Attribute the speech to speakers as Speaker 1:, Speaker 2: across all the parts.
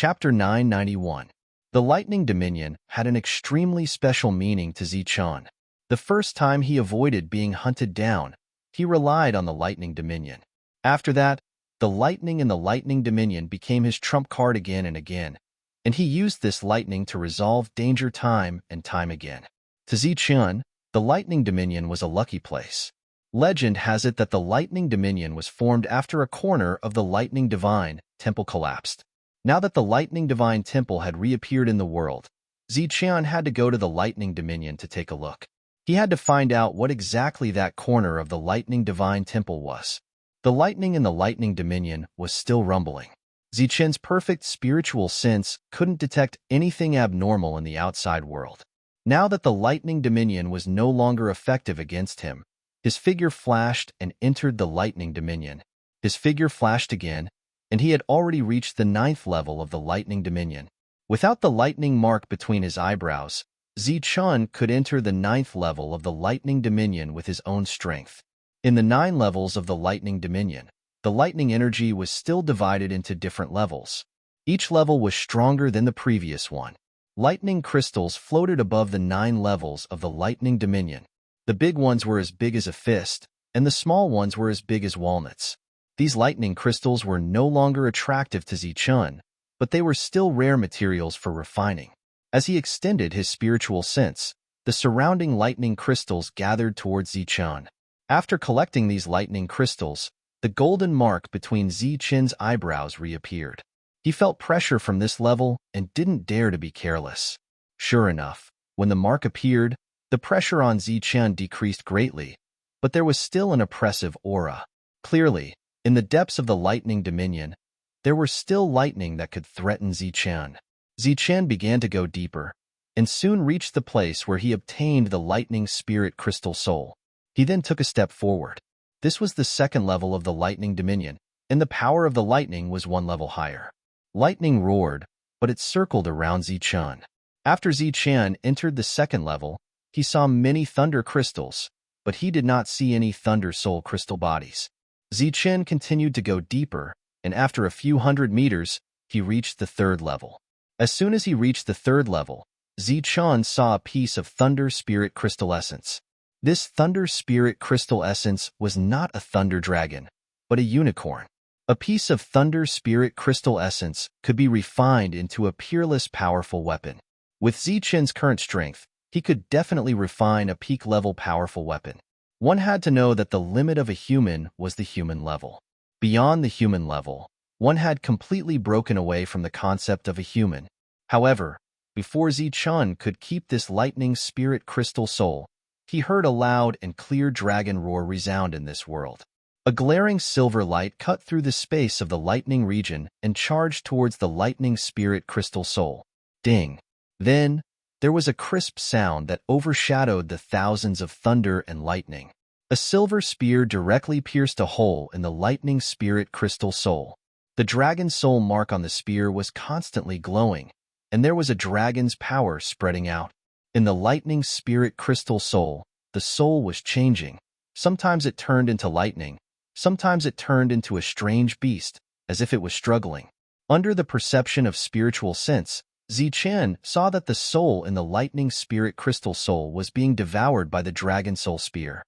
Speaker 1: Chapter 991. The Lightning Dominion had an extremely special meaning to Zichun. The first time he avoided being hunted down, he relied on the Lightning Dominion. After that, the lightning in the Lightning Dominion became his trump card again and again, and he used this lightning to resolve danger time and time again. To Zichun, the Lightning Dominion was a lucky place. Legend has it that the Lightning Dominion was formed after a corner of the Lightning Divine Temple collapsed. Now that the Lightning Divine Temple had reappeared in the world, Zichun had to go to the Lightning Dominion to take a look. He had to find out what exactly that corner of the Lightning Divine Temple was. The lightning in the Lightning Dominion was still rumbling. Zichun's perfect spiritual sense couldn't detect anything abnormal in the outside world. Now that the Lightning Dominion was no longer effective against him, his figure flashed and entered the Lightning Dominion. His figure flashed again, and he had already reached the 9th level of the Lightning Dominion. Without the lightning mark between his eyebrows, Zichun could enter the 9th level of the Lightning Dominion with his own strength. In the 9 levels of the Lightning Dominion, the lightning energy was still divided into different levels. Each level was stronger than the previous one. Lightning crystals floated above the 9 levels of the Lightning Dominion. The big ones were as big as a fist, and the small ones were as big as walnuts. These lightning crystals were no longer attractive to Zichun, but they were still rare materials for refining. As he extended his spiritual sense, the surrounding lightning crystals gathered towards Zichun. After collecting these lightning crystals, the golden mark between Zichun's eyebrows reappeared. He felt pressure from this level and didn't dare to be careless. Sure enough, when the mark appeared, the pressure on Zichun decreased greatly, but there was still an oppressive aura. Clearly, in the depths of the Lightning Dominion, there were still lightning that could threaten Zichun. Zichun began to go deeper, and soon reached the place where he obtained the Lightning Spirit Crystal Soul. He then took a step forward. This was the 2nd level of the Lightning Dominion, and the power of the lightning was 1 level higher. Lightning roared, but it circled around Zichun. After Zichun entered the 2nd level, he saw many thunder crystals, but he did not see any thunder soul crystal bodies. Zichun continued to go deeper, and after a few hundred meters, he reached the 3rd level. As soon as he reached the 3rd level, Zichun saw a piece of Thunder Spirit Crystal Essence. This Thunder Spirit Crystal Essence was not a thunder dragon, but a unicorn. A piece of Thunder Spirit Crystal Essence could be refined into a peerless, powerful weapon. With Zichun's current strength, he could definitely refine a peak-level powerful weapon. One had to know that the limit of a human was the human level. Beyond the human level, one had completely broken away from the concept of a human. However, before Zichun could keep this Lightning Spirit Crystal Soul, he heard a loud and clear dragon roar resound in this world. A glaring silver light cut through the space of the lightning region and charged towards the Lightning Spirit Crystal Soul. Ding! Then, there was a crisp sound that overshadowed the thousands of thunder and lightning. A silver spear directly pierced a hole in the Lightning Spirit Crystal Soul. The dragon soul mark on the spear was constantly glowing, and there was a dragon's power spreading out. In the Lightning Spirit Crystal Soul, the soul was changing. Sometimes it turned into lightning, sometimes it turned into a strange beast, as if it was struggling. Under the perception of spiritual sense, Zichun saw that the soul in the Lightning Spirit Crystal Soul was being devoured by the Dragon Soul Spear.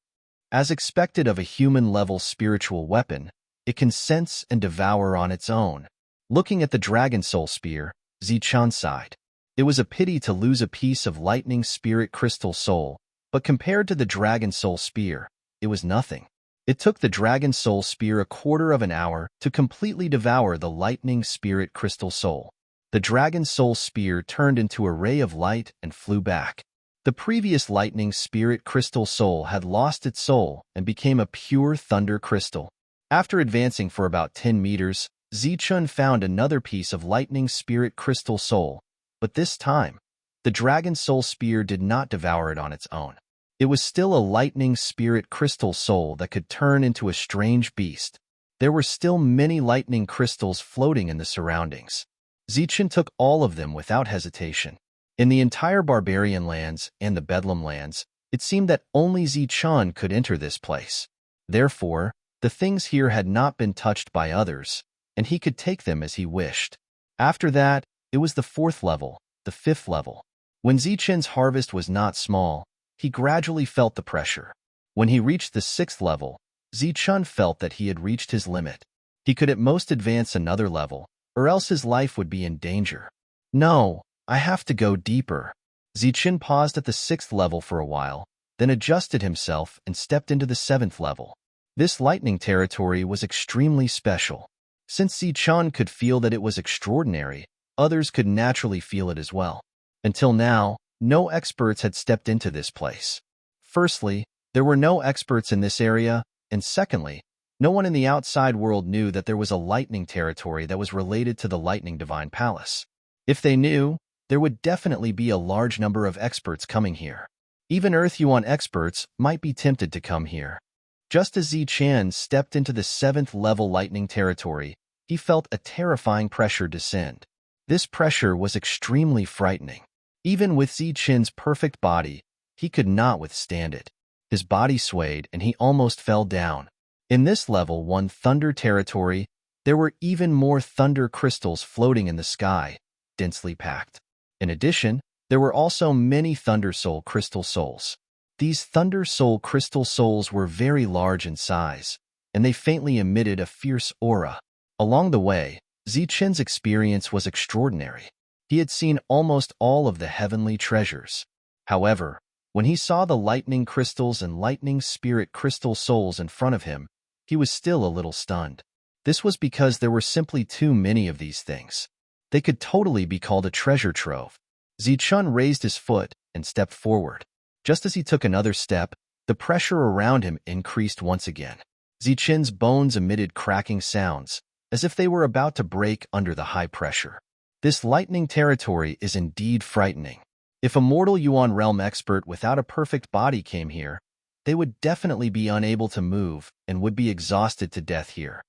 Speaker 1: As expected of a human-level spiritual weapon, it can sense and devour on its own. Looking at the Dragon Soul Spear, Zichun sighed. It was a pity to lose a piece of Lightning Spirit Crystal Soul, but compared to the Dragon Soul Spear, it was nothing. It took the Dragon Soul Spear a quarter of an hour to completely devour the Lightning Spirit Crystal Soul. The Dragon Soul Spear turned into a ray of light and flew back. The previous Lightning Spirit Crystal Soul had lost its soul and became a pure thunder crystal. After advancing for about 10 meters, Zichun found another piece of Lightning Spirit Crystal Soul, but this time, the Dragon Soul Spear did not devour it on its own. It was still a Lightning Spirit Crystal Soul that could turn into a strange beast. There were still many lightning crystals floating in the surroundings. Zichun took all of them without hesitation. In the entire Barbarian lands and the Bedlam lands, it seemed that only Zichun could enter this place. Therefore, the things here had not been touched by others, and he could take them as he wished. After that, it was the fourth level, the fifth level. When Zichen's harvest was not small, he gradually felt the pressure. When he reached the sixth level, Zichun felt that he had reached his limit. He could at most advance another level, or else his life would be in danger. No, I have to go deeper. Zichun paused at the sixth level for a while, then adjusted himself and stepped into the seventh level. This lightning territory was extremely special. Since Zichun could feel that it was extraordinary, others could naturally feel it as well. Until now, no experts had stepped into this place. Firstly, there were no experts in this area, and secondly, no one in the outside world knew that there was a lightning territory that was related to the Lightning Divine Palace. If they knew, there would definitely be a large number of experts coming here. Even Earth Yuan experts might be tempted to come here. Just as Zichen stepped into the seventh level lightning territory, he felt a terrifying pressure descend. This pressure was extremely frightening. Even with Zichen's perfect body, he could not withstand it. His body swayed and he almost fell down. In this level 1 thunder territory, there were even more thunder crystals floating in the sky, densely packed. In addition, there were also many Thunder Soul crystal souls. These Thunder Soul crystal souls were very large in size, and they faintly emitted a fierce aura. Along the way, Zichen's experience was extraordinary. He had seen almost all of the heavenly treasures. However, when he saw the lightning crystals and lightning spirit crystal souls in front of him, he was still a little stunned. This was because there were simply too many of these things. They could totally be called a treasure trove. Zichun raised his foot and stepped forward. Just as he took another step, the pressure around him increased once again. Zichen's bones emitted cracking sounds, as if they were about to break under the high pressure. This lightning territory is indeed frightening. If a mortal Yuan realm expert without a perfect body came here, they would definitely be unable to move and would be exhausted to death here.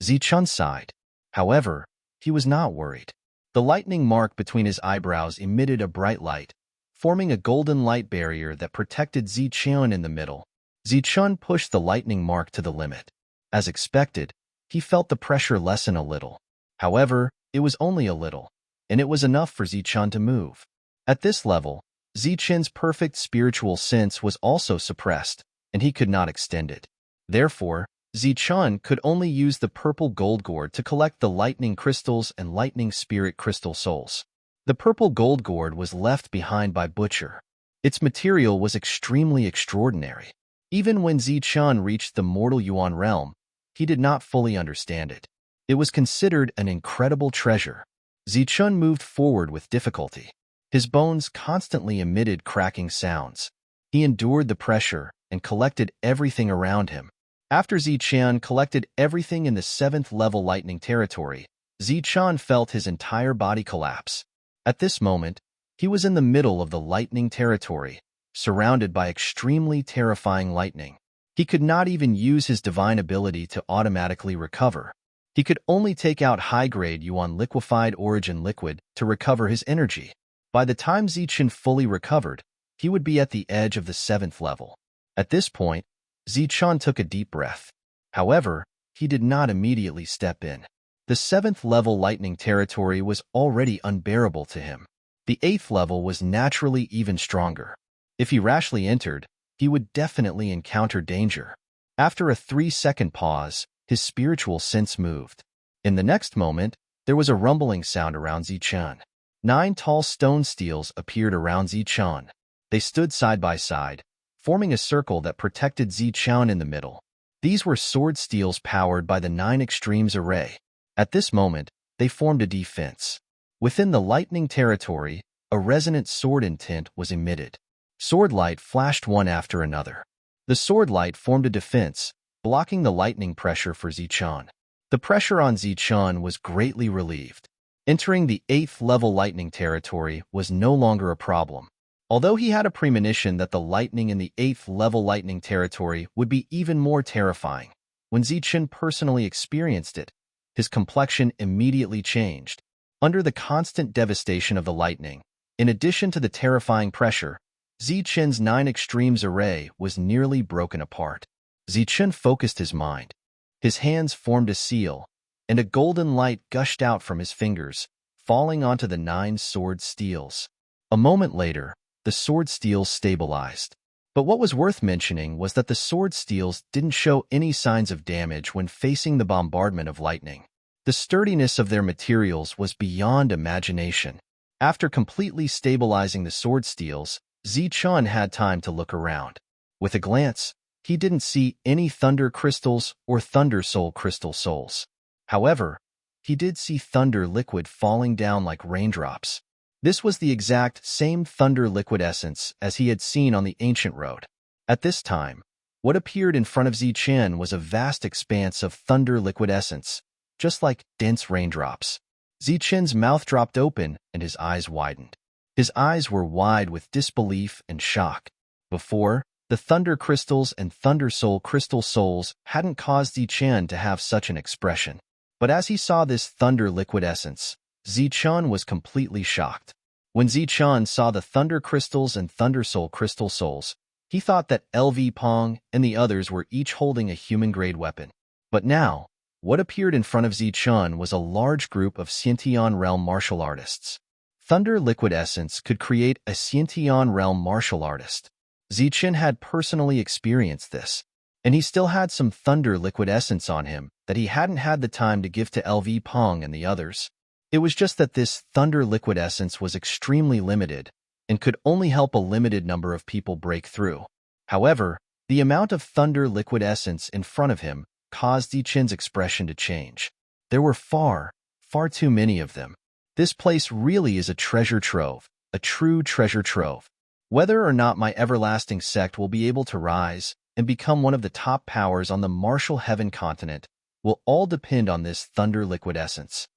Speaker 1: Zichun sighed. However, he was not worried. The lightning mark between his eyebrows emitted a bright light, forming a golden light barrier that protected Zichun in the middle. Zichun pushed the lightning mark to the limit. As expected, he felt the pressure lessen a little. However, it was only a little, and it was enough for Zichun to move. At this level, Zichen's perfect spiritual sense was also suppressed, and he could not extend it. Therefore, Zichun could only use the purple gold gourd to collect the lightning crystals and lightning spirit crystal souls. The purple gold gourd was left behind by Butcher. Its material was extremely extraordinary. Even when Zichun reached the mortal Yuan realm, he did not fully understand it. It was considered an incredible treasure. Zichun moved forward with difficulty. His bones constantly emitted cracking sounds. He endured the pressure and collected everything around him. After Zichun collected everything in the 7th level lightning territory, Zichun felt his entire body collapse. At this moment, he was in the middle of the lightning territory, surrounded by extremely terrifying lightning. He could not even use his divine ability to automatically recover. He could only take out high-grade Yuan liquefied origin liquid to recover his energy. By the time Zichun fully recovered, he would be at the edge of the 7th level. At this point, Zichun took a deep breath. However, he did not immediately step in. The 7th level lightning territory was already unbearable to him. The 8th level was naturally even stronger. If he rashly entered, he would definitely encounter danger. After a 3-second pause, his spiritual sense moved. In the next moment, there was a rumbling sound around Zichun. 9 tall stone steels appeared around Zichun. They stood side by side, forming a circle that protected Zichun in the middle. These were sword steels powered by the 9 extremes array. At this moment, they formed a defense. Within the lightning territory, a resonant sword intent was emitted. Sword light flashed one after another. The sword light formed a defense, blocking the lightning pressure for Zichun. The pressure on Zichun was greatly relieved. Entering the 8th level lightning territory was no longer a problem. Although he had a premonition that the lightning in the 8th level lightning territory would be even more terrifying, when Zichun personally experienced it, his complexion immediately changed. Under the constant devastation of the lightning, in addition to the terrifying pressure, Zichun's 9 extremes array was nearly broken apart. Zichun focused his mind. His hands formed a seal, and a golden light gushed out from his fingers, falling onto the 9 sword steels. A moment later, the sword steels stabilized. But what was worth mentioning was that the sword steels didn't show any signs of damage when facing the bombardment of lightning. The sturdiness of their materials was beyond imagination. After completely stabilizing the sword steels, Zichun had time to look around. With a glance, he didn't see any thunder crystals or thunder soul crystal souls. However, he did see thunder liquid falling down like raindrops. This was the exact same thunder liquid essence as he had seen on the ancient road. At this time, what appeared in front of Zichen was a vast expanse of thunder liquid essence, just like dense raindrops. Zichen's mouth dropped open and his eyes widened. His eyes were wide with disbelief and shock. Before, the thunder crystals and thunder soul crystal souls hadn't caused Zichen to have such an expression. But as he saw this thunder liquid essence, Zichun was completely shocked. When Zichun saw the thunder crystals and thunder soul crystal souls, he thought that LV Pong and the others were each holding a human-grade weapon. But now, what appeared in front of Zichun was a large group of Xiantian realm martial artists. Thunder liquid essence could create a Xiantian realm martial artist. Zichun had personally experienced this, and he still had some thunder liquid essence on him that he hadn't had the time to give to LV Pong and the others. It was just that this thunder liquid essence was extremely limited and could only help a limited number of people break through. However, the amount of thunder liquid essence in front of him caused Zichen's expression to change. There were far too many of them. This place really is a treasure trove, a true treasure trove. Whether or not my everlasting sect will be able to rise and become one of the top powers on the martial heaven continent will all depend on this thunder liquid essence.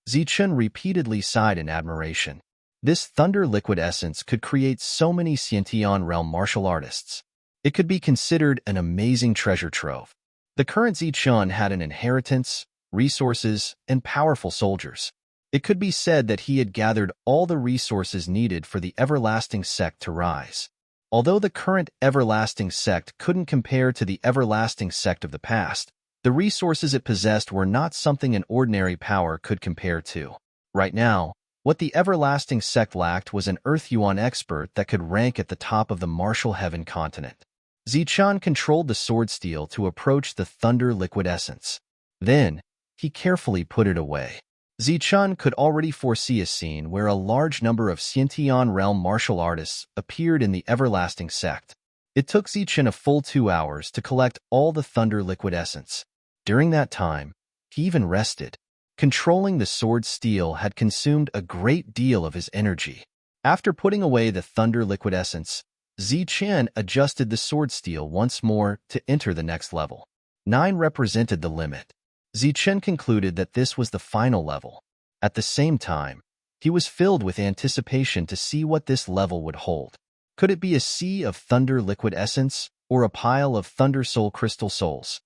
Speaker 1: Zichen repeatedly sighed in admiration. This thunder liquid essence could create so many Xiantian realm martial artists. It could be considered an amazing treasure trove. The current Zichen had an inheritance, resources, and powerful soldiers. It could be said that he had gathered all the resources needed for the everlasting sect to rise. Although the current everlasting sect couldn't compare to the everlasting sect of the past, the resources it possessed were not something an ordinary power could compare to. Right now, what the everlasting sect lacked was an Earth Yuan expert that could rank at the top of the martial heaven continent. Zichen controlled the sword steel to approach the thunder liquid essence. Then, he carefully put it away. Zichen could already foresee a scene where a large number of Xiantian realm martial artists appeared in the everlasting sect. It took Zichen a full 2 hours to collect all the thunder liquid essence. During that time, he even rested. Controlling the sword steel had consumed a great deal of his energy. After putting away the thunder liquid essence, Zichen adjusted the sword steel once more to enter the next level. 9 represented the limit. Zichen concluded that this was the final level. At the same time, he was filled with anticipation to see what this level would hold. Could it be a sea of thunder liquid essence or a pile of thunder soul crystal souls?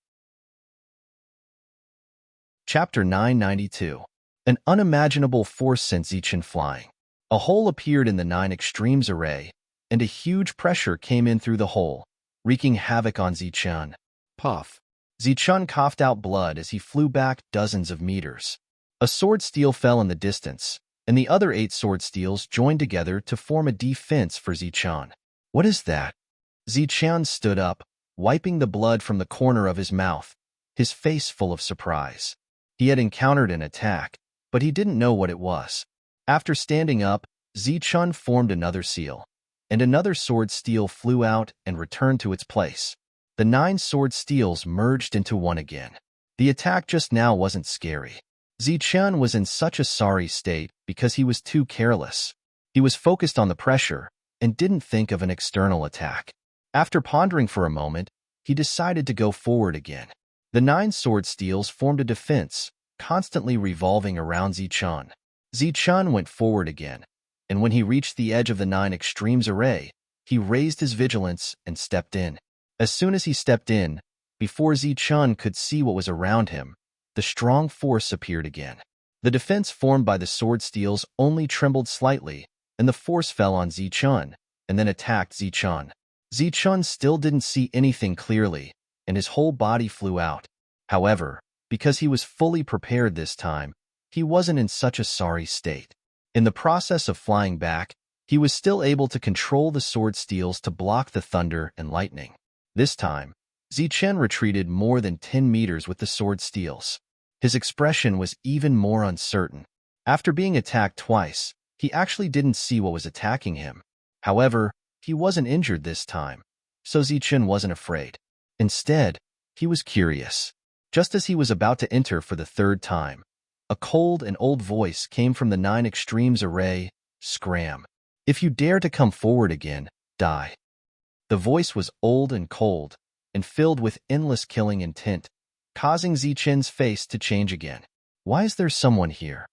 Speaker 1: Chapter 992. An unimaginable force sent Zichen flying. A hole appeared in the 9 extremes array, and a huge pressure came in through the hole, wreaking havoc on Zichen. Puff. Zichen coughed out blood as he flew back dozens of meters. A sword steel fell in the distance, and the other 8 sword steels joined together to form a defense for Zichen. What is that? Zichen stood up, wiping the blood from the corner of his mouth, his face full of surprise. He had encountered an attack, but he didn't know what it was. After standing up, Zichen formed another seal, and another sword steel flew out and returned to its place. The 9 sword steels merged into one again. The attack just now wasn't scary. Zichen was in such a sorry state because he was too careless. He was focused on the pressure and didn't think of an external attack. After pondering for a moment, he decided to go forward again. The 9 sword steels formed a defense, constantly revolving around Zichen. Zichen went forward again, and when he reached the edge of the 9 extremes array, he raised his vigilance and stepped in. As soon as he stepped in, before Zichen could see what was around him, the strong force appeared again. The defense formed by the sword steels only trembled slightly, and the force fell on Zichen, and then attacked Zichen. Zichen still didn't see anything clearly, and his whole body flew out. However, because he was fully prepared this time, he wasn't in such a sorry state. In the process of flying back, he was still able to control the sword steels to block the thunder and lightning. This time, Zichen retreated more than 10 meters with the sword steels. His expression was even more uncertain. After being attacked twice, he actually didn't see what was attacking him. However, he wasn't injured this time, so Zichen wasn't afraid. Instead, he was curious. Just as he was about to enter for the third time, a cold and old voice came from the 9 extremes array, "Scram. If you dare to come forward again, die." The voice was old and cold, and filled with endless killing intent, causing Zichen's face to change again. Why is there someone here?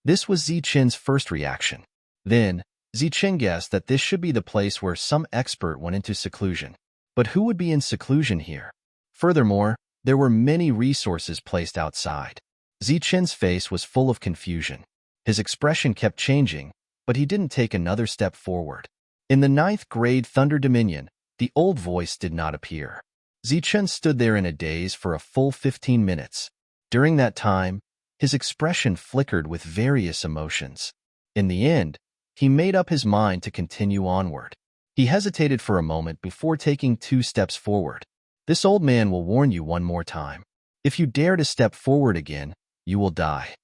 Speaker 1: This was Zichen's first reaction. Then, Zichen guessed that this should be the place where some expert went into seclusion. But who would be in seclusion here? Furthermore, there were many resources placed outside. Zichen's face was full of confusion. His expression kept changing, but he didn't take another step forward. In the 9th grade Thunder Dominion, the old voice did not appear. Zichen stood there in a daze for a full 15 minutes. During that time, his expression flickered with various emotions. In the end, he made up his mind to continue onward. He hesitated for a moment before taking 2 steps forward. This old man will warn you one more time. If you dare to step forward again, you will die.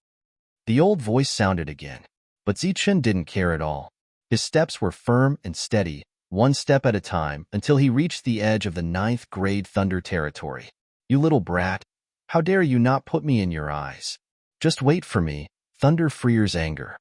Speaker 1: The old voice sounded again, but Zichen didn't care at all. His steps were firm and steady, one step at a time, until he reached the edge of the 9th grade Thunder territory. "You little brat, how dare you not put me in your eyes? Just wait for me," Thunder Freer's anger.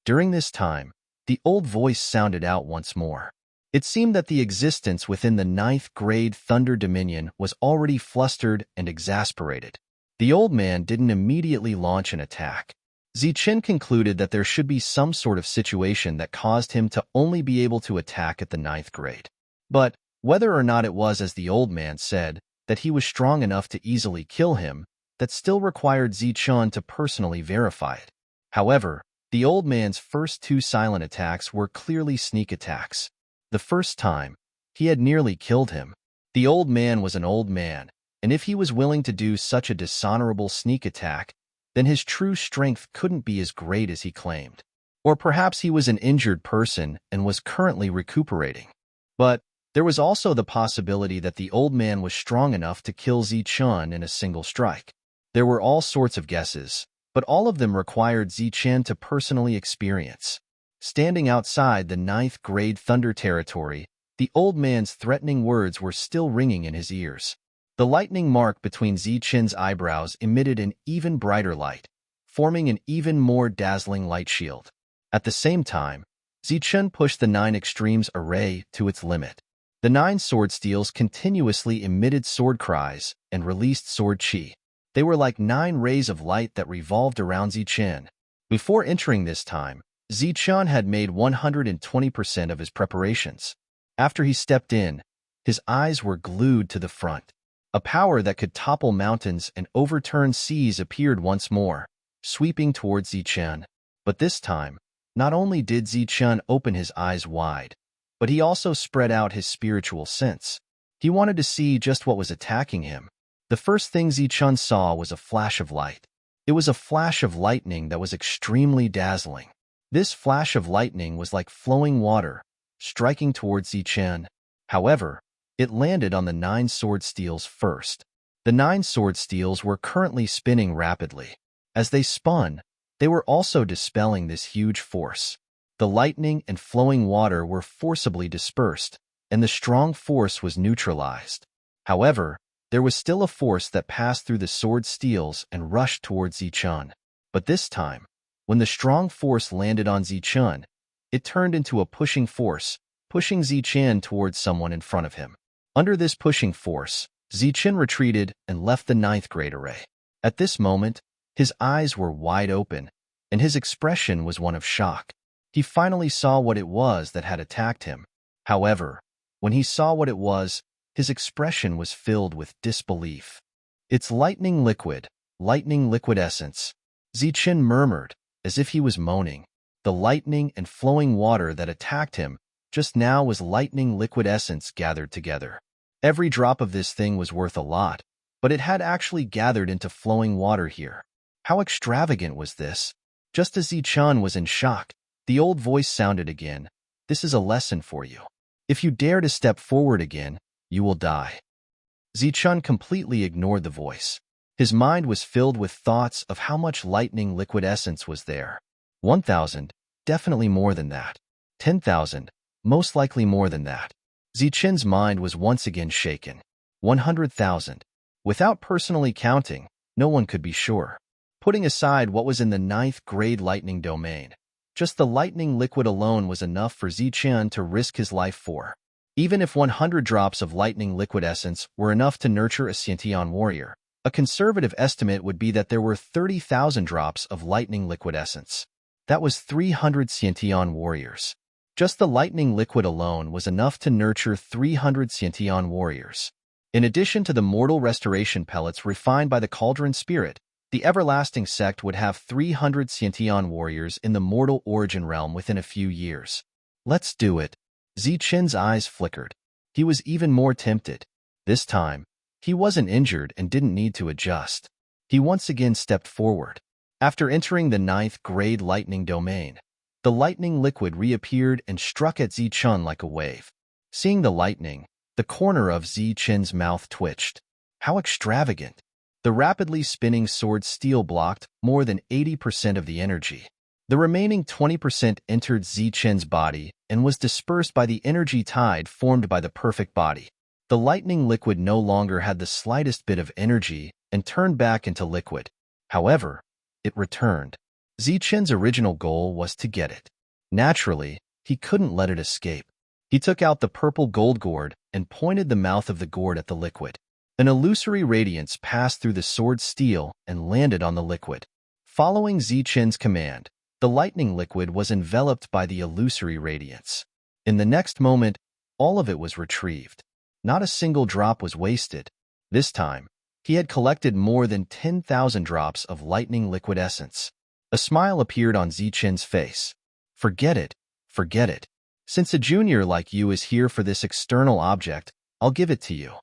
Speaker 1: During this time, the old voice sounded out once more. It seemed that the existence within the 9th grade Thunder Dominion was already flustered and exasperated. The old man didn't immediately launch an attack. Zichen concluded that there should be some sort of situation that caused him to only be able to attack at the 9th grade. But whether or not it was as the old man said, that he was strong enough to easily kill him, that still required Zichen to personally verify it. However, the old man's first 2 silent attacks were clearly sneak attacks. The first time, he had nearly killed him. The old man was an old man, and if he was willing to do such a dishonorable sneak attack, then his true strength couldn't be as great as he claimed. Or perhaps he was an injured person and was currently recuperating. But there was also the possibility that the old man was strong enough to kill Zichen in a single strike. There were all sorts of guesses, but all of them required Zichen to personally experience. Standing outside the 9th grade Thunder territory, the old man's threatening words were still ringing in his ears. The lightning mark between Zichen's eyebrows emitted an even brighter light, forming an even more dazzling light shield. At the same time, Zichen pushed the 9 extremes array to its limit. The 9 sword steels continuously emitted sword cries and released sword chi. They were like 9 rays of light that revolved around Zichen. Before entering this time, Zichen had made 120% of his preparations. After he stepped in, his eyes were glued to the front. A power that could topple mountains and overturn seas appeared once more, sweeping towards Zichen. But this time, not only did Zichen open his eyes wide, but he also spread out his spiritual sense. He wanted to see just what was attacking him. The first thing Zichen saw was a flash of light. It was a flash of lightning that was extremely dazzling. This flash of lightning was like flowing water, striking towards Zichen. However, it landed on the 9 sword steels first. The 9 sword steels were currently spinning rapidly. As they spun, they were also dispelling this huge force. The lightning and flowing water were forcibly dispersed, and the strong force was neutralized. However, there was still a force that passed through the sword steels and rushed towards Zichen. But this time, when the strong force landed on Zichen, it turned into a pushing force, pushing Zichen towards someone in front of him. Under this pushing force, Zichen retreated and left the 9th grade array. At this moment, his eyes were wide open, and his expression was one of shock. He finally saw what it was that had attacked him. However, when he saw what it was, his expression was filled with disbelief. "It's lightning liquid essence," Zichen murmured, as if he was moaning. The lightning and flowing water that attacked him just now was lightning liquid essence gathered together. Every drop of this thing was worth a lot, but it had actually gathered into flowing water here. How extravagant was this? Just as Zichun was in shock, the old voice sounded again. This is a lesson for you. If you dare to step forward again, you will die. Zichun completely ignored the voice. His mind was filled with thoughts of how much lightning liquid essence was there. 1,000, definitely more than that. 10,000, most likely more than that. Zichun's mind was once again shaken. 100,000. Without personally counting, no one could be sure. Putting aside what was in the 9th grade lightning domain, just the lightning liquid alone was enough for Zichun to risk his life for. Even if 100 drops of lightning liquid essence were enough to nurture a Sciention warrior, a conservative estimate would be that there were 30,000 drops of lightning liquid essence. That was 300 Sciention warriors. Just the lightning liquid alone was enough to nurture 300 Sciention warriors. In addition to the mortal restoration pellets refined by the Cauldron Spirit, the Everlasting Sect would have 300 Sciention warriors in the mortal origin realm within a few years. Let's do it. Zichun's eyes flickered. He was even more tempted. This time, he wasn't injured and didn't need to adjust. He once again stepped forward. After entering the 9th grade lightning domain, the lightning liquid reappeared and struck at Zichun like a wave. Seeing the lightning, the corner of Zichun's mouth twitched. How extravagant! The rapidly spinning sword steel blocked more than 80% of the energy. The remaining 20% entered Zichun's body and was dispersed by the energy tide formed by the perfect body. The lightning liquid no longer had the slightest bit of energy and turned back into liquid. However, it returned. Zichun's original goal was to get it. Naturally, he couldn't let it escape. He took out the purple gold gourd and pointed the mouth of the gourd at the liquid. An illusory radiance passed through the sword steel and landed on the liquid. Following Zichun's command, the lightning liquid was enveloped by the illusory radiance. In the next moment, all of it was retrieved. Not a single drop was wasted. This time, he had collected more than 10,000 drops of lightning liquid essence. A smile appeared on Zichun's face. Forget it, forget it. Since a junior like you is here for this external object, I'll give it to you.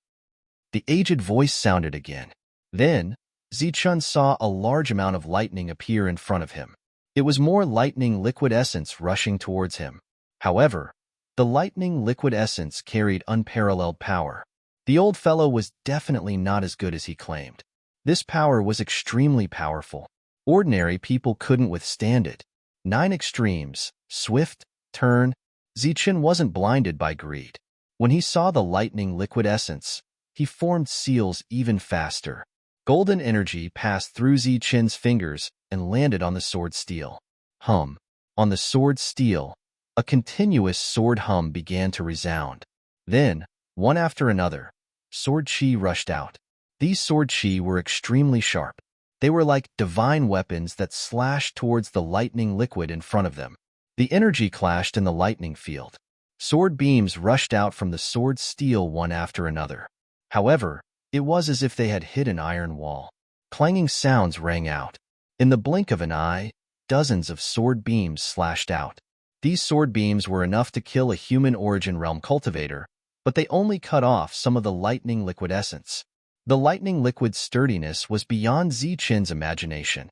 Speaker 1: The aged voice sounded again. Then, Zichun saw a large amount of lightning appear in front of him. It was more lightning liquid essence rushing towards him. However, the lightning liquid essence carried unparalleled power. The old fellow was definitely not as good as he claimed. This power was extremely powerful. Ordinary people couldn't withstand it. 9 extremes, swift, turn. Zichun wasn't blinded by greed. When he saw the lightning liquid essence, he formed seals even faster. Golden energy passed through Zichun's fingers and landed on the sword steel. Hum. On the sword steel, a continuous sword hum began to resound. Then, one after another, sword chi rushed out. These sword chi were extremely sharp. They were like divine weapons that slashed towards the lightning liquid in front of them. The energy clashed in the lightning field. Sword beams rushed out from the sword steel one after another. However, it was as if they had hit an iron wall. Clanging sounds rang out. In the blink of an eye, dozens of sword beams slashed out. These sword beams were enough to kill a human origin realm cultivator, but they only cut off some of the lightning liquid essence. The lightning liquid's sturdiness was beyond Zichun's imagination.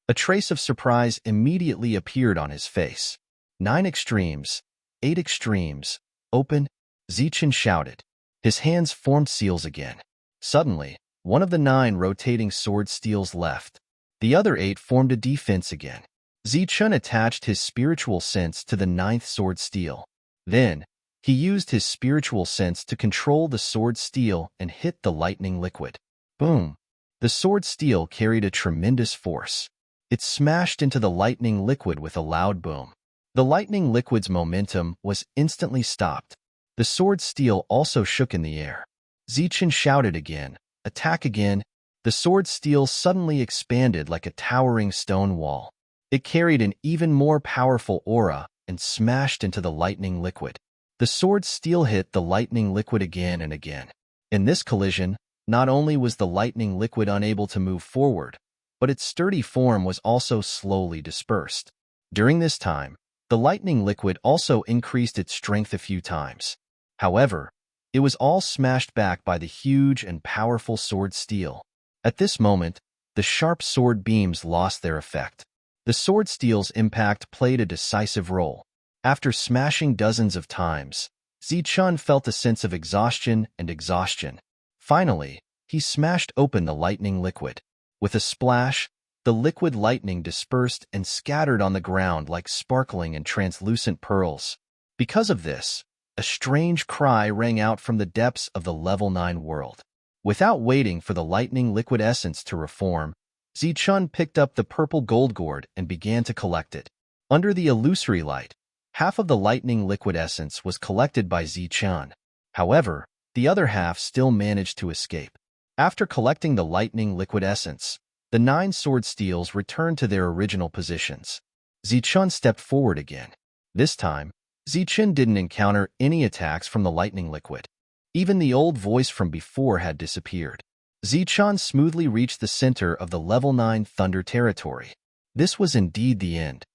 Speaker 1: A trace of surprise immediately appeared on his face. 9 extremes, 8 extremes, open, Zichun shouted. His hands formed seals again. Suddenly, one of the 9 rotating sword steels left. The other 8 formed a defense again. Zichun attached his spiritual sense to the 9th sword steel. Then, he used his spiritual sense to control the sword steel and hit the lightning liquid. Boom! The sword steel carried a tremendous force. It smashed into the lightning liquid with a loud boom. The lightning liquid's momentum was instantly stopped. The sword steel also shook in the air. Zichun shouted again, attack again. The sword steel suddenly expanded like a towering stone wall. It carried an even more powerful aura and smashed into the lightning liquid. The sword steel hit the lightning liquid again and again. In this collision, not only was the lightning liquid unable to move forward, but its sturdy form was also slowly dispersed. During this time, the lightning liquid also increased its strength a few times. However, It was all smashed back by the huge and powerful sword steel. At this moment, the sharp sword beams lost their effect. The sword steel's impact played a decisive role. After smashing dozens of times, Zichun felt a sense of exhaustion. Finally, he smashed open the lightning liquid. With a splash, the liquid lightning dispersed and scattered on the ground like sparkling and translucent pearls. Because of this, a strange cry rang out from the depths of the Level 9 world. Without waiting for the lightning liquid essence to reform, Zichun picked up the purple gold gourd and began to collect it. Under the illusory light, half of the lightning liquid essence was collected by Zichun. However, the other half still managed to escape. After collecting the lightning liquid essence, the 9 sword steels returned to their original positions. Zichun stepped forward again. This time, Zichun didn't encounter any attacks from the lightning liquid. Even the old voice from before had disappeared. Zichun smoothly reached the center of the Level 9 Thunder territory. This was indeed the end.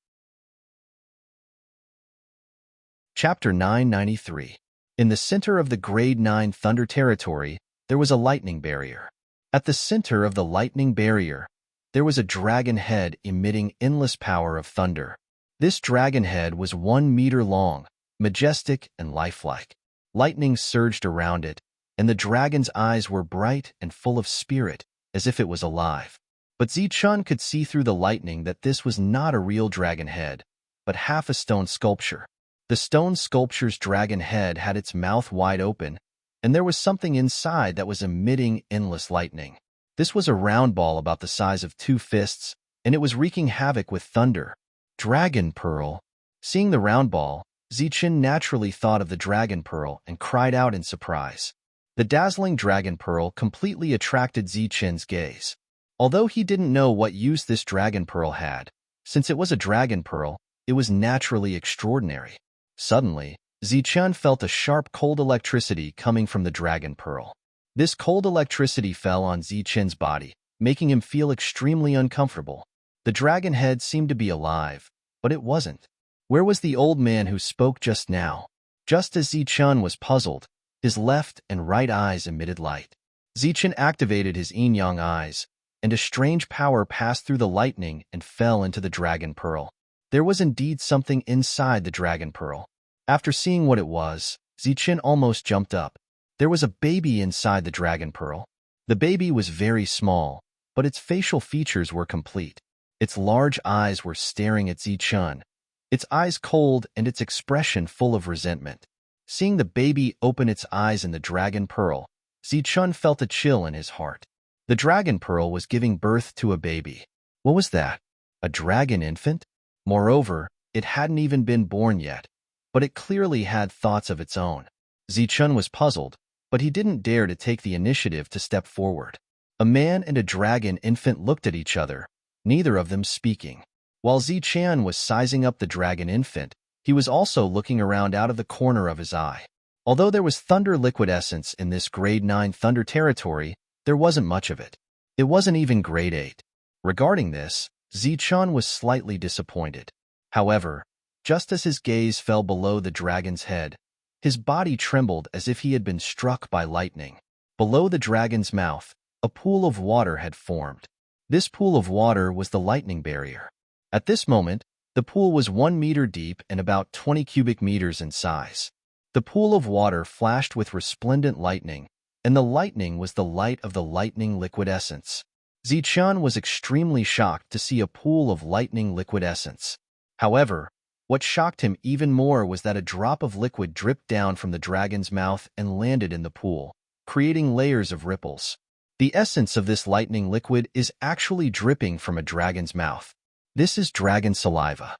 Speaker 1: Chapter 993. In the center of the Grade 9 Thunder territory, there was a lightning barrier. At the center of the lightning barrier, there was a dragon head emitting endless power of thunder. This dragon head was 1 meter long, majestic and lifelike. Lightning surged around it, and the dragon's eyes were bright and full of spirit, as if it was alive. But Zichun could see through the lightning that this was not a real dragon head, but half a stone sculpture. The stone sculpture's dragon head had its mouth wide open, and there was something inside that was emitting endless lightning. This was a round ball about the size of 2 fists, and it was wreaking havoc with thunder. Dragon Pearl. Seeing the round ball, Zichun naturally thought of the Dragon Pearl and cried out in surprise. The dazzling Dragon Pearl completely attracted Zichun's gaze. Although he didn't know what use this Dragon Pearl had, since it was a Dragon Pearl, it was naturally extraordinary. Suddenly, Zichun felt a sharp cold electricity coming from the Dragon Pearl. This cold electricity fell on Zichun's body, making him feel extremely uncomfortable. The dragon head seemed to be alive, but it wasn't. Where was the old man who spoke just now? Just as Zichun was puzzled, his left and right eyes emitted light. Zichun activated his yin-yang eyes, and a strange power passed through the lightning and fell into the Dragon Pearl. There was indeed something inside the Dragon Pearl. After seeing what it was, Zichun almost jumped up. There was a baby inside the Dragon Pearl. The baby was very small, but its facial features were complete. Its large eyes were staring at Zichun, its eyes cold and its expression full of resentment. Seeing the baby open its eyes in the Dragon Pearl, Zichun felt a chill in his heart. The Dragon Pearl was giving birth to a baby. What was that? A dragon infant? Moreover, it hadn't even been born yet, but it clearly had thoughts of its own. Zichun was puzzled, but he didn't dare to take the initiative to step forward. A man and a dragon infant looked at each other, neither of them speaking. While Zichun was sizing up the dragon infant, he was also looking around out of the corner of his eye. Although there was thunder liquid essence in this Grade 9 Thunder territory, there wasn't much of it. It wasn't even Grade 8. Regarding this, Zichun was slightly disappointed. However, just as his gaze fell below the dragon's head, his body trembled as if he had been struck by lightning. Below the dragon's mouth, a pool of water had formed. This pool of water was the lightning barrier. At this moment, the pool was 1 meter deep and about 20 cubic meters in size. The pool of water flashed with resplendent lightning, and the lightning was the light of the lightning liquid essence. Zichun was extremely shocked to see a pool of lightning liquid essence. However, what shocked him even more was that a drop of liquid dripped down from the dragon's mouth and landed in the pool, creating layers of ripples. The essence of this lightning liquid is actually dripping from a dragon's mouth. This is dragon saliva.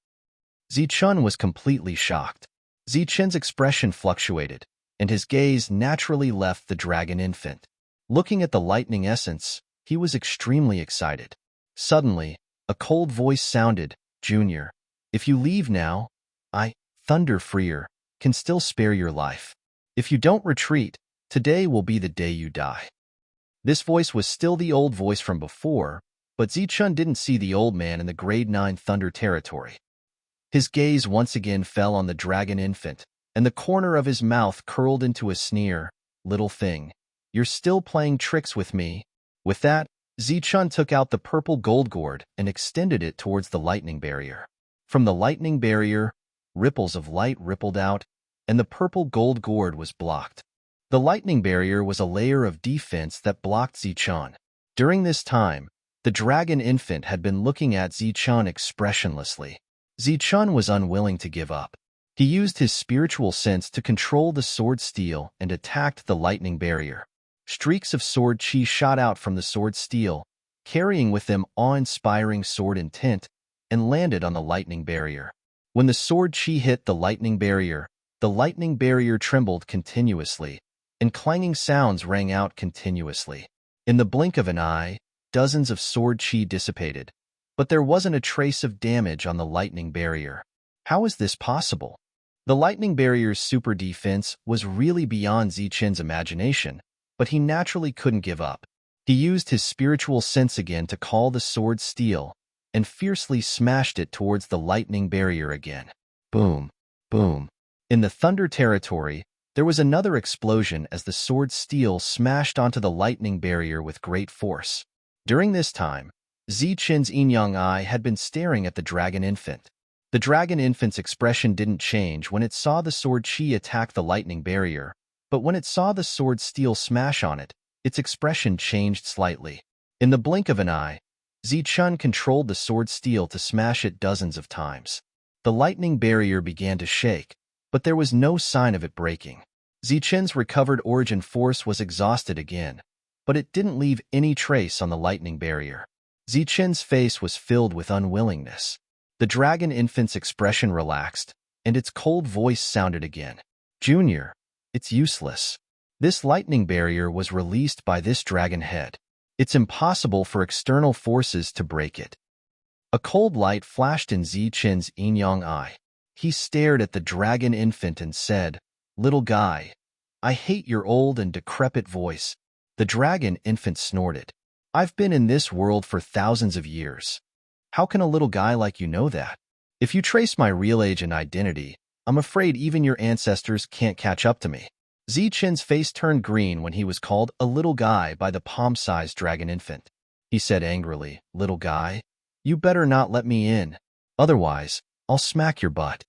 Speaker 1: Zichun was completely shocked. Zichun's expression fluctuated, and his gaze naturally left the dragon infant. Looking at the lightning essence, he was extremely excited. Suddenly, a cold voice sounded, "Junior, if you leave now, I, Thunder Freer, can still spare your life. If you don't retreat, today will be the day you die." This voice was still the old voice from before, but Zichun didn't see the old man in the Grade 9 Thunder territory. His gaze once again fell on the dragon infant, and the corner of his mouth curled into a sneer. little thing. You're still playing tricks with me." With that, Zichun took out the purple gold gourd and extended it towards the lightning barrier. From the lightning barrier, ripples of light rippled out, and the purple gold gourd was blocked. The lightning barrier was a layer of defense that blocked Zichun. During this time, the dragon infant had been looking at Zichun expressionlessly. Zichun was unwilling to give up. He used his spiritual sense to control the sword steel and attacked the lightning barrier. Streaks of sword chi shot out from the sword steel, carrying with them awe-inspiring sword intent, and landed on the lightning barrier. When the sword chi hit the lightning barrier trembled continuously, and clanging sounds rang out continuously. In the blink of an eye, dozens of sword chi dissipated, but there wasn't a trace of damage on the lightning barrier. How is this possible? The lightning barrier's super defense was really beyond Zichun's imagination, but he naturally couldn't give up. He used his spiritual sense again to call the sword steel, and fiercely smashed it towards the lightning barrier again. Boom, boom. In the thunder territory, there was another explosion as the sword steel smashed onto the lightning barrier with great force. During this time, Zichun's yin-yang eye had been staring at the dragon infant. The dragon infant's expression didn't change when it saw the sword chi attack the lightning barrier, but when it saw the sword steel smash on it, its expression changed slightly. In the blink of an eye, Zichun controlled the sword steel to smash it dozens of times. The lightning barrier began to shake, but there was no sign of it breaking. Zichun's recovered origin force was exhausted again, but it didn't leave any trace on the lightning barrier. Zichun's face was filled with unwillingness. The dragon infant's expression relaxed, and its cold voice sounded again. "Junior, it's useless. This lightning barrier was released by this dragon head. It's impossible for external forces to break it." A cold light flashed in Zichun's yin-yang eye. He stared at the dragon infant and said, "Little guy, I hate your old and decrepit voice." The dragon infant snorted. "I've been in this world for thousands of years. How can a little guy like you know that? If you trace my real age and identity, I'm afraid even your ancestors can't catch up to me." Zichun's face turned green when he was called a little guy by the palm-sized dragon infant. He said angrily, "Little guy, you better not let me in. Otherwise, I'll smack your butt."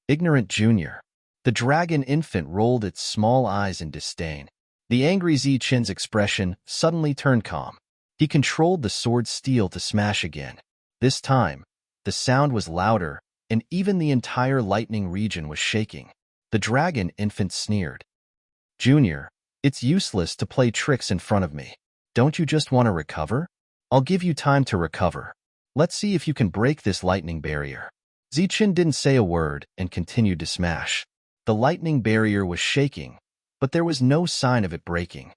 Speaker 1: "Ignorant junior." The dragon infant rolled its small eyes in disdain. The angry Zichun's expression suddenly turned calm. He controlled the sword steel to smash again. This time, the sound was louder, and even the entire lightning region was shaking. The dragon infant sneered. "Junior, it's useless to play tricks in front of me. Don't you just want to recover? I'll give you time to recover. Let's see if you can break this lightning barrier." Zichun didn't say a word and continued to smash. The lightning barrier was shaking, but there was no sign of it breaking.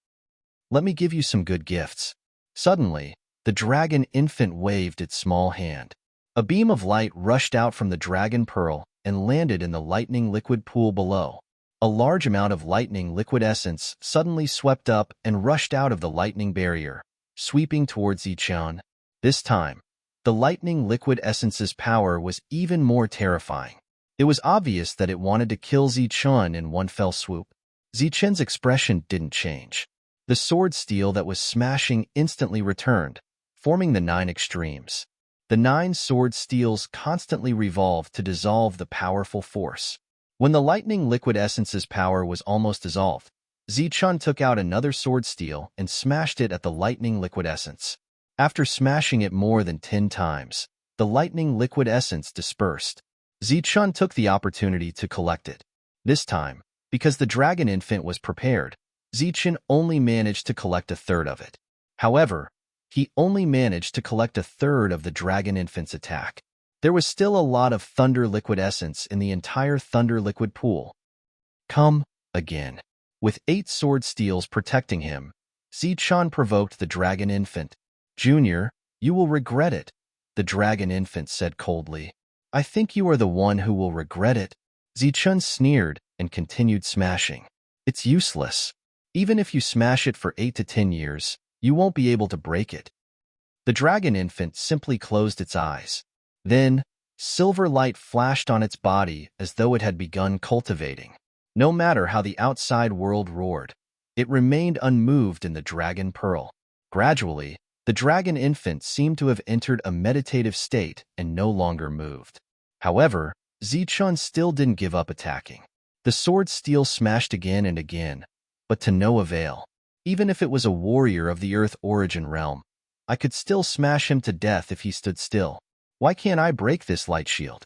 Speaker 1: "Let me give you some good gifts." Suddenly, the dragon infant waved its small hand. A beam of light rushed out from the dragon pearl and landed in the lightning liquid pool below. A large amount of lightning liquid essence suddenly swept up and rushed out of the lightning barrier, sweeping towards Zichun. This time, the lightning liquid essence's power was even more terrifying. It was obvious that it wanted to kill Zichun in one fell swoop. Zichun's expression didn't change. The sword steel that was smashing instantly returned, forming the 9 extremes. The 9 sword steels constantly revolved to dissolve the powerful force. When the lightning liquid essence's power was almost dissolved, Zichun took out another sword steel and smashed it at the lightning liquid essence. After smashing it more than 10 times, the lightning liquid essence dispersed. Zichun took the opportunity to collect it. This time, because the dragon infant was prepared, Zichun only managed to collect a third of it. However, he only managed to collect a third of the dragon infant's attack. There was still a lot of thunder liquid essence in the entire thunder liquid pool. "Come again." With 8 sword steels protecting him, Zichun provoked the dragon infant. "Junior, you will regret it," the dragon infant said coldly. "I think you are the one who will regret it." Zichun sneered and continued smashing. "It's useless. Even if you smash it for 8 to 10 years, you won't be able to break it." The dragon infant simply closed its eyes. Then, silver light flashed on its body as though it had begun cultivating. No matter how the outside world roared, It remained unmoved in the dragon pearl. Gradually, the dragon infant seemed to have entered a meditative state and no longer moved. However, Zichun still didn't give up attacking. The sword steel smashed again and again, but to no avail. Even if it was a warrior of the Earth origin realm, I could still smash him to death if he stood still. Why can't I break this light shield?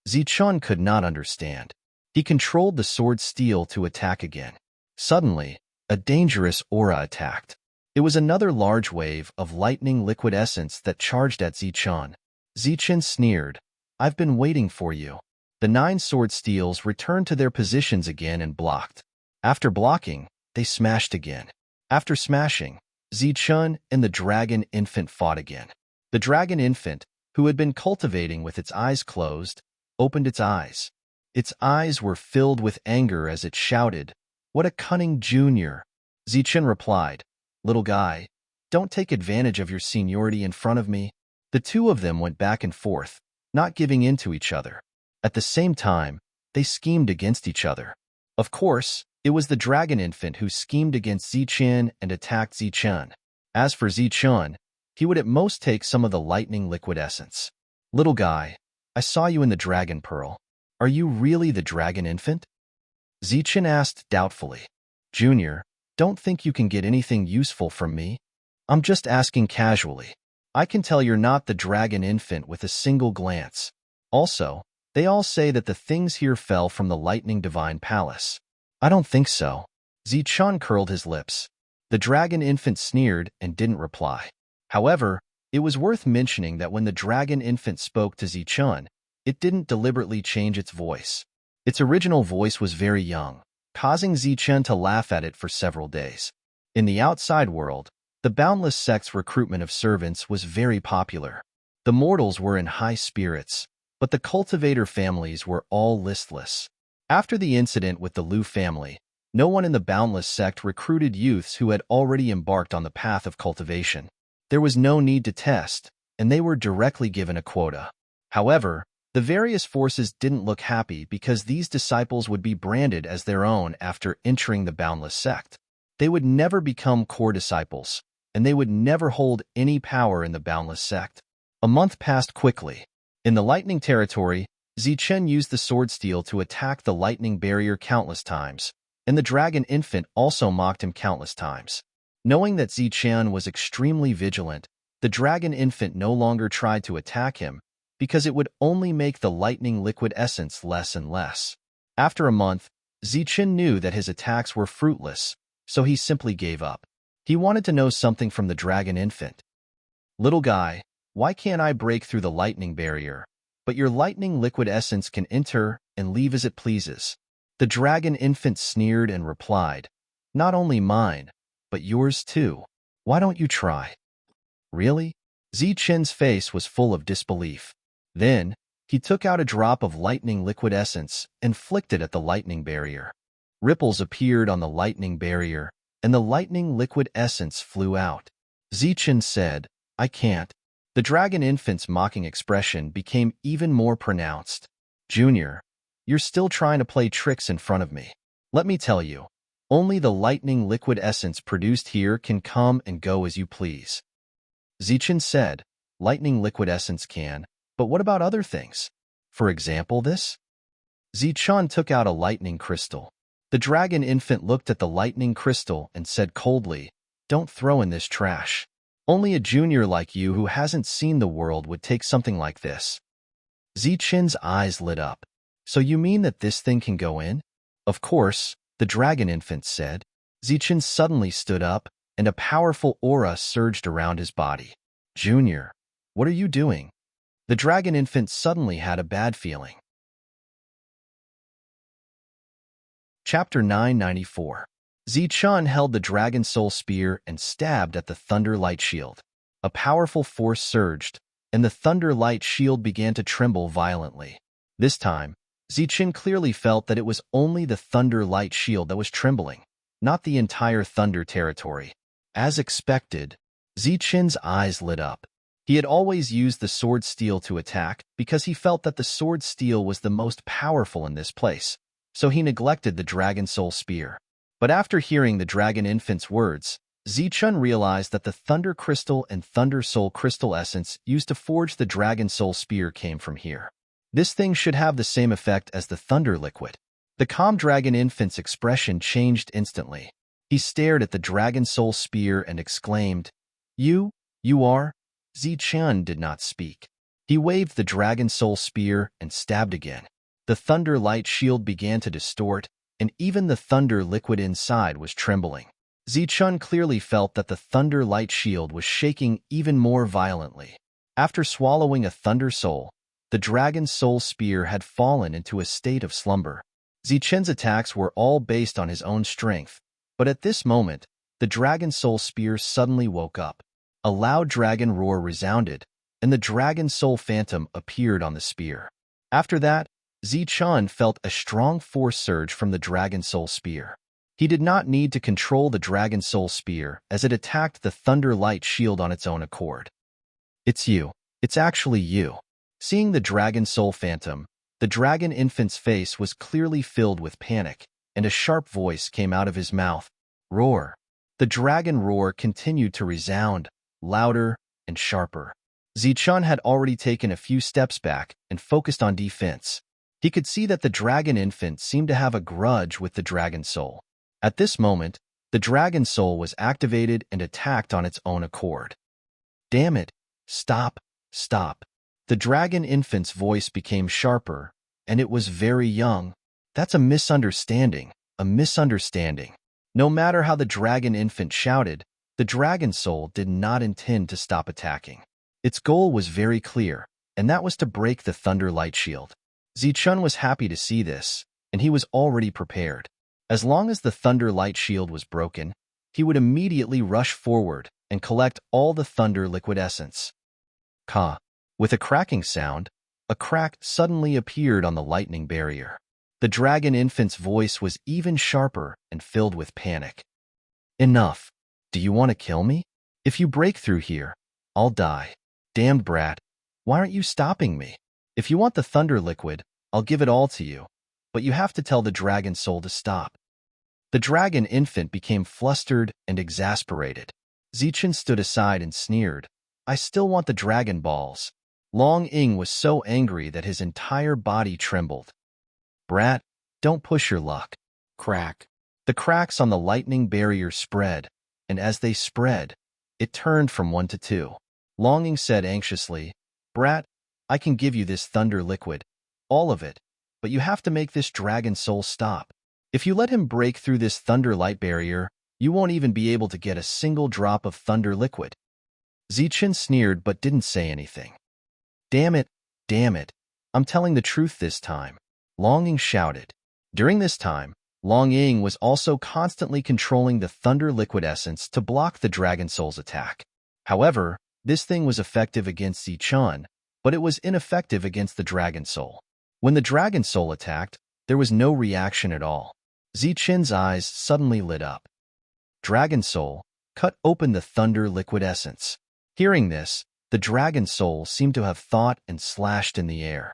Speaker 1: Zichun could not understand. He controlled the sword steel to attack again. Suddenly, a dangerous aura attacked. It was another large wave of lightning liquid essence that charged at Zichun. Zichun sneered, "I've been waiting for you." The 9 sword steels returned to their positions again and blocked. After blocking, they smashed again. After smashing, Zichun and the dragon infant fought again. The dragon infant, who had been cultivating with its eyes closed, opened its eyes. Its eyes were filled with anger as it shouted, "What a cunning junior!" Zichun replied, "Little guy, don't take advantage of your seniority in front of me." The two of them went back and forth, not giving in to each other. At the same time, they schemed against each other. Of course, it was the dragon infant who schemed against Zichun and attacked Zichun. As for Zichun, he would at most take some of the lightning liquid essence. "Little guy, I saw you in the dragon pearl. Are you really the dragon infant?" Zichun asked doubtfully. "Junior, don't think you can get anything useful from me. I'm just asking casually. I can tell you're not the dragon infant with a single glance. Also, they all say that the things here fell from the lightning divine palace." "I don't think so." Zichun curled his lips. The dragon infant sneered and didn't reply. However, it was worth mentioning that when the dragon infant spoke to Zichun, it didn't deliberately change its voice. Its original voice was very young, causing Zichun to laugh at it for several days. In the outside world, the Boundless sect's recruitment of servants was very popular. The mortals were in high spirits, but the cultivator families were all listless. After the incident with the Liu family, no one in the Boundless sect recruited youths who had already embarked on the path of cultivation. There was no need to test, and they were directly given a quota. However, the various forces didn't look happy because these disciples would be branded as their own after entering the Boundless sect. They would never become core disciples, and they would never hold any power in the Boundless sect. A month passed quickly. In the lightning territory, Zichun used the sword steel to attack the lightning barrier countless times, and the dragon infant also mocked him countless times. Knowing that Zichun was extremely vigilant, the dragon infant no longer tried to attack him because it would only make the lightning liquid essence less and less. After a month, Zichun knew that his attacks were fruitless, so he simply gave up. He wanted to know something from the dragon infant. "Little guy, why can't I break through the lightning barrier, but your lightning liquid essence can enter and leave as it pleases?" The dragon infant sneered and replied, "Not only mine, but yours too. Why don't you try?" "Really?" Zichun's face was full of disbelief. Then, he took out a drop of lightning liquid essence and flicked it at the lightning barrier. Ripples appeared on the lightning barrier, and the lightning liquid essence flew out. Zichun said, "I can't." The dragon infant's mocking expression became even more pronounced. "Junior, you're still trying to play tricks in front of me. Let me tell you, only the lightning liquid essence produced here can come and go as you please." Zichun said, "Lightning liquid essence can, but what about other things? For example, this?" Zichun took out a lightning crystal. The dragon infant looked at the lightning crystal and said coldly, "Don't throw in this trash. Only a junior like you who hasn't seen the world would take something like this." Zichun's eyes lit up. "So you mean that this thing can go in?" "Of course," the dragon infant said. Zichun suddenly stood up, and a powerful aura surged around his body. "Junior, what are you doing?" The dragon infant suddenly had a bad feeling. Chapter 994. Zichun held the Dragon Soul Spear and stabbed at the Thunder Light Shield. A powerful force surged, and the Thunder Light Shield began to tremble violently. This time, Zichun clearly felt that it was only the Thunder Light Shield that was trembling, not the entire Thunder territory. As expected, Zichun's eyes lit up. He had always used the sword steel to attack because he felt that the sword steel was the most powerful in this place, so he neglected the Dragon Soul Spear. But after hearing the dragon infant's words, Zichun realized that the Thunder Crystal and Thunder Soul Crystal essence used to forge the Dragon Soul Spear came from here. This thing should have the same effect as the Thunder Liquid. The calm dragon infant's expression changed instantly. He stared at the Dragon Soul Spear and exclaimed, You are? Zichun did not speak. He waved the Dragon Soul Spear and stabbed again. The Thunder Light Shield began to distort, and even the Thunder Liquid inside was trembling. Zichun clearly felt that the Thunder Light Shield was shaking even more violently. After swallowing a Thunder Soul, the Dragon Soul Spear had fallen into a state of slumber. Zichun's attacks were all based on his own strength, but at this moment, the Dragon Soul Spear suddenly woke up. A loud dragon roar resounded, and the Dragon Soul Phantom appeared on the spear. After that, Zichun felt a strong force surge from the Dragon Soul Spear. He did not need to control the Dragon Soul Spear as it attacked the Thunder Light Shield on its own accord. It's you. It's actually you. Seeing the Dragon Soul Phantom, the dragon infant's face was clearly filled with panic, and a sharp voice came out of his mouth. Roar. The dragon roar continued to resound, louder and sharper. Zichun had already taken a few steps back and focused on defense. He could see that the dragon infant seemed to have a grudge with the Dragon Soul. At this moment, the Dragon Soul was activated and attacked on its own accord. Damn it! Stop! Stop! The dragon infant's voice became sharper, and it was very young. That's a misunderstanding, a misunderstanding. No matter how the dragon infant shouted, the Dragon Soul did not intend to stop attacking. Its goal was very clear, and that was to break the Thunder Light Shield. Zichun was happy to see this, and he was already prepared. As long as the Thunder Light Shield was broken, he would immediately rush forward and collect all the Thunder Liquid Essence. Ka. With a cracking sound, a crack suddenly appeared on the lightning barrier. The dragon infant's voice was even sharper and filled with panic. Enough. Do you want to kill me? If you break through here, I'll die. Damned brat. Why aren't you stopping me? If you want the Thunder Liquid, I'll give it all to you, but you have to tell the Dragon Soul to stop. The dragon infant became flustered and exasperated. Zichun stood aside and sneered. I still want the Dragon Balls. Long Ying was so angry that his entire body trembled. Brat, don't push your luck. Crack. The cracks on the lightning barrier spread, and as they spread, it turned from 1 to 2. Longing said anxiously, Brat, I can give you this Thunder Liquid, all of it, but you have to make this Dragon Soul stop. If you let him break through this Thunder Light barrier, you won't even be able to get a single drop of Thunder Liquid. Zichun sneered but didn't say anything. Damn it, I'm telling the truth this time, Longing shouted. During this time, Long Ying was also constantly controlling the Thunder Liquid Essence to block the Dragon Soul's attack. However, this thing was effective against Zichun, but it was ineffective against the Dragon Soul. When the Dragon Soul attacked, there was no reaction at all. Zichun's eyes suddenly lit up. Dragon Soul, cut open the Thunder Liquid Essence. Hearing this, the Dragon Soul seemed to have thought and slashed in the air.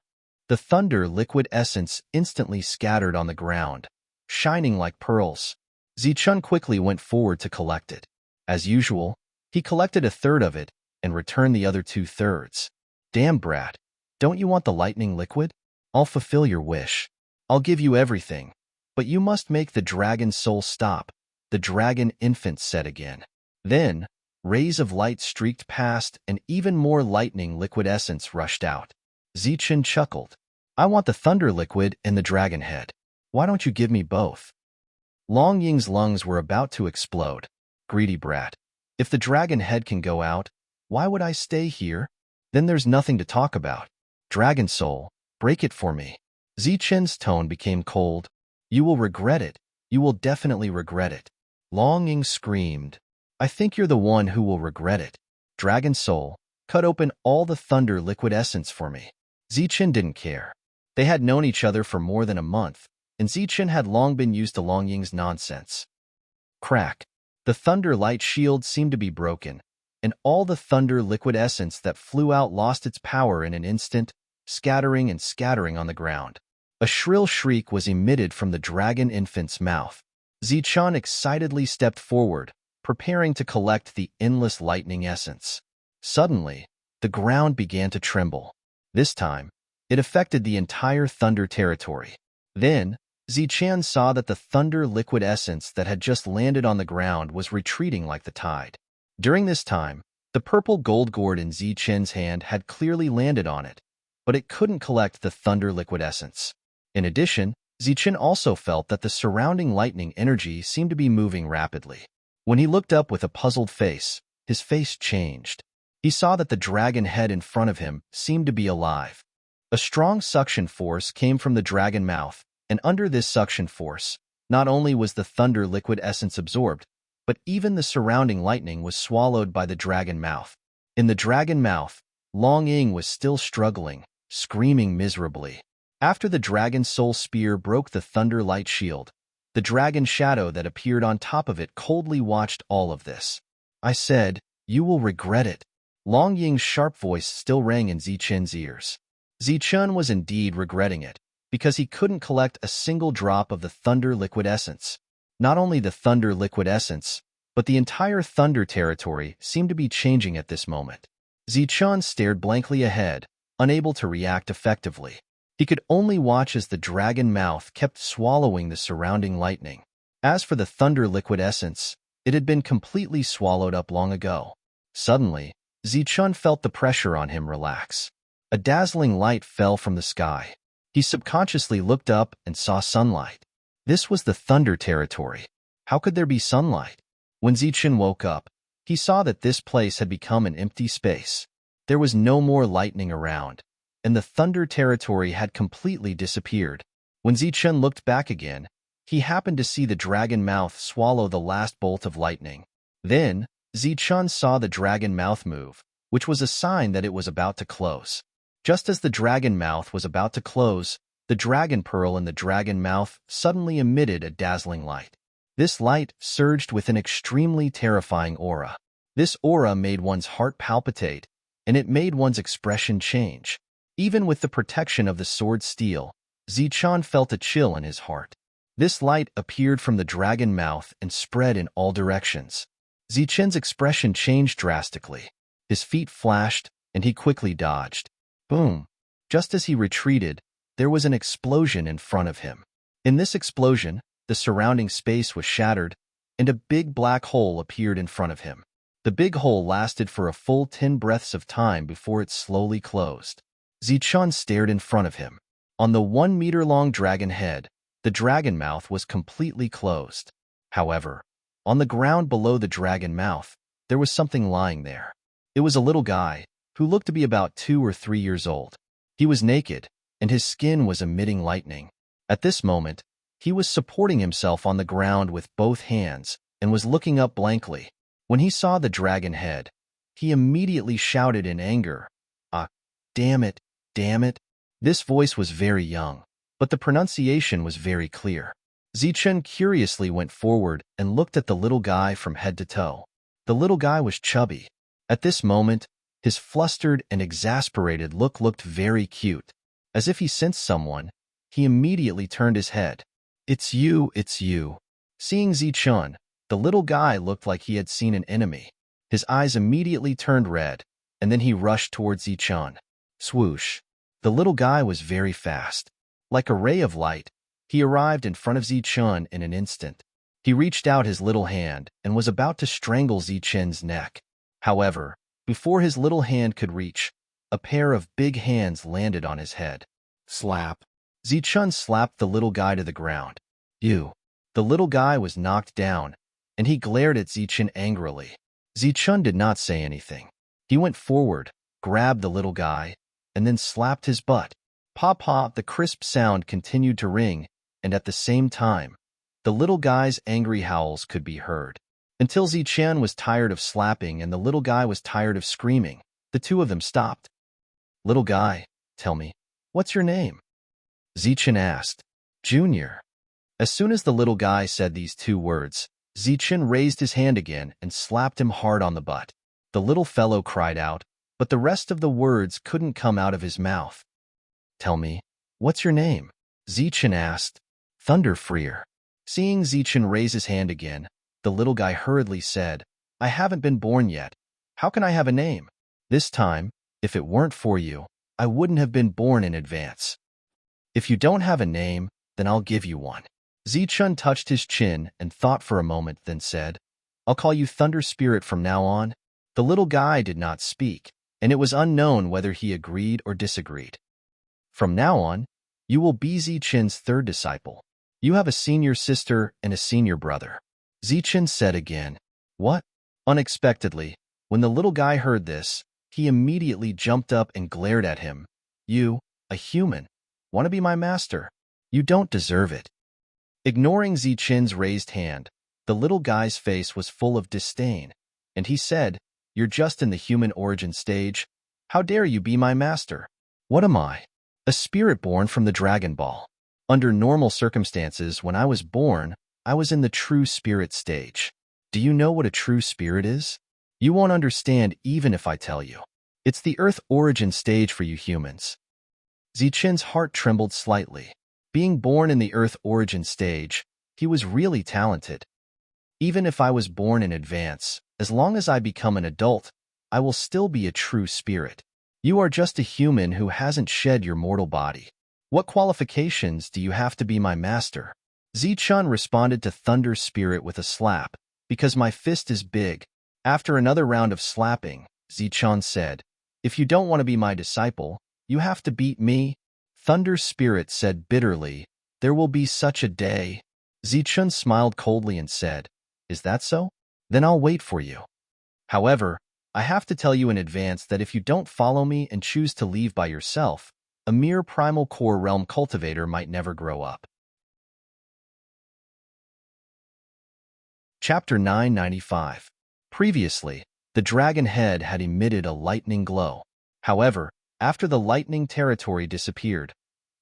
Speaker 1: The Thunder Liquid Essence instantly scattered on the ground, shining like pearls. Zichun quickly went forward to collect it. As usual, he collected a third of it and returned the other 2/3. Damn brat, don't you want the lightning liquid? I'll fulfill your wish. I'll give you everything, but you must make the Dragon Soul stop, the dragon infant said again. Then, rays of light streaked past and even more lightning liquid essence rushed out. Zichun chuckled. I want the Thunder Liquid and the Dragon Head. Why don't you give me both? Long Ying's lungs were about to explode. Greedy brat. If the Dragon Head can go out, why would I stay here? Then there's nothing to talk about. Dragon Soul, break it for me. Zichun's tone became cold. You will regret it. You will definitely regret it. Long Ying screamed. I think you're the one who will regret it. Dragon Soul, cut open all the Thunder Liquid Essence for me. Zichun didn't care. They had known each other for more than a month, and Zichun had long been used to Long Ying's nonsense. Crack. The Thunder Light Shield seemed to be broken, and all the Thunder Liquid Essence that flew out lost its power in an instant, scattering on the ground. A shrill shriek was emitted from the dragon infant's mouth. Zichun excitedly stepped forward, preparing to collect the endless lightning essence. Suddenly, the ground began to tremble. This time, it affected the entire thunder territory. Then, Zichun saw that the thunder liquid essence that had just landed on the ground was retreating like the tide. During this time, the purple gold gourd in Zichun's hand had clearly landed on it, but it couldn't collect the thunder liquid essence. In addition, Zichun also felt that the surrounding lightning energy seemed to be moving rapidly. When he looked up with a puzzled face, his face changed. He saw that the dragon head in front of him seemed to be alive. A strong suction force came from the dragon mouth, and under this suction force, not only was the thunder liquid essence absorbed, but even the surrounding lightning was swallowed by the dragon mouth. In the dragon mouth, Long Ying was still struggling, screaming miserably. After the dragon soul spear broke the thunder light shield, the dragon shadow that appeared on top of it coldly watched all of this. I said, "You will regret it." Long Ying's sharp voice still rang in Zichun's ears. Zichun was indeed regretting it, because he couldn't collect a single drop of the thunder liquid essence. Not only the thunder liquid essence, but the entire thunder territory seemed to be changing at this moment. Zichun stared blankly ahead, unable to react effectively. He could only watch as the dragon mouth kept swallowing the surrounding lightning. As for the thunder liquid essence, it had been completely swallowed up long ago. Suddenly, Zichun felt the pressure on him relax. A dazzling light fell from the sky. He subconsciously looked up and saw sunlight. This was the thunder territory. How could there be sunlight? When Zichun woke up, he saw that this place had become an empty space. There was no more lightning around, and the thunder territory had completely disappeared. When Zichun looked back again, he happened to see the dragon mouth swallow the last bolt of lightning. Then, Zichun saw the dragon mouth move, which was a sign that it was about to close. Just as the dragon mouth was about to close, the dragon pearl in the dragon mouth suddenly emitted a dazzling light. This light surged with an extremely terrifying aura. This aura made one's heart palpitate, and it made one's expression change. Even with the protection of the sword steel, Zichun felt a chill in his heart. This light appeared from the dragon mouth and spread in all directions. Zichun's expression changed drastically. His feet flashed, and he quickly dodged. Boom! Just as he retreated, there was an explosion in front of him. In this explosion, the surrounding space was shattered, and a big black hole appeared in front of him. The big hole lasted for a full 10 breaths of time before it slowly closed. Zichun stared in front of him. On the 1-meter-long dragon head, the dragon mouth was completely closed. However, on the ground below the dragon mouth, there was something lying there. It was a little guy, who looked to be about 2 or 3 years old. He was naked, and his skin was emitting lightning. At this moment, he was supporting himself on the ground with both hands and was looking up blankly. When he saw the dragon head, he immediately shouted in anger, "Ah, damn it, damn it." This voice was very young, but the pronunciation was very clear. Zichun curiously went forward and looked at the little guy from head to toe. The little guy was chubby. At this moment, his flustered and exasperated look looked very cute. As if he sensed someone, he immediately turned his head. It's you, it's you." Seeing Zichun, the little guy looked like he had seen an enemy. His eyes immediately turned red, and then he rushed towards Zichun. Swoosh! The little guy was very fast. Like a ray of light, he arrived in front of Zichun in an instant. He reached out his little hand and was about to strangle Zichun's neck. However, before his little hand could reach, a pair of big hands landed on his head. Slap! Zichun slapped the little guy to the ground. You! The little guy was knocked down, and he glared at Zichun angrily. Zichun did not say anything. He went forward, grabbed the little guy, and then slapped his butt. Pa-pa, the crisp sound continued to ring, and at the same time, the little guy's angry howls could be heard. Until Zichun was tired of slapping and the little guy was tired of screaming, the two of them stopped. Little guy, tell me, what's your name? Zichun asked. Junior. As soon as the little guy said these 2 words, Zichun raised his hand again and slapped him hard on the butt. The little fellow cried out, but the rest of the words couldn't come out of his mouth. Tell me, what's your name? Zichun asked. Thunderfreer. Seeing Zichen raise his hand again, the little guy hurriedly said, I haven't been born yet. How can I have a name? This time, if it weren't for you, I wouldn't have been born in advance. If you don't have a name, then I'll give you one. Zichun touched his chin and thought for a moment, then said, I'll call you Thunder Spirit from now on. The little guy did not speak, and it was unknown whether he agreed or disagreed. From now on, you will be Zichen's third disciple. You have a senior sister and a senior brother. Zichen said again, What? Unexpectedly, when the little guy heard this, he immediately jumped up and glared at him. You, a human, want to be my master? You don't deserve it. Ignoring Zichen's raised hand, the little guy's face was full of disdain, and he said, You're just in the human origin stage. How dare you be my master? What am I? A spirit born from the Dragon Ball. Under normal circumstances, when I was born, I was in the true spirit stage. Do you know what a true spirit is? You won't understand even if I tell you. It's the Earth origin stage for you humans. Zichen's heart trembled slightly. Being born in the Earth origin stage, he was really talented. Even if I was born in advance, as long as I become an adult, I will still be a true spirit. You are just a human who hasn't shed your mortal body. What qualifications do you have to be my master? Zichun responded to Thunder Spirit with a slap, because my fist is big. After another round of slapping, Zichun said, If you don't want to be my disciple, you have to beat me. Thunder Spirit said bitterly, There will be such a day. Zichun smiled coldly and said, Is that so? Then I'll wait for you. However, I have to tell you in advance that if you don't follow me and choose to leave by yourself, a mere primal core realm cultivator might never grow up. Chapter 995. Previously, the dragon head had emitted a lightning glow. However, after the lightning territory disappeared,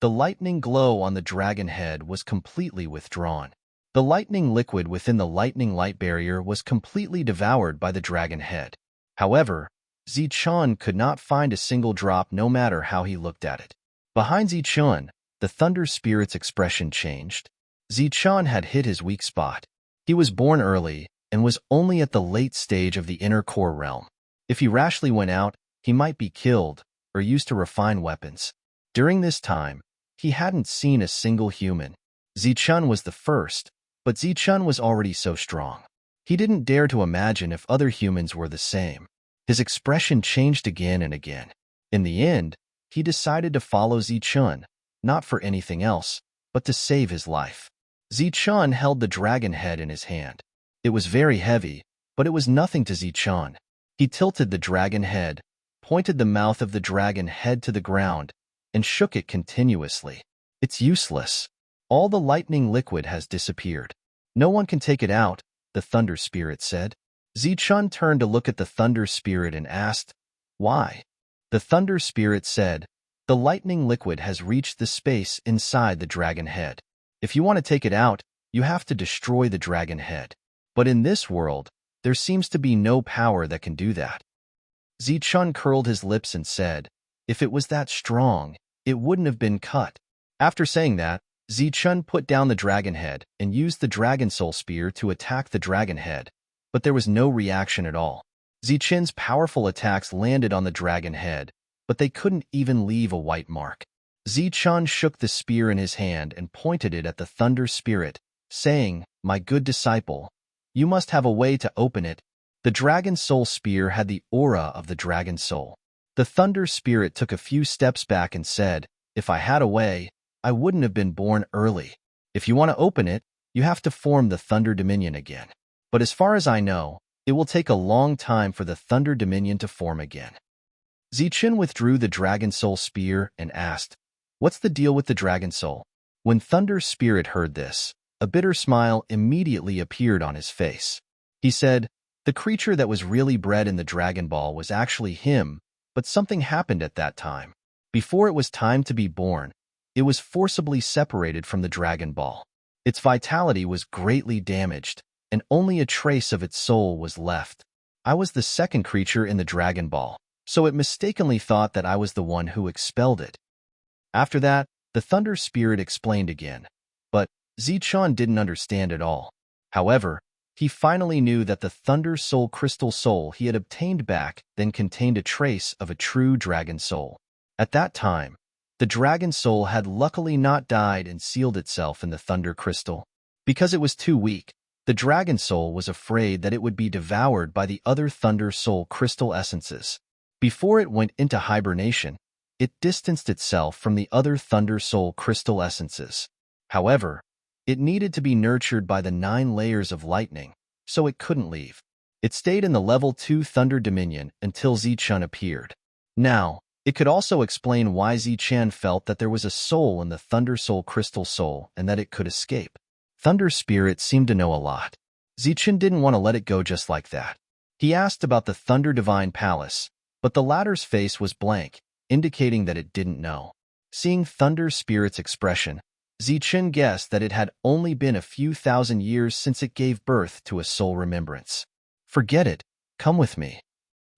Speaker 1: the lightning glow on the dragon head was completely withdrawn. The lightning liquid within the lightning light barrier was completely devoured by the dragon head. However, Zichun could not find a single drop no matter how he looked at it. Behind Zichun, the Thunder Spirit's expression changed. Zichun had hit his weak spot. He was born early and was only at the late stage of the inner core realm. If he rashly went out, he might be killed or used to refine weapons. During this time, he hadn't seen a single human. Zichun was the first, but Zichun was already so strong. He didn't dare to imagine if other humans were the same. His expression changed again and again. In the end, he decided to follow Zichun, not for anything else, but to save his life. Zichun held the dragon head in his hand. It was very heavy, but it was nothing to Zichun. He tilted the dragon head, pointed the mouth of the dragon head to the ground, and shook it continuously. It's useless. All the lightning liquid has disappeared. No one can take it out, the Thunder Spirit said. Zichun turned to look at the Thunder Spirit and asked, Why? The Thunder Spirit said, The lightning liquid has reached the space inside the dragon head. If you want to take it out, you have to destroy the dragon head. But in this world, there seems to be no power that can do that. Zichun curled his lips and said, If it was that strong, it wouldn't have been cut. After saying that, Zichun put down the dragon head and used the Dragon Soul Spear to attack the dragon head, but there was no reaction at all. Zichun's powerful attacks landed on the dragon head, but they couldn't even leave a white mark. Zichun shook the spear in his hand and pointed it at the Thunder Spirit, saying, My good disciple, you must have a way to open it. The Dragon Soul Spear had the aura of the Dragon Soul. The Thunder Spirit took a few steps back and said, If I had a way, I wouldn't have been born early. If you want to open it, you have to form the Thunder Dominion again. But as far as I know, it will take a long time for the Thunder Dominion to form again. Zichun withdrew the Dragon Soul Spear and asked, What's the deal with the Dragon Soul? When Thunder Spirit heard this, a bitter smile immediately appeared on his face. He said, The creature that was really bred in the Dragon Ball was actually him, but something happened at that time. Before it was time to be born, it was forcibly separated from the Dragon Ball. Its vitality was greatly damaged, and only a trace of its soul was left. I was the second creature in the Dragon Ball, so it mistakenly thought that I was the one who expelled it. After that, the Thunder Spirit explained again, But Zichun didn't understand at all. However, he finally knew that the Thunder Soul crystal soul he had obtained back then contained a trace of a true dragon soul. At that time, the dragon soul had luckily not died and sealed itself in the Thunder Crystal. Because it was too weak, the dragon soul was afraid that it would be devoured by the other Thunder Soul crystal essences. Before it went into hibernation, it distanced itself from the other Thunder Soul crystal essences. However, it needed to be nurtured by the 9 layers of lightning, so it couldn't leave. It stayed in the level 2 Thunder Dominion until Zichun appeared. Now, it could also explain why Zichun felt that there was a soul in the Thunder Soul crystal soul and that it could escape. Thunder Spirit seemed to know a lot. Zichun didn't want to let it go just like that. He asked about the Thunder Divine Palace, but the latter's face was blank, indicating that it didn't know. Seeing Thunder Spirit's expression, Zichun guessed that it had only been a few thousand years since it gave birth to a soul remembrance. Forget it, come with me.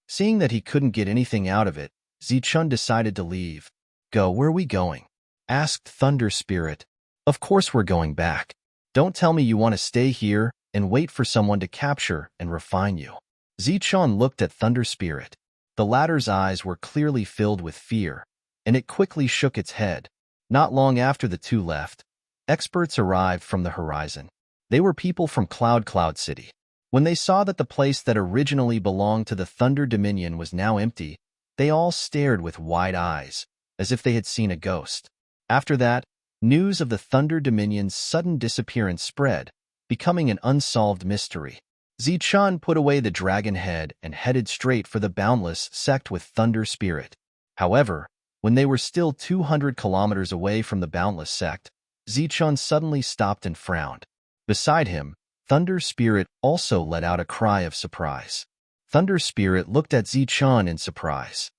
Speaker 1: Seeing that he couldn't get anything out of it, Zichun decided to leave. Go, where are we going? Asked Thunder Spirit. Of course we're going back. Don't tell me you want to stay here and wait for someone to capture and refine you. Zichun looked at Thunder Spirit. The latter's eyes were clearly filled with fear, and it quickly shook its head. Not long after the two left, experts arrived from the horizon. They were people from Cloud City. When they saw that the place that originally belonged to the Thunder Dominion was now empty, they all stared with wide eyes, as if they had seen a ghost. After that, news of the Thunder Dominion's sudden disappearance spread, becoming an unsolved mystery. Zichun put away the dragon head and headed straight for the Boundless sect with Thunder Spirit. However, when they were still 200 kilometers away from the Boundless sect, Zichun suddenly stopped and frowned. Beside him, Thunder Spirit also let out a cry of surprise. Thunder Spirit looked at Zichun in surprise.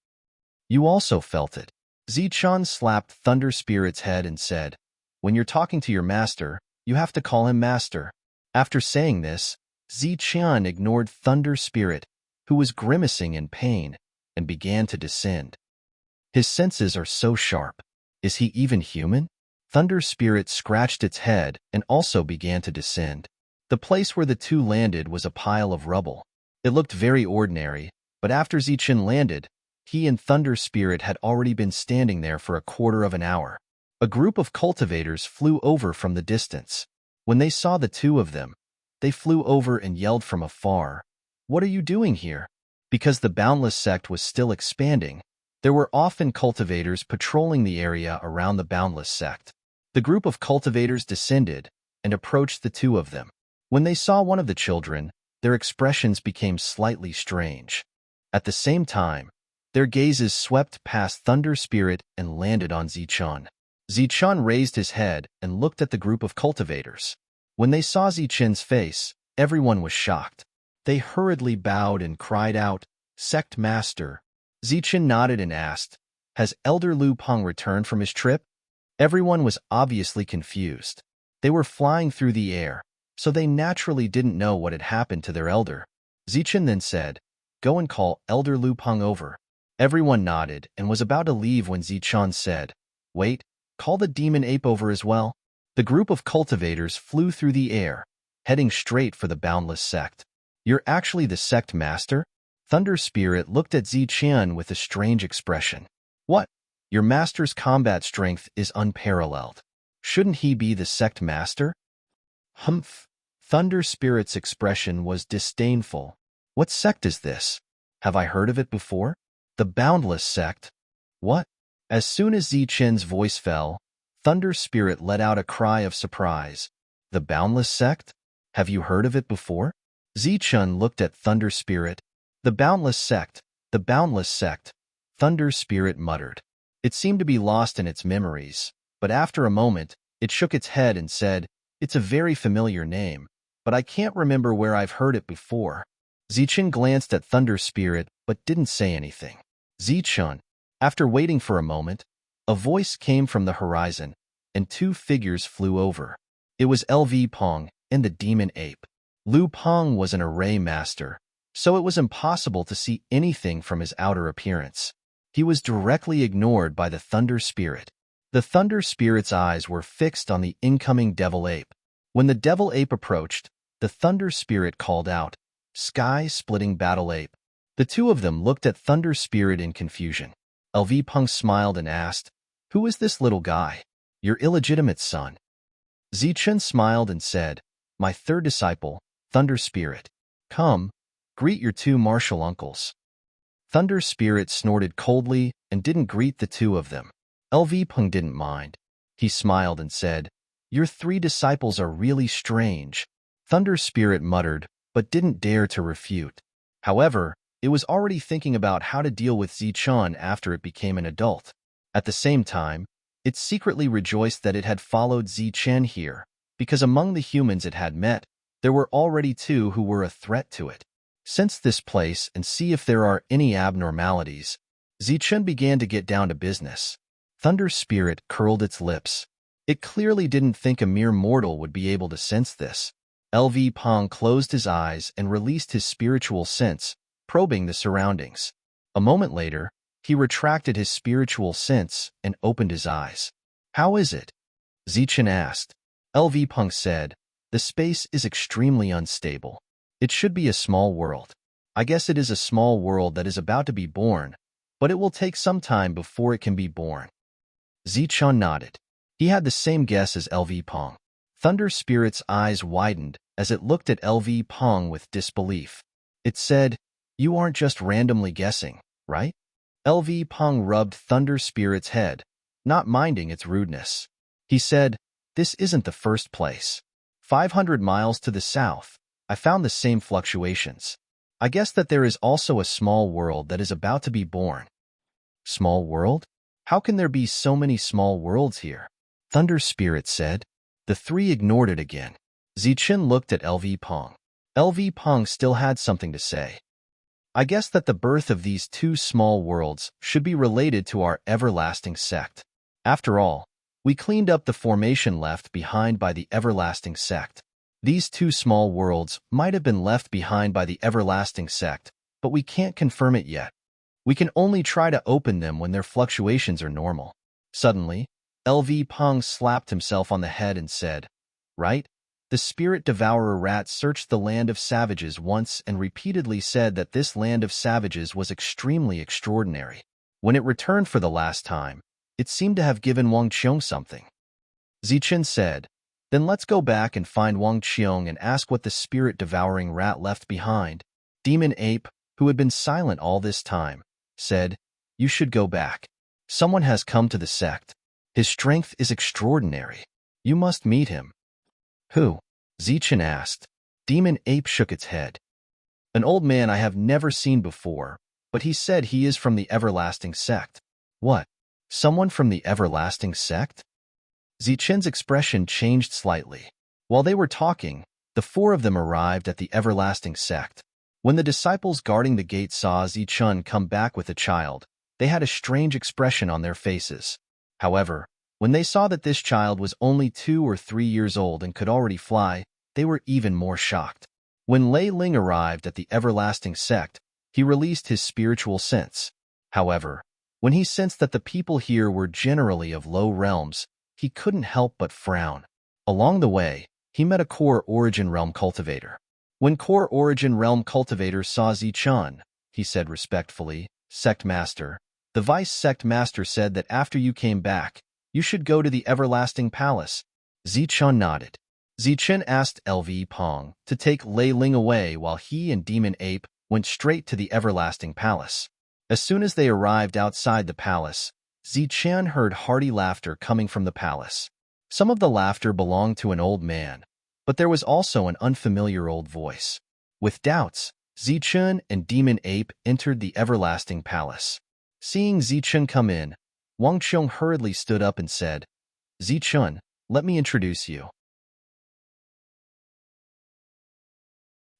Speaker 1: You also felt it. Zichun slapped Thunder Spirit's head and said, when you're talking to your master, you have to call him master. After saying this, Zichun ignored Thunder Spirit, who was grimacing in pain, and began to descend. His senses are so sharp. Is he even human? Thunder Spirit scratched its head and also began to descend. The place where the two landed was a pile of rubble. It looked very ordinary, but after Zichun landed, he and Thunder Spirit had already been standing there for a quarter of an hour. A group of cultivators flew over from the distance. When they saw the two of them, they flew over and yelled from afar, "What are you doing here?" Because the Boundless sect was still expanding, there were often cultivators patrolling the area around the Boundless sect. The group of cultivators descended and approached the two of them. When they saw one of the children, their expressions became slightly strange. At the same time, their gazes swept past Thunder Spirit and landed on Zichun. Zichun raised his head and looked at the group of cultivators. When they saw Zichun's face, everyone was shocked. They hurriedly bowed and cried out, "Sect Master." Zichun nodded and asked, "Has Elder Lu Peng returned from his trip?" Everyone was obviously confused. They were flying through the air, so they naturally didn't know what had happened to their elder. Zichun then said, "Go and call Elder Lu Peng over." Everyone nodded and was about to leave when Zichun said, "Wait, call the demon ape over as well." The group of cultivators flew through the air, heading straight for the Boundless sect. "You're actually the sect master?" Thunder Spirit looked at Zichun with a strange expression. "What? Your master's combat strength is unparalleled. Shouldn't he be the sect master?" "Humph." Thunder Spirit's expression was disdainful. "What sect is this? Have I heard of it before?" "The Boundless sect." "What?" As soon as Zichun's voice fell, Thunder Spirit let out a cry of surprise. "The Boundless sect? Have you heard of it before?" Zichun looked at Thunder Spirit. "The Boundless sect, the Boundless sect," Thunder Spirit muttered. It seemed to be lost in its memories, but after a moment, it shook its head and said, "It's a very familiar name, but I can't remember where I've heard it before." Zichun glanced at Thunder Spirit but didn't say anything. "Zichun." After waiting for a moment, a voice came from the horizon, and two figures flew over. It was L.V. Peng and the demon ape. Lu Peng was an array master, so it was impossible to see anything from his outer appearance. He was directly ignored by the Thunder Spirit. The Thunder Spirit's eyes were fixed on the incoming Devil Ape. When the Devil Ape approached, the Thunder Spirit called out, "Sky-splitting Battle Ape." The two of them looked at Thunder Spirit in confusion. LV Peng smiled and asked, "Who is this little guy?" "Your illegitimate son." Zichen smiled and said, "My third disciple, Thunder Spirit. Come, greet your two martial uncles." Thunder Spirit snorted coldly and didn't greet the two of them. LV Peng didn't mind. He smiled and said, "Your three disciples are really strange." Thunder Spirit muttered, but didn't dare to refute. However, it was already thinking about how to deal with Zichen after it became an adult. At the same time, it secretly rejoiced that it had followed Zichen here, because among the humans it had met, there were already two who were a threat to it. Sense this place and see if there are any abnormalities. Zichen began to get down to business. Thunder Spirit curled its lips. It clearly didn't think a mere mortal would be able to sense this. LV Peng closed his eyes and released his spiritual sense, probing the surroundings. A moment later, he retracted his spiritual sense and opened his eyes. "How is it?" Zichen asked. LV Peng said, "The space is extremely unstable. It should be a small world. I guess it is a small world that is about to be born, but it will take some time before it can be born." Zichen nodded. He had the same guess as LV Peng. Thunder Spirit's eyes widened as it looked at LV Peng with disbelief. It said, "You aren't just randomly guessing, right?" LV Peng rubbed Thunder Spirit's head, not minding its rudeness. He said, "This isn't the first place. 500 miles to the south, I found the same fluctuations. I guess that there is also a small world that is about to be born." "Small world? How can there be so many small worlds here?" Thunder Spirit said. The three ignored it again. Zichen looked at LV Peng. LV Peng still had something to say. "I guess that the birth of these two small worlds should be related to our everlasting sect. After all, we cleaned up the formation left behind by the everlasting sect. These two small worlds might have been left behind by the everlasting sect, but we can't confirm it yet. We can only try to open them when their fluctuations are normal." Suddenly, LV Peng slapped himself on the head and said, "Right? The spirit devourer rat searched the land of savages once and repeatedly said that this land of savages was extremely extraordinary. When it returned for the last time, it seemed to have given Wang Qiong something." Zichen said, "Then let's go back and find Wang Qiong and ask what the spirit-devouring rat left behind." Demon Ape, who had been silent all this time, said, "You should go back. Someone has come to the sect. His strength is extraordinary. You must meet him." "Who?" Zichen asked. Demon Ape shook its head. "An old man I have never seen before, but he said he is from the everlasting sect." "What? Someone from the everlasting sect?" Zichen's expression changed slightly. While they were talking, the four of them arrived at the everlasting sect. When the disciples guarding the gate saw Zichen come back with a child, they had a strange expression on their faces. However, when they saw that this child was only 2 or 3 years old and could already fly, they were even more shocked. When Lei Ling arrived at the everlasting sect, he released his spiritual sense. However, when he sensed that the people here were generally of low realms, he couldn't help but frown. Along the way, he met a Core Origin Realm cultivator. When Core Origin Realm cultivator saw Zichen, he said respectfully, "Sect Master." The Vice Sect Master said that after you came back, you should go to the Everlasting Palace. Zichen nodded. Zichen asked LV Peng to take Lei Ling away while he and Demon Ape went straight to the Everlasting Palace. As soon as they arrived outside the palace, Zichen heard hearty laughter coming from the palace. Some of the laughter belonged to an old man, but there was also an unfamiliar old voice. With doubts, Zichen and Demon Ape entered the Everlasting Palace. Seeing Zichen come in, Wang Qiong hurriedly stood up and said, "Zichen, let me introduce you."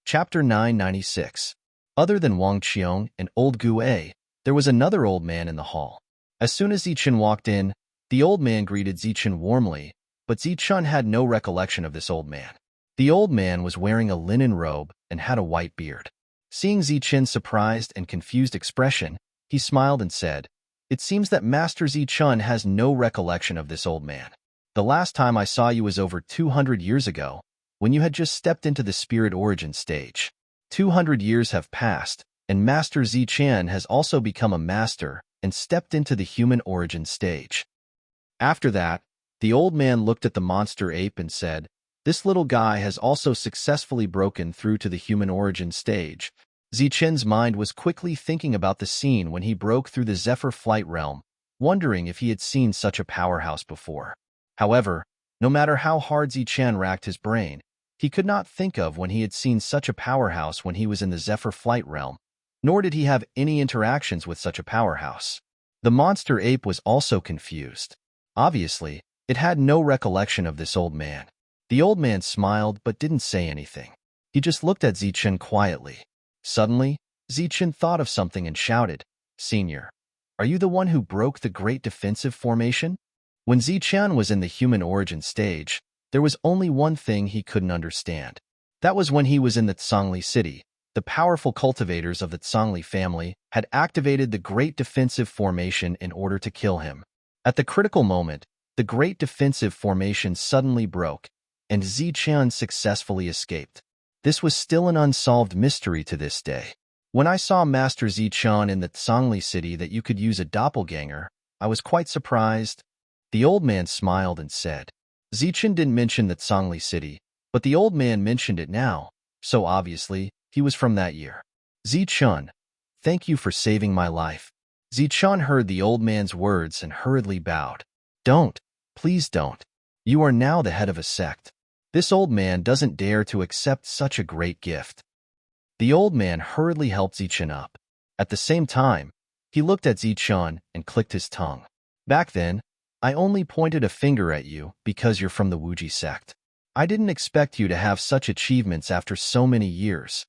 Speaker 1: Chapter 996. Other than Wang Qiong and old Gu Ei, there was another old man in the hall. As soon as Zichen walked in, the old man greeted Zichen warmly, but Zichen had no recollection of this old man. The old man was wearing a linen robe and had a white beard. Seeing Zichen's surprised and confused expression, he smiled and said, It seems that Master Zichun has no recollection of this old man. The last time I saw you was over 200 years ago, when you had just stepped into the spirit origin stage. 200 years have passed, and Master Zichun has also become a master and stepped into the human origin stage. After that, the old man looked at the monster ape and said, "This little guy has also successfully broken through to the human origin stage." Zichun's mind was quickly thinking about the scene when he broke through the Zephyr Flight realm, wondering if he had seen such a powerhouse before. However, no matter how hard Zichun racked his brain, he could not think of when he had seen such a powerhouse when he was in the Zephyr Flight realm, nor did he have any interactions with such a powerhouse. The monster ape was also confused. Obviously, it had no recollection of this old man. The old man smiled but didn't say anything. He just looked at Zichun quietly. Suddenly, Zichun thought of something and shouted, "Senior, are you the one who broke the Great Defensive Formation?" When Zichun was in the human origin stage, there was only one thing he couldn't understand. That was when he was in the Tsangli city. The powerful cultivators of the Tsangli family had activated the Great Defensive Formation in order to kill him. At the critical moment, the Great Defensive Formation suddenly broke, and Zichun successfully escaped. This was still an unsolved mystery to this day. When I saw Master Zichun in the Tsangli city that you could use a doppelganger, I was quite surprised. The old man smiled and said, Zichun didn't mention the Tsangli city, but the old man mentioned it now, so obviously, he was from that year. Zichun, thank you for saving my life. Zichun heard the old man's words and hurriedly bowed. Don't, please don't. You are now the head of a sect. This old man doesn't dare to accept such a great gift. The old man hurriedly helped Zichun up. At the same time, he looked at Zichun and clicked his tongue. Back then, I only pointed a finger at you because you're from the Wuji sect. I didn't expect you to have such achievements after so many years.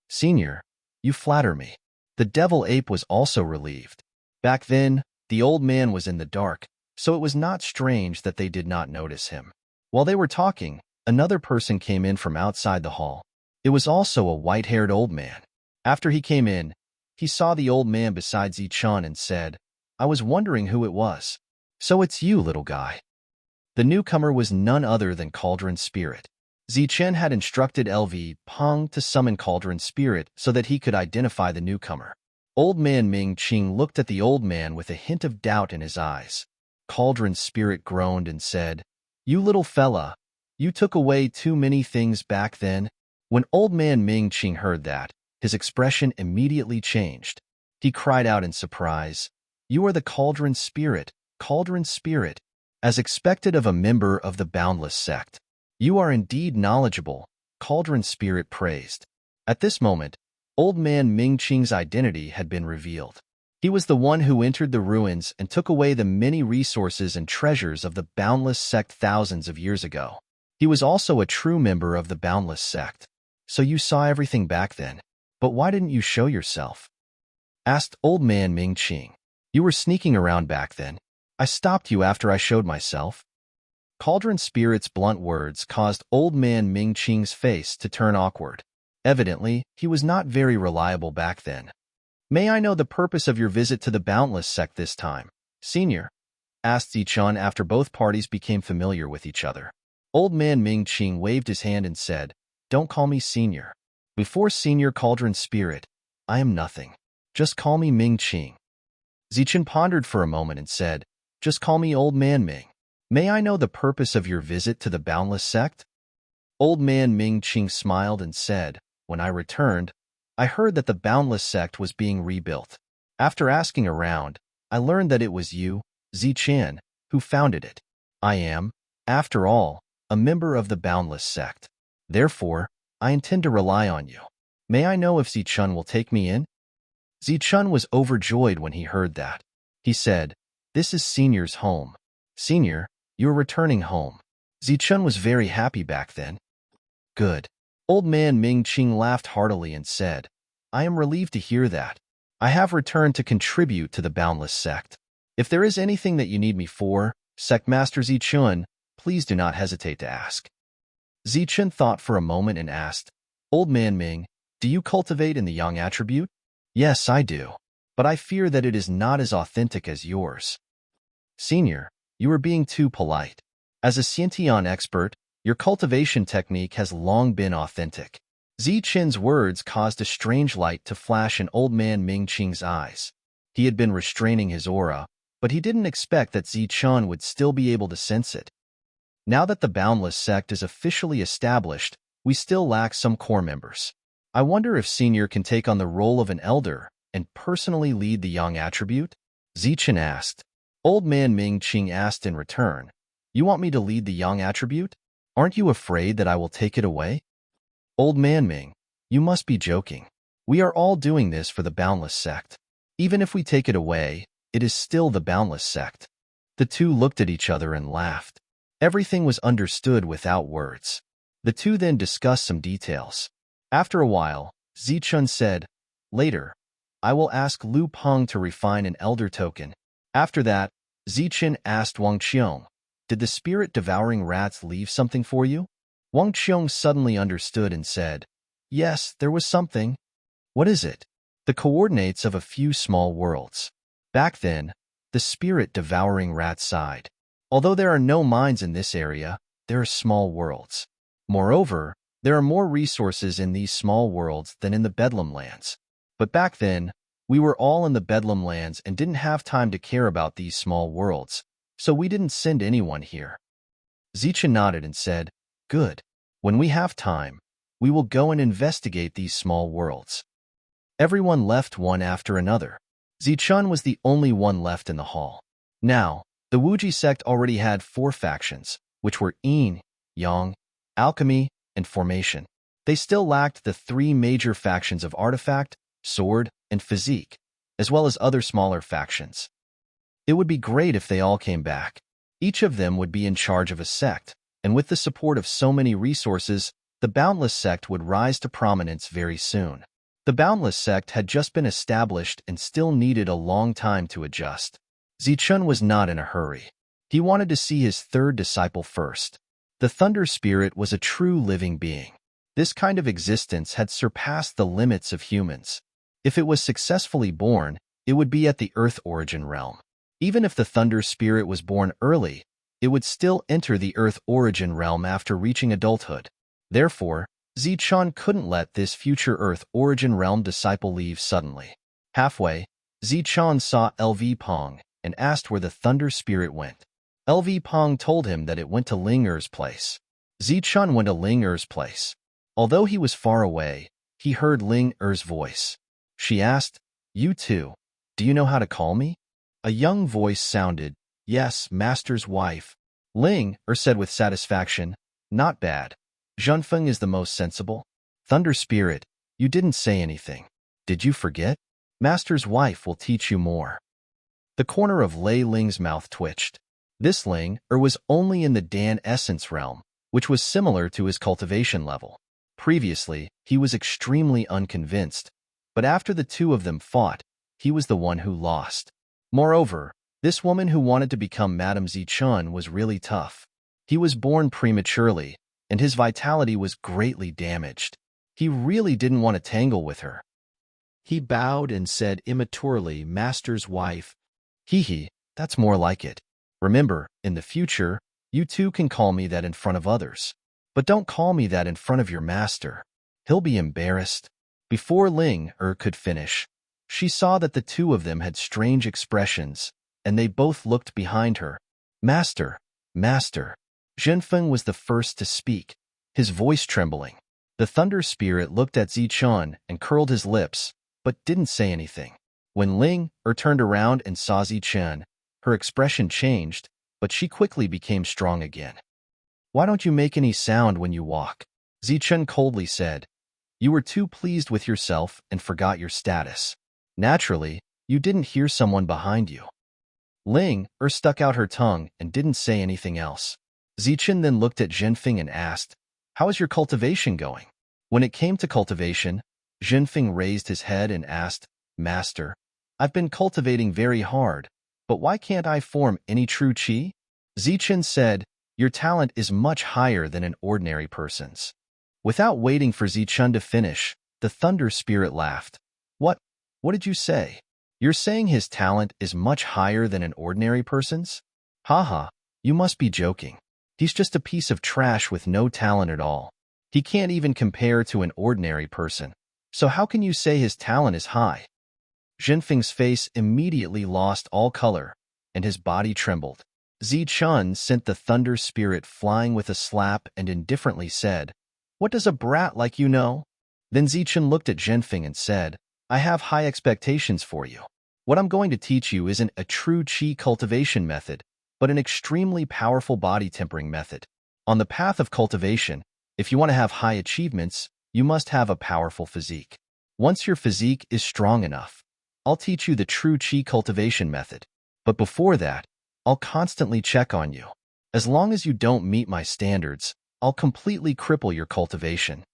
Speaker 1: Senior, you flatter me. The devil ape was also relieved. Back then, the old man was in the dark, so it was not strange that they did not notice him. While they were talking, another person came in from outside the hall. It was also a white-haired old man. After he came in, he saw the old man beside Zichun and said, I was wondering who it was. So it's you, little guy. The newcomer was none other than Cauldron Spirit. Zichun had instructed LV Peng to summon Cauldron Spirit so that he could identify the newcomer. Old man Ming Qing looked at the old man with a hint of doubt in his eyes. Cauldron Spirit groaned and said, You little fella, you took away too many things back then. When old man Ming Qing heard that, his expression immediately changed. He cried out in surprise, You are the Cauldron Spirit, Cauldron Spirit. As expected of a member of the Boundless sect. You are indeed knowledgeable, Cauldron Spirit praised. At this moment, old man Ming Qing's identity had been revealed. He was the one who entered the ruins and took away the many resources and treasures of the Boundless sect thousands of years ago. He was also a true member of the Boundless sect. So you saw everything back then. But why didn't you show yourself? Asked old man Ming Qing. You were sneaking around back then. I stopped you after I showed myself. Cauldron Spirit's blunt words caused old man Ming Qing's face to turn awkward. Evidently, he was not very reliable back then. May I know the purpose of your visit to the Boundless sect this time, Senior? Asked Zichun after both parties became familiar with each other. Old man Ming Qing waved his hand and said, Don't call me Senior. Before Senior Cauldron Spirit, I am nothing. Just call me Ming Qing. Zichun pondered for a moment and said, Just call me Old Man Ming. May I know the purpose of your visit to the Boundless sect? Old man Ming Qing smiled and said, When I returned, I heard that the Boundless sect was being rebuilt. After asking around, I learned that it was you, Zichun, who founded it. I am, after all, a member of the Boundless sect. Therefore, I intend to rely on you. May I know if Zichun will take me in? Zichun was overjoyed when he heard that. He said, This is Senior's home. Senior, you're returning home. Zichun was very happy back then. Good. Old man Ming Qing laughed heartily and said, I am relieved to hear that. I have returned to contribute to the Boundless sect. If there is anything that you need me for, Sect Master Zichun, please do not hesitate to ask. Zichun thought for a moment and asked, Old man Ming, do you cultivate in the Yang attribute? Yes, I do. but I fear that it is not as authentic as yours. Senior, you are being too polite. As a Xiantian expert, your cultivation technique has long been authentic. Zichen's words caused a strange light to flash in old man Ming Qing's eyes. He had been restraining his aura, but he didn't expect that Zichen would still be able to sense it. Now that the Boundless sect is officially established, we still lack some core members. I wonder if Senior can take on the role of an elder and personally lead the Yang attribute? Zichen asked. Old man Ming Qing asked in return, You want me to lead the Yang attribute? Aren't you afraid that I will take it away? Old man Ming, you must be joking. We are all doing this for the Boundless sect. Even if we take it away, it is still the Boundless sect. The two looked at each other and laughed. Everything was understood without words. The two then discussed some details. After a while, Zichun said, Later, I will ask Lu Peng to refine an elder token. After that, Zichen asked Wang Qiong, Did the spirit-devouring rats leave something for you? Wang Qiong suddenly understood and said, Yes, there was something. What is it? The coordinates of a few small worlds. Back then, the spirit-devouring rat sighed. Although there are no mines in this area, there are small worlds. Moreover, there are more resources in these small worlds than in the Bedlam lands. But back then, we were all in the Bedlam lands and didn't have time to care about these small worlds, so we didn't send anyone here. Zichen nodded and said, Good. When we have time, we will go and investigate these small worlds. Everyone left one after another. Zichun was the only one left in the hall. Now, the Wuji sect already had 4 factions, which were Yin, Yang, Alchemy, and Formation. They still lacked the 3 major factions of Artifact, Sword, and Physique, as well as other smaller factions. It would be great if they all came back. Each of them would be in charge of a sect, and with the support of so many resources, the Boundless sect would rise to prominence very soon. The Boundless sect had just been established and still needed a long time to adjust. Zichun was not in a hurry. He wanted to see his 3rd disciple first. The Thunder Spirit was a true living being. This kind of existence had surpassed the limits of humans. If it was successfully born, it would be at the Earth origin realm. Even if the Thunder Spirit was born early, it would still enter the Earth origin realm after reaching adulthood. Therefore, Zichun couldn't let this future Earth origin realm disciple leave suddenly. Halfway, Zichun saw LV Pong and asked where the Thunder Spirit went. LV Pong told him that it went to Ling Er's place. Zichun went to Ling Er's place. Although he was far away, he heard Ling Er's voice. She asked, You too, do you know how to call me? A young voice sounded, Yes, Master's wife. Ling Er said with satisfaction, Not bad. Zhenfeng is the most sensible. Thunder Spirit, you didn't say anything. Did you forget? Master's wife will teach you more. The corner of Lei Ling's mouth twitched. This Ling Er was only in the Dan Essence realm, which was similar to his cultivation level. Previously, he was extremely unconvinced, but after the two of them fought, he was the one who lost. Moreover, this woman who wanted to become Madame Zichun was really tough. He was born prematurely, and his vitality was greatly damaged. He really didn't want to tangle with her. He bowed and said immaturely, Master's wife. Hee, that's more like it. Remember, in the future, you too can call me that in front of others. But don't call me that in front of your master. He'll be embarrassed. Before Ling Er could finish, she saw that the two of them had strange expressions, and they both looked behind her. Master, Master. Zhenfeng was the first to speak, his voice trembling. The Thunder Spirit looked at Zichun and curled his lips, but didn't say anything. When Ling Er turned around and saw Zichun, her expression changed, but she quickly became strong again. Why don't you make any sound when you walk? Zichun coldly said. You were too pleased with yourself and forgot your status. Naturally, you didn't hear someone behind you. Ling Er stuck out her tongue and didn't say anything else. Zichun then looked at Zhenfeng and asked, How is your cultivation going? When it came to cultivation, Zhenfeng raised his head and asked, Master, I've been cultivating very hard, but why can't I form any true qi? Zichun said, Your talent is much higher than an ordinary person's. Without waiting for Zichun to finish, the Thunder Spirit laughed. What did you say? You're saying his talent is much higher than an ordinary person's? Haha, you must be joking. He's just a piece of trash with no talent at all. He can't even compare to an ordinary person. So how can you say his talent is high? Jinfeng's face immediately lost all color, and his body trembled. Zichun sent the thunder spirit flying with a slap and indifferently said, "What does a brat like you know?" Then Zichun looked at Jinfeng and said, "I have high expectations for you. What I'm going to teach you isn't a true qi cultivation method, but an extremely powerful body tempering method. On the path of cultivation, if you want to have high achievements, you must have a powerful physique. Once your physique is strong enough, I'll teach you the true qi cultivation method. But before that, I'll constantly check on you. As long as you don't meet my standards, I'll completely cripple your cultivation."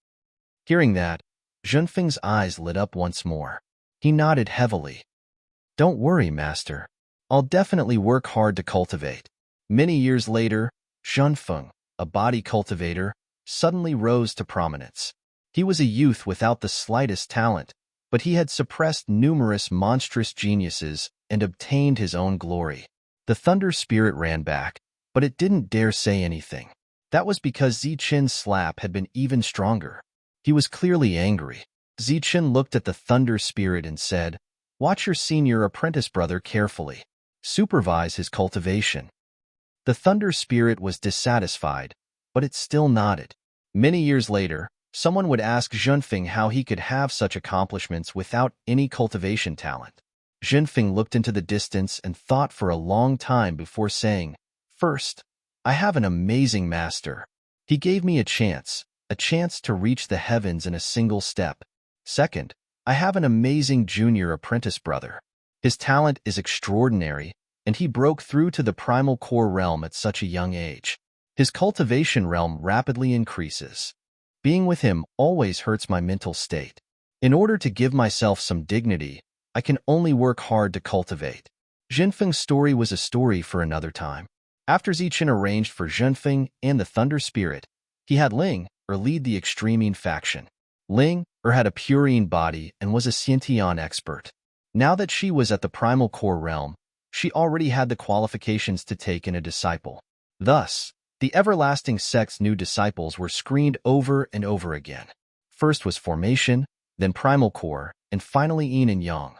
Speaker 1: Hearing that, Junfeng's eyes lit up once more. He nodded heavily. "Don't worry, master. I'll definitely work hard to cultivate." Many years later, Junfeng, a body cultivator, suddenly rose to prominence. He was a youth without the slightest talent, but he had suppressed numerous monstrous geniuses and obtained his own glory. The thunder spirit ran back, but it didn't dare say anything. That was because Zichen's slap had been even stronger. He was clearly angry. Zichen looked at the thunder spirit and said, "Watch your senior apprentice brother carefully. Supervise his cultivation." The thunder spirit was dissatisfied, but it still nodded. Many years later, someone would ask Junfeng how he could have such accomplishments without any cultivation talent. Junfeng looked into the distance and thought for a long time before saying, "First, I have an amazing master. He gave me a chance to reach the heavens in a single step. Second, I have an amazing junior apprentice brother. His talent is extraordinary, and he broke through to the primal core realm at such a young age. His cultivation realm rapidly increases. Being with him always hurts my mental state. In order to give myself some dignity, I can only work hard to cultivate." Jinfeng's story was a story for another time. After Zichen arranged for Jinfeng and the Thunder Spirit, he had Ling, lead the Extremine faction. Ling, had a Purine body and was a Xiantian expert. Now that she was at the Primal Core realm, she already had the qualifications to take in a disciple. Thus, the Everlasting Sect's new disciples were screened over and over again. First was Formation, then Primal Core, and finally Yin and Yang.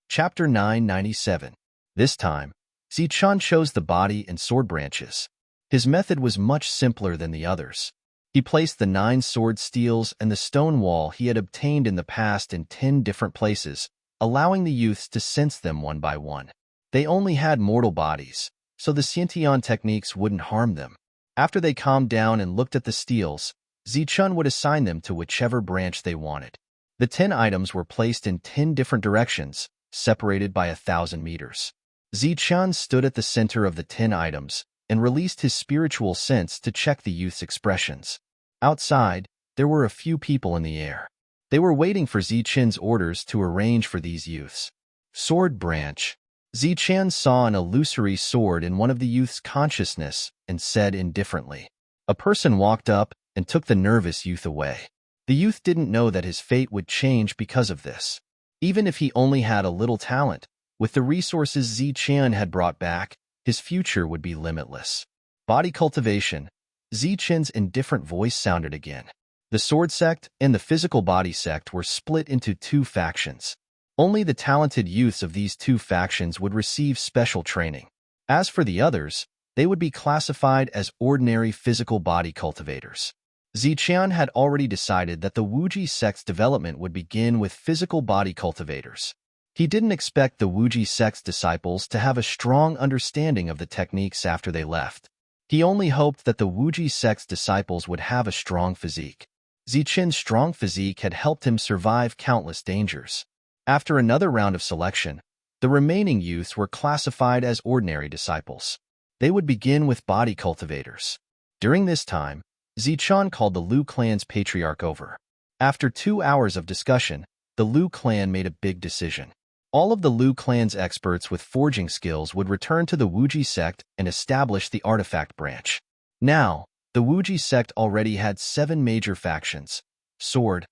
Speaker 1: Chapter 997. This time, Zichun chose the body and sword branches. His method was much simpler than the others. He placed the 9 sword steels and the stone wall he had obtained in the past in 10 different places, allowing the youths to sense them one by one. They only had mortal bodies, so the Xiantian techniques wouldn't harm them. After they calmed down and looked at the steels, Zichun would assign them to whichever branch they wanted. The 10 items were placed in 10 different directions, separated by 1,000 meters. Zichun stood at the center of the 10 items and released his spiritual sense to check the youth's expressions. Outside, there were a few people in the air. They were waiting for Zichun's orders to arrange for these youths. Sword branch. Zichen saw an illusory sword in one of the youth's consciousness and said indifferently. A person walked up and took the nervous youth away. The youth didn't know that his fate would change because of this. Even if he only had a little talent, with the resources Zichen had brought back, his future would be limitless. Body cultivation. Zichen's indifferent voice sounded again. The sword sect and the physical body sect were split into 2 factions. Only the talented youths of these 2 factions would receive special training. As for the others, they would be classified as ordinary physical body cultivators. Zichen had already decided that the Wuji sect's development would begin with physical body cultivators. He didn't expect the Wuji sect's disciples to have a strong understanding of the techniques after they left. He only hoped that the Wuji sect's disciples would have a strong physique. Zichen's strong physique had helped him survive countless dangers. After another round of selection, the remaining youths were classified as ordinary disciples. They would begin with body cultivators. During this time, Zichen called the Liu clan's patriarch over. After 2 hours of discussion, the Liu clan made a big decision. All of the Liu clan's experts with forging skills would return to the Wuji sect and establish the artifact branch. Now, the Wuji sect already had 7 major factions: sword,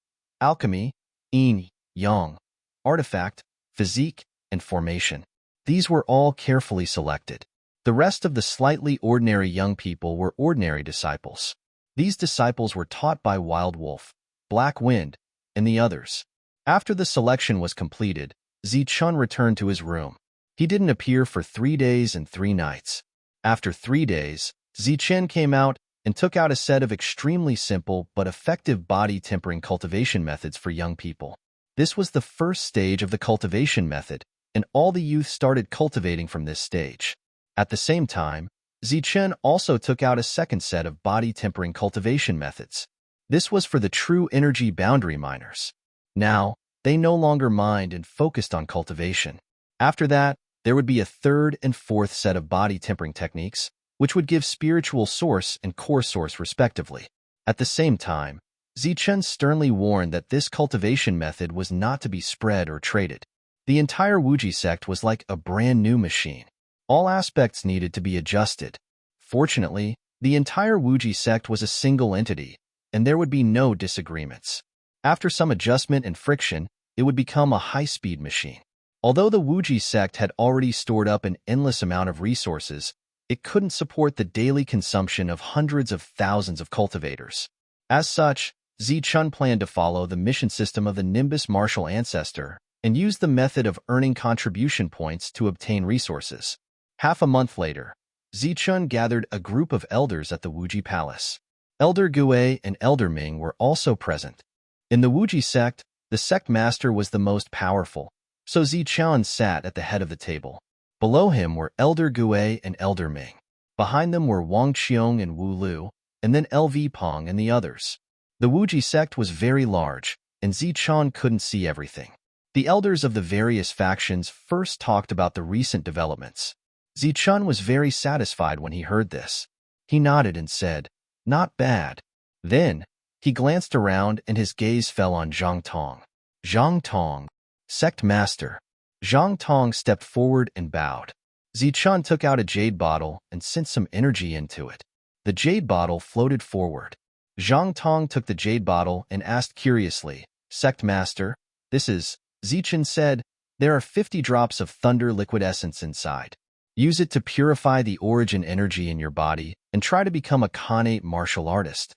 Speaker 1: alchemy, yin, yang, artifact, physique, and formation. These were all carefully selected. The rest of the slightly ordinary young people were ordinary disciples. These disciples were taught by Wild Wolf, Black Wind, and the others. After the selection was completed, Zichun returned to his room. He didn't appear for 3 days and 3 nights. After 3 days, Zichun came out and took out a set of extremely simple but effective body tempering cultivation methods for young people. This was the first stage of the cultivation method, and all the youth started cultivating from this stage. At the same time, Zichun also took out a second set of body tempering cultivation methods. This was for the true energy boundary miners. Now, they no longer mined and focused on cultivation. After that, there would be a third and fourth set of body tempering techniques, which would give spiritual source and core source respectively. At the same time, Zichun sternly warned that this cultivation method was not to be spread or traded. The entire Wuji sect was like a brand new machine. All aspects needed to be adjusted. Fortunately, the entire Wuji sect was a single entity, and there would be no disagreements. After some adjustment and friction, it would become a high-speed machine. Although the Wuji sect had already stored up an endless amount of resources, it couldn't support the daily consumption of hundreds of thousands of cultivators. As such, Zichun planned to follow the mission system of the Nimbus Martial Ancestor and use the method of earning contribution points to obtain resources. Half a month later, Zichun gathered a group of elders at the Wuji Palace. Elder Gui and Elder Ming were also present. In the Wuji sect, the sect master was the most powerful, so Zichun sat at the head of the table. Below him were Elder Gui and Elder Ming. Behind them were Wang Qiong and Wu Lu, and then LV Pong and the others. The Wuji sect was very large, and Zichun couldn't see everything. The elders of the various factions first talked about the recent developments. Zichun was very satisfied when he heard this. He nodded and said, "Not bad." Then, he glanced around and his gaze fell on Zhang Tong. Zhang Tong, sect master. Zhang Tong stepped forward and bowed. Zichun took out a jade bottle and sent some energy into it. The jade bottle floated forward. Zhang Tong took the jade bottle and asked curiously, "Sect master, this is..." Zichun said, "There are 50 drops of thunder liquid essence inside. Use it to purify the origin energy in your body and try to become a Khanate martial artist."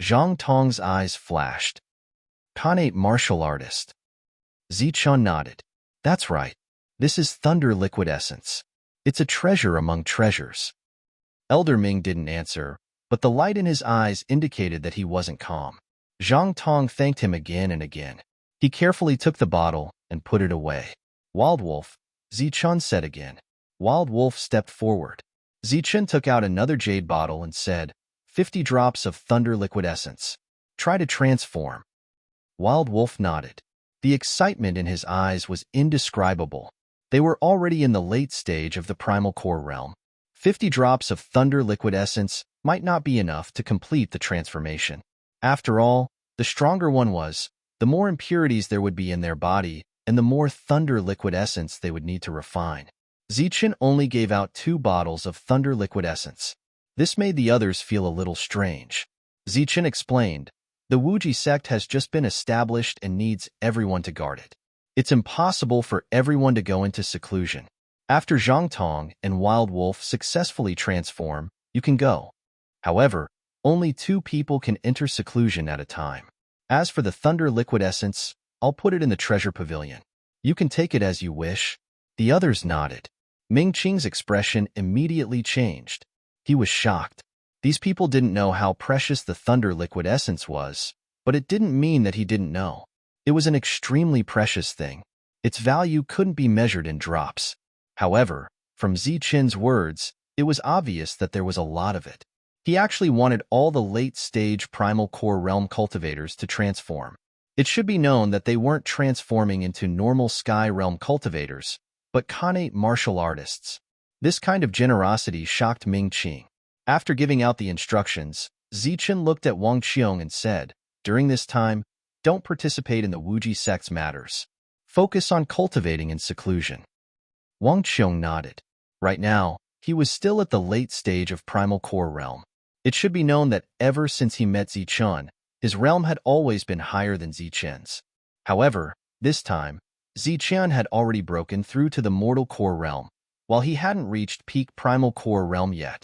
Speaker 1: Zhang Tong's eyes flashed. Khanate martial artist. Zichun nodded. "That's right. This is thunder liquid essence. It's a treasure among treasures." Elder Ming didn't answer, but the light in his eyes indicated that he wasn't calm. Zhang Tong thanked him again and again. He carefully took the bottle and put it away. "Wild Wolf," Zichun said again. Wild Wolf stepped forward. Zichun took out another jade bottle and said, 50 drops of thunder liquid essence. Try to transform." Wild Wolf nodded. The excitement in his eyes was indescribable. They were already in the late stage of the primal core realm. 50 drops of thunder liquid essence might not be enough to complete the transformation. After all, the stronger one was, the more impurities there would be in their body, and the more thunder liquid essence they would need to refine. Zichun only gave out 2 bottles of thunder liquid essence. This made the others feel a little strange. Zichun explained, "The Wuji sect has just been established and needs everyone to guard it. It's impossible for everyone to go into seclusion. After Zhang Tong and Wild Wolf successfully transform, you can go. However, only 2 people can enter seclusion at a time. As for the thunder liquid essence, I'll put it in the treasure pavilion. You can take it as you wish." The others nodded. Ming Qing's expression immediately changed. He was shocked. These people didn't know how precious the thunder liquid essence was, but it didn't mean that he didn't know. It was an extremely precious thing. Its value couldn't be measured in drops. However, from Zichun's words, it was obvious that there was a lot of it. He actually wanted all the late-stage primal core realm cultivators to transform. It should be known that they weren't transforming into normal sky realm cultivators, but Khanate martial artists. This kind of generosity shocked Ming Qing. After giving out the instructions, Zichun looked at Wang Qiong and said, "During this time, don't participate in the Wuji sect's matters. Focus on cultivating in seclusion." Wang Qiong nodded. Right now, he was still at the late stage of primal core realm. It should be known that ever since he met Zichun, His realm had always been higher than Zichen's. However, this time, Zichen had already broken through to the mortal core realm, while he hadn't reached peak primal core realm yet.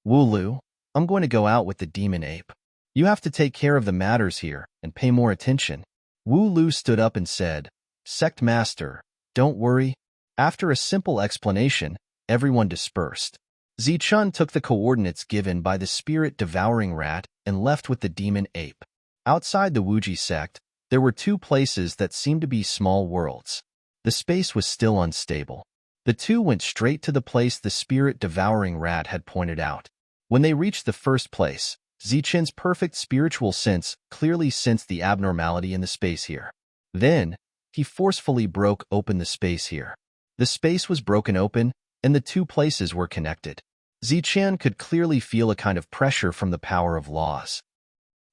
Speaker 1: Wu-Lu, I'm going to go out with the demon ape. You have to take care of the matters here and pay more attention. Wu-Lu stood up and said, Sect Master, don't worry. After a simple explanation, everyone dispersed. Zichen took the coordinates given by the spirit-devouring rat and left with the demon ape. Outside the Wuji sect, there were two places that seemed to be small worlds. The space was still unstable. The two went straight to the place the spirit-devouring rat had pointed out. When they reached the first place, Zichen's perfect spiritual sense clearly sensed the abnormality in the space here. Then, he forcefully broke open the space here. The space was broken open, and the two places were connected. Zichen could clearly feel a kind of pressure from the power of laws.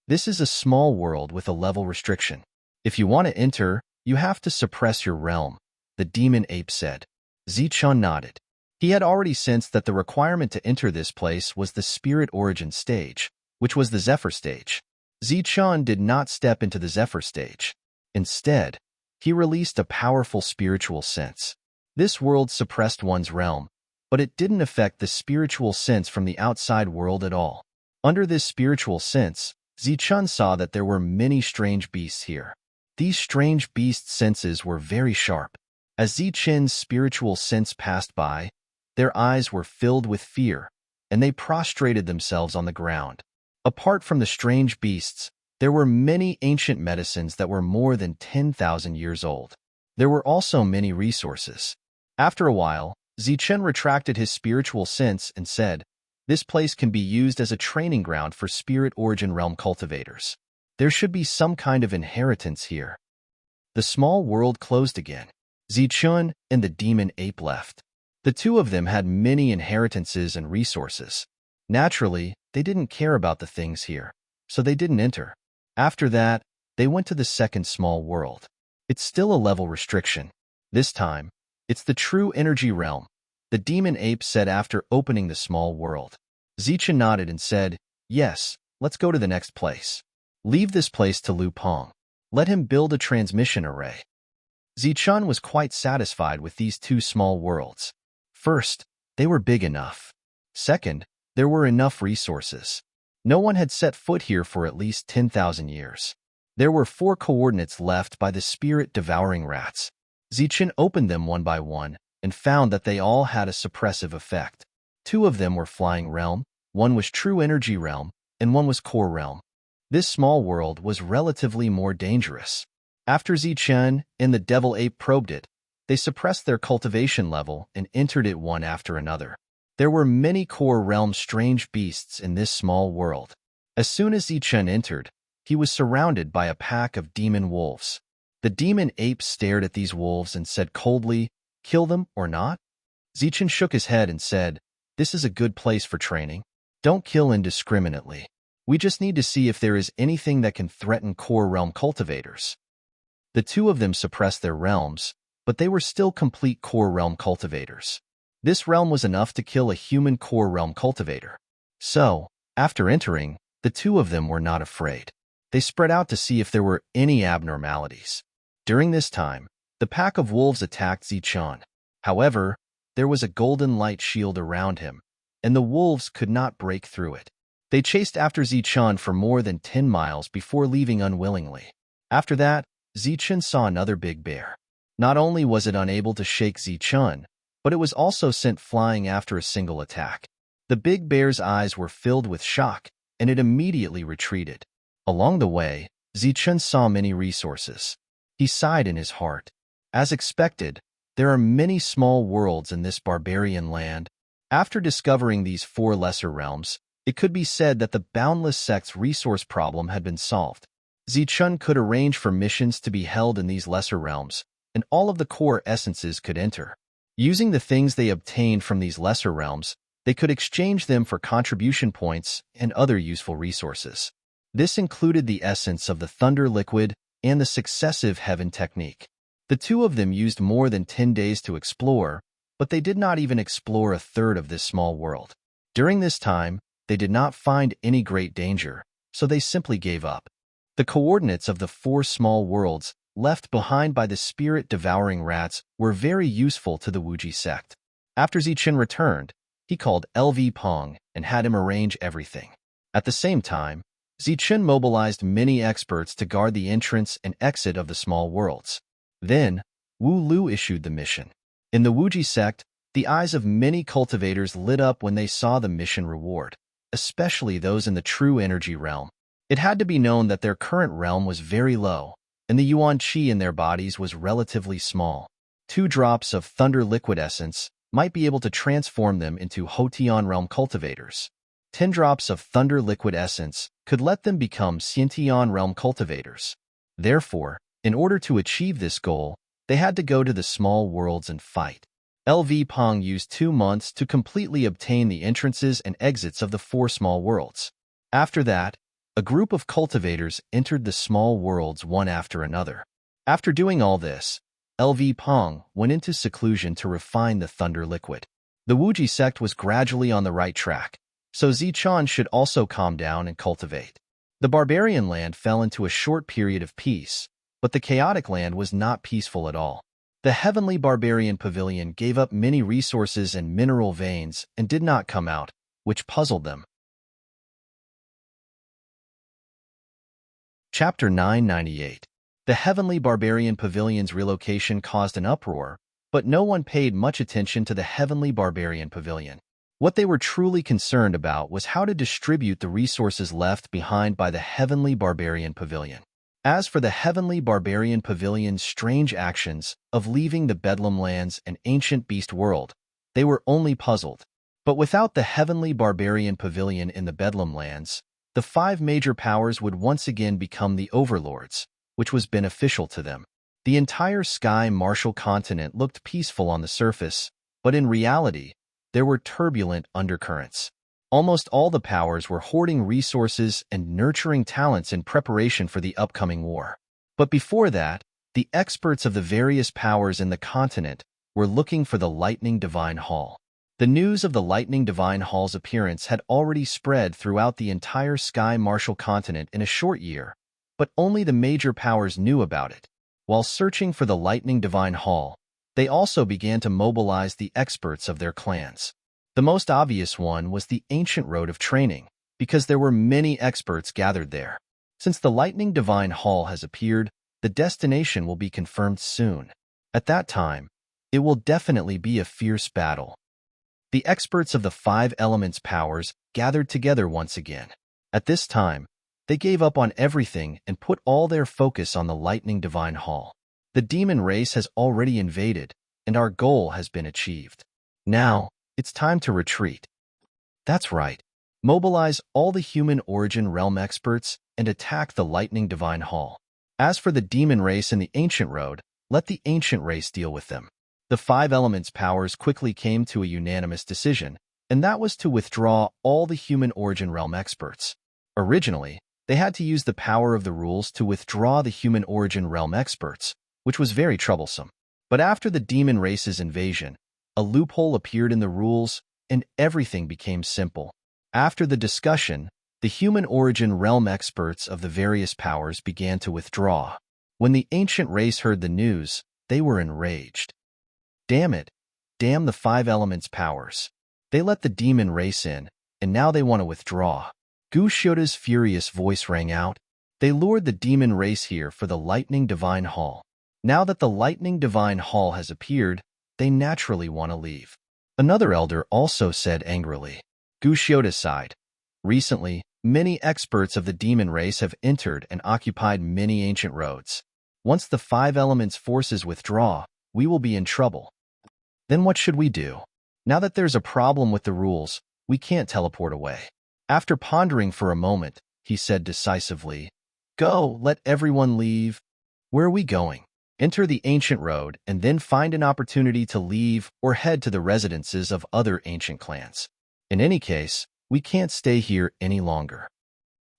Speaker 1: This is a small world with a level restriction. If you want to enter, you have to suppress your realm, the demon ape said. Zichen nodded. He had already sensed that the requirement to enter this place was the spirit origin stage, which was the Zephyr stage. Zichen did not step into the Zephyr stage. Instead, he released a powerful spiritual sense. This world suppressed one's realm, but it didn't affect the spiritual sense from the outside world at all. Under this spiritual sense, Zichen saw that there were many strange beasts here. These strange beast senses were very sharp. As Zichen's spiritual sense passed by, their eyes were filled with fear, and they prostrated themselves on the ground. Apart from the strange beasts, there were many ancient medicines that were more than 10,000 years old. There were also many resources. After a while, Zichen retracted his spiritual sense and said, This place can be used as a training ground for spirit origin realm cultivators. There should be some kind of inheritance here. The small world closed again. Zichen and the demon ape left. The two of them had many inheritances and resources. Naturally, they didn't care about the things here, so they didn't enter. After that, they went to the second small world. It's still a level restriction. This time, it's the true energy realm, the demon ape said after opening the small world. Zichen nodded and said, Yes, let's go to the next place. Leave this place to Lu Peng. Let him build a transmission array. Zichen was quite satisfied with these two small worlds. First, they were big enough. Second, there were enough resources. No one had set foot here for at least 10,000 years. There were 4 coordinates left by the spirit-devouring rats. Zichen opened them one by one and found that they all had a suppressive effect. 2 of them were flying realm, one was true energy realm, and one was core realm. This small world was relatively more dangerous. After Zichen and the devil ape probed it, they suppressed their cultivation level and entered it one after another. There were many core realm strange beasts in this small world. As soon as Zichen entered, he was surrounded by a pack of demon wolves. The demon ape stared at these wolves and said coldly, Kill them or not? Zichen shook his head and said, This is a good place for training. Don't kill indiscriminately. We just need to see if there is anything that can threaten core realm cultivators. The 2 of them suppressed their realms, but they were still complete core realm cultivators. This realm was enough to kill a human core realm cultivator. So, after entering, the 2 of them were not afraid. They spread out to see if there were any abnormalities. During this time, the pack of wolves attacked Zichen. However, there was a golden light shield around him, and the wolves could not break through it. They chased after Zichen for more than 10 miles before leaving unwillingly. After that, Zichen saw another big bear. Not only was it unable to shake Zichen, but it was also sent flying after a single attack. The big bear's eyes were filled with shock, and it immediately retreated. Along the way, Zichen saw many resources. He sighed in his heart. As expected, there are many small worlds in this barbarian land. After discovering these 4 lesser realms, it could be said that the Boundless Sect's resource problem had been solved. Zichen could arrange for missions to be held in these lesser realms, and all of the core essences could enter. Using the things they obtained from these lesser realms, they could exchange them for contribution points and other useful resources. This included the essence of the Thunder Liquid and the Successive Heaven Technique. The 2 of them used more than 10 days to explore, but they did not even explore a third of this small world. During this time, they did not find any great danger, so they simply gave up. The coordinates of the 4 small worlds left behind by the spirit-devouring rats were very useful to the Wuji sect. After Zichen returned, he called LV Pong and had him arrange everything. At the same time, Zichen mobilized many experts to guard the entrance and exit of the small worlds. Then, Wu Lu issued the mission. In the Wuji sect, the eyes of many cultivators lit up when they saw the mission reward, especially those in the true energy realm. It had to be known that their current realm was very low, and the yuan qi in their bodies was relatively small. 2 drops of thunder liquid essence might be able to transform them into Hotian realm cultivators. 10 drops of thunder liquid essence could let them become Xiantian realm cultivators. Therefore, in order to achieve this goal, they had to go to the small worlds and fight. LV Pong used 2 months to completely obtain the entrances and exits of the 4 small worlds. After that, a group of cultivators entered the small worlds one after another. After doing all this, LV Pong went into seclusion to refine the thunder liquid. The Wuji sect was gradually on the right track, so Zichen should also calm down and cultivate. The barbarian land fell into a short period of peace, but the chaotic land was not peaceful at all. The heavenly barbarian pavilion gave up many resources and mineral veins and did not come out, which puzzled them. Chapter 998. The heavenly barbarian pavilion's relocation caused an uproar, but no one paid much attention to the heavenly barbarian pavilion. What they were truly concerned about was how to distribute the resources left behind by the heavenly barbarian pavilion. As for the heavenly barbarian pavilion's strange actions of leaving the Bedlam lands and ancient beast world, they were only puzzled. But without the heavenly barbarian pavilion in the Bedlam lands, the 5 major powers would once again become the overlords, which was beneficial to them. The entire sky martial continent looked peaceful on the surface, but in reality, there were turbulent undercurrents. Almost all the powers were hoarding resources and nurturing talents in preparation for the upcoming war. But before that, the experts of the various powers in the continent were looking for the Lightning Divine Hall. The news of the Lightning Divine Hall's appearance had already spread throughout the entire sky martial continent in a short year, but only the major powers knew about it. While searching for the Lightning Divine Hall, they also began to mobilize the experts of their clans. The most obvious one was the ancient road of training, because there were many experts gathered there. Since the Lightning Divine Hall has appeared, the destination will be confirmed soon. At that time, it will definitely be a fierce battle. The experts of the 5 elements powers gathered together once again. At this time, they gave up on everything and put all their focus on the Lightning Divine Hall. The demon race has already invaded, and our goal has been achieved. Now, it's time to retreat. That's right. Mobilize all the human origin realm experts and attack the Lightning Divine Hall. As for the demon race and the ancient road, let the ancient race deal with them. The 5 elements powers quickly came to a unanimous decision, and that was to withdraw all the human origin realm experts. Originally, they had to use the power of the rules to withdraw the human origin realm experts, which was very troublesome. But after the demon race's invasion, a loophole appeared in the rules, and everything became simple. After the discussion, the human origin realm experts of the various powers began to withdraw. When the ancient race heard the news, they were enraged. Damn it! Damn the 5 elements powers. They let the demon race in, and now they want to withdraw. Gu Xiaoda's furious voice rang out. They lured the demon race here for the Lightning Divine Hall. Now that the Lightning Divine Hall has appeared, they naturally want to leave. Another elder also said angrily. Gu Xiaoda sighed. Recently, many experts of the demon race have entered and occupied many ancient roads. Once the 5 elements forces withdraw, we will be in trouble. Then what should we do? Now that there's a problem with the rules, we can't teleport away. After pondering for a moment, he said decisively, Go, let everyone leave. Where are we going? Enter the ancient road and then find an opportunity to leave or head to the residences of other ancient clans. In any case, we can't stay here any longer.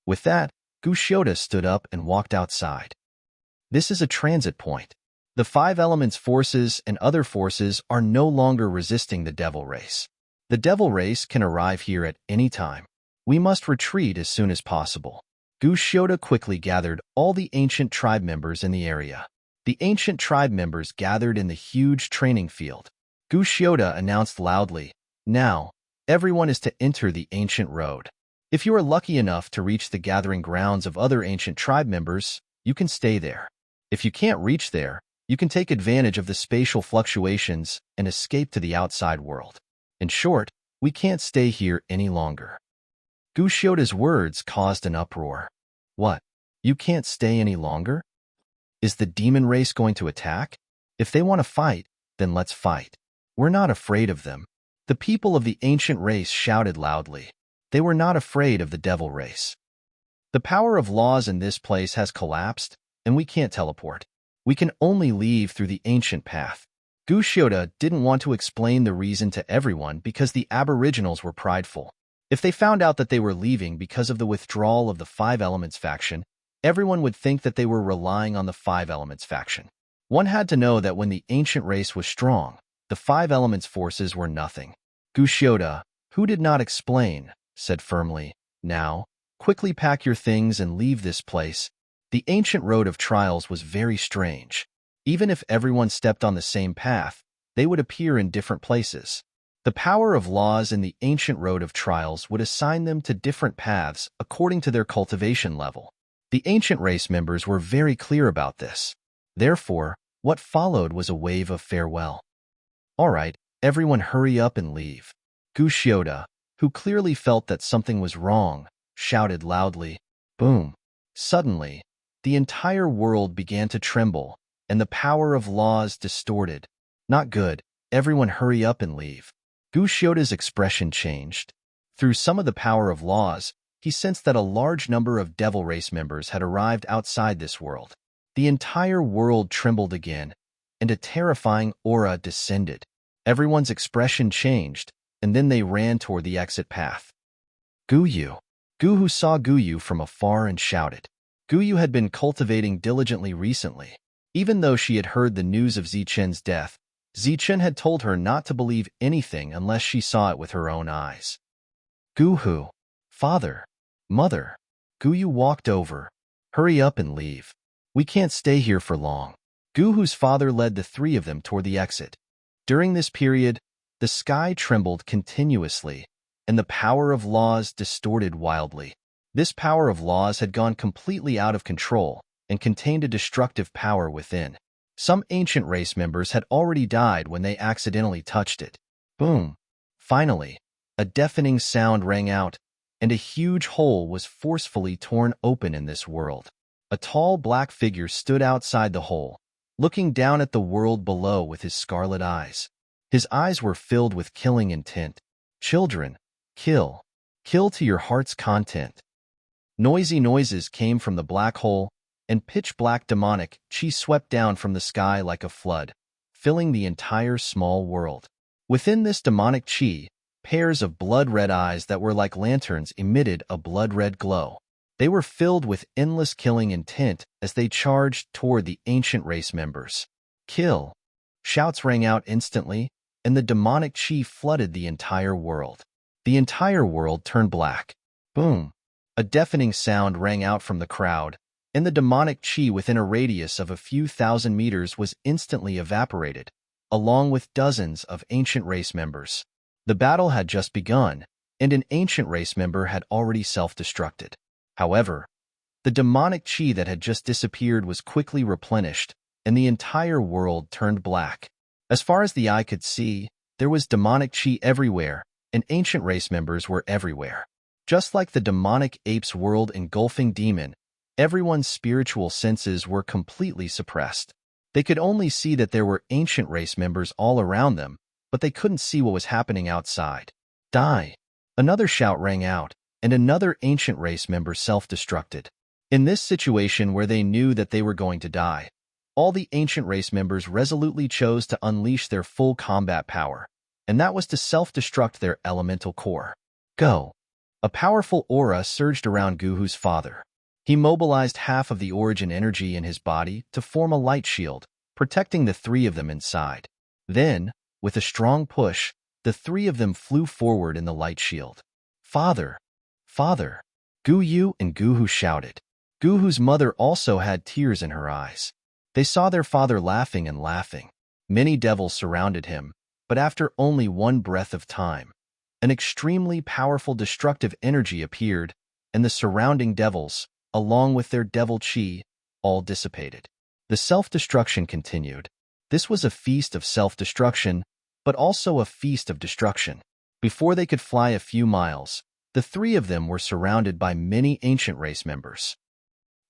Speaker 1: With that, Gu Xiaoda stood up and walked outside. This is a transit point. The 5 elements forces and other forces are no longer resisting the devil race. The devil race can arrive here at any time. We must retreat as soon as possible. Gushoda quickly gathered all the ancient tribe members in the area. The ancient tribe members gathered in the huge training field. Gushoda announced loudly, "Now, everyone is to enter the ancient road. If you are lucky enough to reach the gathering grounds of other ancient tribe members, you can stay there. If you can't reach there, you can take advantage of the spatial fluctuations and escape to the outside world. In short, we can't stay here any longer." Gushoda's words caused an uproar. What? You can't stay any longer? Is the demon race going to attack? If they want to fight, then let's fight. We're not afraid of them. The people of the ancient race shouted loudly. They were not afraid of the devil race. The power of laws in this place has collapsed, and we can't teleport. We can only leave through the ancient path. Gushoda didn't want to explain the reason to everyone because the aboriginals were prideful. If they found out that they were leaving because of the withdrawal of the Five Elements faction, everyone would think that they were relying on the Five Elements faction. One had to know that when the ancient race was strong, the Five Elements forces were nothing. Gushoda, who did not explain, said firmly, "Now, quickly pack your things and leave this place." The ancient road of trials was very strange. Even if everyone stepped on the same path, they would appear in different places. The power of laws in the ancient road of trials would assign them to different paths according to their cultivation level. The ancient race members were very clear about this. Therefore, what followed was a wave of farewell. "All right, everyone hurry up and leave." Gushoda, who clearly felt that something was wrong, shouted loudly, "Boom!" Suddenly, the entire world began to tremble, and the power of laws distorted. "Not good, everyone hurry up and leave." Gushoda's expression changed. Through some of the power of laws, he sensed that a large number of devil race members had arrived outside this world. The entire world trembled again, and a terrifying aura descended. Everyone's expression changed, and then they ran toward the exit path. Guyu. Guhu saw Guyu from afar and shouted. Guyu had been cultivating diligently recently. Even though she had heard the news of Zichen's death, Zichen had told her not to believe anything unless she saw it with her own eyes. Guhu. Father. Mother. Guyu walked over. "Hurry up and leave. We can't stay here for long." Guhu's father led the three of them toward the exit. During this period, the sky trembled continuously, and the power of laws distorted wildly. This power of laws had gone completely out of control and contained a destructive power within. Some ancient race members had already died when they accidentally touched it. Boom! Finally, a deafening sound rang out, and a huge hole was forcefully torn open in this world. A tall black figure stood outside the hole, looking down at the world below with his scarlet eyes. His eyes were filled with killing intent. "Children, kill. Kill to your heart's content." Noisy noises came from the black hole, and pitch-black demonic chi swept down from the sky like a flood, filling the entire small world. Within this demonic chi, pairs of blood-red eyes that were like lanterns emitted a blood-red glow. They were filled with endless killing intent as they charged toward the ancient race members. "Kill!" Shouts rang out instantly, and the demonic chi flooded the entire world. The entire world turned black. Boom! A deafening sound rang out from the crowd, and the demonic chi within a radius of a few thousand meters was instantly evaporated, along with dozens of ancient race members. The battle had just begun, and an ancient race member had already self-destructed. However, the demonic chi that had just disappeared was quickly replenished, and the entire world turned black. As far as the eye could see, there was demonic chi everywhere, and ancient race members were everywhere. Just like the demonic ape's world engulfing demon, everyone's spiritual senses were completely suppressed. They could only see that there were ancient race members all around them, but they couldn't see what was happening outside. "Die!" Another shout rang out, and another ancient race member self-destructed. In this situation where they knew that they were going to die, all the ancient race members resolutely chose to unleash their full combat power, and that was to self-destruct their elemental core. Go! A powerful aura surged around Guhu's father. He mobilized half of the origin energy in his body to form a light shield, protecting the three of them inside. Then, with a strong push, the three of them flew forward in the light shield. "Father! Father!" Gu Yu and Gu Hu shouted. Gu Hu's mother also had tears in her eyes. They saw their father laughing and laughing. Many devils surrounded him, but after only one breath of time, an extremely powerful destructive energy appeared, and the surrounding devils, along with their devil chi, all dissipated. The self-destruction continued. This was a feast of self-destruction, but also a feast of destruction. Before they could fly a few miles, the three of them were surrounded by many ancient race members.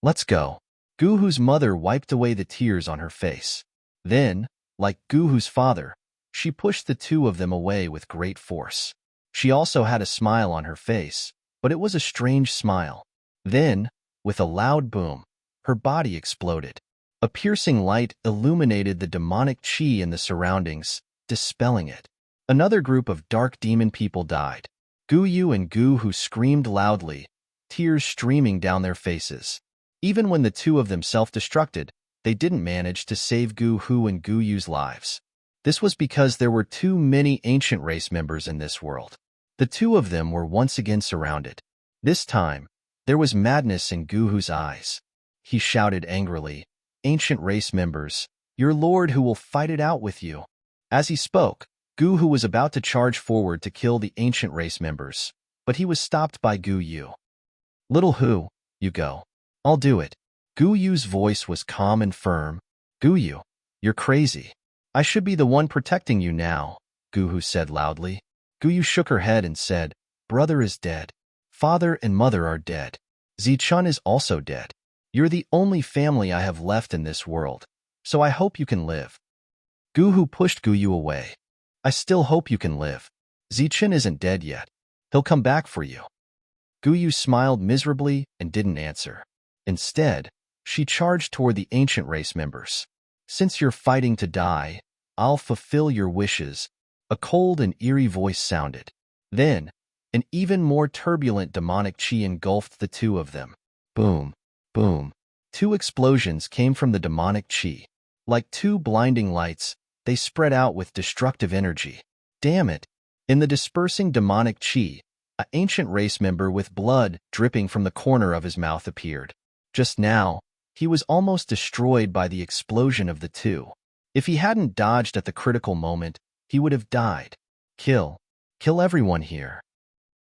Speaker 1: Let's go. Gu Hu's mother wiped away the tears on her face. Then, like Gu Hu's father, she pushed the two of them away with great force. She also had a smile on her face, but it was a strange smile. Then, with a loud boom, her body exploded. A piercing light illuminated the demonic chi in the surroundings, dispelling it. Another group of dark demon people died. Gu Yu and Gu Hu screamed loudly, tears streaming down their faces. Even when the two of them self-destructed, they didn't manage to save Gu Hu and Gu Yu's lives. This was because there were too many ancient race members in this world. The two of them were once again surrounded. This time, there was madness in Gu Hu's eyes. He shouted angrily, "Ancient race members, your lord who will fight it out with you." As he spoke, Gu Hu was about to charge forward to kill the ancient race members, but he was stopped by Gu Yu. "Little Hu, you go. I'll do it." Gu Yu's voice was calm and firm. "Gu Yu, you're crazy. I should be the one protecting you now," Gu Hu said loudly. Gu Yu shook her head and said, "Brother is dead. Father and mother are dead. Zichun is also dead. You're the only family I have left in this world, so I hope you can live." Gu Hu pushed Gu Yu away. "I still hope you can live. Zichun isn't dead yet. He'll come back for you." Gu Yu smiled miserably and didn't answer. Instead, she charged toward the ancient race members. "Since you're fighting to die, I'll fulfill your wishes," a cold and eerie voice sounded. Then, an even more turbulent demonic chi engulfed the two of them. Boom, boom. Two explosions came from the demonic chi. Like two blinding lights, they spread out with destructive energy. Damn it! In the dispersing demonic chi, an ancient race member with blood dripping from the corner of his mouth appeared. Just now, he was almost destroyed by the explosion of the two. If he hadn't dodged at the critical moment, he would have died. Kill everyone here.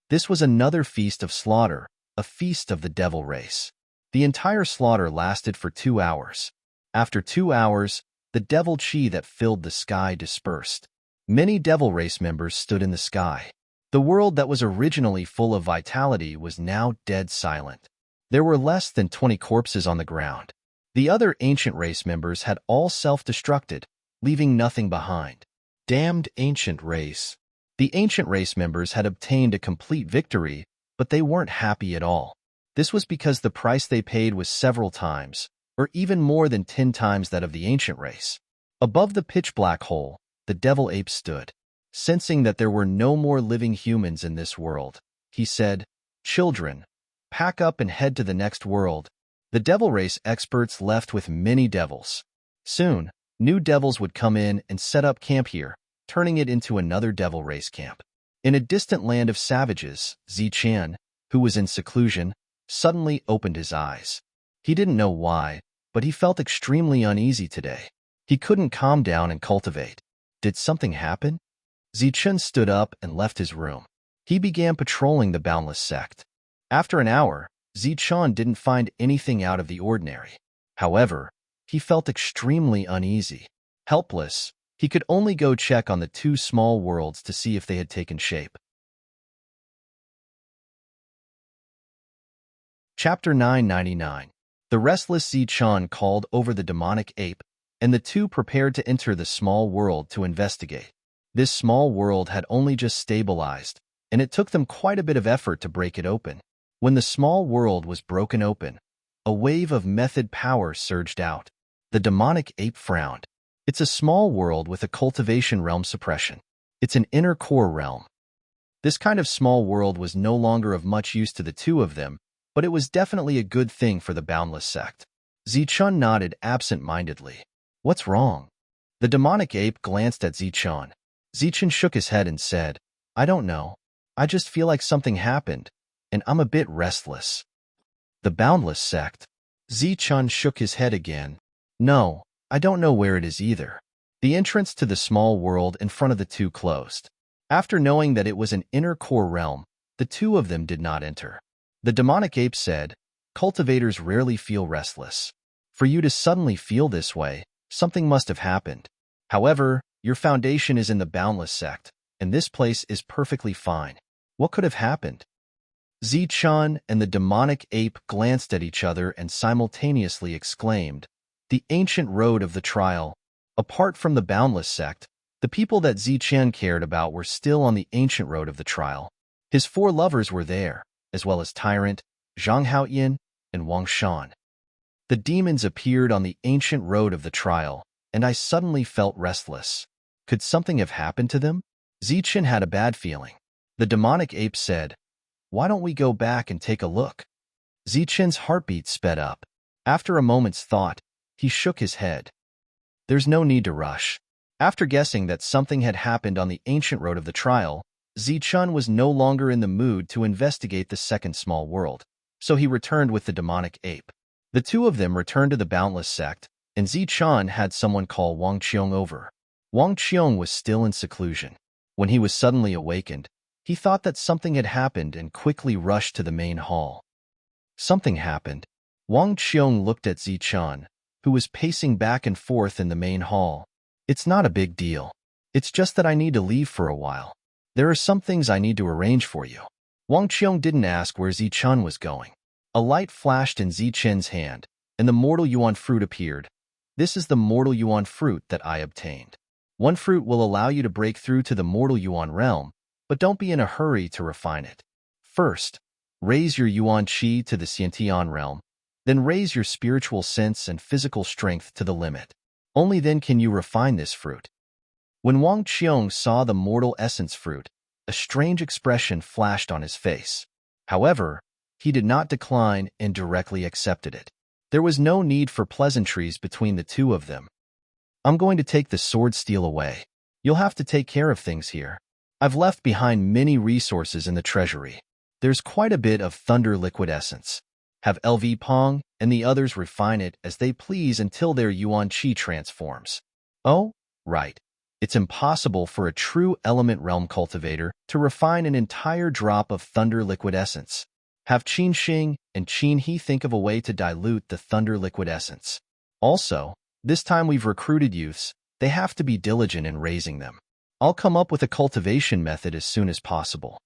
Speaker 1: This was another feast of slaughter, a feast of the devil race. The entire slaughter lasted for 2 hours. After 2 hours, the devil chi that filled the sky dispersed. Many devil race members stood in the sky. The world that was originally full of vitality was now dead silent. There were less than 20 corpses on the ground. The other ancient race members had all self-destructed, leaving nothing behind. Damned ancient race. The ancient race members had obtained a complete victory, but they weren't happy at all. This was because the price they paid was several times, or even more than 10 times that of the ancient race. Above the pitch-black hole, the devil ape stood. Sensing that there were no more living humans in this world, he said, "Children, pack up and head to the next world." The devil race experts left with many devils. Soon, new devils would come in and set up camp here, turning it into another devil race camp. In a distant land of savages, Zichun, who was in seclusion, suddenly opened his eyes. He didn't know why, but he felt extremely uneasy today. He couldn't calm down and cultivate. Did something happen? Zichun stood up and left his room. He began patrolling the boundless sect. After an hour, Zichun didn't find anything out of the ordinary. However, he felt extremely uneasy. Helpless, he could only go check on the 2 small worlds to see if they had taken shape. Chapter 999. The restless Zichun called over the demonic ape, and the two prepared to enter the small world to investigate. This small world had only just stabilized, and it took them quite a bit of effort to break it open. When the small world was broken open, a wave of method power surged out. The demonic ape frowned. It's a small world with a cultivation realm suppression. It's an inner core realm. This kind of small world was no longer of much use to the two of them, but it was definitely a good thing for the boundless sect. Zichun nodded absent-mindedly. "What's wrong?" The demonic ape glanced at Zichun. Zichun shook his head and said, "I don't know. I just feel like something happened, and I'm a bit restless. The Boundless Sect. Zichun shook his head again. No, I don't know where it is either. The entrance to the small world in front of the two closed. After knowing that it was an inner core realm, the two of them did not enter. The demonic ape said, "Cultivators rarely feel restless. For you to suddenly feel this way, something must have happened. However, your foundation is in the Boundless Sect, and this place is perfectly fine. What could have happened?" Zichun and the demonic ape glanced at each other and simultaneously exclaimed, "The ancient road of the trial." Apart from the Boundless Sect, the people that Zichun cared about were still on the ancient road of the trial. His four lovers were there, as well as Tyrant, Zhang Haoyin, and Wang Shan. The demons appeared on the ancient road of the trial, and I suddenly felt restless. Could something have happened to them? Zichun had a bad feeling. The demonic ape said, "Why don't we go back and take a look?" Zichun's heartbeat sped up. After a moment's thought, he shook his head. There's no need to rush. After guessing that something had happened on the ancient road of the trial, Zichun was no longer in the mood to investigate the second small world, so he returned with the demonic ape. The two of them returned to the Boundless Sect, and Zichun had someone call Wang Qiong over. Wang Qiong was still in seclusion. When he was suddenly awakened, he thought that something had happened and quickly rushed to the main hall. Something happened. Wang Qiong looked at Zichun, who was pacing back and forth in the main hall. "It's not a big deal. It's just that I need to leave for a while. There are some things I need to arrange for you." Wang Qiong didn't ask where Zichun was going. A light flashed in Zichun's hand, and the mortal yuan fruit appeared. "This is the mortal yuan fruit that I obtained. One fruit will allow you to break through to the mortal yuan realm, but don't be in a hurry to refine it. First, raise your yuan qi to the Xiantian realm, then raise your spiritual sense and physical strength to the limit. Only then can you refine this fruit." When Wang Qiong saw the mortal essence fruit, a strange expression flashed on his face. However, he did not decline and directly accepted it. There was no need for pleasantries between the two of them. "I'm going to take the sword steel away. You'll have to take care of things here. I've left behind many resources in the treasury. There's quite a bit of thunder liquid essence. Have LV Pong and the others refine it as they please until their yuan qi transforms." "Oh, right. It's impossible for a true element realm cultivator to refine an entire drop of thunder liquid essence. Have Qin Xing and Qin He think of a way to dilute the thunder liquid essence. Also, this time we've recruited youths, they have to be diligent in raising them. I'll come up with a cultivation method as soon as possible."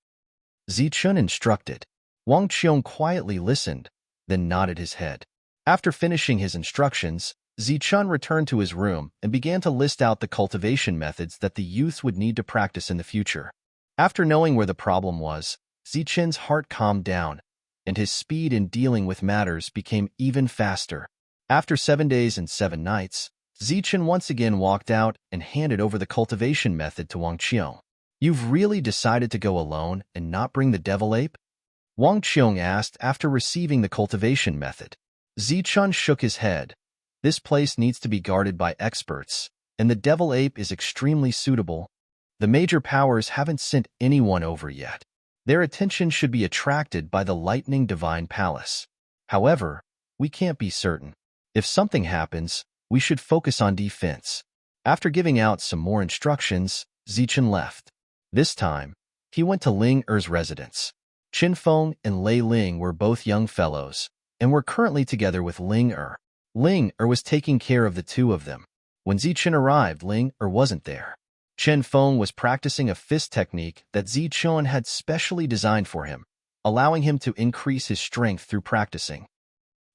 Speaker 1: Zichun instructed. Wang Qiong quietly listened, then nodded his head. After finishing his instructions, Zichun returned to his room and began to list out the cultivation methods that the youths would need to practice in the future. After knowing where the problem was, Zichun's heart calmed down, and his speed in dealing with matters became even faster. After 7 days and 7 nights, Zichun once again walked out and handed over the cultivation method to Wang Qiong. "You've really decided to go alone and not bring the devil ape?" Wang Qiong asked after receiving the cultivation method. Zichun shook his head. "This place needs to be guarded by experts, and the devil ape is extremely suitable. The major powers haven't sent anyone over yet. Their attention should be attracted by the lightning divine palace. However, we can't be certain. If something happens, we should focus on defense." After giving out some more instructions, Zichun left. This time, he went to Ling Er's residence. Qin Feng and Lei Ling were both young fellows, and were currently together with Ling Er. Ling Er was taking care of the two of them. When Zichun arrived, Ling Er wasn't there. Qin Feng was practicing a fist technique that Zichun had specially designed for him, allowing him to increase his strength through practicing.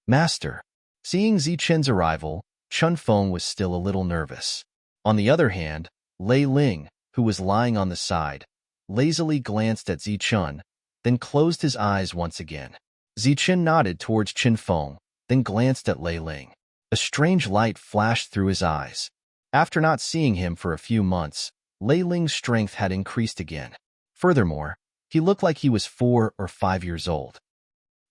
Speaker 1: "Master." Seeing Zichun's arrival, Qin Feng was still a little nervous. On the other hand, Lei Ling, who was lying on the side, lazily glanced at Zichun, then closed his eyes once again. Zichun nodded towards Qin Feng, then glanced at Lei Ling. A strange light flashed through his eyes. After not seeing him for a few months, Lei Ling's strength had increased again. Furthermore, he looked like he was 4 or 5 years old.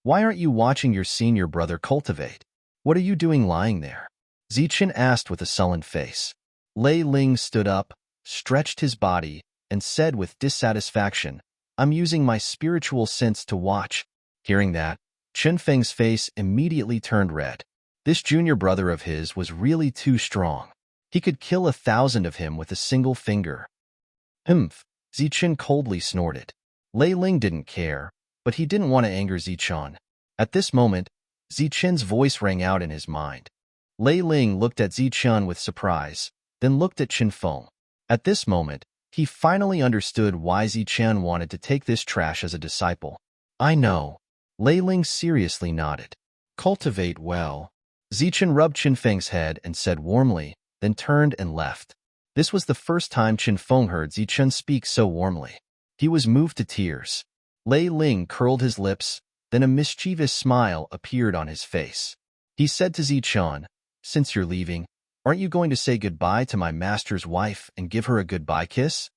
Speaker 1: "Why aren't you watching your senior brother cultivate? What are you doing lying there?" Zichun asked with a sullen face. Lei Ling stood up, stretched his body, and said with dissatisfaction, "I'm using my spiritual sense to watch Hearing that, Chen Feng's face immediately turned red. This junior brother of his was really too strong. He could kill 1,000 of him with a single finger. Humph, Zichen coldly snorted. Lei Ling didn't care, but he didn't want to anger Zichen. At this moment, Zichen's voice rang out in his mind. Lei Ling looked at Zichen with surprise, then looked at Chen Feng. At this moment, he finally understood why Zichen wanted to take this trash as a disciple. I know. Lei Ling seriously nodded. Cultivate well. Zichen rubbed Chen Feng's head and said warmly, then turned and left. This was the first time Chen Feng heard Zichen speak so warmly. He was moved to tears. Lei Ling curled his lips, then a mischievous smile appeared on his face. He said to Zichen, "Since you're leaving, aren't you going to say goodbye to my master's wife and give her a goodbye kiss?"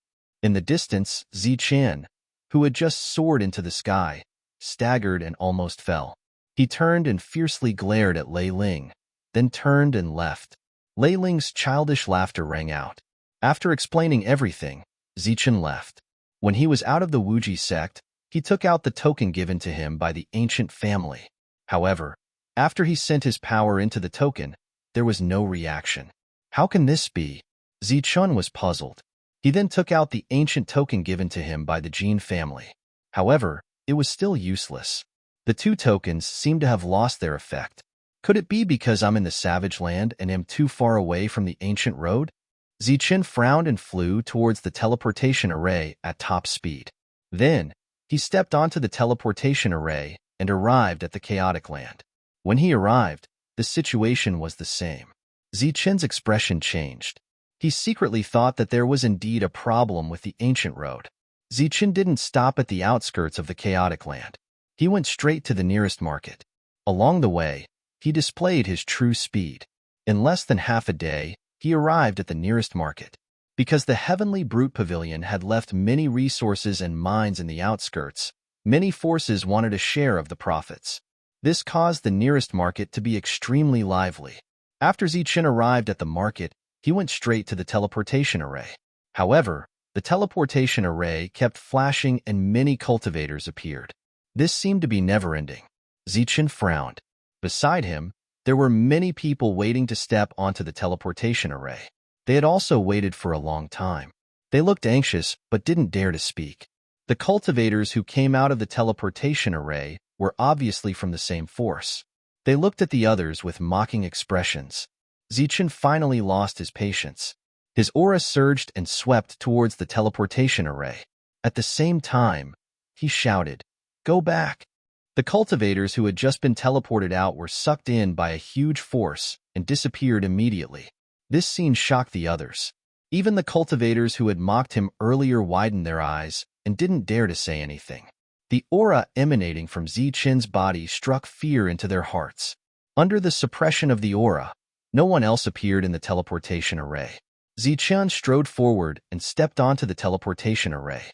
Speaker 1: In the distance, Zichen, who had just soared into the sky, staggered and almost fell. He turned and fiercely glared at Lei Ling, then turned and left. Lei Ling's childish laughter rang out. After explaining everything, Zichen left. When he was out of the Wuji sect, he took out the token given to him by the ancient family. However, after he sent his power into the token, there was no reaction. How can this be? Zichen was puzzled. He then took out the ancient token given to him by the Jin family. However, it was still useless. The two tokens seemed to have lost their effect. Could it be because I'm in the savage land and am too far away from the ancient road? Zichen frowned and flew towards the teleportation array at top speed. Then, he stepped onto the teleportation array and arrived at the chaotic land. When he arrived, the situation was the same. Zichen's expression changed. He secretly thought that there was indeed a problem with the ancient road. Zichen didn't stop at the outskirts of the chaotic land. He went straight to the nearest market. Along the way, he displayed his true speed. In less than half a day, he arrived at the nearest market. Because the Heavenly Brute Pavilion had left many resources and mines in the outskirts, many forces wanted a share of the profits. This caused the nearest market to be extremely lively. After Zichen arrived at the market, he went straight to the teleportation array. However, the teleportation array kept flashing and many cultivators appeared. This seemed to be never-ending. Zichen frowned. Beside him, there were many people waiting to step onto the teleportation array. They had also waited for a long time. They looked anxious but didn't dare to speak. The cultivators who came out of the teleportation array were obviously from the same force. They looked at the others with mocking expressions. Zichen finally lost his patience. His aura surged and swept towards the teleportation array. At the same time, he shouted, "Go back!" The cultivators who had just been teleported out were sucked in by a huge force and disappeared immediately. This scene shocked the others. Even the cultivators who had mocked him earlier widened their eyes and didn't dare to say anything. The aura emanating from Zichen's body struck fear into their hearts. Under the suppression of the aura, no one else appeared in the teleportation array. Zichen strode forward and stepped onto the teleportation array.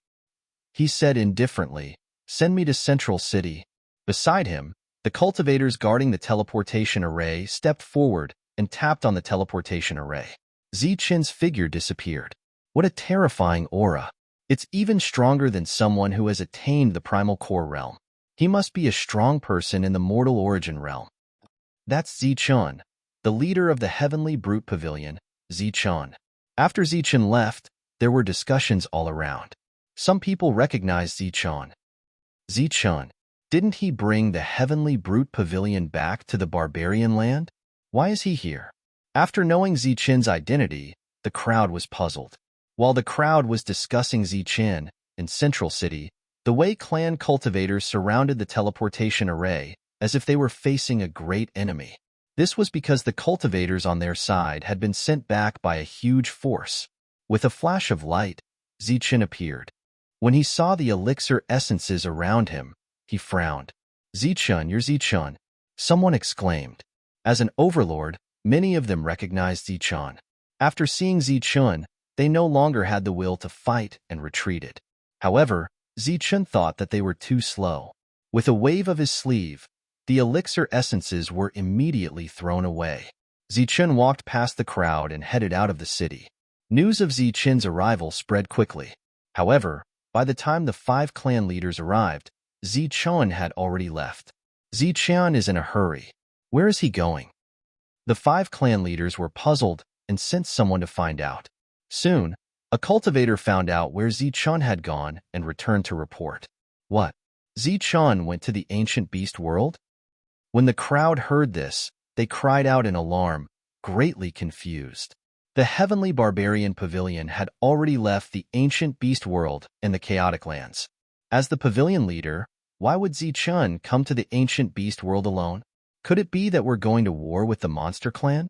Speaker 1: He said indifferently, "Send me to Central City." Beside him, the cultivators guarding the teleportation array stepped forward and tapped on the teleportation array. Zichen's figure disappeared. What a terrifying aura. It's even stronger than someone who has attained the primal core realm. He must be a strong person in the mortal origin realm. That's Zichen, the leader of the Heavenly Brute Pavilion, Zichen. After Zichen left, there were discussions all around. Some people recognized Zichen. Zichen, didn't he bring the Heavenly Brute Pavilion back to the barbarian land? Why is he here? After knowing Zichen's identity, the crowd was puzzled. While the crowd was discussing Zichen in Central City, the Wei clan cultivators surrounded the teleportation array as if they were facing a great enemy. This was because the cultivators on their side had been sent back by a huge force. With a flash of light, Zichen appeared. When he saw the elixir essences around him, he frowned. "Zichen, you're Zichen," someone exclaimed. As an overlord, many of them recognized Zichen. After seeing Zichen, they no longer had the will to fight and retreated. However, Zichen thought that they were too slow. With a wave of his sleeve, the elixir essences were immediately thrown away. Zichen walked past the crowd and headed out of the city. News of Zichen's arrival spread quickly. However, by the time the 5 clan leaders arrived, Zichun had already left. Zichun is in a hurry. Where is he going? The 5 clan leaders were puzzled and sent someone to find out. Soon, a cultivator found out where Zichun had gone and returned to report. What? Zichun went to the ancient beast world? When the crowd heard this, they cried out in alarm, greatly confused. The heavenly barbarian pavilion had already left the ancient beast world and the chaotic lands. As the pavilion leader, why would Zichun come to the ancient beast world alone? Could it be that we're going to war with the monster clan?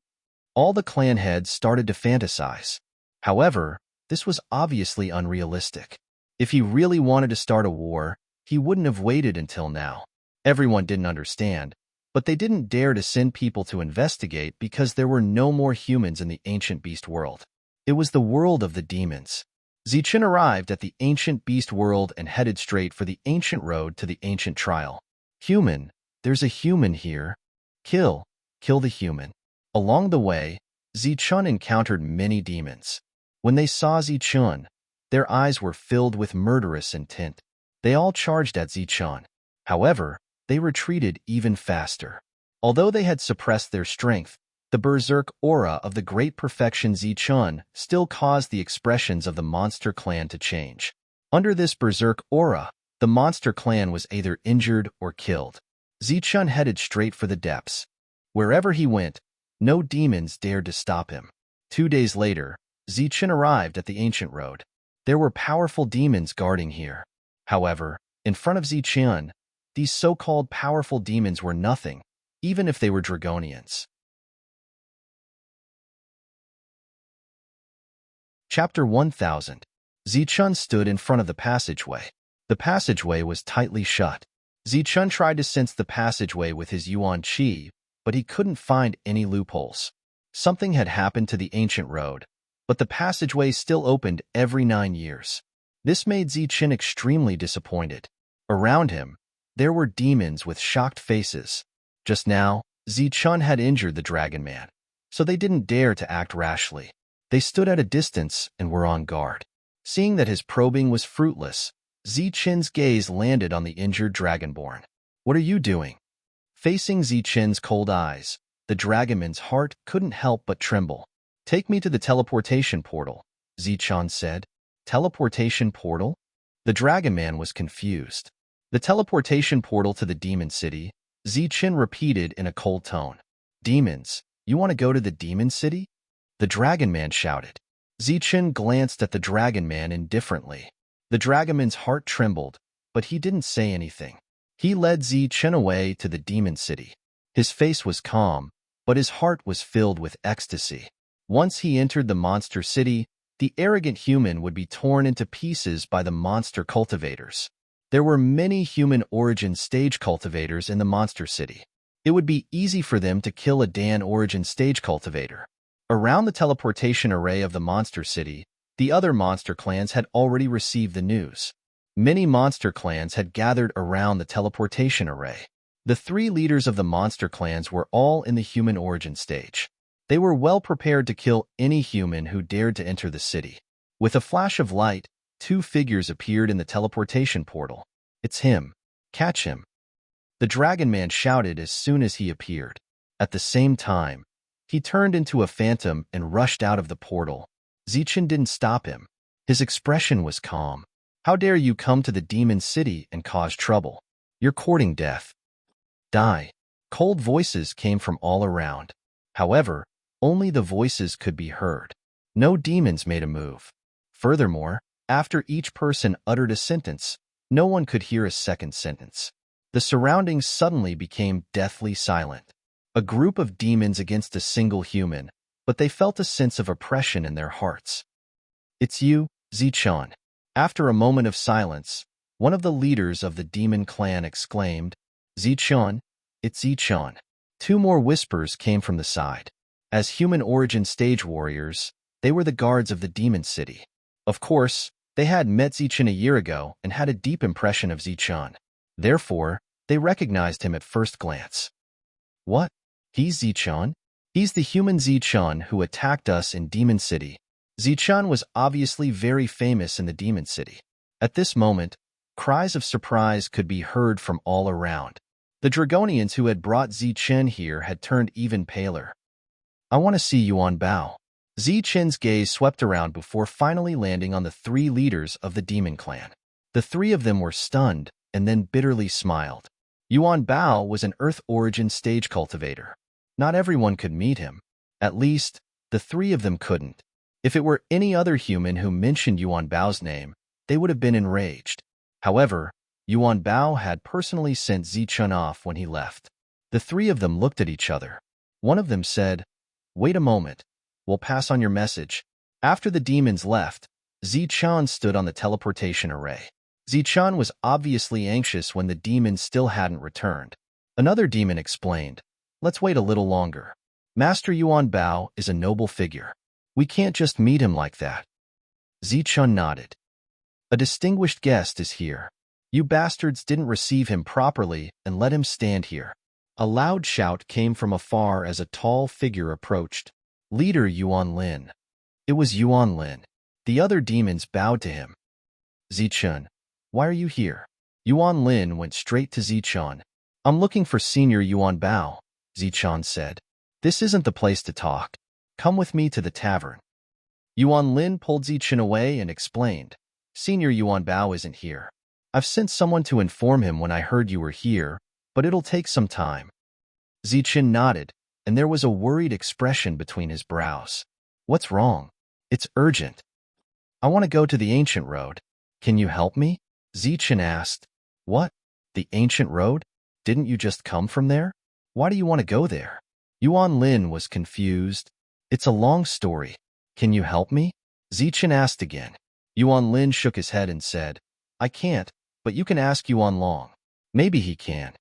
Speaker 1: All the clan heads started to fantasize. However, this was obviously unrealistic. If he really wanted to start a war, he wouldn't have waited until now. Everyone didn't understand, but they didn't dare to send people to investigate because there were no more humans in the ancient beast world. It was the world of the demons. Zichun arrived at the ancient beast world and headed straight for the ancient road to the ancient trial. Human, there's a human here. Kill the human. Along the way, Zichun encountered many demons. When they saw Zichun, their eyes were filled with murderous intent. They all charged at Zichun. However, they retreated even faster. Although they had suppressed their strength, the berserk aura of the great perfection Zichun still caused the expressions of the monster clan to change. Under this berserk aura, the monster clan was either injured or killed. Zichun headed straight for the depths. Wherever he went, no demons dared to stop him. 2 days later, Zichun arrived at the ancient road. There were powerful demons guarding here. However, in front of Zichun, these so-called powerful demons were nothing, even if they were dragonians. Chapter 1000. Zichun stood in front of the passageway. The passageway was tightly shut. Zichun tried to sense the passageway with his yuan qi, but he couldn't find any loopholes. Something had happened to the ancient road, but the passageway still opened every 9 years. This made Zichun extremely disappointed. Around him, there were demons with shocked faces. Just now, Zichun had injured the Dragon Man, so they didn't dare to act rashly. They stood at a distance and were on guard. Seeing that his probing was fruitless, Zichun's gaze landed on the injured Dragonborn. What are you doing? Facing Zichun's cold eyes, the Dragonman's heart couldn't help but tremble. Take me to the teleportation portal, Zichun said. Teleportation portal? The Dragonman was confused. The teleportation portal to the demon city, Zichun repeated in a cold tone. Demons, you want to go to the demon city? The Dragonman shouted. Zichun glanced at the Dragonman indifferently. The Dragonman's heart trembled, but he didn't say anything. He led Zichun away to the demon city. His face was calm, but his heart was filled with ecstasy. Once he entered the monster city, the arrogant human would be torn into pieces by the monster cultivators. There were many human origin stage cultivators in the monster city. It would be easy for them to kill a Dan origin stage cultivator. Around the teleportation array of the monster city, the other monster clans had already received the news. Many monster clans had gathered around the teleportation array. The 3 leaders of the monster clans were all in the human origin stage. They were well prepared to kill any human who dared to enter the city. With a flash of light, 2 figures appeared in the teleportation portal. It's him. Catch him. The Dragon Man shouted as soon as he appeared. At the same time, he turned into a phantom and rushed out of the portal. Zichun didn't stop him. His expression was calm. How dare you come to the demon city and cause trouble? You're courting death. Die. Cold voices came from all around. However, only the voices could be heard. No demons made a move. Furthermore, after each person uttered a sentence, no one could hear a second sentence. The surroundings suddenly became deathly silent. A group of demons against a single human, but they felt a sense of oppression in their hearts. It's you, Zichun. After a moment of silence, one of the leaders of the demon clan exclaimed, Zichun, it's Zichun. 2 more whispers came from the side. As human origin stage warriors, they were the guards of the demon city. Of course, they had met Zichun a year ago and had a deep impression of Zichun. Therefore, they recognized him at first glance. What? He's Zichun? He's the human Zichun who attacked us in Demon City. Zichun was obviously very famous in the Demon City. At this moment, Cries of surprise could be heard from all around. The Dragonians who had brought Zichen here had turned even paler. I want to see Yuan Bao. Zichen's gaze swept around before finally landing on the three leaders of the demon clan. The three of them were stunned and then bitterly smiled. Yuan Bao was an Earth origin stage cultivator. Not everyone could meet him. At least, the three of them couldn't. If it were any other human who mentioned Yuan Bao's name, they would have been enraged. However, Yuan Bao had personally sent Zichen off when he left. The three of them looked at each other. One of them said, "Wait a moment. We'll pass on your message." After the demons left, Zichen stood on the teleportation array. Zichen was obviously anxious when the demons still hadn't returned. Another demon explained, "Let's wait a little longer. Master Yuan Bao is a noble figure. We can't just meet him like that." Zichen nodded. "A distinguished guest is here. You bastards didn't receive him properly and let him stand here." A loud shout came from afar as a tall figure approached. Leader Yuan Lin. It was Yuan Lin. The other demons bowed to him. "Zichen, why are you here?" Yuan Lin went straight to Zichen. "I'm looking for Senior Yuan Bao," Zichen said. "This isn't the place to talk. Come with me to the tavern." Yuan Lin pulled Zichen away and explained, "Senior Yuan Bao isn't here. I've sent someone to inform him when I heard you were here, but it'll take some time." Zichen nodded, and there was a worried expression between his brows. "What's wrong? It's urgent. I want to go to the ancient road. Can you help me?" Zichen asked. "What? The ancient road? Didn't you just come from there? Why do you want to go there?" Yuan Lin was confused. "It's a long story. Can you help me?" Zichen asked again. Yuan Lin shook his head and said, "I can't, but you can ask Yuan Long. Maybe he can."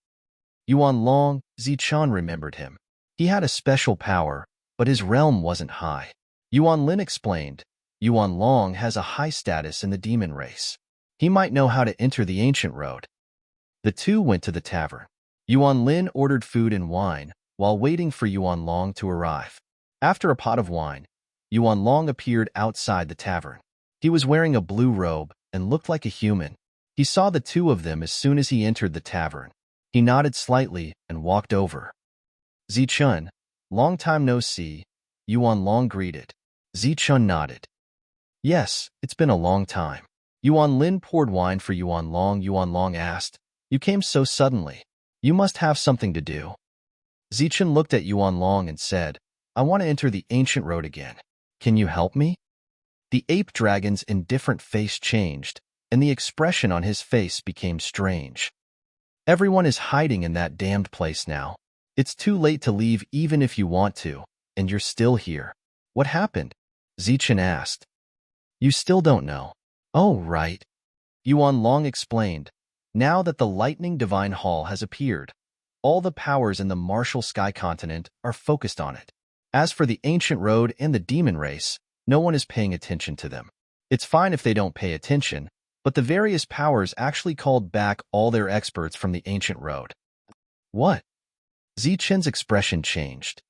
Speaker 1: Yuan Long, Zichen remembered him. He had a special power, but his realm wasn't high. Yuan Lin explained, "Yuan Long has a high status in the demon race. He might know how to enter the ancient road." The two went to the tavern. Yuan Lin ordered food and wine while waiting for Yuan Long to arrive. After a pot of wine, Yuan Long appeared outside the tavern. He was wearing a blue robe and looked like a human. He saw the two of them as soon as he entered the tavern. He nodded slightly and walked over. "Zichen, long time no see," Yuan Long greeted. Zichen nodded. "Yes, it's been a long time." Yuan Lin poured wine for Yuan Long. Yuan Long asked, "You came so suddenly. You must have something to do." Zichen looked at Yuan Long and said, "I want to enter the ancient road again. Can you help me?" The ape dragon's indifferent face changed, and the expression on his face became strange. "Everyone is hiding in that damned place now. It's too late to leave even if you want to, and you're still here. What happened?" Zichen asked. "You still don't know." "Oh, right." Yuan Long explained. "Now that the Lightning Divine Hall has appeared, all the powers in the martial sky continent are focused on it. As for the ancient road and the demon race, no one is paying attention to them. It's fine if they don't pay attention, but the various powers actually called back all their experts from the ancient road." "What?" Zichen's expression changed.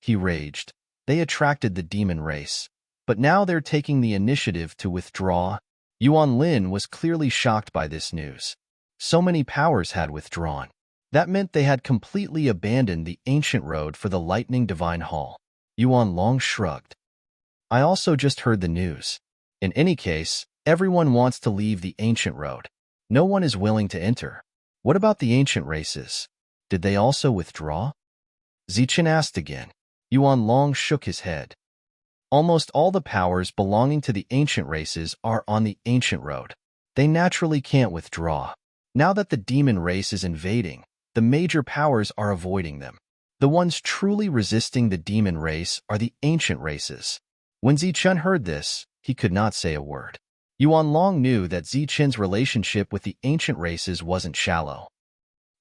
Speaker 1: He raged. They attracted the demon race, but now they're taking the initiative to withdraw. Yuan Lin was clearly shocked by this news. So many powers had withdrawn. That meant they had completely abandoned the ancient road for the Lightning Divine Hall. Yuan Long shrugged. "I also just heard the news. In any case, everyone wants to leave the ancient road. No one is willing to enter. What about the ancient races? Did they also withdraw?" Zichen asked again. Yuan Long shook his head. "Almost all the powers belonging to the ancient races are on the ancient road. They naturally can't withdraw. Now that the demon race is invading, the major powers are avoiding them. The ones truly resisting the demon race are the ancient races." When Zichen heard this, he could not say a word. Yuan Long knew that Zichen's relationship with the ancient races wasn't shallow.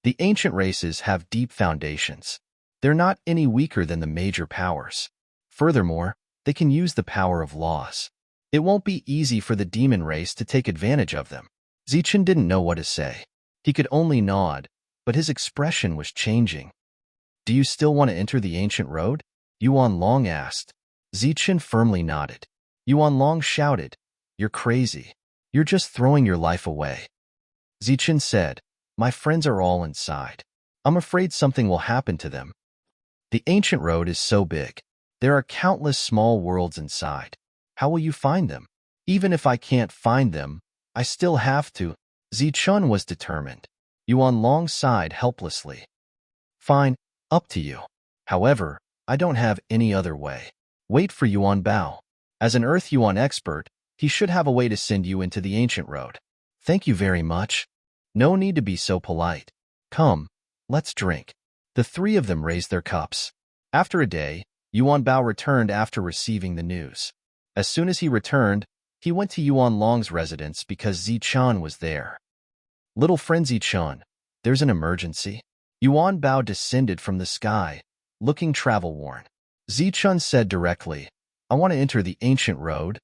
Speaker 1: The ancient races have deep foundations. They're not any weaker than the major powers. Furthermore, they can use the power of laws. It won't be easy for the demon race to take advantage of them. Zichen didn't know what to say. He could only nod, but his expression was changing. "Do you still want to enter the ancient road?" Yuan Long asked. Zichen firmly nodded. Yuan Long shouted, "You're crazy. You're just throwing your life away." Zichen said, "My friends are all inside. I'm afraid something will happen to them. The ancient road is so big. There are countless small worlds inside. How will you find them? Even if I can't find them, I still have to." Zichun was determined. Yuan Long sighed helplessly. "Fine, up to you. However, I don't have any other way. Wait for Yuan Bao. As an Earth Yuan expert, he should have a way to send you into the ancient road." "Thank you very much. No need to be so polite. Come, let's drink." The three of them raised their cups. After a day, Yuan Bao returned after receiving the news. As soon as he returned, he went to Yuan Long's residence because Zichun was there. "Little friend Zichun, there's an emergency." Yuan Bao descended from the sky, looking travel-worn. Zichun said directly, "I want to enter the ancient road."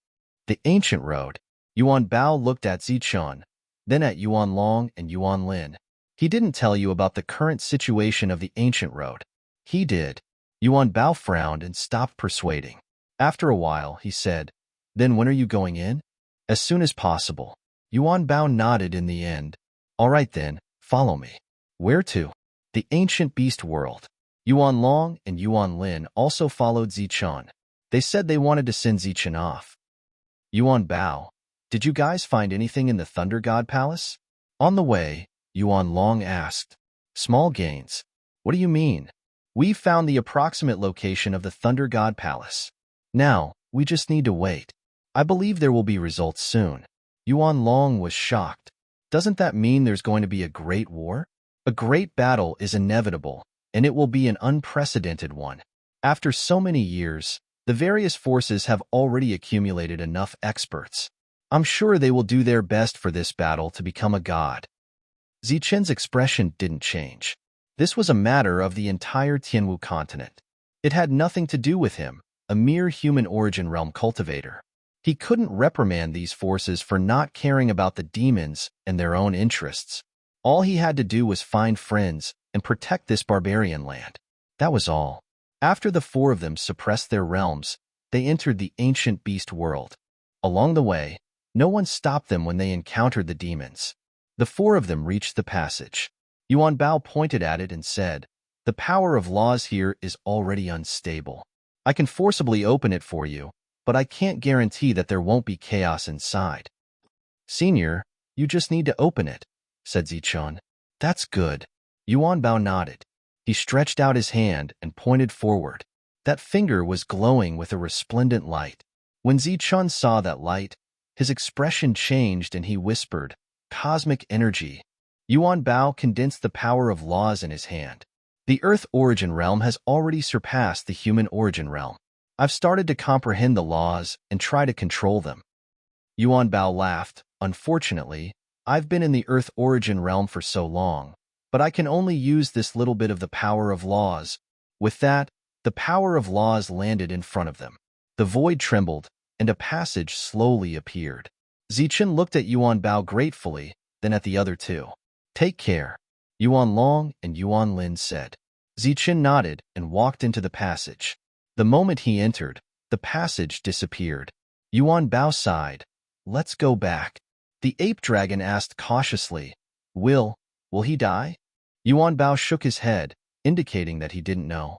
Speaker 1: "The ancient road?" Yuan Bao looked at Zichun, then at Yuan Long and Yuan Lin. "He didn't tell you about the current situation of the ancient road." "He did." Yuan Bao frowned and stopped persuading. After a while, he said, "Then when are you going in?" "As soon as possible." Yuan Bao nodded in the end. "All right then, follow me." "Where to?" "The ancient beast world." Yuan Long and Yuan Lin also followed Zichun. They said they wanted to send Zichun off. "Yuan Bao, did you guys find anything in the Thunder God Palace?" On the way, Yuan Long asked. "Small gains. What do you mean?" "We found the approximate location of the Thunder God Palace. Now, we just need to wait. I believe there will be results soon." Yuan Long was shocked. "Doesn't that mean there's going to be a great war?" "A great battle is inevitable, and it will be an unprecedented one. After so many years, the various forces have already accumulated enough experts. I'm sure they will do their best for this battle to become a god." Zichen's expression didn't change. This was a matter of the entire Tianwu continent. It had nothing to do with him, a mere human origin realm cultivator. He couldn't reprimand these forces for not caring about the demons and their own interests. All he had to do was find friends and protect this barbarian land. That was all. After the four of them suppressed their realms, they entered the ancient beast world. Along the way, no one stopped them when they encountered the demons. The four of them reached the passage. Yuan Bao pointed at it and said, "The power of laws here is already unstable. I can forcibly open it for you, but I can't guarantee that there won't be chaos inside." "Senior, you just need to open it," said Zichun. "That's good." Yuan Bao nodded. He stretched out his hand and pointed forward. That finger was glowing with a resplendent light. When Zichun saw that light, his expression changed and he whispered, "Cosmic energy." Yuan Bao condensed the power of laws in his hand. "The Earth origin realm has already surpassed the human origin realm. I've started to comprehend the laws and try to control them." Yuan Bao laughed. "Unfortunately, I've been in the Earth origin realm for so long, but I can only use this little bit of the power of laws." With that, the power of laws landed in front of them. The void trembled, and a passage slowly appeared. Zichen looked at Yuan Bao gratefully, then at the other two. "Take care," Yuan Long and Yuan Lin said. Zichen nodded and walked into the passage. The moment he entered, the passage disappeared. Yuan Bao sighed. "Let's go back." The ape dragon asked cautiously, Will he die?" Yuan Bao shook his head, indicating that he didn't know.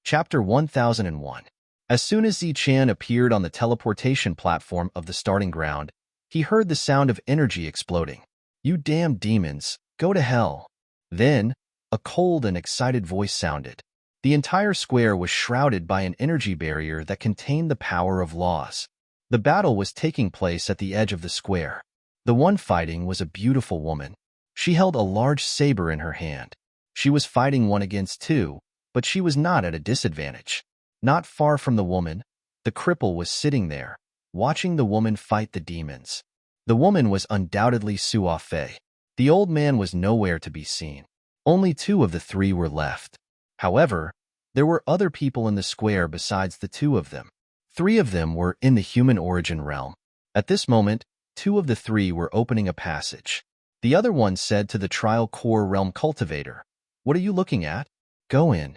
Speaker 1: Chapter 1001. As soon as Zichan appeared on the teleportation platform of the starting ground, he heard the sound of energy exploding. "You damn demons, go to hell." Then, a cold and excited voice sounded. The entire square was shrouded by an energy barrier that contained the power of laws. The battle was taking place at the edge of the square. The one fighting was a beautiful woman. She held a large saber in her hand. She was fighting one against two, but she was not at a disadvantage. Not far from the woman, the cripple was sitting there, watching the woman fight the demons. The woman was undoubtedly Suo Fei. The old man was nowhere to be seen. Only two of the three were left. However, there were other people in the square besides the two of them. Three of them were in the human origin realm. At this moment, two of the three were opening a passage. The other one said to the trial core realm cultivator, "What are you looking at? Go in."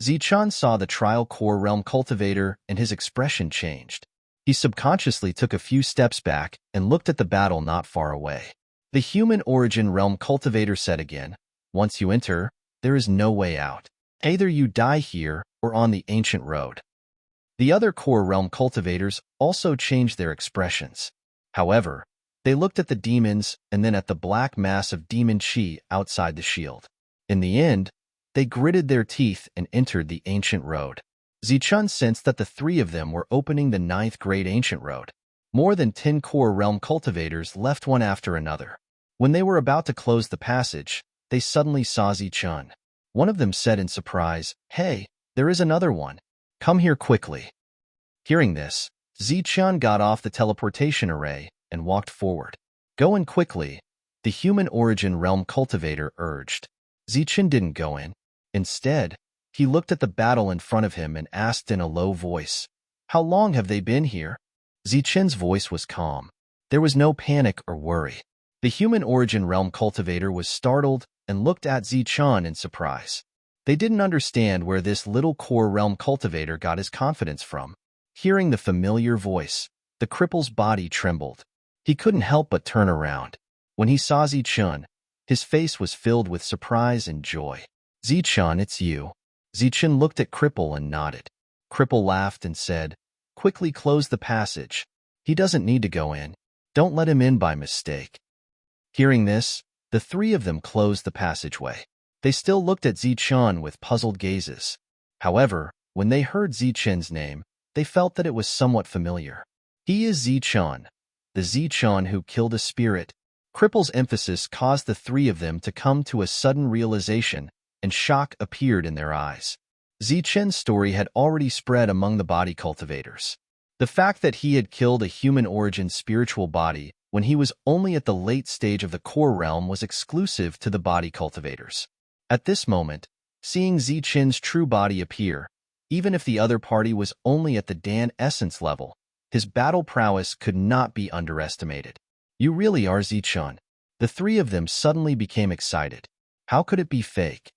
Speaker 1: Zichan saw the trial core realm cultivator and his expression changed. He subconsciously took a few steps back and looked at the battle not far away. The human origin realm cultivator said again, "Once you enter, there is no way out. Either you die here or on the ancient road." The other core realm cultivators also changed their expressions. However, they looked at the demons and then at the black mass of demon chi outside the shield. In the end, they gritted their teeth and entered the ancient road. Zichun sensed that the three of them were opening the ninth grade ancient road. More than 10 core realm cultivators left one after another. When they were about to close the passage, they suddenly saw Zichun. One of them said in surprise, "Hey, there is another one. Come here quickly." Hearing this, Zichun got off the teleportation array and walked forward. "Go in quickly," the human origin realm cultivator urged. Zichun didn't go in. Instead, he looked at the battle in front of him and asked in a low voice, "How long have they been here?" Zichun's voice was calm. There was no panic or worry. The human origin realm cultivator was startled and looked at Zichun in surprise. They didn't understand where this little core realm cultivator got his confidence from. Hearing the familiar voice, the cripple's body trembled. He couldn't help but turn around. When he saw Zichun, his face was filled with surprise and joy. "Zichun, it's you." Zichun looked at Cripple and nodded. Cripple laughed and said, "Quickly close the passage. He doesn't need to go in. Don't let him in by mistake." Hearing this, the three of them closed the passageway. They still looked at Zichun with puzzled gazes. However, when they heard Zichun's name, they felt that it was somewhat familiar. "He is Zichun, the Zichun who killed a spirit." Cripple's emphasis caused the three of them to come to a sudden realization, and shock appeared in their eyes. Zichun's story had already spread among the body cultivators. The fact that he had killed a human origin spiritual body when he was only at the late stage of the core realm was exclusive to the body cultivators. At this moment, seeing Zichun's true body appear, even if the other party was only at the Dan essence level, his battle prowess could not be underestimated. "You really are Zichun." The three of them suddenly became excited. How could it be fake?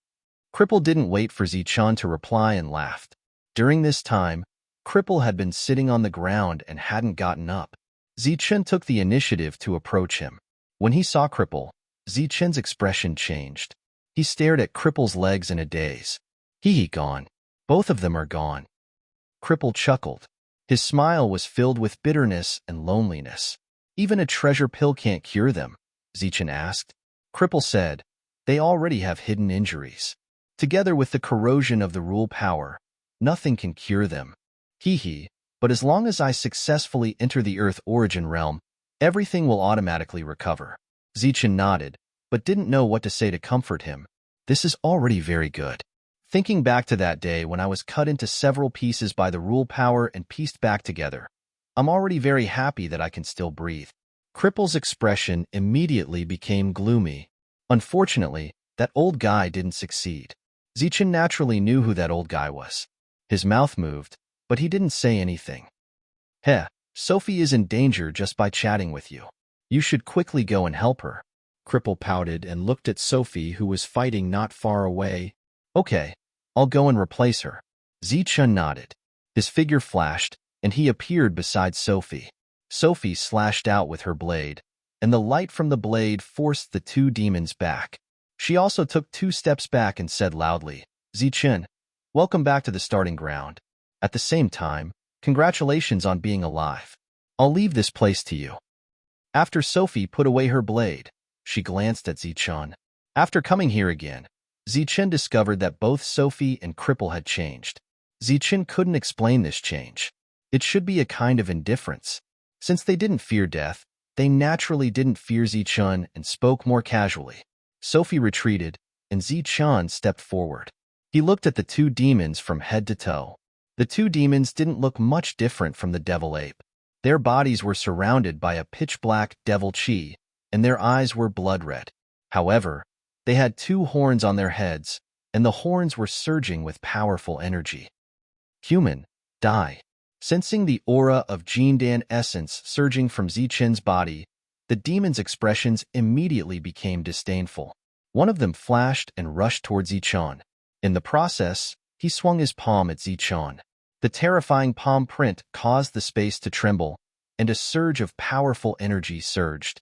Speaker 1: Cripple didn't wait for Zichun to reply and laughed. During this time, Cripple had been sitting on the ground and hadn't gotten up. Zichun took the initiative to approach him. When he saw Cripple, Zichun's expression changed. He stared at Cripple's legs in a daze. "He gone. Both of them are gone." Cripple chuckled. His smile was filled with bitterness and loneliness. "Even a treasure pill can't cure them?" Zichun asked. Cripple said, "They already have hidden injuries. Together with the corrosion of the rule power, nothing can cure them. But as long as I successfully enter the Earth origin realm, everything will automatically recover." Zichun nodded, but didn't know what to say to comfort him. "This is already very good." Thinking back to that day when I was cut into several pieces by the rule power and pieced back together, I'm already very happy that I can still breathe. Cripple's expression immediately became gloomy. Unfortunately, that old guy didn't succeed. Zichun naturally knew who that old guy was. His mouth moved, but he didn't say anything. "Heh, Sophie is in danger just by chatting with you. You should quickly go and help her." Cripple pouted and looked at Sophie, who was fighting not far away. "Okay, I'll go and replace her." Zichun nodded. His figure flashed, and he appeared beside Sophie. Sophie slashed out with her blade, and the light from the blade forced the two demons back. She also took 2 steps back and said loudly, "Zichun, welcome back to the starting ground. At the same time, congratulations on being alive. I'll leave this place to you." After Sophie put away her blade, she glanced at Zichun. After coming here again, Zichun discovered that both Sophie and Cripple had changed. Zichun couldn't explain this change. It should be a kind of indifference. Since they didn't fear death, they naturally didn't fear Zichun and spoke more casually. Sophie retreated, and Zichun stepped forward. He looked at the 2 demons from head to toe. The 2 demons didn't look much different from the devil ape. Their bodies were surrounded by a pitch-black devil chi, and their eyes were blood red. However, they had 2 horns on their heads, and the horns were surging with powerful energy. "Human, die." Sensing the aura of Jindan essence surging from Zichun's body, the demon's expressions immediately became disdainful. One of them flashed and rushed towards Zichun. In the process, he swung his palm at Zichun. The terrifying palm print caused the space to tremble, and a surge of powerful energy surged.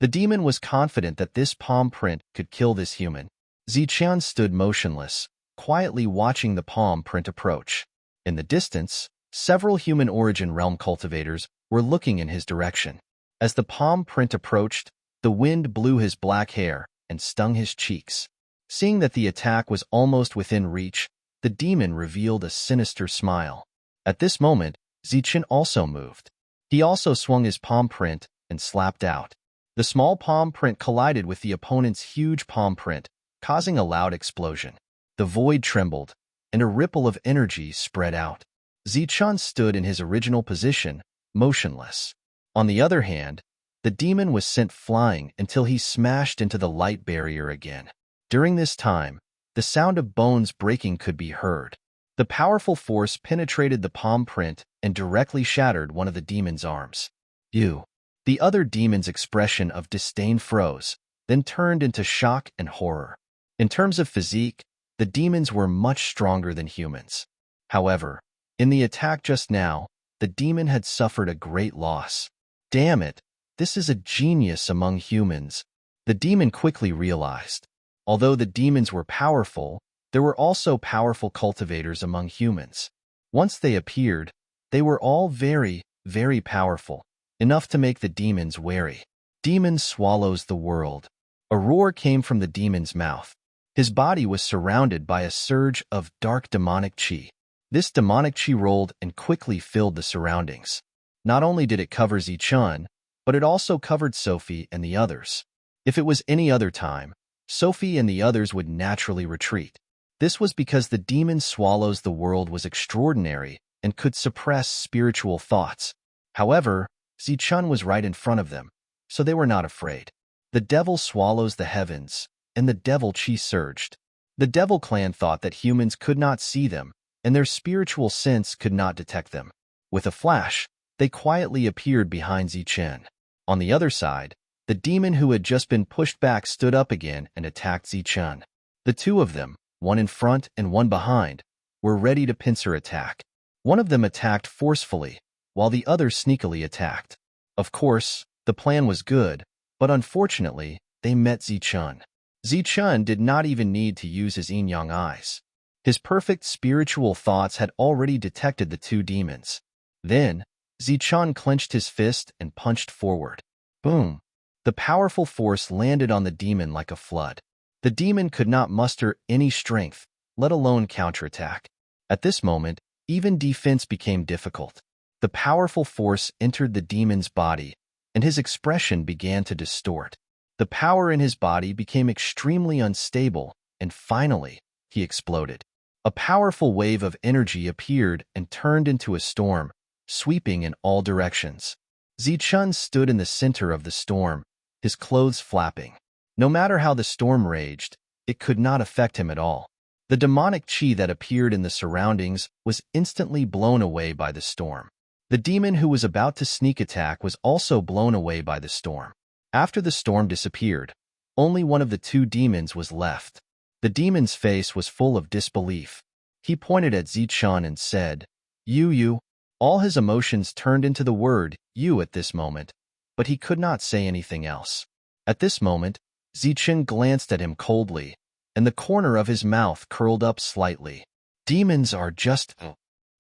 Speaker 1: The demon was confident that this palm print could kill this human. Ziqian stood motionless, quietly watching the palm print approach. In the distance, several human origin realm cultivators were looking in his direction. As the palm print approached, the wind blew his black hair and stung his cheeks. Seeing that the attack was almost within reach, the demon revealed a sinister smile. At this moment, Ziqian also moved. He also swung his palm print and slapped out. The small palm print collided with the opponent's huge palm print, causing a loud explosion. The void trembled, and a ripple of energy spread out. Ziqian stood in his original position, motionless. On the other hand, the demon was sent flying until he smashed into the light barrier again. During this time, the sound of bones breaking could be heard. The powerful force penetrated the palm print and directly shattered one of the demon's arms. "You." The other demon's expression of disdain froze, then turned into shock and horror. In terms of physique, the demons were much stronger than humans. However, in the attack just now, the demon had suffered a great loss. Damn it, this is a genius among humans, the demon quickly realized. Although the demons were powerful, there were also powerful cultivators among humans. Once they appeared, they were all very, very powerful, enough to make the demons wary. Demon swallows the world. A roar came from the demon's mouth. His body was surrounded by a surge of dark demonic chi. This demonic chi rolled and quickly filled the surroundings. Not only did it cover Ziqian, but it also covered Sophie and the others. If it was any other time, Sophie and the others would naturally retreat. This was because the demon swallows the world was extraordinary and could suppress spiritual thoughts. However, Ziqian was right in front of them, so they were not afraid. The devil swallows the heavens, and the devil chi surged. The devil clan thought that humans could not see them, and their spiritual sense could not detect them. With a flash, they quietly appeared behind Ziqian. On the other side, the demon who had just been pushed back stood up again and attacked Ziqian. The two of them, one in front and one behind, were ready to pincer attack. One of them attacked forcefully, while the other sneakily attacked. Of course, the plan was good, but unfortunately, they met Ziqian. Ziqian did not even need to use his yin-yang eyes. His perfect spiritual thoughts had already detected the two demons. Then, Ziqian clenched his fist and punched forward. Boom! The powerful force landed on the demon like a flood. The demon could not muster any strength, let alone counterattack. At this moment, even defense became difficult. The powerful force entered the demon's body, and his expression began to distort. The power in his body became extremely unstable, and finally, he exploded. A powerful wave of energy appeared and turned into a storm, sweeping in all directions. Ziqian stood in the center of the storm, his clothes flapping. No matter how the storm raged, it could not affect him at all. The demonic chi that appeared in the surroundings was instantly blown away by the storm. The demon who was about to sneak attack was also blown away by the storm. After the storm disappeared, only one of the two demons was left. The demon's face was full of disbelief. He pointed at Ziqian and said, You. All his emotions turned into the word you at this moment, but he could not say anything else. At this moment, Ziqian glanced at him coldly, and the corner of his mouth curled up slightly. Demons are just...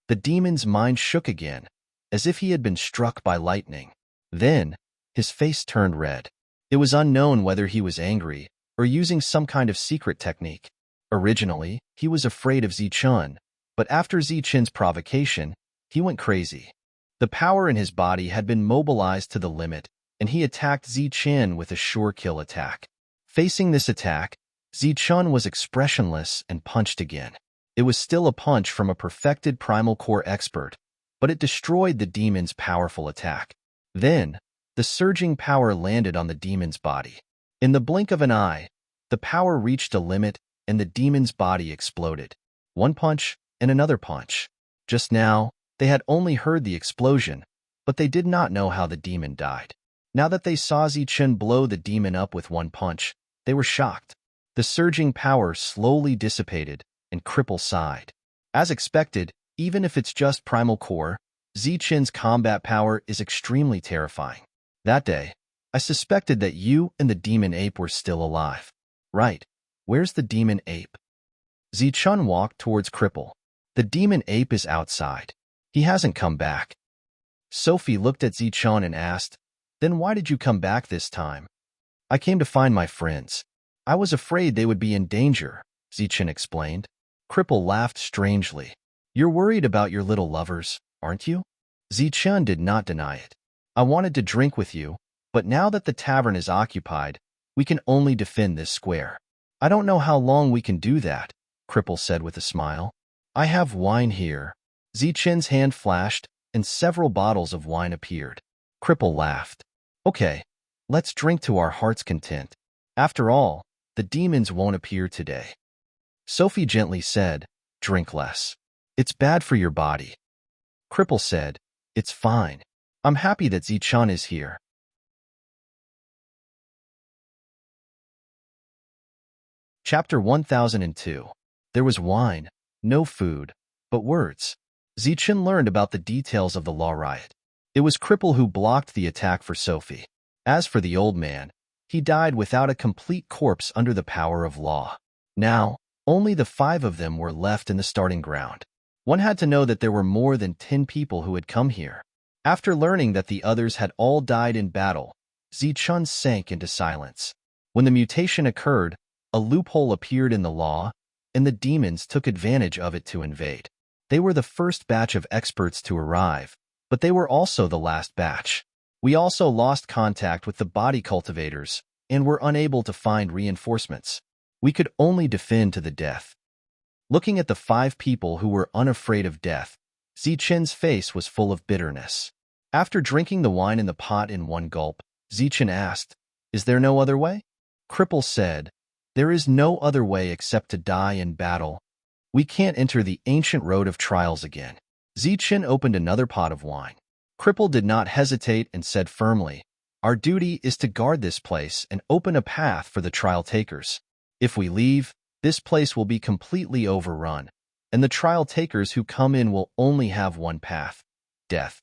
Speaker 1: The demon's mind shook again, as if he had been struck by lightning. Then, his face turned red. It was unknown whether he was angry or using some kind of secret technique. Originally, he was afraid of Ziqian, but after Ziqian's provocation, he went crazy. The power in his body had been mobilized to the limit, and he attacked Ziqian with a sure kill attack. Facing this attack, Ziqian was expressionless and punched again. It was still a punch from a perfected primal core expert, but it destroyed the demon's powerful attack. Then, the surging power landed on the demon's body. In the blink of an eye, the power reached a limit and the demon's body exploded. One punch and another punch. Just now, they had only heard the explosion, but they did not know how the demon died. Now that they saw Ziqian blow the demon up with one punch, they were shocked. The surging power slowly dissipated, and Cripple sighed. As expected, Even if it's just primal core, Zichen's combat power is extremely terrifying. That day, I suspected that you and the demon ape were still alive. Right. Where's the demon ape? Zichun walked towards Cripple. The demon ape is outside. He hasn't come back. Sophie looked at Zichun and asked, "Then why did you come back this time?" "I came to find my friends. I was afraid they would be in danger," Zichun explained. Cripple laughed strangely. "You're worried about your little lovers, aren't you?" Zichun did not deny it. "I wanted to drink with you, but now that the tavern is occupied, we can only defend this square." "I don't know how long we can do that," Cripple said with a smile. "I have wine here." Zichun's hand flashed, and several bottles of wine appeared. Cripple laughed. "Okay, let's drink to our heart's content. After all, the demons won't appear today." Sophie gently said, "Drink less. It's bad for your body." Cripple said, "It's fine. I'm happy that Zichun is here." Chapter 1002. There was wine, no food, but words. Zichun learned about the details of the law riot. It was Cripple who blocked the attack for Sophie. As for the old man, he died without a complete corpse under the power of law. Now, only the 5 of them were left in the starting ground. One had to know that there were more than 10 people who had come here. After learning that the others had all died in battle, Zichun sank into silence. When the mutation occurred, a loophole appeared in the law, and the demons took advantage of it to invade. They were the first batch of experts to arrive, but they were also the last batch. We also lost contact with the body cultivators and were unable to find reinforcements. We could only defend to the death. Looking at the 5 people who were unafraid of death, Zichun's face was full of bitterness. After drinking the wine in the pot in one gulp, Zichun asked, "Is there no other way?" Cripple said, "There is no other way except to die in battle. We can't enter the ancient road of trials again." Zichun opened another pot of wine. Cripple did not hesitate and said firmly, "Our duty is to guard this place and open a path for the trial takers. If we leave, this place will be completely overrun, and the trial takers who come in will only have one path: death.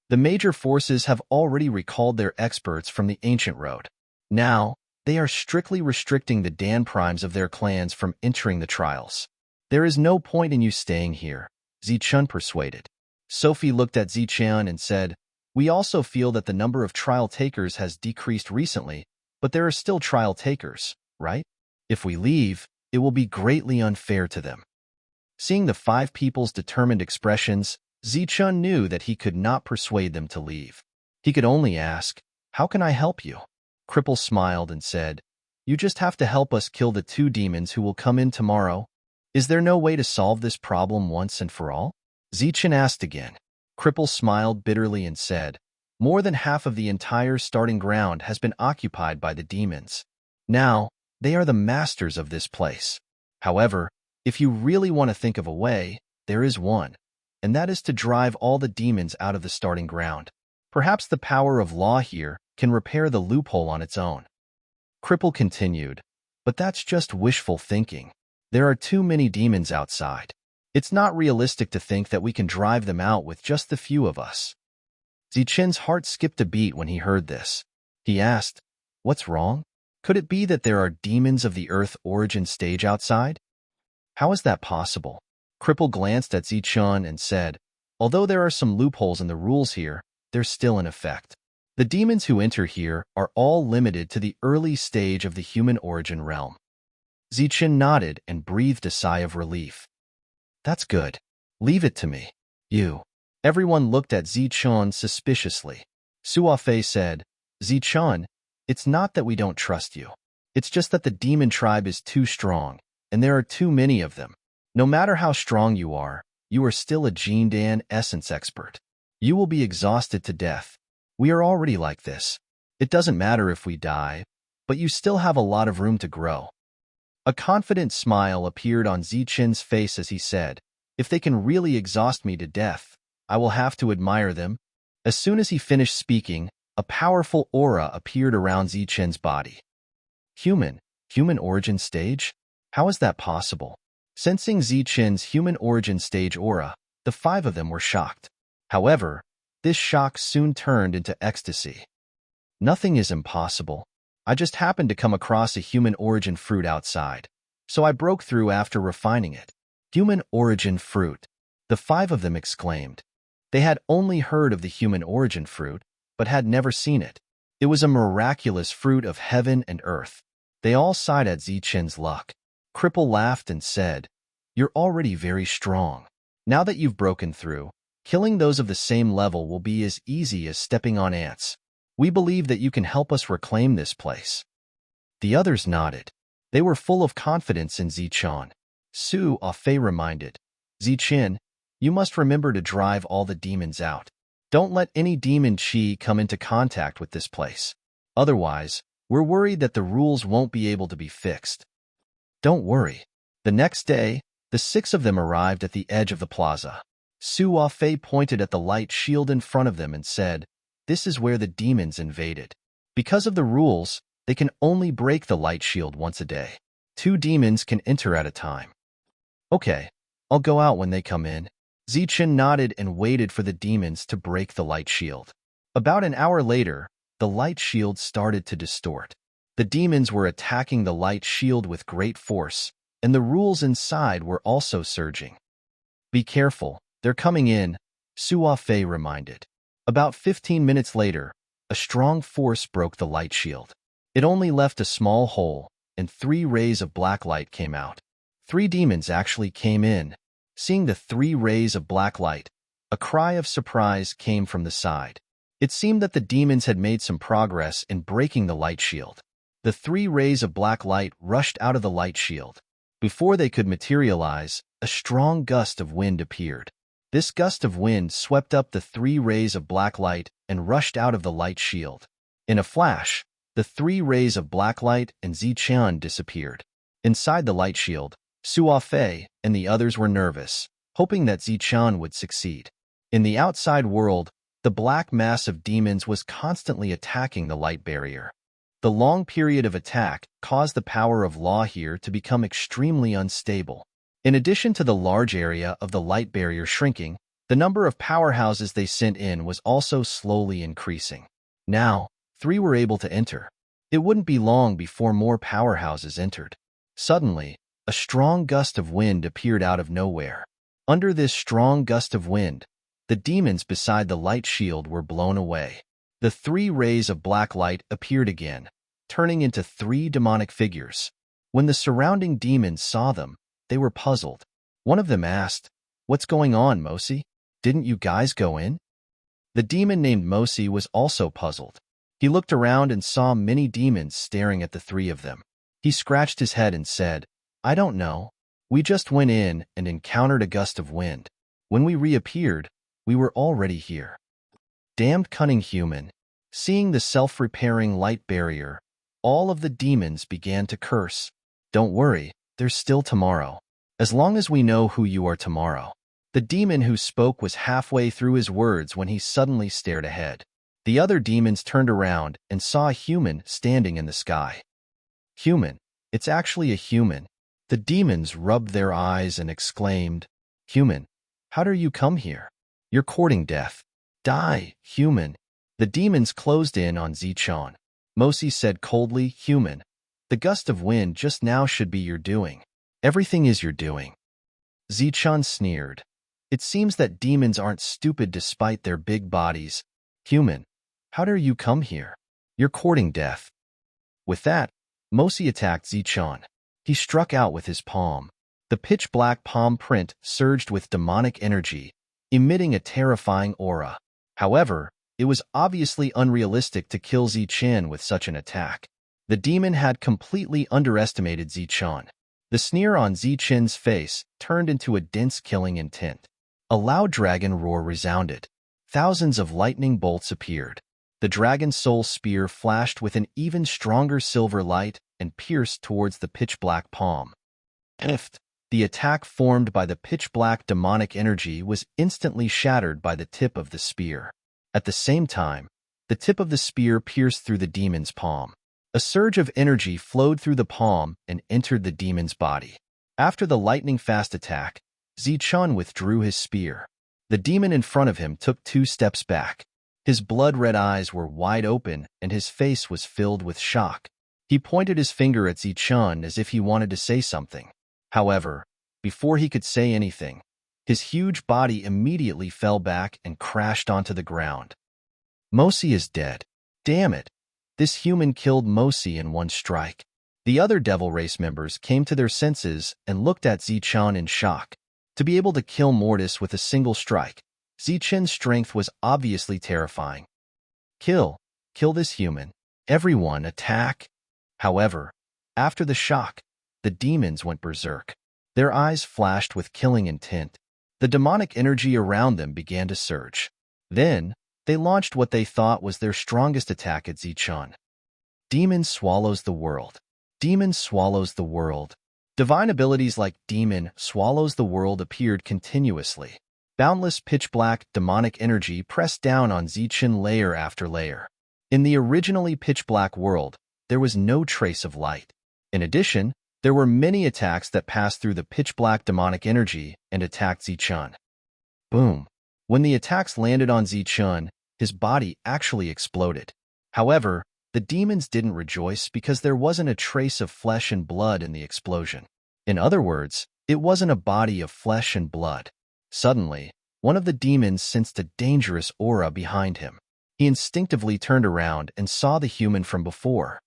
Speaker 1: The major forces have already recalled their experts from the ancient road. Now, they are strictly restricting the Dan primes of their clans from entering the trials. There is no point in you staying here," Zichun persuaded. Sophie looked at Zichun and said, "We also feel that the number of trial takers has decreased recently, but there are still trial takers, right? If we leave, it will be greatly unfair to them." Seeing the 5 people's determined expressions, Zichun knew that he could not persuade them to leave. He could only ask, "How can I help you?" Cripple smiled and said, "You just have to help us kill the 2 demons who will come in tomorrow. Is there no way to solve this problem once and for all?" Zichun asked again. Cripple smiled bitterly and said, "More than half of the entire starting ground has been occupied by the demons. Now, they are the masters of this place. However, if you really want to think of a way, there is one, and that is to drive all the demons out of the starting ground. Perhaps the power of law here can repair the loophole on its own." Cripple continued, "But that's just wishful thinking. There are too many demons outside. It's not realistic to think that we can drive them out with just the few of us." Zichun's heart skipped a beat when he heard this. He asked, "What's wrong? Could it be that there are demons of the Earth origin stage outside? How is that possible?" Cripple glanced at Zichun and said, "Although there are some loopholes in the rules here, they're still in effect. The demons who enter here are all limited to the early stage of the human origin realm." Zichun nodded and breathed a sigh of relief. "That's good. Leave it to me. You." Everyone looked at Zichun suspiciously. Suafei said, "Zichun, it's not that we don't trust you. It's just that the demon tribe is too strong, and there are too many of them. No matter how strong you are still a Gene Dan essence expert. You will be exhausted to death. We are already like this. It doesn't matter if we die, but you still have a lot of room to grow." A confident smile appeared on Zichun's face as he said, "If they can really exhaust me to death, I will have to admire them." As soon as he finished speaking, a powerful aura appeared around Zichun's body. Human origin stage? How is that possible?" Sensing Zichun's human origin stage aura, The 5 of them were shocked. However, this shock soon turned into ecstasy. Nothing is impossible. I just happened to come across a human origin fruit outside, so I broke through after refining it. Human origin fruit, the 5 of them exclaimed. They had only heard of the human origin fruit, but had never seen it. It was a miraculous fruit of heaven and earth. They all sighed at Zichen's luck. Cripple laughed and said, "You're already very strong. Now that you've broken through, killing those of the same level will be as easy as stepping on ants. We believe that you can help us reclaim this place." The others nodded. They were full of confidence in Zichen. Su Fei reminded, "Zichen, you must remember to drive all the demons out. Don't let any demon chi come into contact with this place. Otherwise, we're worried that the rules won't be able to be fixed." "Don't worry." The next day, the 6 of them arrived at the edge of the plaza. Su Fei pointed at the light shield in front of them and said, "This is where the demons invaded. Because of the rules, they can only break the light shield once a day. 2 demons can enter at a time." "Okay, I'll go out when they come in." Zichen nodded and waited for the demons to break the light shield. About an hour later, the light shield started to distort. The demons were attacking the light shield with great force, and the rules inside were also surging. "Be careful, they're coming in," Su Fei reminded. About 15 minutes later, a strong force broke the light shield. It only left a small hole, and 3 rays of black light came out. 3 demons actually came in. Seeing the 3 rays of black light, a cry of surprise came from the side. It seemed that the demons had made some progress in breaking the light shield. The 3 rays of black light rushed out of the light shield. Before they could materialize, a strong gust of wind appeared. This gust of wind swept up the 3 rays of black light and rushed out of the light shield. In a flash, the 3 rays of black light and Zichen disappeared. Inside the light shield, Su Fei and the others were nervous, hoping that Zichen would succeed. In the outside world, the black mass of demons was constantly attacking the light barrier. The long period of attack caused the power of law here to become extremely unstable. In addition to the large area of the light barrier shrinking, the number of powerhouses they sent in was also slowly increasing. Now, 3 were able to enter. It wouldn't be long before more powerhouses entered. Suddenly, a strong gust of wind appeared out of nowhere. Under this strong gust of wind, the demons beside the light shield were blown away. The 3 rays of black light appeared again, turning into 3 demonic figures. When the surrounding demons saw them, they were puzzled. One of them asked, "What's going on, Mosi? Didn't you guys go in?" The demon named Mosi was also puzzled. He looked around and saw many demons staring at the 3 of them. He scratched his head and said, "I don't know. We just went in and encountered a gust of wind. When we reappeared, we were already here." Damned cunning human. Seeing the self-repairing light barrier, all of the demons began to curse. "Don't worry, there's still tomorrow. As long as we know who you are tomorrow." The demon who spoke was halfway through his words when he suddenly stared ahead. The other demons turned around and saw a human standing in the sky. "Human, it's actually a human." The demons rubbed their eyes and exclaimed, "Human, how dare you come here? You're courting death. Die, human." The demons closed in on Zichen. Mosi said coldly, "Human, the gust of wind just now should be your doing. Everything is your doing." Zichen sneered. "It seems that demons aren't stupid despite their big bodies. Human, how dare you come here? You're courting death." With that, Mosi attacked Zichen. He struck out with his palm. The pitch-black palm print surged with demonic energy, emitting a terrifying aura. However, it was obviously unrealistic to kill Zichen with such an attack. The demon had completely underestimated Zichen. The sneer on Zichen's face turned into a dense killing intent. A loud dragon roar resounded. Thousands of lightning bolts appeared. The dragon's soul spear flashed with an even stronger silver light and pierced towards the pitch-black palm. The attack formed by the pitch-black demonic energy was instantly shattered by the tip of the spear. At the same time, the tip of the spear pierced through the demon's palm. A surge of energy flowed through the palm and entered the demon's body. After the lightning-fast attack, Zichen withdrew his spear. The demon in front of him took 2 steps back. His blood-red eyes were wide open and his face was filled with shock. He pointed his finger at Zichun as if he wanted to say something. However, before he could say anything, his huge body immediately fell back and crashed onto the ground. Mosi is dead. Damn it. This human killed Mosi in one strike. The other Devil Race members came to their senses and looked at Zichun in shock. To be able to kill Mortis with a single strike, Zichun's strength was obviously terrifying. Kill this human. Everyone attack. However, after the shock, the demons went berserk. Their eyes flashed with killing intent. The demonic energy around them began to surge. Then, they launched what they thought was their strongest attack at Zichun. Demon swallows the world. Demon swallows the world. Divine abilities like Demon swallows the world appeared continuously. Boundless pitch-black demonic energy pressed down on Zichun layer after layer. In the originally pitch-black world, there was no trace of light. In addition, there were many attacks that passed through the pitch-black demonic energy and attacked Zichun. Boom. When the attacks landed on Zichun, his body actually exploded. However, the demons didn't rejoice because there wasn't a trace of flesh and blood in the explosion. In other words, it wasn't a body of flesh and blood. Suddenly, one of the demons sensed a dangerous aura behind him. He instinctively turned around and saw the human from before.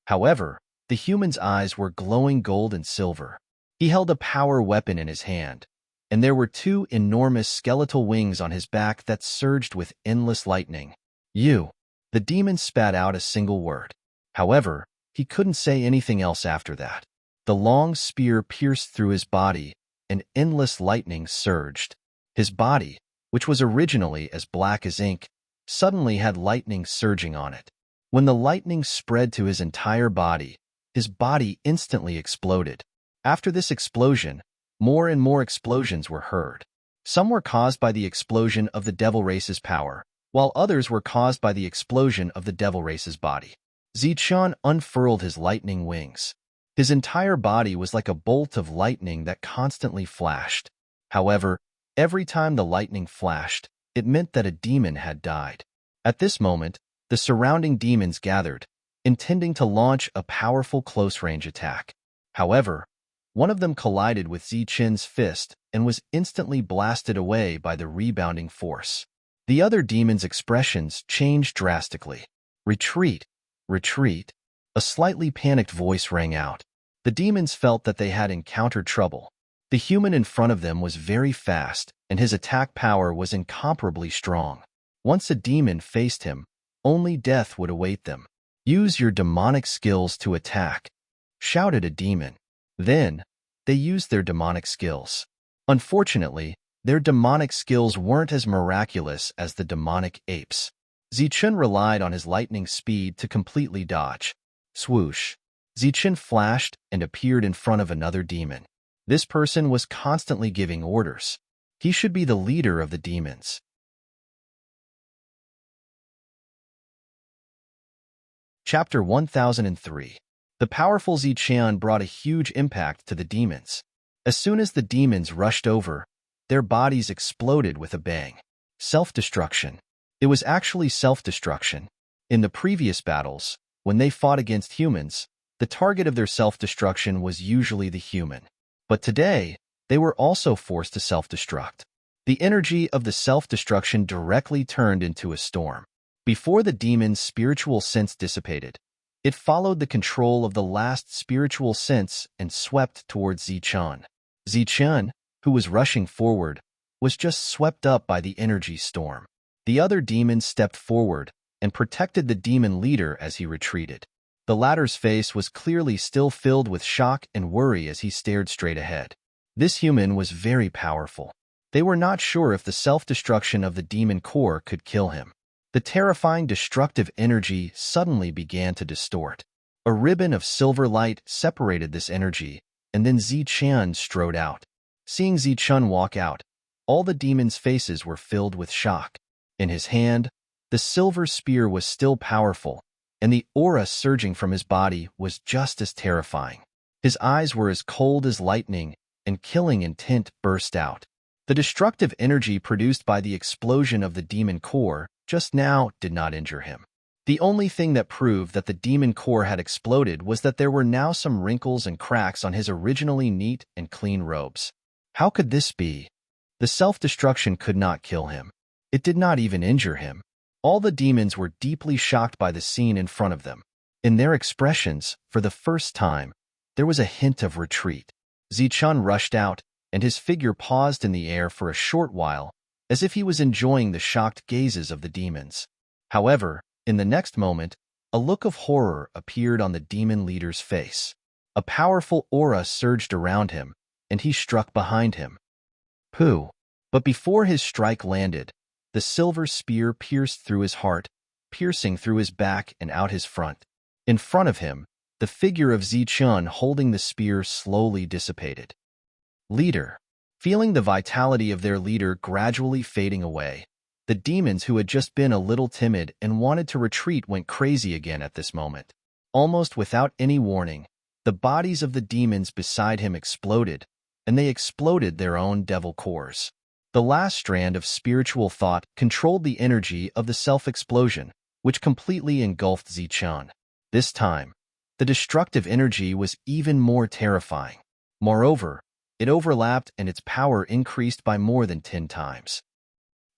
Speaker 1: However, the human's eyes were glowing gold and silver. He held a power weapon in his hand, and there were 2 enormous skeletal wings on his back that surged with endless lightning. You. The demon spat out a single word. However, he couldn't say anything else after that. The long spear pierced through his body, and endless lightning surged. His body, which was originally as black as ink, suddenly had lightning surging on it. When the lightning spread to his entire body, his body instantly exploded. After this explosion, more and more explosions were heard. Some were caused by the explosion of the Devil Race's power, while others were caused by the explosion of the Devil Race's body. Zichun unfurled his lightning wings. His entire body was like a bolt of lightning that constantly flashed. However, every time the lightning flashed, it meant that a demon had died. At this moment, the surrounding demons gathered, intending to launch a powerful close-range attack. However, one of them collided with Zichun's fist and was instantly blasted away by the rebounding force. The other demons' expressions changed drastically. Retreat, retreat. A slightly panicked voice rang out. The demons felt that they had encountered trouble. The human in front of them was very fast, and his attack power was incomparably strong. Once a demon faced him, only death would await them. Use your demonic skills to attack, shouted a demon. Then, they used their demonic skills. Unfortunately, their demonic skills weren't as miraculous as the demonic apes. Zichun relied on his lightning speed to completely dodge. Swoosh. Zichun flashed and appeared in front of another demon. This person was constantly giving orders. He should be the leader of the demons. Chapter 1003. The powerful Zichun brought a huge impact to the demons. As soon as the demons rushed over, their bodies exploded with a bang. Self-destruction. It was actually self-destruction. In the previous battles, when they fought against humans, the target of their self-destruction was usually the human. But today, they were also forced to self-destruct. The energy of the self-destruction directly turned into a storm. Before the demon's spiritual sense dissipated, it followed the control of the last spiritual sense and swept towards Zichun. Zichun, who was rushing forward, was just swept up by the energy storm. The other demons stepped forward and protected the demon leader as he retreated. The latter's face was clearly still filled with shock and worry as he stared straight ahead. This human was very powerful. They were not sure if the self-destruction of the demon core could kill him. The terrifying destructive energy suddenly began to distort. A ribbon of silver light separated this energy, and then Zichun strode out. Seeing Zichun walk out, all the demons' faces were filled with shock. In his hand, the silver spear was still powerful, and the aura surging from his body was just as terrifying. His eyes were as cold as lightning, and killing intent burst out. The destructive energy produced by the explosion of the demon core just now did not injure him. The only thing that proved that the demon core had exploded was that there were now some wrinkles and cracks on his originally neat and clean robes. How could this be? The self-destruction could not kill him. It did not even injure him. All the demons were deeply shocked by the scene in front of them. In their expressions, for the first time, there was a hint of retreat. Zichun rushed out, and his figure paused in the air for a short while, as if he was enjoying the shocked gazes of the demons. However, in the next moment, a look of horror appeared on the demon leader's face. A powerful aura surged around him, and he struck behind him. Pooh! But before his strike landed, the silver spear pierced through his heart, piercing through his back and out his front. In front of him, the figure of Zichun holding the spear slowly dissipated. Leader. Feeling the vitality of their leader gradually fading away, the demons who had just been a little timid and wanted to retreat went crazy again at this moment. Almost without any warning, the bodies of the demons beside him exploded, and they exploded their own devil cores. The last strand of spiritual thought controlled the energy of the self-explosion, which completely engulfed Zichun. This time, the destructive energy was even more terrifying. Moreover, it overlapped and its power increased by more than 10 times.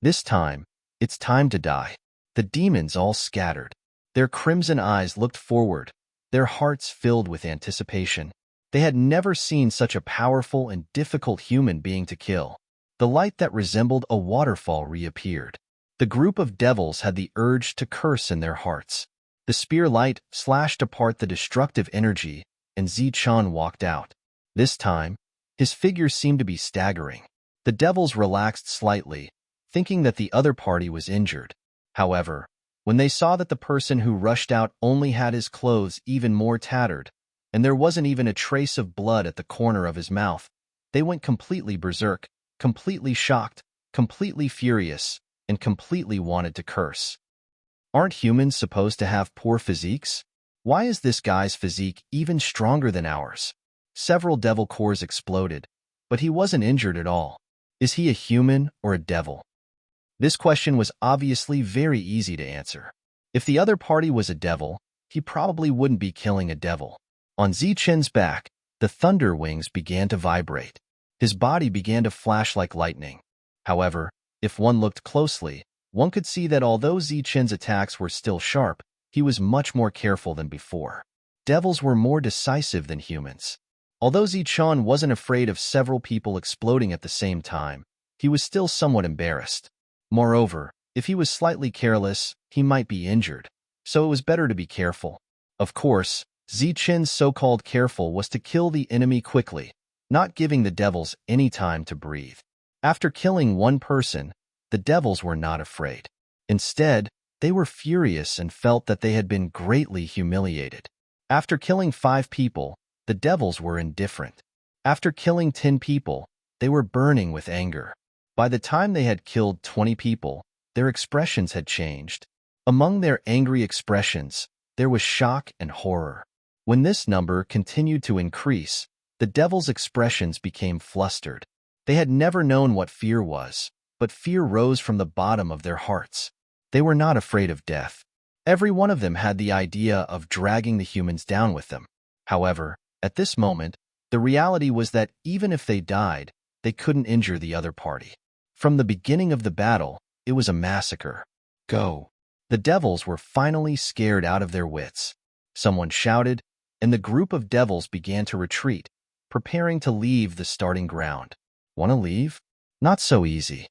Speaker 1: This time, it's time to die. The demons all scattered. Their crimson eyes looked forward, their hearts filled with anticipation. They had never seen such a powerful and difficult human being to kill. The light that resembled a waterfall reappeared. The group of devils had the urge to curse in their hearts. The spear light slashed apart the destructive energy, and Zichun walked out. This time, his figure seemed to be staggering. The devils relaxed slightly, thinking that the other party was injured. However, when they saw that the person who rushed out only had his clothes even more tattered, and there wasn't even a trace of blood at the corner of his mouth, they went completely berserk, completely shocked, completely furious, and completely wanted to curse. Aren't humans supposed to have poor physiques? Why is this guy's physique even stronger than ours? Several devil cores exploded, but he wasn't injured at all. Is he a human or a devil? This question was obviously very easy to answer. If the other party was a devil, he probably wouldn't be killing a devil. On Zichun's back, the thunder wings began to vibrate. His body began to flash like lightning. However, if one looked closely, one could see that although Zichun's attacks were still sharp, he was much more careful than before. Devils were more decisive than humans. Although Zichun wasn't afraid of several people exploding at the same time, he was still somewhat embarrassed. Moreover, if he was slightly careless, he might be injured, so it was better to be careful. Of course, Zichun's so-called careful was to kill the enemy quickly, not giving the devils any time to breathe. After killing one person, the devils were not afraid. Instead, they were furious and felt that they had been greatly humiliated. After killing 5 people, the devils were indifferent. After killing 10 people, they were burning with anger. By the time they had killed 20 people, their expressions had changed. Among their angry expressions, there was shock and horror. When this number continued to increase, the devils' expressions became flustered. They had never known what fear was, but fear rose from the bottom of their hearts. They were not afraid of death. Every one of them had the idea of dragging the humans down with them. However, at this moment, the reality was that even if they died, they couldn't injure the other party. From the beginning of the battle, it was a massacre. Go! The devils were finally scared out of their wits. Someone shouted, and the group of devils began to retreat, preparing to leave the starting ground. Want to leave? Not so easy.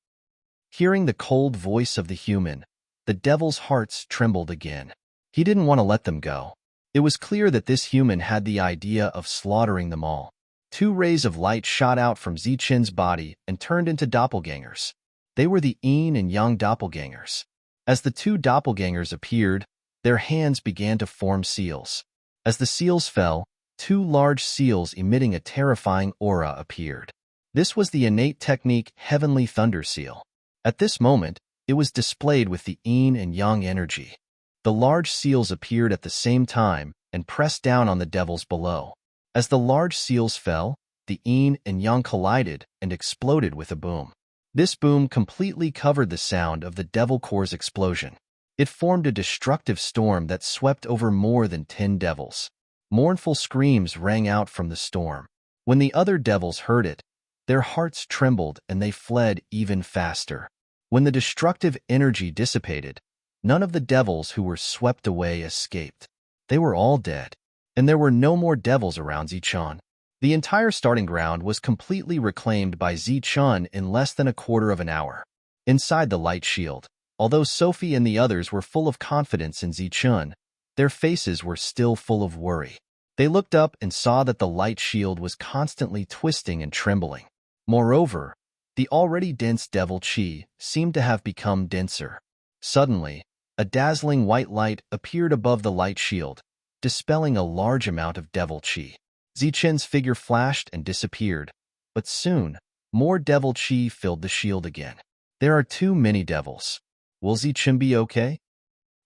Speaker 1: Hearing the cold voice of the human, the devil's hearts trembled again. He didn't want to let them go. It was clear that this human had the idea of slaughtering them all. 2 rays of light shot out from Zichun's body and turned into doppelgangers. They were the yin and yang doppelgangers. As the 2 doppelgangers appeared, their hands began to form seals. As the seals fell, 2 large seals emitting a terrifying aura appeared. This was the innate technique Heavenly Thunder Seal. At this moment, it was displayed with the yin and yang energy. The large seals appeared at the same time and pressed down on the devils below. As the large seals fell, the yin and yang collided and exploded with a boom. This boom completely covered the sound of the Devil Core's explosion. It formed a destructive storm that swept over more than 10 devils. Mournful screams rang out from the storm. When the other devils heard it, their hearts trembled and they fled even faster. When the destructive energy dissipated, none of the devils who were swept away escaped. They were all dead, and there were no more devils around Zichun. The entire starting ground was completely reclaimed by Zichun in less than a quarter of an hour. Inside the light shield, although Sophie and the others were full of confidence in Zichun, their faces were still full of worry. They looked up and saw that the light shield was constantly twisting and trembling. Moreover, the already dense devil chi seemed to have become denser. Suddenly, a dazzling white light appeared above the light shield, dispelling a large amount of devil chi. Zichun's figure flashed and disappeared, but soon, more devil chi filled the shield again. There are too many devils. Will Zichun be okay?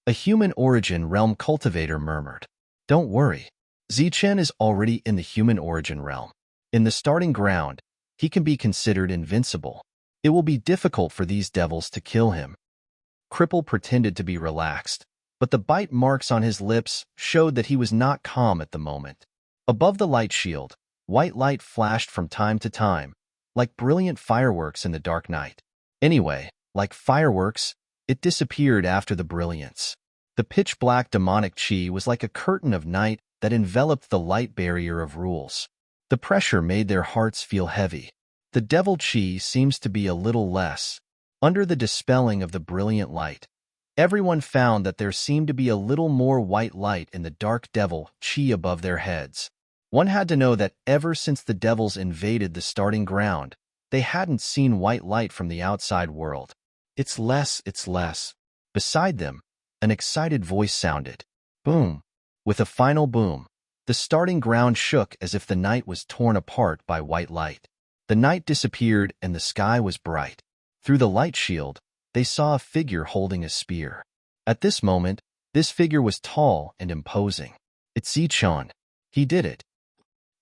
Speaker 1: A human origin realm cultivator murmured. Don't worry. Zichun is already in the human origin realm. In the starting ground, he can be considered invincible. It will be difficult for these devils to kill him. Cripple pretended to be relaxed, but the bite marks on his lips showed that he was not calm at the moment. Above the light shield, white light flashed from time to time, like brilliant fireworks in the dark night. Anyway, like fireworks, it disappeared after the brilliance. The pitch-black demonic chi was like a curtain of night that enveloped the light barrier of rules. The pressure made their hearts feel heavy. The devil chi seems to be a little less. Under the dispelling of the brilliant light, everyone found that there seemed to be a little more white light in the dark devil chi above their heads. One had to know that ever since the devils invaded the starting ground, they hadn't seen white light from the outside world. It's less. Beside them, an excited voice sounded. Boom. With a final boom, the starting ground shook as if the night was torn apart by white light. The night disappeared and the sky was bright. Through the light shield, they saw a figure holding a spear. At this moment, this figure was tall and imposing. It's Zichun. He did it.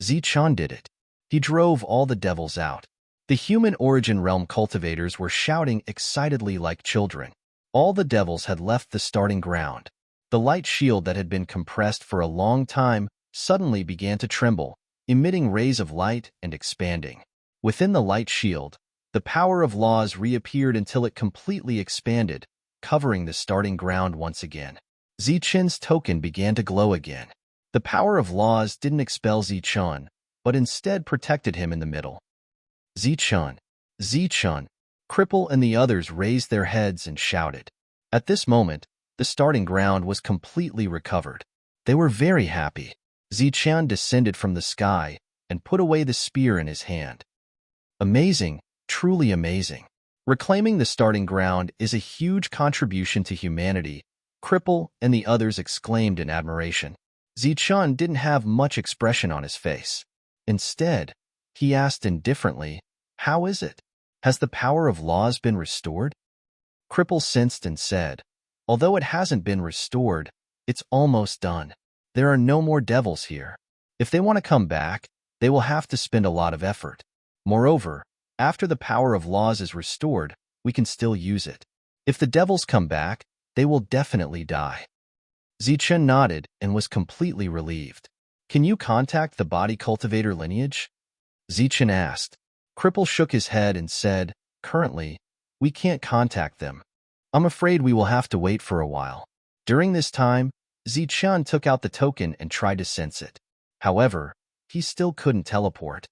Speaker 1: Zichun did it. He drove all the devils out. The human origin realm cultivators were shouting excitedly like children. All the devils had left the starting ground. The light shield that had been compressed for a long time suddenly began to tremble, emitting rays of light and expanding. Within the light shield, the power of laws reappeared until it completely expanded, covering the starting ground once again. Zichun's token began to glow again. The power of laws didn't expel Zichun, but instead protected him in the middle. Zichun! Zichun! Cripple and the others raised their heads and shouted. At this moment, the starting ground was completely recovered. They were very happy. Zichun descended from the sky and put away the spear in his hand. Amazing, truly amazing. Reclaiming the starting ground is a huge contribution to humanity, Cripple and the others exclaimed in admiration. Zichun didn't have much expression on his face. Instead, he asked indifferently, "How is it? Has the power of laws been restored?" Cripple sensed and said, "Although it hasn't been restored, it's almost done. There are no more devils here. If they want to come back, they will have to spend a lot of effort. Moreover, after the power of laws is restored, we can still use it. If the devils come back, they will definitely die." Zichun nodded and was completely relieved. "Can you contact the body cultivator lineage?" Zichun asked. Cripple shook his head and said, "Currently, we can't contact them. I'm afraid we will have to wait for a while." During this time, Zichun took out the token and tried to sense it. However, he still couldn't teleport.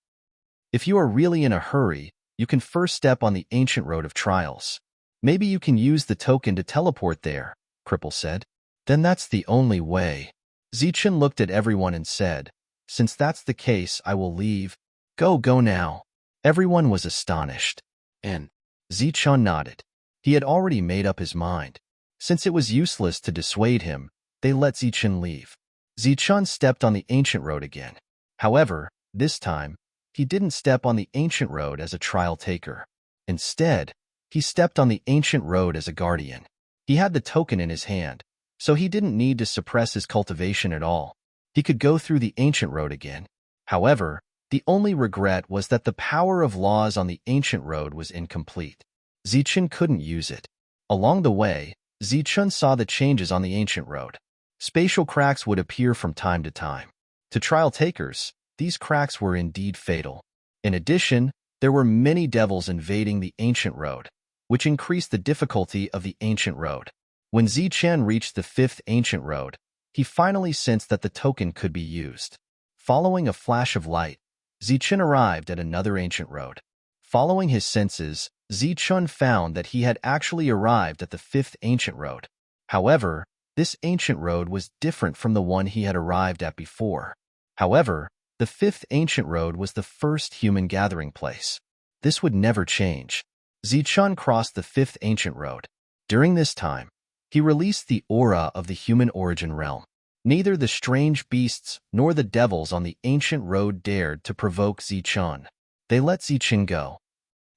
Speaker 1: If you are really in a hurry, you can first step on the ancient road of trials. Maybe you can use the token to teleport there, Cripple said. Then that's the only way. Zichun looked at everyone and said, "Since that's the case, I will leave. Go now." Everyone was astonished. And Zichun nodded. He had already made up his mind. Since it was useless to dissuade him, they let Zichun leave. Zichun stepped on the ancient road again. However, this time, he didn't step on the ancient road as a trial taker. Instead, he stepped on the ancient road as a guardian. He had the token in his hand, so he didn't need to suppress his cultivation at all. He could go through the ancient road again. However, The only regret was that the power of laws on the ancient road was incomplete. Zichen couldn't use it. Along the way, Zichun saw the changes on the ancient road. Spatial cracks would appear from time to time. To trial takers, these cracks were indeed fatal. In addition, there were many devils invading the ancient road, which increased the difficulty of the ancient road. When Zichen reached the fifth ancient road, he finally sensed that the token could be used. Following a flash of light, Zichen arrived at another ancient road. Following his senses, Zichun found that he had actually arrived at the fifth ancient road. However, this ancient road was different from the one he had arrived at before. However, the fifth ancient road was the first human gathering place. This would never change. Zichun crossed the fifth ancient road. During this time, he released the aura of the human origin realm. Neither the strange beasts nor the devils on the ancient road dared to provoke Zichun. They let Zichun go.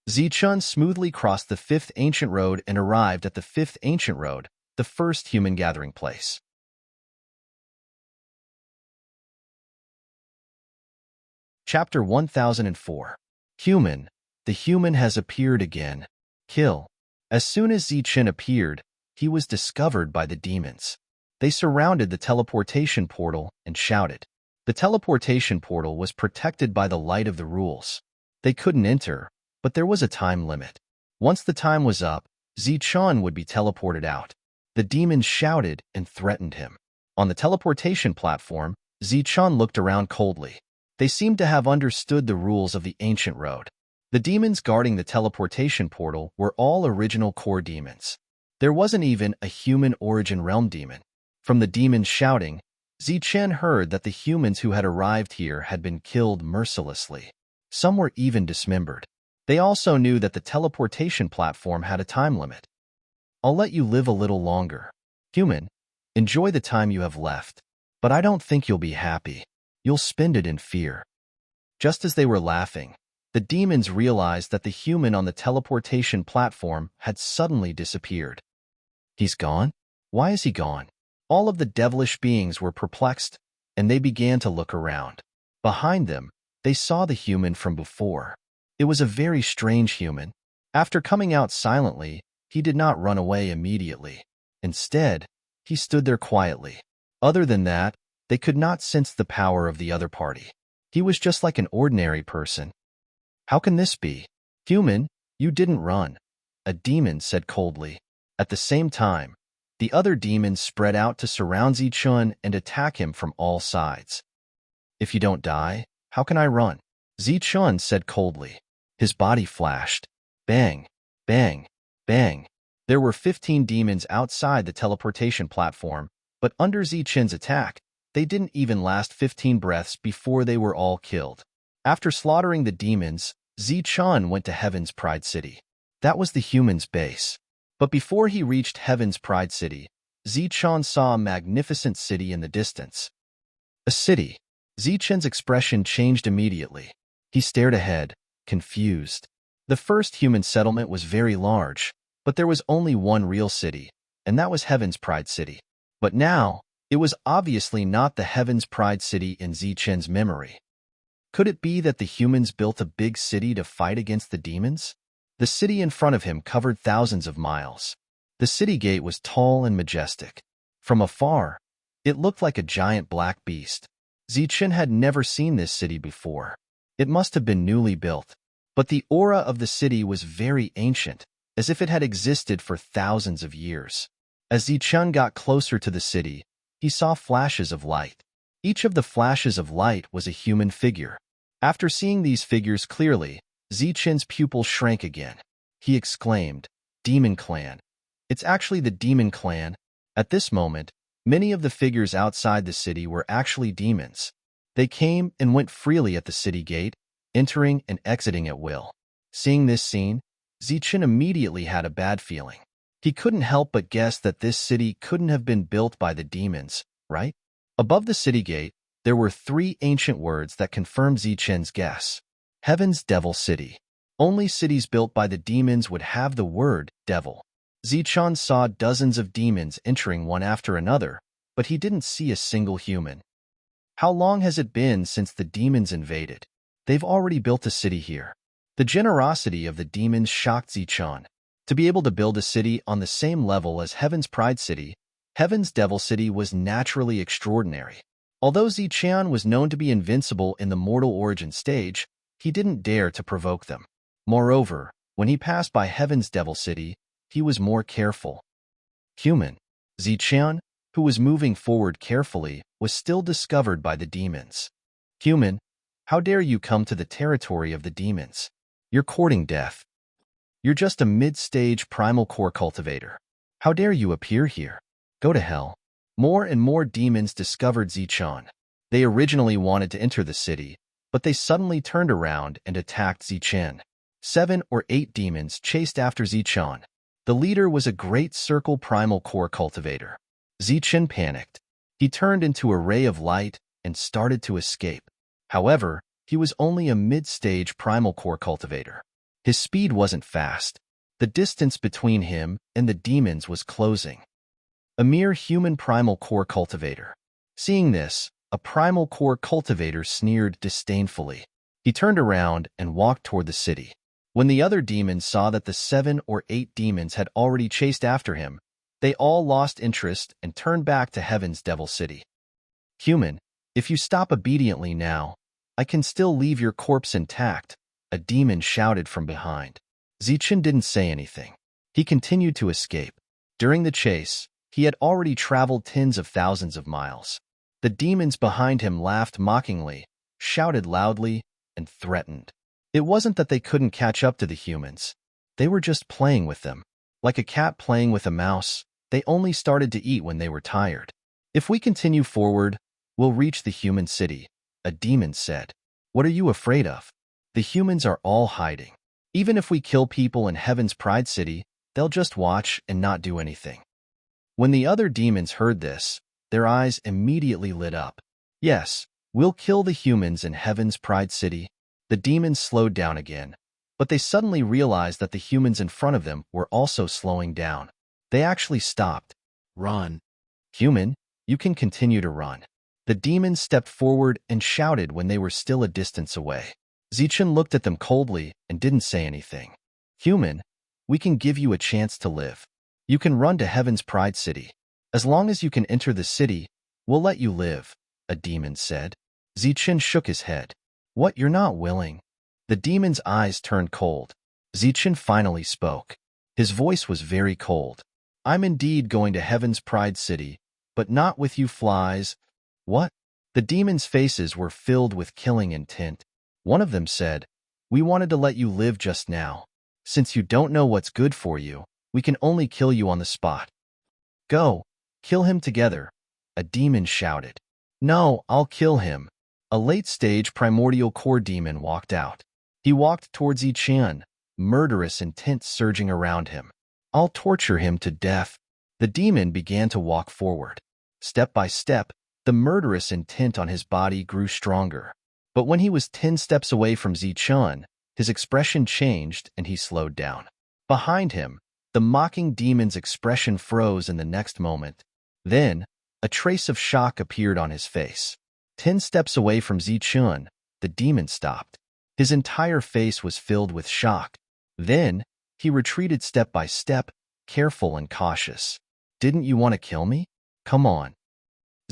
Speaker 1: Zichun smoothly crossed the fifth ancient road and arrived at the fifth ancient road, the first human gathering place. Chapter 1004. Human. The human has appeared again. Kill. As soon as Zichen appeared, he was discovered by the demons. They surrounded the teleportation portal and shouted. The teleportation portal was protected by the light of the rules. They couldn't enter, but there was a time limit. Once the time was up, Zichun would be teleported out. The demons shouted and threatened him. On the teleportation platform, Zichun looked around coldly. They seemed to have understood the rules of the ancient road. The demons guarding the teleportation portal were all original core demons. There wasn't even a human origin realm demon. From the demons shouting, Zichen heard that the humans who had arrived here had been killed mercilessly. Some were even dismembered. They also knew that the teleportation platform had a time limit. I'll let you live a little longer. Human, enjoy the time you have left. But I don't think you'll be happy. You'll spend it in fear. Just as they were laughing, the demons realized that the human on the teleportation platform had suddenly disappeared. He's gone? Why is he gone? All of the devilish beings were perplexed, and they began to look around. Behind them, they saw the human from before. It was a very strange human. After coming out silently, he did not run away immediately. Instead, he stood there quietly. Other than that, they could not sense the power of the other party. He was just like an ordinary person. How can this be? Human, you didn't run, a demon said coldly. At the same time, the other demons spread out to surround Zichun and attack him from all sides. If you don't die, how can I run? Zichun said coldly. His body flashed. Bang, bang, bang. There were 15 demons outside the teleportation platform, but under Zichun's attack, they didn't even last 15 breaths before they were all killed. After slaughtering the demons, Zichun went to Heaven's Pride City. That was the human's base. But before he reached Heaven's Pride City, Zichun saw a magnificent city in the distance. A city. Zichun's expression changed immediately. He stared ahead, confused. The first human settlement was very large, but there was only one real city, and that was Heaven's Pride City. But now, it was obviously not the Heaven's Pride City in Zichun's memory. Could it be that the humans built a big city to fight against the demons? The city in front of him covered thousands of miles. The city gate was tall and majestic. From afar, it looked like a giant black beast. Zichun had never seen this city before. It must have been newly built. But the aura of the city was very ancient, as if it had existed for thousands of years. As Zichun got closer to the city, he saw flashes of light. Each of the flashes of light was a human figure. After seeing these figures clearly, Zichun's pupil shrank again. He exclaimed, "Demon Clan." It's actually the Demon Clan. At this moment, many of the figures outside the city were actually demons. They came and went freely at the city gate, entering and exiting at will. Seeing this scene, Zichun immediately had a bad feeling. He couldn't help but guess that this city couldn't have been built by the demons, right? Above the city gate, there were 3 ancient words that confirmed Zichun's guess. Heaven's Devil City. Only cities built by the demons would have the word devil. Zichun saw dozens of demons entering one after another, but he didn't see a single human. How long has it been since the demons invaded? They've already built a city here. The generosity of the demons shocked Zichun. To be able to build a city on the same level as Heaven's Pride City, Heaven's Devil City was naturally extraordinary. Although Zichun was known to be invincible in the mortal origin stage, he didn't dare to provoke them. Moreover, when he passed by Heaven's Devil City, he was more careful. Human. Zichun, who was moving forward carefully, was still discovered by the demons. Human, how dare you come to the territory of the demons? You're courting death. You're just a mid-stage primal core cultivator. How dare you appear here? Go to hell. More and more demons discovered Zichun. They originally wanted to enter the city, but they suddenly turned around and attacked Zichun. 7 or 8 demons chased after Zichun. The leader was a great circle primal core cultivator. Zichun panicked. He turned into a ray of light and started to escape. However, he was only a mid-stage primal core cultivator. His speed wasn't fast. The distance between him and the demons was closing. A mere human primal core cultivator. Seeing this, a primal core cultivator sneered disdainfully. He turned around and walked toward the city. When the other demons saw that the 7 or 8 demons had already chased after him, they all lost interest and turned back to Heaven's Devil City. Human, if you stop obediently now, I can still leave your corpse intact, a demon shouted from behind. Zichun didn't say anything. He continued to escape. During the chase, he had already traveled tens of thousands of miles. The demons behind him laughed mockingly, shouted loudly, and threatened. It wasn't that they couldn't catch up to the humans. They were just playing with them. Like a cat playing with a mouse, they only started to eat when they were tired. If we continue forward, we'll reach the human city, a demon said. What are you afraid of? The humans are all hiding. Even if we kill people in Heaven's Pride City, they'll just watch and not do anything. When the other demons heard this, their eyes immediately lit up. Yes, we'll kill the humans in Heaven's Pride City. The demons slowed down again, but they suddenly realized that the humans in front of them were also slowing down. They actually stopped. Run. Human, you can continue to run. The demons stepped forward and shouted when they were still a distance away. Zichun looked at them coldly and didn't say anything. Human, we can give you a chance to live. You can run to Heaven's Pride City. As long as you can enter the city, we'll let you live, a demon said. Zichun shook his head. What, you're not willing? The demon's eyes turned cold. Zichun finally spoke. His voice was very cold. I'm indeed going to Heaven's Pride City, but not with you flies. What? The demons' faces were filled with killing intent. One of them said, we wanted to let you live just now. Since you don't know what's good for you, we can only kill you on the spot. Go, kill him together, a demon shouted. No, I'll kill him. A late-stage primordial core demon walked out. He walked towards Zichun, murderous intent surging around him. I'll torture him to death. The demon began to walk forward. Step by step, the murderous intent on his body grew stronger. But when he was 10 steps away from Zichun, his expression changed and he slowed down. Behind him, the mocking demon's expression froze in the next moment. Then, a trace of shock appeared on his face. 10 steps away from Zichun, the demon stopped. His entire face was filled with shock. Then, he retreated step by step, careful and cautious. Didn't you want to kill me? Come on.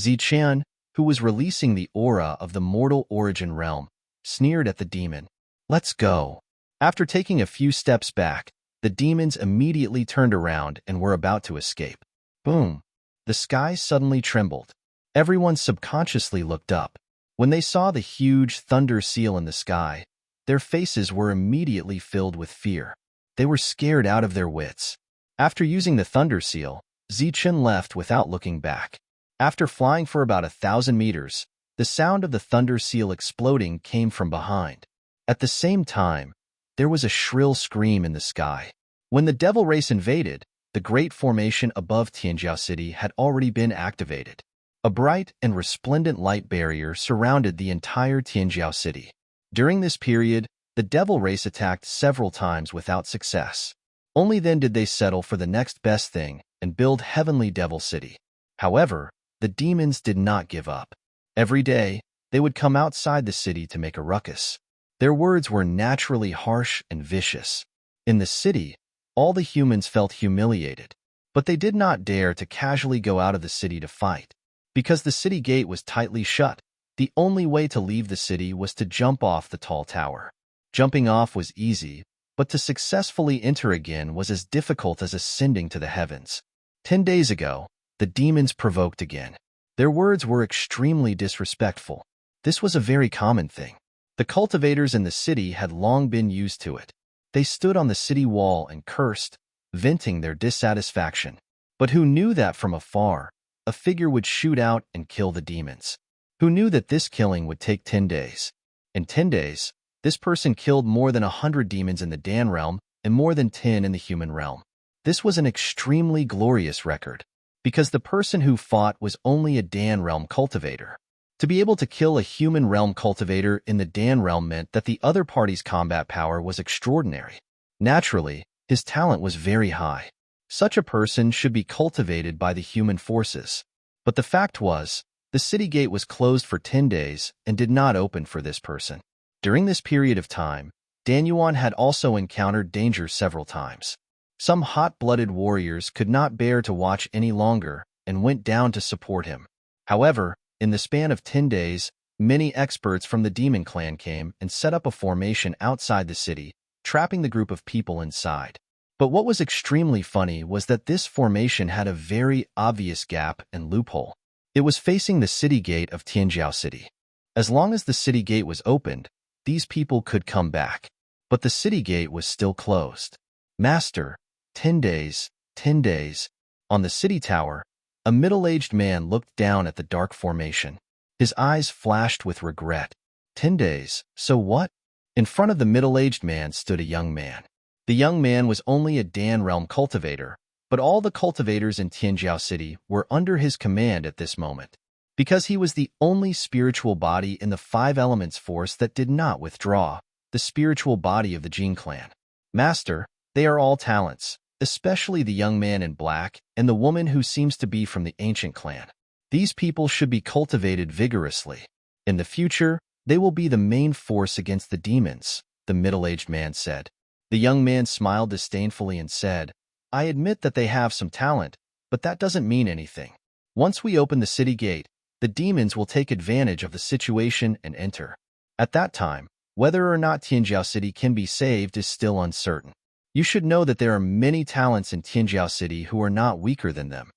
Speaker 1: Zichun, who was releasing the aura of the mortal origin realm, sneered at the demon. Let's go. After taking a few steps back, the demons immediately turned around and were about to escape. Boom. The sky suddenly trembled. Everyone subconsciously looked up. When they saw the huge thunder seal in the sky, their faces were immediately filled with fear. They were scared out of their wits. After using the thunder seal, Zichun left without looking back. After flying for about 1,000 meters, the sound of the thunder seal exploding came from behind. At the same time, there was a shrill scream in the sky. When the Devil Race invaded, the Great Formation above Tianjiao City had already been activated. A bright and resplendent light barrier surrounded the entire Tianjiao City. During this period, the Devil Race attacked several times without success. Only then did they settle for the next best thing and build Heavenly Devil City. However, the demons did not give up. Every day, they would come outside the city to make a ruckus. Their words were naturally harsh and vicious. In the city, all the humans felt humiliated, but they did not dare to casually go out of the city to fight. Because the city gate was tightly shut, the only way to leave the city was to jump off the tall tower. Jumping off was easy, but to successfully enter again was as difficult as ascending to the heavens. 10 days ago, the demons provoked again. Their words were extremely disrespectful. This was a very common thing. The cultivators in the city had long been used to it. They stood on the city wall and cursed, venting their dissatisfaction. But who knew that from afar, a figure would shoot out and kill the demons? Who knew that this killing would take 10 days? In 10 days, this person killed more than 100 demons in the Dan realm and more than 10 in the human realm. This was an extremely glorious record, because the person who fought was only a Dan realm cultivator. To be able to kill a human realm cultivator in the Dan realm meant that the other party's combat power was extraordinary. Naturally, his talent was very high. Such a person should be cultivated by the human forces. But the fact was, the city gate was closed for 10 days and did not open for this person. During this period of time, Danyuan had also encountered danger several times. Some hot-blooded warriors could not bear to watch any longer and went down to support him. However, in the span of 10 days, many experts from the demon clan came and set up a formation outside the city, trapping the group of people inside. But what was extremely funny was that this formation had a very obvious gap and loophole. It was facing the city gate of Tianjiao City. As long as the city gate was opened, these people could come back. But the city gate was still closed. Master, 10 days, 10 days. On the city tower, a middle-aged man looked down at the dark formation. His eyes flashed with regret. 10 days, so what? In front of the middle-aged man stood a young man. The young man was only a Dan realm cultivator, but all the cultivators in Tianjiao City were under his command at this moment, because he was the only spiritual body in the 5 elements force that did not withdraw, the spiritual body of the Jin clan. Master, they are all talents, especially the young man in black and the woman who seems to be from the ancient clan. These people should be cultivated vigorously. In the future, they will be the main force against the demons, the middle-aged man said. The young man smiled disdainfully and said, I admit that they have some talent, but that doesn't mean anything. Once we open the city gate, the demons will take advantage of the situation and enter. At that time, whether or not Tianjiao City can be saved is still uncertain. You should know that there are many talents in Tianjiao City who are not weaker than them.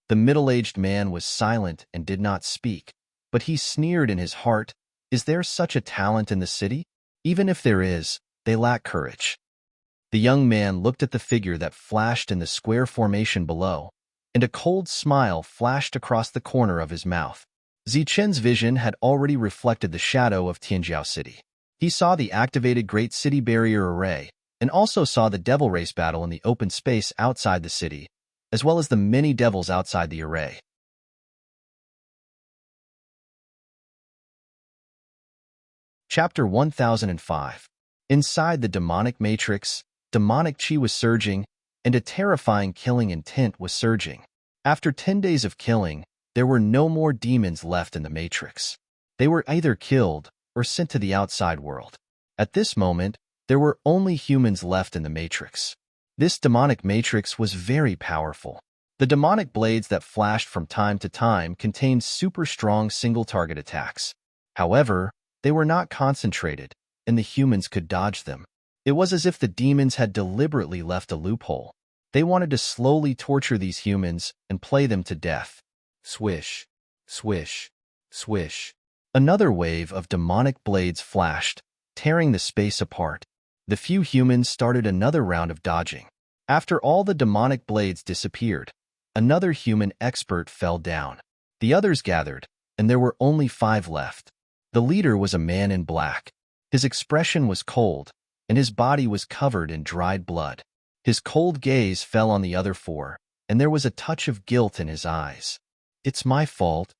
Speaker 1: The middle-aged man was silent and did not speak, but he sneered in his heart, Is there such a talent in the city? Even if there is, they lack courage. The young man looked at the figure that flashed in the square formation below, and a cold smile flashed across the corner of his mouth. Zichen's vision had already reflected the shadow of Tianjiao City. He saw the activated Great City Barrier Array, and also saw the devil race battle in the open space outside the city, as well as the many devils outside the array. Chapter 1005. Inside the demonic matrix, demonic chi was surging, and a terrifying killing intent was surging. After 10 days of killing, there were no more demons left in the matrix. They were either killed or sent to the outside world. At this moment, there were only humans left in the matrix. This demonic matrix was very powerful. The demonic blades that flashed from time to time contained super strong single-target attacks. However, they were not concentrated, and the humans could dodge them. It was as if the demons had deliberately left a loophole. They wanted to slowly torture these humans and play them to death. Swish, swish, swish. Another wave of demonic blades flashed, tearing the space apart. The few humans started another round of dodging. After all the demonic blades disappeared, another human expert fell down. The others gathered, and there were only 5 left. The leader was a man in black. His expression was cold, and his body was covered in dried blood. His cold gaze fell on the other 4, and there was a touch of guilt in his eyes. It's my fault.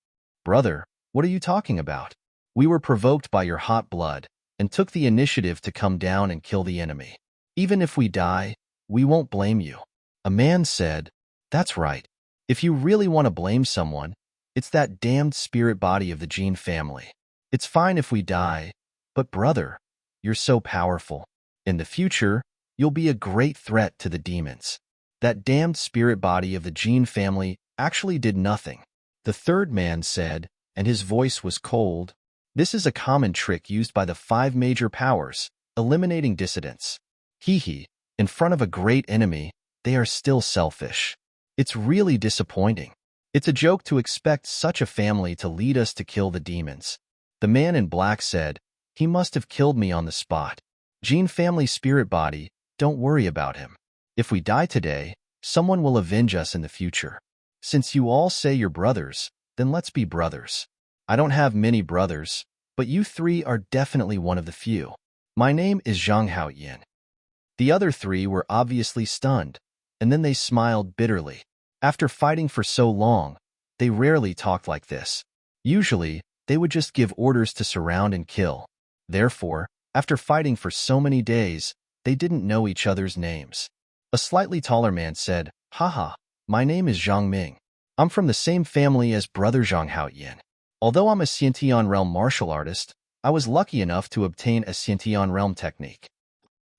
Speaker 1: Brother, what are you talking about? We were provoked by your hot blood, and took the initiative to come down and kill the enemy. Even if we die, we won't blame you. A man said, That's right. If you really want to blame someone, it's that damned spirit body of the Jean family. It's fine if we die, but brother, you're so powerful. In the future, you'll be a great threat to the demons. That damned spirit body of the Jin family actually did nothing. The third man said, and his voice was cold. This is a common trick used by the 5 major powers, eliminating dissidents. Hee, in front of a great enemy, they are still selfish. It's really disappointing. It's a joke to expect such a family to lead us to kill the demons. The man in black said, he must have killed me on the spot. Jin family spirit body, don't worry about him. If we die today, someone will avenge us in the future. Since you all say you're brothers, then let's be brothers. I don't have many brothers, but you 3 are definitely one of the few. My name is Zhang Haoyin. The other 3 were obviously stunned, and then they smiled bitterly. After fighting for so long, they rarely talked like this. Usually, they would just give orders to surround and kill. Therefore, after fighting for so many days, they didn't know each other's names. A slightly taller man said, haha, my name is Zhang Ming. I'm from the same family as brother Zhang Haoyin. Although I'm a Xiantian realm martial artist, I was lucky enough to obtain a Xiantian realm technique.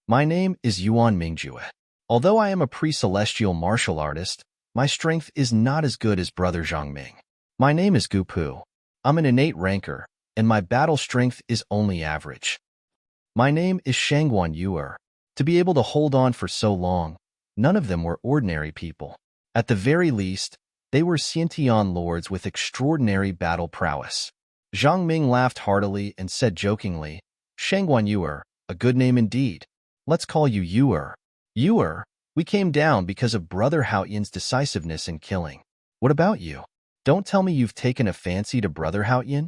Speaker 1: My name is Yuan Mingjue. Although I am a pre-celestial martial artist, my strength is not as good as brother Zhang Ming. My name is Gu Pu. I'm an innate ranker, and my battle strength is only average. My name is Shangguan Yuer. To be able to hold on for so long, none of them were ordinary people. At the very least, they were Xiantian lords with extraordinary battle prowess. Zhang Ming laughed heartily and said jokingly, Shangguan Yuer, a good name indeed. Let's call you Yuer. Yuer, we came down because of brother Haoyin's decisiveness in killing. What about you? Don't tell me you've taken a fancy to brother Haoyin?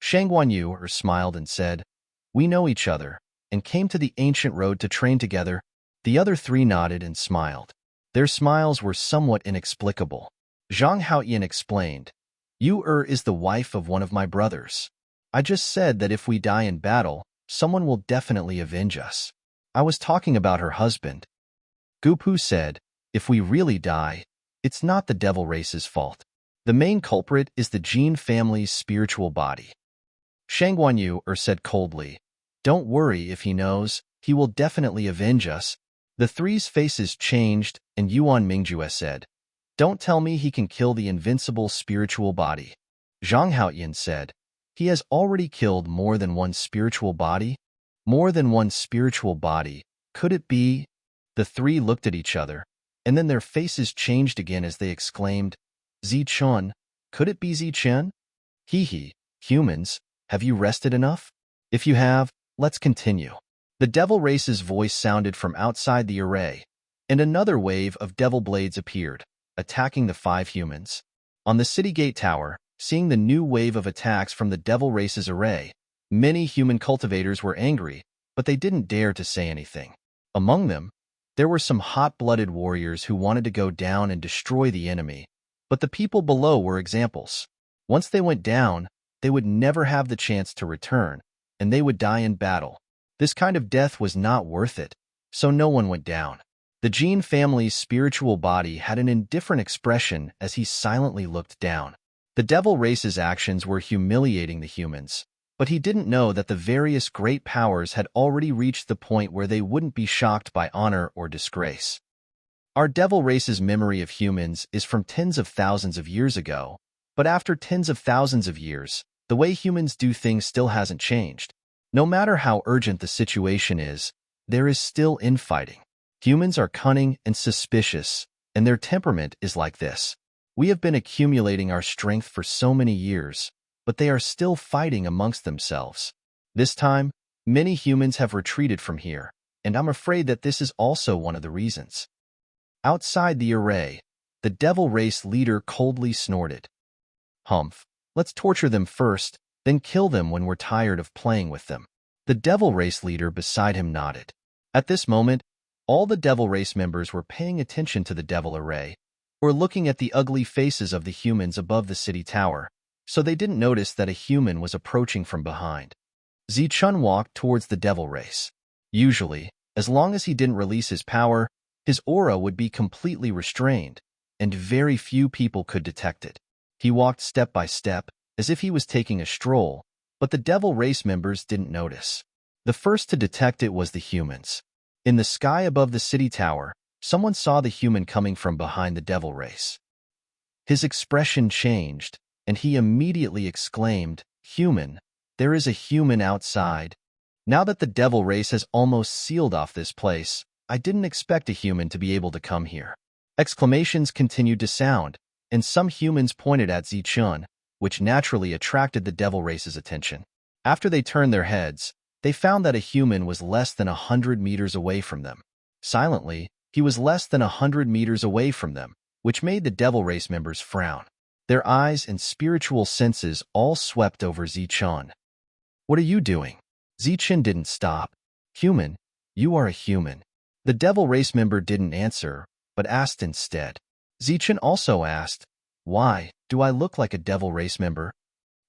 Speaker 1: Shangguan Yuer smiled and said, we know each other, and came to the ancient road to train together. The other 3 nodded and smiled. Their smiles were somewhat inexplicable. Zhang Haoyin explained, Yuer is the wife of one of my brothers. I just said that if we die in battle, someone will definitely avenge us. I was talking about her husband. Gupu said, if we really die, it's not the devil race's fault. The main culprit is the Jin family's spiritual body. Shangguan Yuer said coldly, don't worry if he knows, he will definitely avenge us. The 3's faces changed, and Yuan Mingjue said, don't tell me he can kill the invincible spiritual body. Zhang Haoyin said, he has already killed more than one spiritual body? More than one spiritual body, could it be? The 3 looked at each other, and then their faces changed again as they exclaimed, Zichun, could it be Zichen? Hee, humans, have you rested enough? If you have, let's continue. The devil race's voice sounded from outside the array, and another wave of devil blades appeared, attacking the 5 humans. On the city gate tower, seeing the new wave of attacks from the devil race's array, many human cultivators were angry, but they didn't dare to say anything. Among them, there were some hot-blooded warriors who wanted to go down and destroy the enemy, but the people below were examples. Once they went down, they would never have the chance to return, and they would die in battle. This kind of death was not worth it, so no one went down. The Jin family's spiritual body had an indifferent expression as he silently looked down. The devil race's actions were humiliating the humans, but he didn't know that the various great powers had already reached the point where they wouldn't be shocked by honor or disgrace. Our devil race's memory of humans is from tens of thousands of years ago, but after tens of thousands of years, the way humans do things still hasn't changed. No matter how urgent the situation is, there is still infighting. Humans are cunning and suspicious, and their temperament is like this. We have been accumulating our strength for so many years, but they are still fighting amongst themselves. This time, many humans have retreated from here, and I'm afraid that this is also one of the reasons. Outside the array, the devil race leader coldly snorted. Humph, let's torture them first, then kill them when we're tired of playing with them. The devil race leader beside him nodded. At this moment, all the devil race members were paying attention to the devil array, or looking at the ugly faces of the humans above the city tower, so they didn't notice that a human was approaching from behind. Zichun walked towards the devil race. Usually, as long as he didn't release his power, his aura would be completely restrained, and very few people could detect it. He walked step by step, as if he was taking a stroll, but the devil race members didn't notice. The first to detect it was the humans. In the sky above the city tower, someone saw the human coming from behind the devil race. His expression changed, and he immediately exclaimed, "Human, there is a human outside. Now that the devil race has almost sealed off this place, I didn't expect a human to be able to come here." Exclamations continued to sound, and some humans pointed at Zichun, which naturally attracted the devil race's attention. After they turned their heads, they found that a human was less than 100 meters away from them. Silently, he was less than 100 meters away from them, which made the devil race members frown. Their eyes and spiritual senses all swept over Zichun. "What are you doing?" Zichun didn't stop. "Human, you are a human." The devil race member didn't answer, but asked instead. Zichun also asked, "Why do I look like a devil race member?"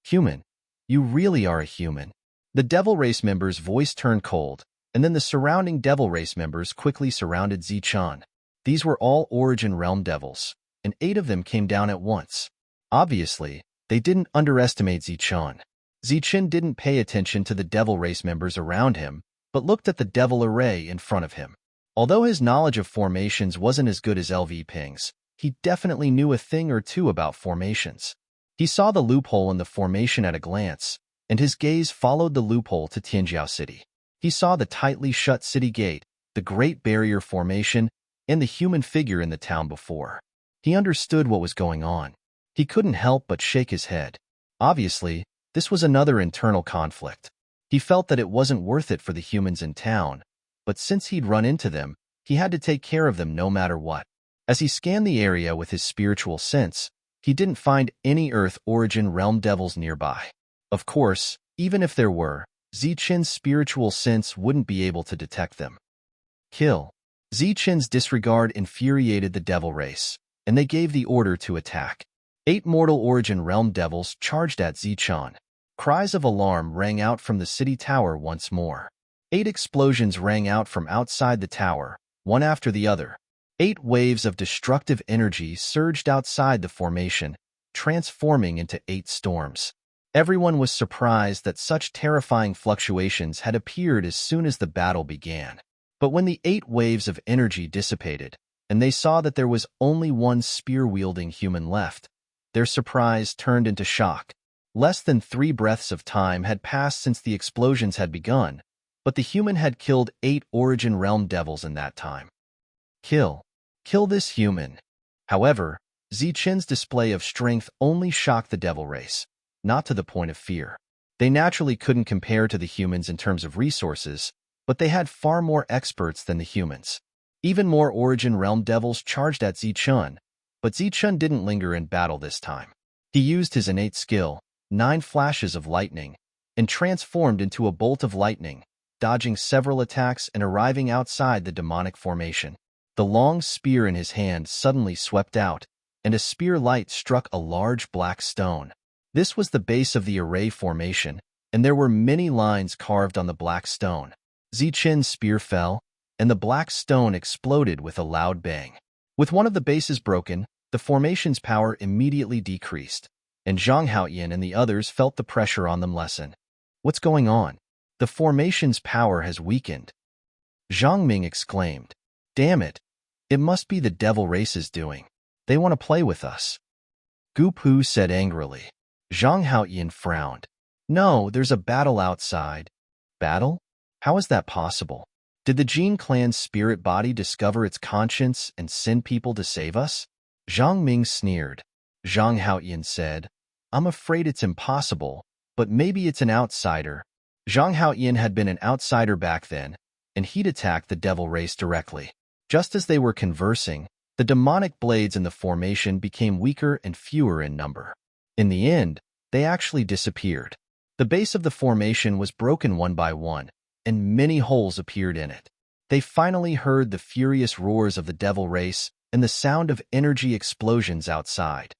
Speaker 1: "Human, you really are a human." The devil race member's voice turned cold, and then the surrounding devil race members quickly surrounded Zichun. These were all Origin Realm devils, and 8 of them came down at once. Obviously, they didn't underestimate Zichun. Zichun didn't pay attention to the devil race members around him, but looked at the devil array in front of him. Although his knowledge of formations wasn't as good as LV Ping's, he definitely knew a thing or two about formations. He saw the loophole in the formation at a glance, and his gaze followed the loophole to Tianjiao City. He saw the tightly shut city gate, the Great Barrier Formation, and the human figure in the town before. He understood what was going on. He couldn't help but shake his head. Obviously, this was another internal conflict. He felt that it wasn't worth it for the humans in town, but since he'd run into them, he had to take care of them no matter what. As he scanned the area with his spiritual sense, he didn't find any Earth Origin Realm devils nearby. Of course, even if there were, Zichun's spiritual sense wouldn't be able to detect them. Kill. Zichun's disregard infuriated the devil race, and they gave the order to attack. 8 mortal Origin Realm devils charged at Zichun. Cries of alarm rang out from the city tower once more. 8 explosions rang out from outside the tower, one after the other. 8 waves of destructive energy surged outside the formation, transforming into 8 storms. Everyone was surprised that such terrifying fluctuations had appeared as soon as the battle began. But when the 8 waves of energy dissipated, and they saw that there was only one spear-wielding human left, their surprise turned into shock. Less than 3 breaths of time had passed since the explosions had begun, but the human had killed 8 Origin Realm devils in that time. Kill. Kill this human. However, Zichun's display of strength only shocked the devil race, not to the point of fear. They naturally couldn't compare to the humans in terms of resources, but they had far more experts than the humans. Even more Origin Realm devils charged at Zichun, but Zichun didn't linger in battle this time. He used his innate skill, 9 flashes of lightning, and transformed into a bolt of lightning, dodging several attacks and arriving outside the demonic formation. The long spear in his hand suddenly swept out, and a spear light struck a large black stone. This was the base of the array formation, and there were many lines carved on the black stone. Zichun's spear fell, and the black stone exploded with a loud bang. With one of the bases broken, the formation's power immediately decreased, and Zhang Haoyan and the others felt the pressure on them lessen. "What's going on? The formation's power has weakened." Zhang Ming exclaimed. "Damn it! It must be the devil race's doing. They want to play with us." Gu Pu said angrily. Zhang Haoyan frowned. "No, there's a battle outside." "Battle? How is that possible? Did the Jin clan's spirit body discover its conscience and send people to save us?" Zhang Ming sneered. Zhang Haoyan said, "I'm afraid it's impossible, but maybe it's an outsider." Zhang Haoyan had been an outsider back then, and he'd attacked the devil race directly. Just as they were conversing, the demonic blades in the formation became weaker and fewer in number. In the end, they actually disappeared. The base of the formation was broken one by one, and many holes appeared in it. They finally heard the furious roars of the devil race and the sound of energy explosions outside.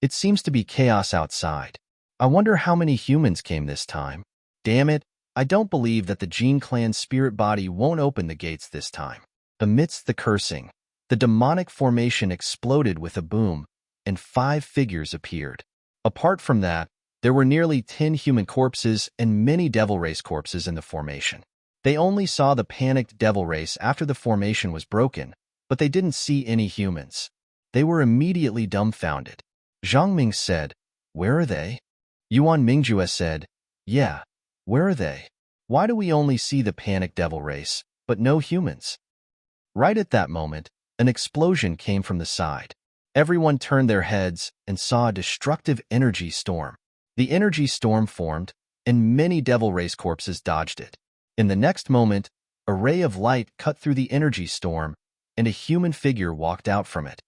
Speaker 1: "It seems to be chaos outside. I wonder how many humans came this time. Damn it, I don't believe that the Jin clan's spirit body won't open the gates this time." Amidst the cursing, the demonic formation exploded with a boom, and 5 figures appeared. Apart from that, There were nearly 10 human corpses and many devil race corpses in the formation. They only saw the panicked devil race after the formation was broken, but they didn't see any humans. They were immediately dumbfounded. Zhang Ming said, "Where are they?" Yuan Mingjue said, "Yeah, where are they? Why do we only see the panicked devil race, but no humans?" Right at that moment, an explosion came from the side. Everyone turned their heads and saw a destructive energy storm. The energy storm formed, and many devil race corpses dodged it. In the next moment, a ray of light cut through the energy storm, and a human figure walked out from it.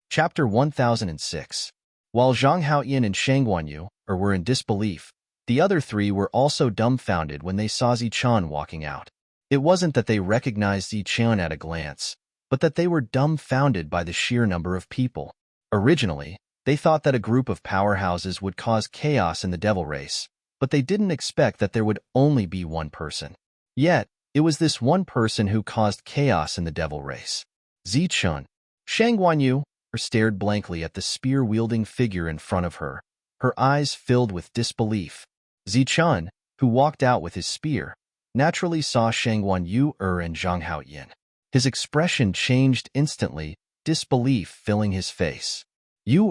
Speaker 1: Chapter 1006. While Zhang Haoyin and Shang Guanyu were in disbelief, the other three were also dumbfounded when they saw Zichun walking out. It wasn't that they recognized Zichun at a glance, but that they were dumbfounded by the sheer number of people. Originally, they thought that a group of powerhouses would cause chaos in the devil race, but they didn't expect that there would only be one person. Yet, it was this one person who caused chaos in the devil race. Zichun. Shang Guanyu stared blankly at the spear-wielding figure in front of her, her eyes filled with disbelief. Zichun, who walked out with his spear, naturally saw Shang Guanyu and Zhang Haoyin. His expression changed instantly, disbelief filling his face. "You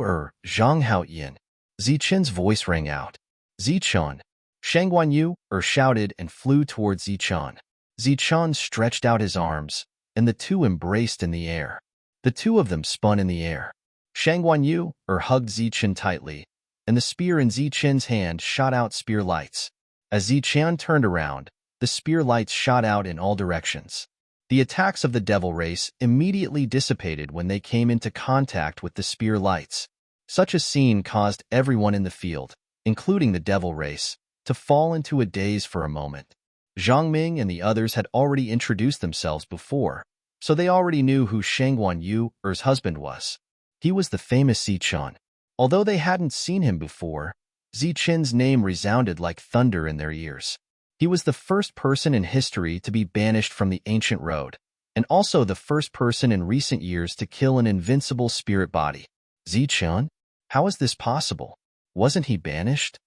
Speaker 1: Zhang Haoyin." Zichun's voice rang out. "Zichun." Shang Guanyu shouted and flew towards Zichun. Zichun stretched out his arms, and the two embraced in the air. The two of them spun in the air. Shang Guanyu hugged Zichun tightly, and the spear in Zichun's hand shot out spear lights. As Zichun turned around, the spear lights shot out in all directions. The attacks of the devil race immediately dissipated when they came into contact with the spear lights. Such a scene caused everyone in the field, including the devil race, to fall into a daze for a moment. Zhang Ming and the others had already introduced themselves before, so they already knew who Shang Guanyu's husband was. He was the famous Zichun. Although they hadn't seen him before, Zichun's name resounded like thunder in their ears. He was the first person in history to be banished from the ancient road, and also the first person in recent years to kill an invincible spirit body. Zichun? How is this possible? Wasn't he banished?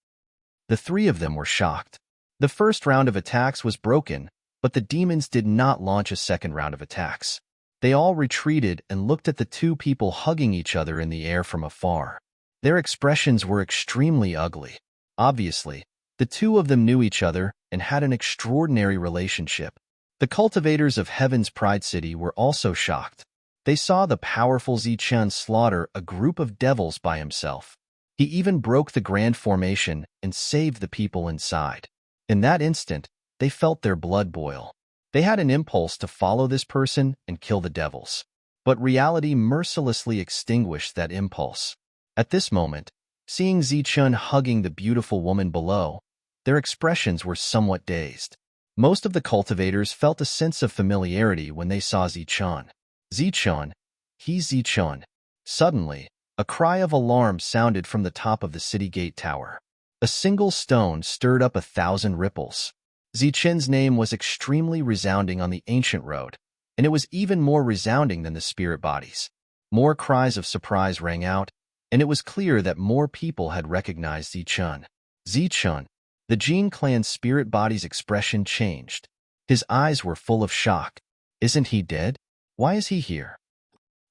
Speaker 1: The three of them were shocked. The first round of attacks was broken, but the demons did not launch a second round of attacks. They all retreated and looked at the two people hugging each other in the air from afar. Their expressions were extremely ugly. Obviously, the two of them knew each other and had an extraordinary relationship. The cultivators of Heaven's Pride City were also shocked. They saw the powerful Zichun slaughter a group of devils by himself. He even broke the grand formation and saved the people inside. In that instant, they felt their blood boil. They had an impulse to follow this person and kill the devils. But reality mercilessly extinguished that impulse. At this moment, seeing Zichun hugging the beautiful woman below, their expressions were somewhat dazed. Most of the cultivators felt a sense of familiarity when they saw Zichun. Zichun, he's Zichun. Suddenly, a cry of alarm sounded from the top of the city gate tower. A single stone stirred up 1,000 ripples. Zichun's name was extremely resounding on the ancient road, and it was even more resounding than the spirit bodies. More cries of surprise rang out, and it was clear that more people had recognized Zichun. Zichun, the Jin clan's spirit body's expression changed. His eyes were full of shock. Isn't he dead? Why is he here?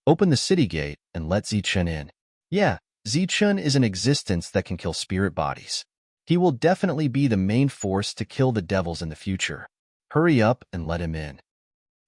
Speaker 1: Open the city gate and let Zichun in. Yeah, Zichun is an existence that can kill spirit bodies. He will definitely be the main force to kill the devils in the future. Hurry up and let him in.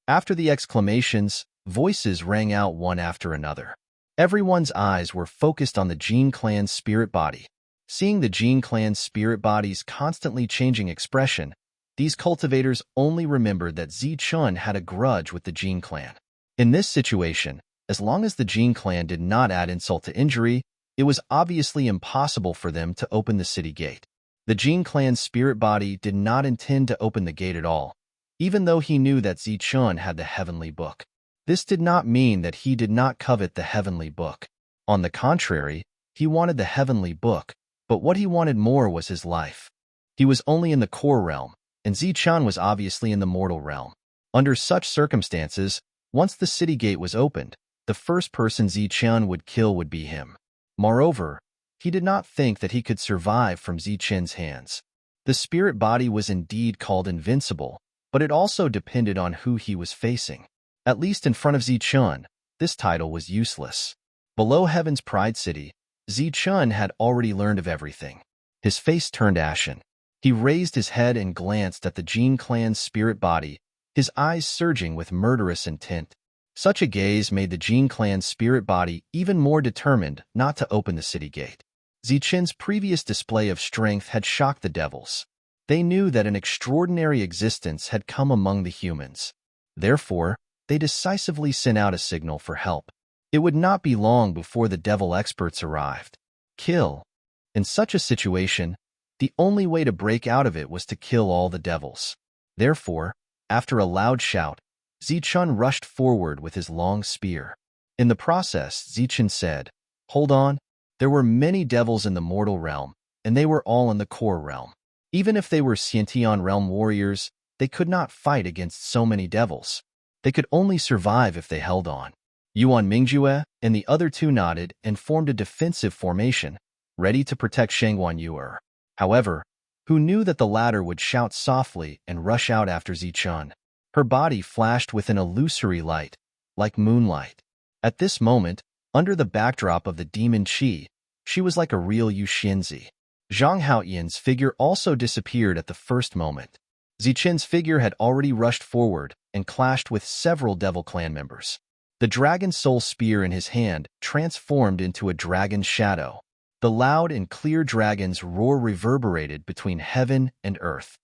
Speaker 1: After the exclamations, voices rang out one after another. Everyone's eyes were focused on the Jin clan's spirit body. Seeing the Jin clan's spirit body's constantly changing expression, these cultivators only remembered that Zichun had a grudge with the Jin clan. In this situation, as long as the Jin clan did not add insult to injury, it was obviously impossible for them to open the city gate. The Jin clan's spirit body did not intend to open the gate at all, even though he knew that Zichun had the heavenly book. This did not mean that he did not covet the heavenly book. On the contrary, he wanted the heavenly book, but what he wanted more was his life. He was only in the core realm, and Zichun was obviously in the mortal realm. Under such circumstances, once the city gate was opened, the first person Zichen would kill would be him. Moreover, he did not think that he could survive from Zichen's hands. The spirit body was indeed called invincible, but it also depended on who he was facing. At least in front of Zichen, this title was useless. Below Heaven's Pride City, Zichen had already learned of everything. His face turned ashen. He raised his head and glanced at the Jin clan's spirit body, his eyes surging with murderous intent. Such a gaze made the Jin clan's spirit body even more determined not to open the city gate. Zichen's previous display of strength had shocked the devils. They knew that an extraordinary existence had come among the humans. Therefore, they decisively sent out a signal for help. It would not be long before the devil experts arrived. Kill. In such a situation, the only way to break out of it was to kill all the devils. Therefore, after a loud shout, Zichen rushed forward with his long spear. In the process, Zichen said, "Hold on, there were many devils in the mortal realm, and they were all in the core realm. Even if they were Xiantian realm warriors, they could not fight against so many devils. They could only survive if they held on." Yuan Mingjue and the other two nodded and formed a defensive formation, ready to protect Shangguan Yuer. However, who knew that the latter would shout softly and rush out after Zichen? Her body flashed with an illusory light, like moonlight. At this moment, under the backdrop of the demon Qi, she was like a real Yuxianzi. Zhang Haoyan's figure also disappeared at the first moment. Zichen's figure had already rushed forward and clashed with several devil clan members. The dragon soul spear in his hand transformed into a dragon's shadow. The loud and clear dragon's roar reverberated between heaven and earth.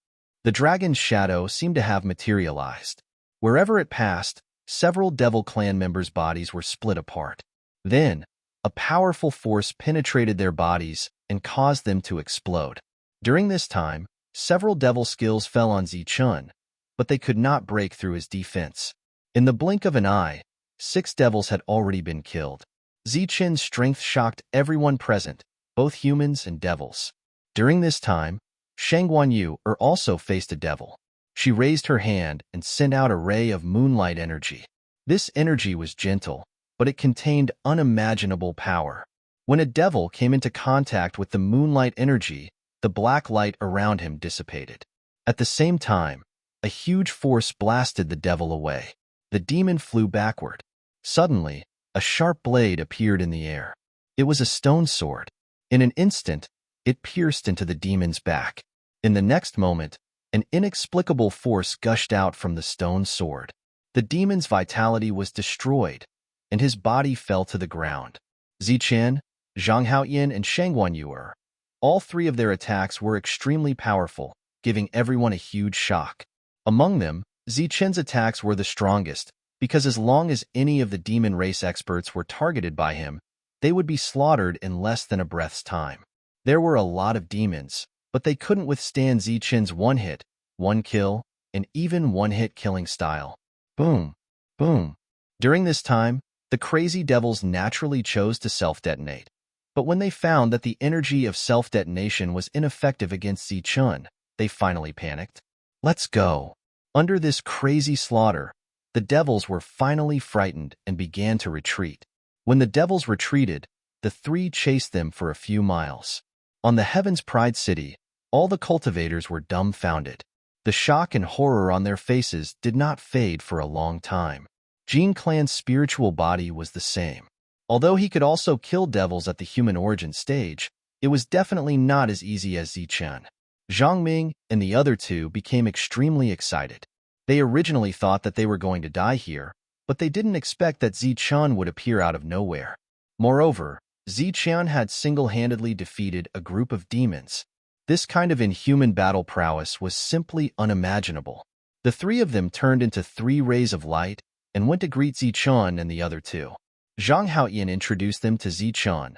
Speaker 1: The dragon's shadow seemed to have materialized. Wherever it passed, several devil clan members' bodies were split apart. Then, a powerful force penetrated their bodies and caused them to explode. During this time, several devil skills fell on Zichen, but they could not break through his defense. In the blink of an eye, 6 devils had already been killed. Zichen's strength shocked everyone present, both humans and devils. During this time, Shangguan Yu also faced a devil. She raised her hand and sent out a ray of moonlight energy. This energy was gentle, but it contained unimaginable power. When a devil came into contact with the moonlight energy, the black light around him dissipated. At the same time, a huge force blasted the devil away. The demon flew backward. Suddenly, a sharp blade appeared in the air. It was a stone sword. In an instant, it pierced into the demon's back. In the next moment, an inexplicable force gushed out from the stone sword. The demon's vitality was destroyed, and his body fell to the ground. Zichen, Zhang Haoyan, and Shangguan Yuer, all 3 of their attacks were extremely powerful, giving everyone a huge shock. Among them, Zichen's attacks were the strongest, because as long as any of the demon race experts were targeted by him, they would be slaughtered in less than a breath's time. There were a lot of demons, but they couldn't withstand Zichen's one-hit, one-kill, and even one-hit killing style. Boom, boom. During this time, the crazy devils naturally chose to self-detonate. But when they found that the energy of self-detonation was ineffective against Zichen, they finally panicked. Let's go. Under this crazy slaughter, the devils were finally frightened and began to retreat. When the devils retreated, the 3 chased them for a few miles. On the Heaven's Pride City, all the cultivators were dumbfounded. The shock and horror on their faces did not fade for a long time. Jin Clan's spiritual body was the same. Although he could also kill devils at the human origin stage, it was definitely not as easy as Zichen. Zhang Ming and the other 2 became extremely excited. They originally thought that they were going to die here, but they didn't expect that Zichen would appear out of nowhere. Moreover, Zichen had single-handedly defeated a group of demons. This kind of inhuman battle prowess was simply unimaginable. The 3 of them turned into 3 rays of light and went to greet Zichen and the other 2. Zhang Haoyan introduced them to Zichen.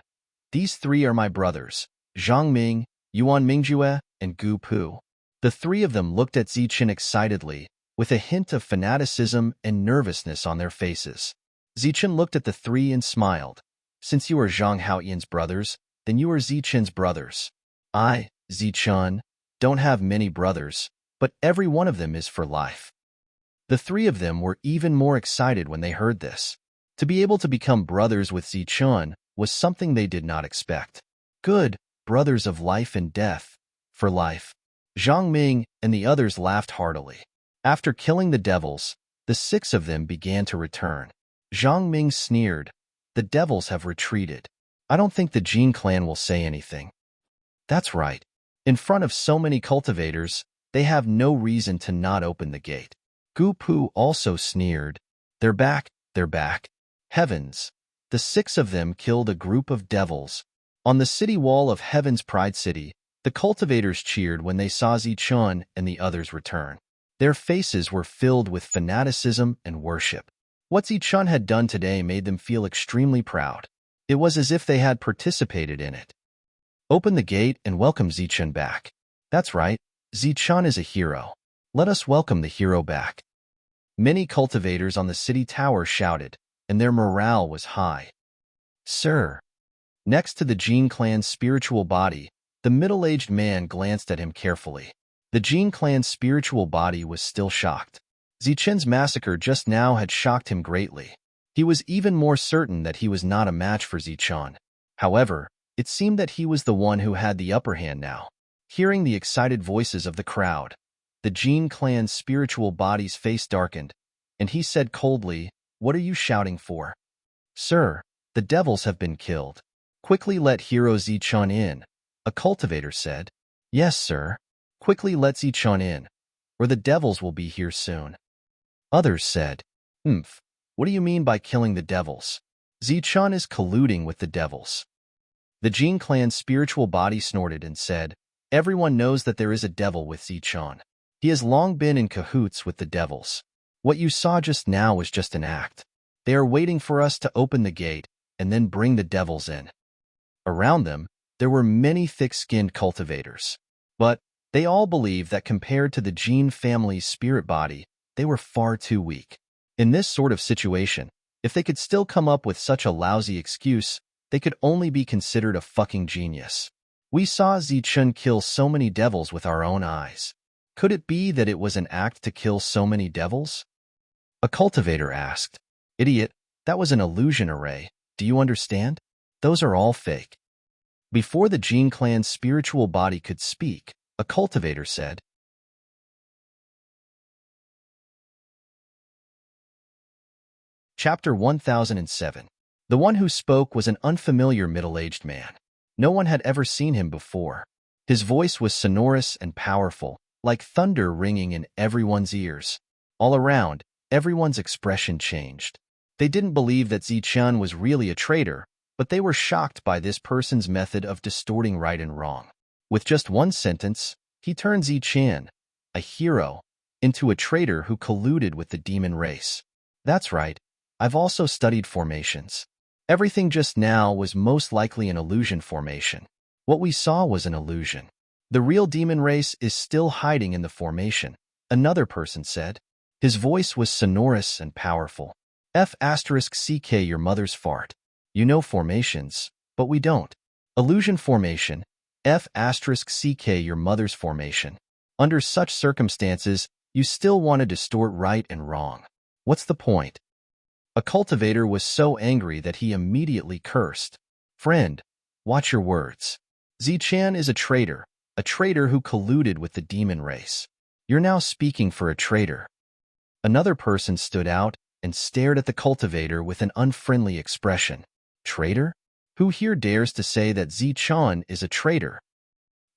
Speaker 1: "These 3 are my brothers, Zhang Ming, Yuan Mingjue, and Gu Pu." The 3 of them looked at Zichen excitedly, with a hint of fanaticism and nervousness on their faces. Zichen looked at the 3 and smiled. "Since you are Zhang Haoyan's brothers, then you are Zichen's brothers. I, Zichen, don't have many brothers, but every one of them is for life." The 3 of them were even more excited when they heard this. To be able to become brothers with Zichun was something they did not expect. Good, brothers of life and death, for life. Zhang Ming and the others laughed heartily. After killing the devils, the 6 of them began to return. Zhang Ming sneered, "The devils have retreated. I don't think the Jin clan will say anything." That's right. In front of so many cultivators, they have no reason to not open the gate. Gu Pu also sneered, They're back, they're back. Heavens! The 6 of them killed a group of devils. On the city wall of Heaven's Pride City, the cultivators cheered when they saw Zichun and the others return. Their faces were filled with fanaticism and worship. What Zichun had done today made them feel extremely proud. It was as if they had participated in it. Open the gate and welcome Zichun back. That's right, Zichun is a hero. Let us welcome the hero back. Many cultivators on the city tower shouted, and their morale was high. Sir. Next to the Jin clan's spiritual body, the middle-aged man glanced at him carefully. The Jin clan's spiritual body was still shocked. Zichun's massacre just now had shocked him greatly. He was even more certain that he was not a match for Zichun. However, it seemed that he was the one who had the upper hand now. Hearing the excited voices of the crowd, the Jin clan's spiritual body's face darkened, and he said coldly, "What are you shouting for?" "Sir, the devils have been killed. Quickly let Hero Zichun in," a cultivator said. "Yes, sir. Quickly let Zichun in, or the devils will be here soon." Others said, What do you mean by killing the devils? Zichun is colluding with the devils." The Jin clan's spiritual body snorted and said, "Everyone knows that there is a devil with Zichun. He has long been in cahoots with the devils. What you saw just now was just an act. They are waiting for us to open the gate and then bring the devils in." Around them, there were many thick-skinned cultivators. But they all believed that compared to the Jin family's spirit body, they were far too weak. In this sort of situation, if they could still come up with such a lousy excuse, they could only be considered a fucking genius. We saw Zichun kill so many devils with our own eyes. Could it be that it was an act to kill so many devils? A cultivator asked. "Idiot, that was an illusion array. Do you understand? Those are all fake." Before the Jin clan's spiritual body could speak, a cultivator said, Chapter 1007. The one who spoke was an unfamiliar middle-aged man. No one had ever seen him before. His voice was sonorous and powerful, like thunder ringing in everyone's ears. All around, everyone's expression changed. They didn't believe that Zichun was really a traitor, but they were shocked by this person's method of distorting right and wrong. With just one sentence, he turned Zichun, a hero, into a traitor who colluded with the demon race. That's right, I've also studied formations. Everything just now was most likely an illusion formation. What we saw was an illusion. The real demon race is still hiding in the formation, another person said. His voice was sonorous and powerful. F***ck your mother's fart. You know formations, but we don't. Illusion formation, F***ck your mother's formation. Under such circumstances, you still want to distort right and wrong. What's the point? A cultivator was so angry that he immediately cursed. Friend, watch your words. Zichun is a traitor who colluded with the demon race. You're now speaking for a traitor. Another person stood out and stared at the cultivator with an unfriendly expression. Traitor? Who here dares to say that Zichun is a traitor?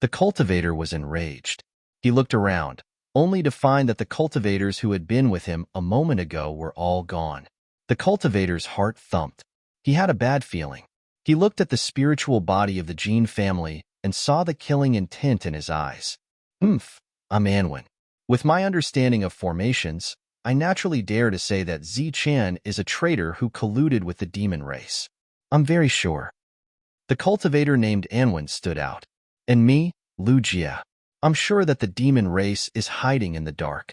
Speaker 1: The cultivator was enraged. He looked around, only to find that the cultivators who had been with him a moment ago were all gone. The cultivator's heart thumped. He had a bad feeling. He looked at the spiritual body of the Jin family and saw the killing intent in his eyes. I'm Anwen. With my understanding of formations, I naturally dare to say that Zichun is a traitor who colluded with the demon race. I'm very sure. The cultivator named Anwen stood out. And me, Lu Jia. I'm sure that the demon race is hiding in the dark.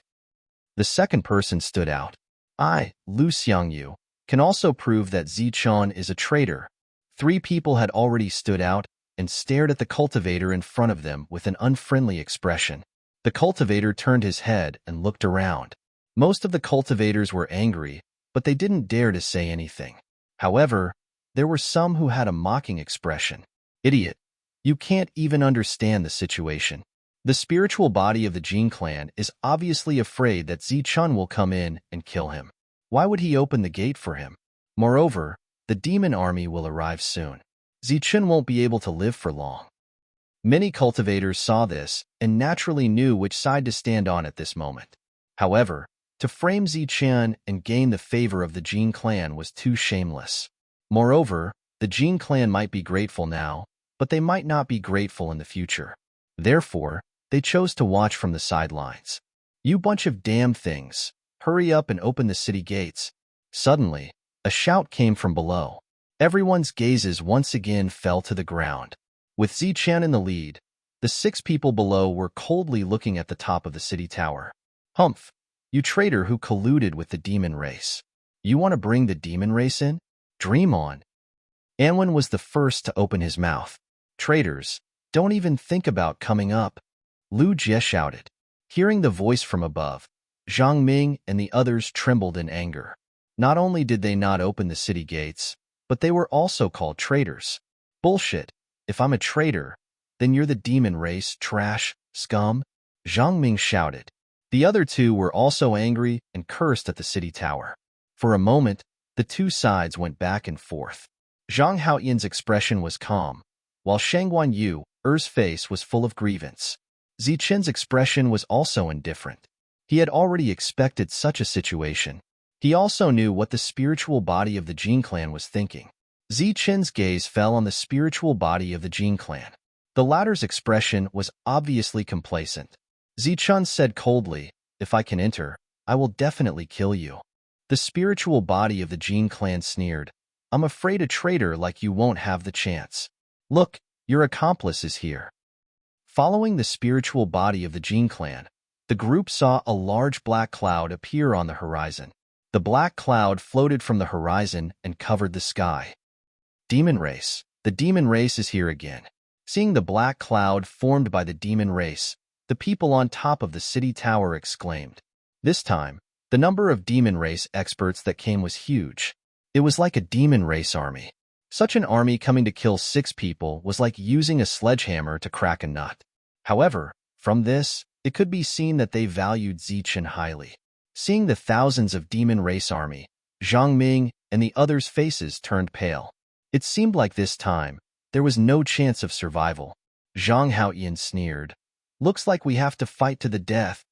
Speaker 1: The second person stood out. I, Lu Xiangyu, can also prove that Zichun is a traitor. 3 people had already stood out and stared at the cultivator in front of them with an unfriendly expression. The cultivator turned his head and looked around. Most of the cultivators were angry, but they didn't dare to say anything. However, there were some who had a mocking expression. Idiot. You can't even understand the situation. The spiritual body of the Jin clan is obviously afraid that Zichun will come in and kill him. Why would he open the gate for him? Moreover, the demon army will arrive soon. Zichun won't be able to live for long. Many cultivators saw this and naturally knew which side to stand on at this moment. However, to frame Zichun and gain the favor of the Jin clan was too shameless. Moreover, the Jin clan might be grateful now, but they might not be grateful in the future. Therefore, they chose to watch from the sidelines. You bunch of damn things, hurry up and open the city gates. Suddenly, a shout came from below. Everyone's gazes once again fell to the ground. With Zichun in the lead, the 6 people below were coldly looking at the top of the city tower. Humph, you traitor who colluded with the demon race. You want to bring the demon race in? Dream on. Anwen was the first to open his mouth. Traitors, don't even think about coming up. Lu Jie shouted. Hearing the voice from above, Zhang Ming and the others trembled in anger. Not only did they not open the city gates, but they were also called traitors. Bullshit. If I'm a traitor, then you're the demon race, trash, scum. Zhang Ming shouted. The other 2 were also angry and cursed at the city tower. For a moment, the 2 sides went back and forth. Zhang Haoyan's expression was calm, while Shangguan Yu's face was full of grievance. Zichun's expression was also indifferent. He had already expected such a situation. He also knew what the spiritual body of the Jin clan was thinking. Zichun's gaze fell on the spiritual body of the Jin clan. The latter's expression was obviously complacent. Zichun said coldly, if I can enter, I will definitely kill you. The spiritual body of the Jin clan sneered, I'm afraid a traitor like you won't have the chance. Look, your accomplice is here. Following the spiritual body of the Jin clan, the group saw a large black cloud appear on the horizon. The black cloud floated from the horizon and covered the sky. Demon race. The demon race is here again. Seeing the black cloud formed by the demon race, the people on top of the city tower exclaimed. This time, the number of demon race experts that came was huge. It was like a demon race army. Such an army coming to kill 6 people was like using a sledgehammer to crack a nut. However, from this, it could be seen that they valued Zichun highly. Seeing the thousands of demon race army, Zhang Ming and the others' faces turned pale. It seemed like this time, there was no chance of survival. Zhang Haoyan sneered. Looks like we have to fight to the death.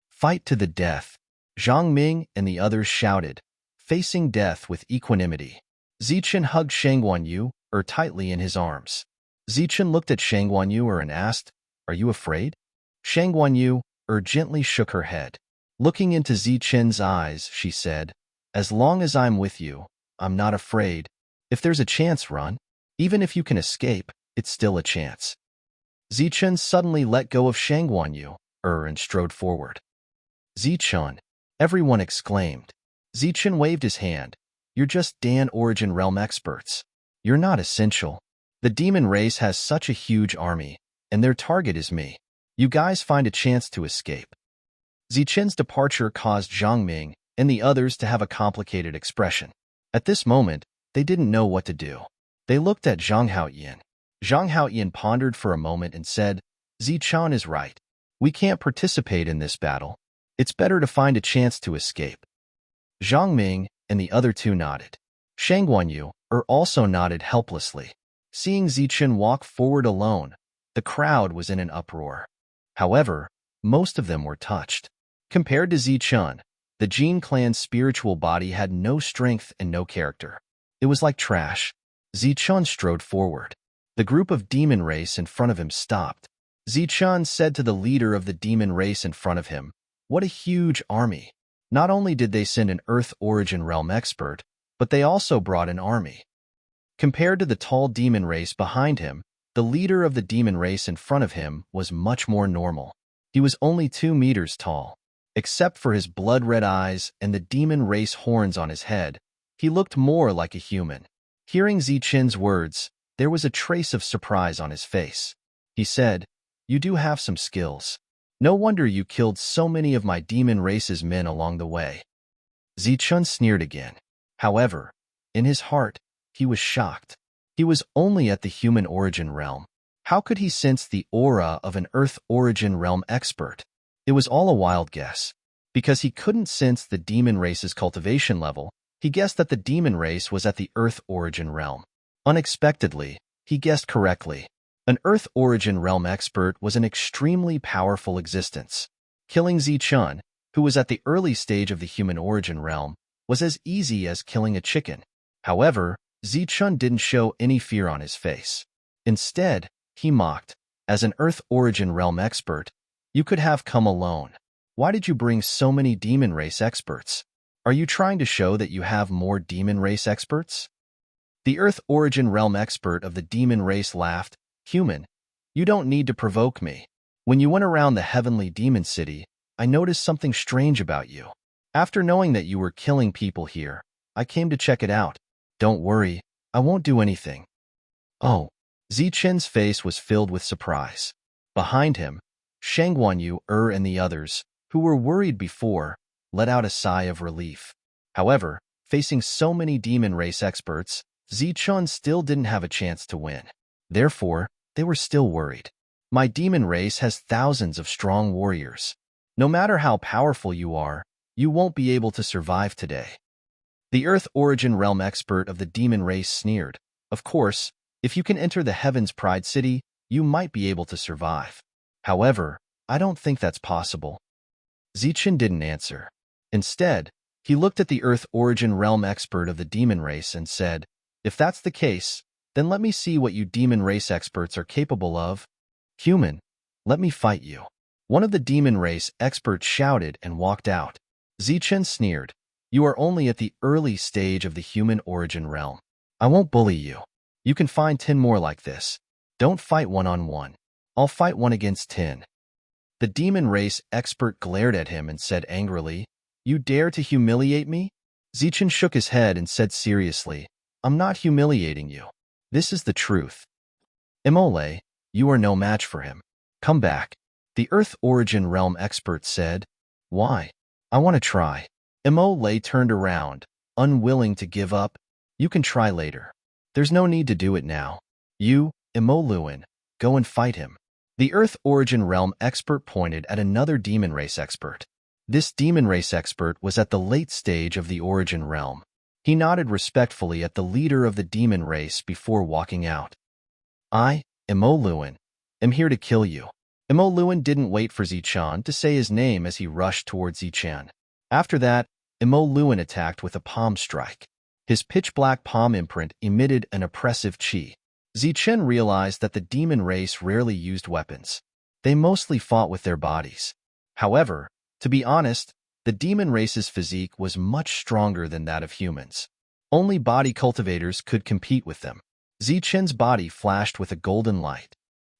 Speaker 1: Fight to the death. Zhang Ming and the others shouted, facing death with equanimity. Zichun hugged Shangguan Yu tightly in his arms. Zichun looked at Shangguan Yu and asked, Are you afraid? Shangguan Yu gently shook her head. Looking into Zichun's eyes, she said, As long as I'm with you, I'm not afraid. If there's a chance, run. Even if you can escape, it's still a chance. Zichun suddenly let go of Shangguan Yu and strode forward. Zichun, everyone exclaimed. Zichun waved his hand. You're just Dan Origin Realm experts. You're not essential. The demon race has such a huge army, and their target is me. You guys find a chance to escape. Zichun's departure caused Zhang Ming and the others to have a complicated expression. At this moment, they didn't know what to do. They looked at Zhang Haoyan. Zhang Haoyan pondered for a moment and said, Zichun is right. We can't participate in this battle. It's better to find a chance to escape. Zhang Ming and the other 2 nodded. Shangguan Yu also nodded helplessly. Seeing Zichun walk forward alone, the crowd was in an uproar. However, most of them were touched. Compared to Zichun, the Jin clan's spiritual body had no strength and no character. It was like trash. Zichun strode forward. The group of demon race in front of him stopped. Zichun said to the leader of the demon race in front of him, What a huge army. Not only did they send an Earth Origin Realm expert, but they also brought an army. Compared to the tall demon race behind him, the leader of the demon race in front of him was much more normal. He was only 2 meters tall. Except for his blood-red eyes and the demon race horns on his head, he looked more like a human. Hearing Zichun's words, there was a trace of surprise on his face. He said, You do have some skills. No wonder you killed so many of my demon race's men along the way. Zichun sneered again. However, in his heart, he was shocked. He was only at the human origin realm. How could he sense the aura of an Earth origin realm expert? It was all a wild guess. Because he couldn't sense the demon race's cultivation level, he guessed that the demon race was at the Earth origin realm. Unexpectedly, he guessed correctly. An Earth origin realm expert was an extremely powerful existence. Killing Zichun, who was at the early stage of the human origin realm, was as easy as killing a chicken. However, Zichun didn't show any fear on his face. Instead, he mocked. As an Earth origin realm expert, you could have come alone. Why did you bring so many demon race experts? Are you trying to show that you have more demon race experts? The Earth origin realm expert of the demon race laughed. Human, you don't need to provoke me. When you went around the heavenly demon city, I noticed something strange about you. After knowing that you were killing people here, I came to check it out. Don't worry, I won't do anything. Oh, Zichen's face was filled with surprise. Behind him, Shangguanyu, and the others, who were worried before, let out a sigh of relief. However, facing so many demon race experts, Zichun still didn't have a chance to win. Therefore, they were still worried. My demon race has thousands of strong warriors. No matter how powerful you are, you won't be able to survive today. The Earth origin realm expert of the demon race sneered. Of course, if you can enter the Heaven's Pride City, you might be able to survive. However, I don't think that's possible. Zichun didn't answer. Instead, he looked at the Earth origin realm expert of the demon race and said, if that's the case, then let me see what you demon race experts are capable of. Human, let me fight you. One of the demon race experts shouted and walked out. Zichun sneered. You are only at the early stage of the human origin realm. I won't bully you. You can find 10 more like this. Don't fight one-on-one. I'll fight 1 against 10. The demon race expert glared at him and said angrily, you dare to humiliate me? Zichun shook his head and said seriously, I'm not humiliating you. This is the truth. Imole, you are no match for him. Come back. The Earth origin realm expert said. Why? I want to try. Imole turned around, unwilling to give up. You can try later. There's no need to do it now. You, Imoluan, go and fight him. The Earth origin realm expert pointed at another demon race expert. This demon race expert was at the late stage of the origin realm. He nodded respectfully at the leader of the demon race before walking out. I, Imoluan, am here to kill you. Imoluan didn't wait for Zichun to say his name as he rushed towards Zichun. After that, Imoluan attacked with a palm strike. His pitch-black palm imprint emitted an oppressive chi. Zichun realized that the demon race rarely used weapons. They mostly fought with their bodies. However, to be honest, the demon race's physique was much stronger than that of humans. Only body cultivators could compete with them. Zichun's body flashed with a golden light.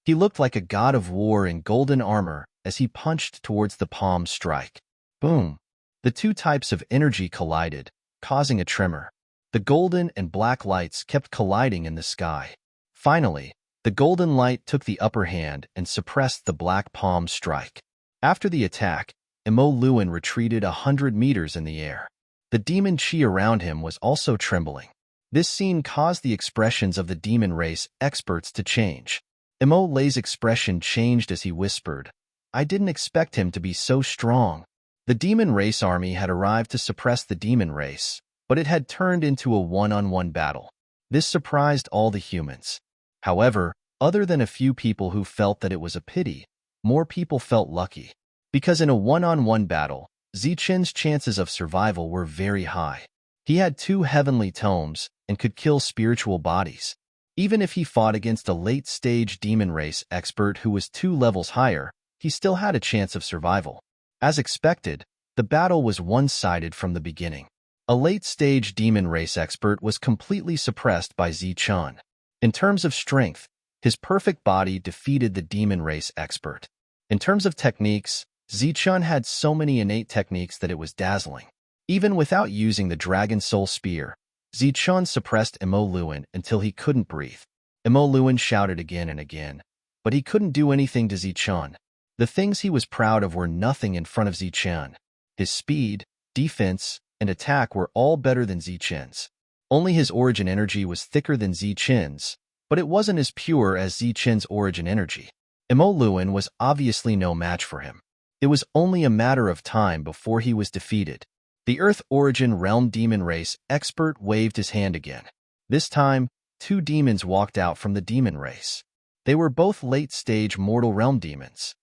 Speaker 1: He looked like a god of war in golden armor as he punched towards the palm strike. Boom! The two types of energy collided, causing a tremor. The golden and black lights kept colliding in the sky. Finally, the golden light took the upper hand and suppressed the black palm strike. After the attack, Imoluan retreated 100 meters in the air. The demon chi around him was also trembling. This scene caused the expressions of the demon race experts to change. Imole's expression changed as he whispered, I didn't expect him to be so strong. The demon race army had arrived to suppress the demon race, but it had turned into a one-on-one battle. This surprised all the humans. However, other than a few people who felt that it was a pity, more people felt lucky. Because in a one-on-one battle, Zichun's chances of survival were very high. He had 2 heavenly tomes and could kill spiritual bodies. Even if he fought against a late-stage demon race expert who was 2 levels higher, he still had a chance of survival. As expected, the battle was one-sided from the beginning. A late-stage demon race expert was completely suppressed by Zichun. In terms of strength, his perfect body defeated the demon race expert. In terms of techniques, Zichun had so many innate techniques that it was dazzling. Even without using the Dragon Soul Spear, Zichun suppressed Imoluan until he couldn't breathe. Imoluan shouted again and again, but he couldn't do anything to Zichun. The things he was proud of were nothing in front of Zichun. His speed, defense, and attack were all better than Zichun's. Only his origin energy was thicker than Zichen's, but it wasn't as pure as Zichen's origin energy. Imoluan was obviously no match for him. It was only a matter of time before he was defeated. The Earth Origin Realm Demon Race expert waved his hand again. This time, 2 demons walked out from the demon race. They were both late-stage mortal realm demons.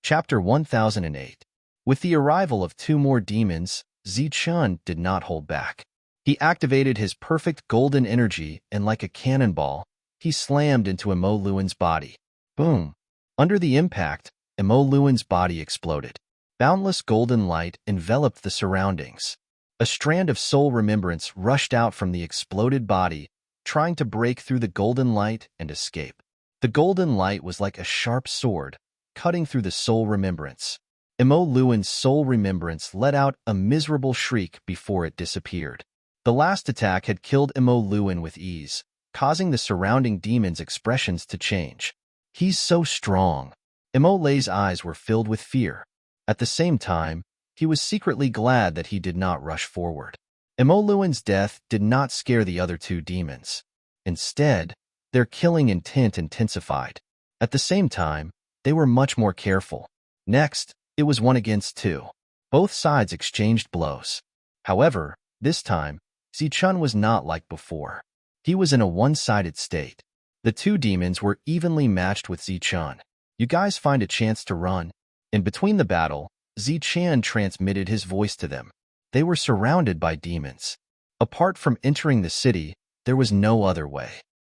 Speaker 1: Chapter 1008. With the arrival of 2 more demons, Zichun did not hold back. He activated his perfect golden energy and like a cannonball, he slammed into Imoluan's body. Boom! Under the impact, Imoluan's body exploded. Boundless golden light enveloped the surroundings. A strand of soul remembrance rushed out from the exploded body, trying to break through the golden light and escape. The golden light was like a sharp sword, cutting through the soul remembrance. Imoluan's soul remembrance let out a miserable shriek before it disappeared. The last attack had killed Imoluan with ease, causing the surrounding demons' expressions to change. He's so strong. Imole's eyes were filled with fear. At the same time, he was secretly glad that he did not rush forward. Imoluan's death did not scare the other 2 demons. Instead, their killing intent intensified. At the same time, they were much more careful. Next, it was 1 against 2. Both sides exchanged blows. However, this time, Zichun was not like before. He was in a one-sided state. The 2 demons were evenly matched with Zichun. You guys find a chance to run. In between the battle, Zichun transmitted his voice to them. They were surrounded by demons. Apart from entering the city, there was no other way.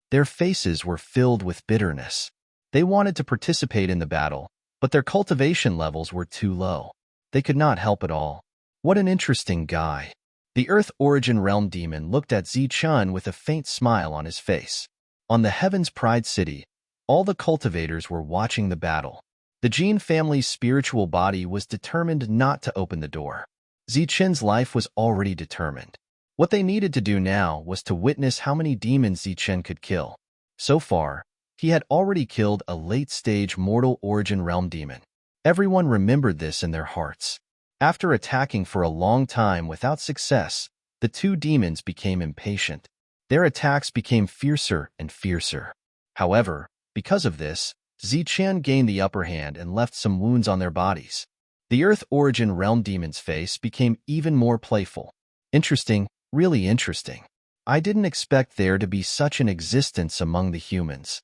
Speaker 1: Their faces were filled with bitterness. They wanted to participate in the battle, but their cultivation levels were too low. They could not help at all. What an interesting guy. The Earth Origin Realm Demon looked at Zichun with a faint smile on his face. On the Heaven's Pride City, all the cultivators were watching the battle. The Jin family's spiritual body was determined not to open the door. Zichun's life was already determined. What they needed to do now was to witness how many demons Zichun could kill. So far, he had already killed a late-stage mortal origin realm demon. Everyone remembered this in their hearts. After attacking for a long time without success, the 2 demons became impatient. Their attacks became fiercer and fiercer. However, because of this, Zichun gained the upper hand and left some wounds on their bodies. The Earth Origin Realm Demon's face became even more playful. Interesting, really interesting. I didn't expect there to be such an existence among the humans.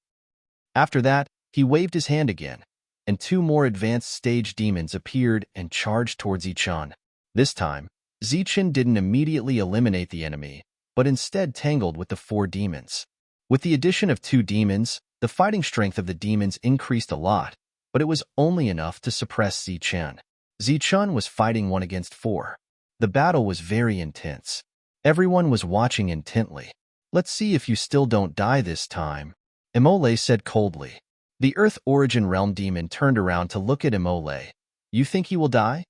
Speaker 1: After that, he waved his hand again, and 2 more advanced stage demons appeared and charged towards Zichun. This time, Zichun didn't immediately eliminate the enemy, but instead tangled with the 4 demons. With the addition of 2 demons, the fighting strength of the demons increased a lot, but it was only enough to suppress Zichun. Zichun was fighting 1 against 4. The battle was very intense. Everyone was watching intently. "Let's see if you still don't die this time," Imole said coldly. The Earth Origin Realm Demon turned around to look at Imole. "You think he will die?"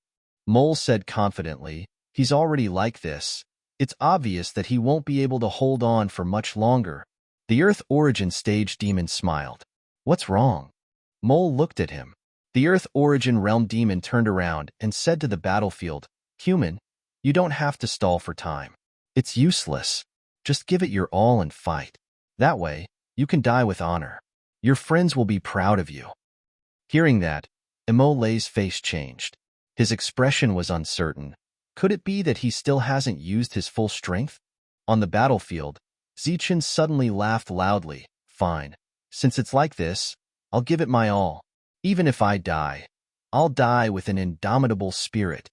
Speaker 1: Mole said confidently. "He's already like this. It's obvious that he won't be able to hold on for much longer." The Earth Origin Stage Demon smiled. "What's wrong?" Mole looked at him. The Earth Origin Realm Demon turned around and said to the battlefield, "Human, you don't have to stall for time. It's useless. Just give it your all and fight. That way, you can die with honor. Your friends will be proud of you." Hearing that, Imole's face changed. His expression was uncertain. Could it be that he still hasn't used his full strength? On the battlefield, Zichun suddenly laughed loudly. "Fine. Since it's like this, I'll give it my all. Even if I die, I'll die with an indomitable spirit."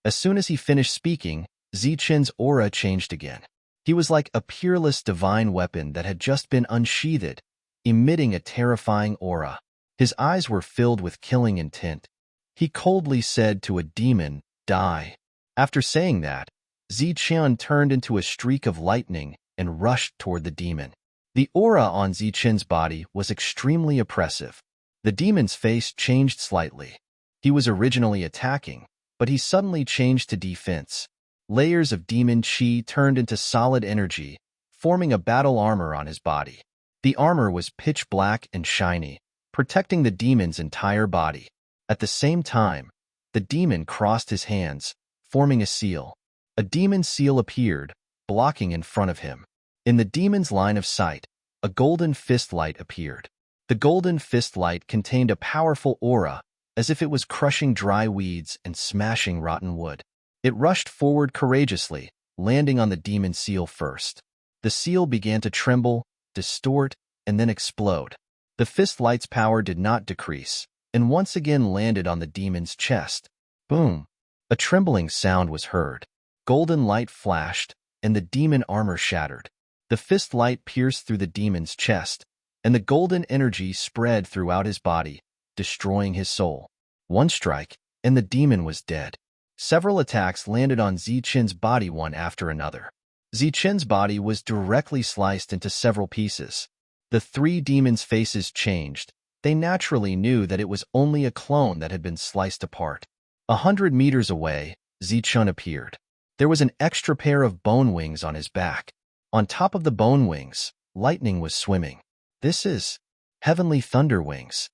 Speaker 1: As soon as he finished speaking, Zichun's aura changed again. He was like a peerless divine weapon that had just been unsheathed, emitting a terrifying aura. His eyes were filled with killing intent. He coldly said to a demon, "Die." After saying that, Zichun turned into a streak of lightning and rushed toward the demon. The aura on Zichun's body was extremely oppressive. The demon's face changed slightly. He was originally attacking, but he suddenly changed to defense. Layers of demon chi turned into solid energy, forming a battle armor on his body. The armor was pitch black and shiny, protecting the demon's entire body. At the same time, the demon crossed his hands, forming a seal. A demon seal appeared, blocking in front of him. In the demon's line of sight, a golden fist light appeared. The golden fist light contained a powerful aura, as if it was crushing dry weeds and smashing rotten wood. It rushed forward courageously, landing on the demon seal first. The seal began to tremble, distort, and then explode. The fist light's power did not decrease, and once again landed on the demon's chest. Boom! A trembling sound was heard. Golden light flashed, and the demon armor shattered. The fist light pierced through the demon's chest, and the golden energy spread throughout his body, destroying his soul. One strike, and the demon was dead. Several attacks landed on Zichen's body one after another. Zichen's body was directly sliced into several pieces. The three demons' faces changed. They naturally knew that it was only a clone that had been sliced apart. 100 meters away, Zichen appeared. There was an extra pair of bone wings on his back. On top of the bone wings, lightning was swimming. This is heavenly thunder wings.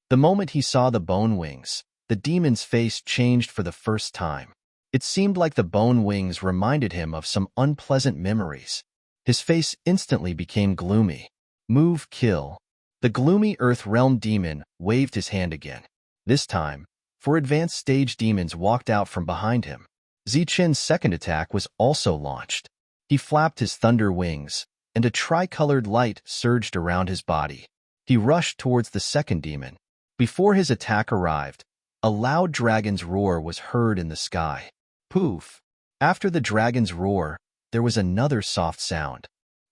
Speaker 1: The moment he saw the bone wings, the demon's face changed for the first time. It seemed like the bone wings reminded him of some unpleasant memories. His face instantly became gloomy. Move, kill. The gloomy Earth Realm demon waved his hand again. This time, 4 advanced stage demons walked out from behind him. Zichen's second attack was also launched. He flapped his thunder wings, and a tricolored light surged around his body. He rushed towards the second demon. Before his attack arrived, a loud dragon's roar was heard in the sky. Poof! After the dragon's roar, there was another soft sound.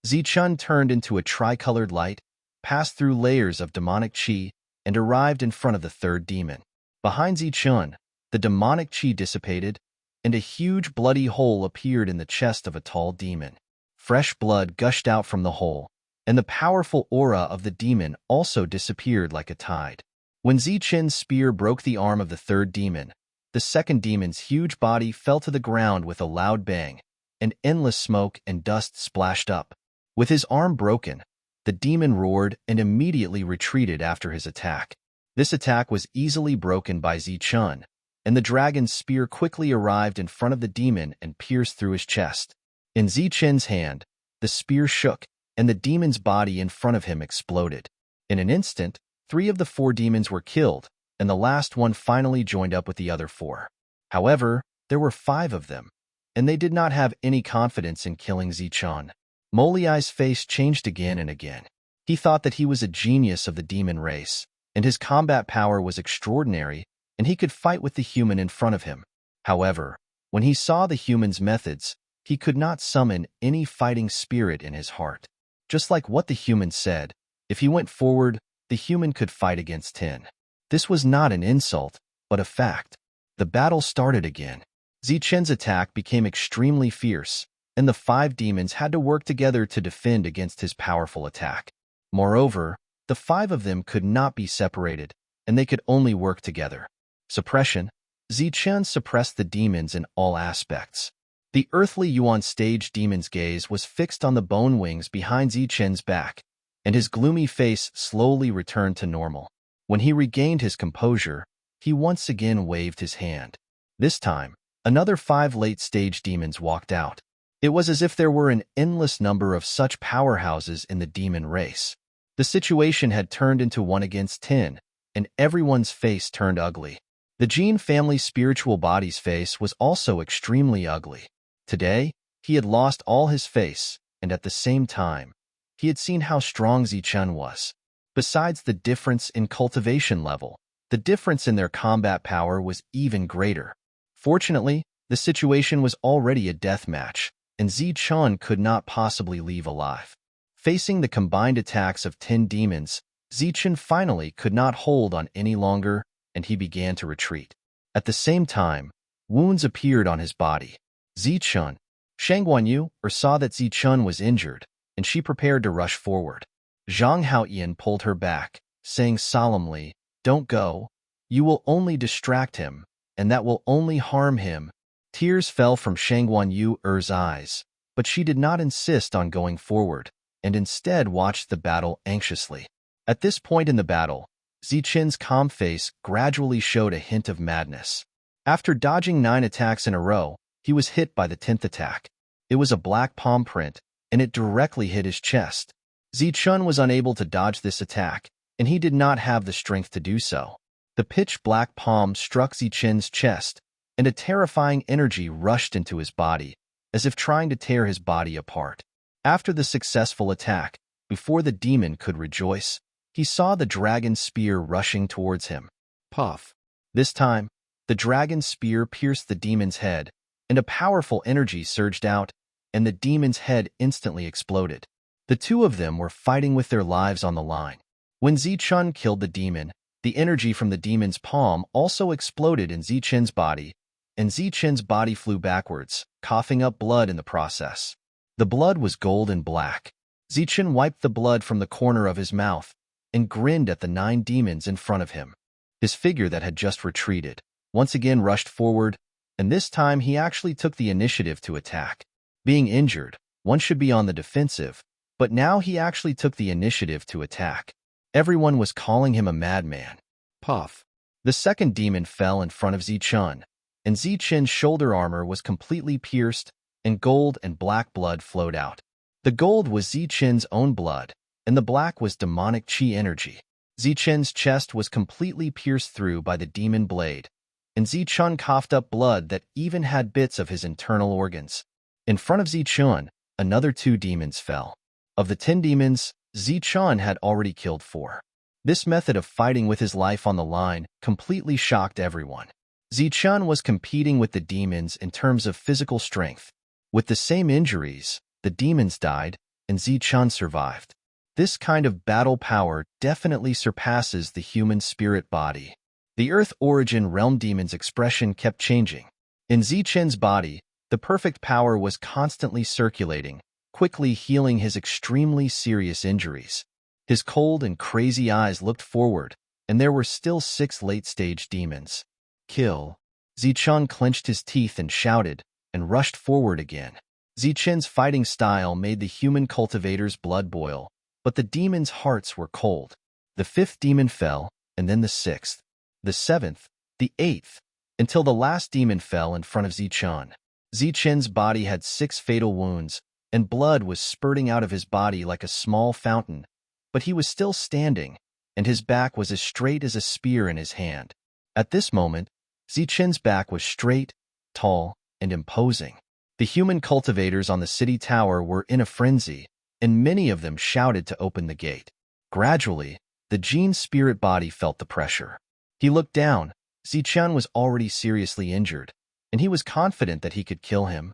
Speaker 1: Zichen turned into a tricolored light, passed through layers of demonic chi, and arrived in front of the third demon. Behind Zichen, the demonic chi dissipated, and a huge bloody hole appeared in the chest of a tall demon. Fresh blood gushed out from the hole, and the powerful aura of the demon also disappeared like a tide. When Zichen's spear broke the arm of the third demon, the second demon's huge body fell to the ground with a loud bang, and endless smoke and dust splashed up. With his arm broken, the demon roared and immediately retreated after his attack. This attack was easily broken by Zichen, and the dragon's spear quickly arrived in front of the demon and pierced through his chest. In Zichen's hand, the spear shook, and the demon's body in front of him exploded. In an instant, 3 of the 4 demons were killed, and the last one finally joined up with the other 4. However, there were 5 of them, and they did not have any confidence in killing Zichen. Moliai's face changed again and again. He thought that he was a genius of the demon race, and his combat power was extraordinary, and he could fight with the human in front of him. However, when he saw the human's methods, he could not summon any fighting spirit in his heart. Just like what the human said, if he went forward, the human could fight against 10. This was not an insult, but a fact. The battle started again. Zichen's attack became extremely fierce, and the 5 demons had to work together to defend against his powerful attack. Moreover, the 5 of them could not be separated, and they could only work together. Suppression. Zichen suppressed the demons in all aspects. The earthly Yuan stage demon's gaze was fixed on the bone wings behind Zichen's back, and his gloomy face slowly returned to normal. When he regained his composure, he once again waved his hand. This time, another 5 late-stage demons walked out. It was as if there were an endless number of such powerhouses in the demon race. The situation had turned into 1 against 10, and everyone's face turned ugly. The Jin family's spiritual body's face was also extremely ugly. Today, he had lost all his face, and at the same time, he had seen how strong Zichen was. Besides the difference in cultivation level, the difference in their combat power was even greater. Fortunately, the situation was already a death match, and Zichen could not possibly leave alive. Facing the combined attacks of 10 demons, Zichen finally could not hold on any longer, and he began to retreat. At the same time, wounds appeared on his body. Zichen, Shang Guanyu, saw that Zichen was injured, and she prepared to rush forward. Zhang Haoyan pulled her back, saying solemnly, "Don't go. You will only distract him, and that will only harm him." Tears fell from Shang Guanyu's eyes, but she did not insist on going forward, and instead watched the battle anxiously. At this point in the battle, Zichen's calm face gradually showed a hint of madness. After dodging 9 attacks in a row, he was hit by the 10th attack. It was a black palm print, and it directly hit his chest. Zichun was unable to dodge this attack, and he did not have the strength to do so. The pitch-black palm struck Zichun's chest, and a terrifying energy rushed into his body, as if trying to tear his body apart. After the successful attack, before the demon could rejoice, he saw the dragon's spear rushing towards him. Puff! This time, the dragon's spear pierced the demon's head, and a powerful energy surged out, and the demon's head instantly exploded. The two of them were fighting with their lives on the line. When Zichun killed the demon, the energy from the demon's palm also exploded in Zichun's body, and Zichun's body flew backwards, coughing up blood in the process. The blood was gold and black. Zichun wiped the blood from the corner of his mouth and grinned at the 9 demons in front of him. His figure that had just retreated once again rushed forward, and this time he actually took the initiative to attack. Being injured, one should be on the defensive, but now he actually took the initiative to attack. Everyone was calling him a madman. Puff! The second demon fell in front of Zichun, and Zichun's shoulder armor was completely pierced, and gold and black blood flowed out. The gold was Zichun's own blood, and the black was demonic chi energy. Zichun's chest was completely pierced through by the demon blade, and Zichun coughed up blood that even had bits of his internal organs. In front of Zichun, another 2 demons fell. Of the 10 demons, Zichun had already killed 4. This method of fighting with his life on the line completely shocked everyone. Zichun was competing with the demons in terms of physical strength. With the same injuries, the demons died, and Zichun survived. This kind of battle power definitely surpasses the human spirit body. The Earth Origin Realm Demon's expression kept changing. In Zichun's body, the perfect power was constantly circulating, quickly healing his extremely serious injuries. His cold and crazy eyes looked forward, and there were still 6 late-stage demons. Kill! Zichun clenched his teeth and shouted, and rushed forward again. Zichun's fighting style made the human cultivator's blood boil, but the demons' hearts were cold. The 5th demon fell, and then the 6th, the 7th, the 8th, until the last demon fell in front of Zichun. Zichun's body had 6 fatal wounds, and blood was spurting out of his body like a small fountain, but he was still standing, and his back was as straight as a spear in his hand. At this moment, Zichun's back was straight, tall, and imposing. The human cultivators on the city tower were in a frenzy, and many of them shouted to open the gate. Gradually, the Gene's spirit body felt the pressure. He looked down. Zichun was already seriously injured, and he was confident that he could kill him.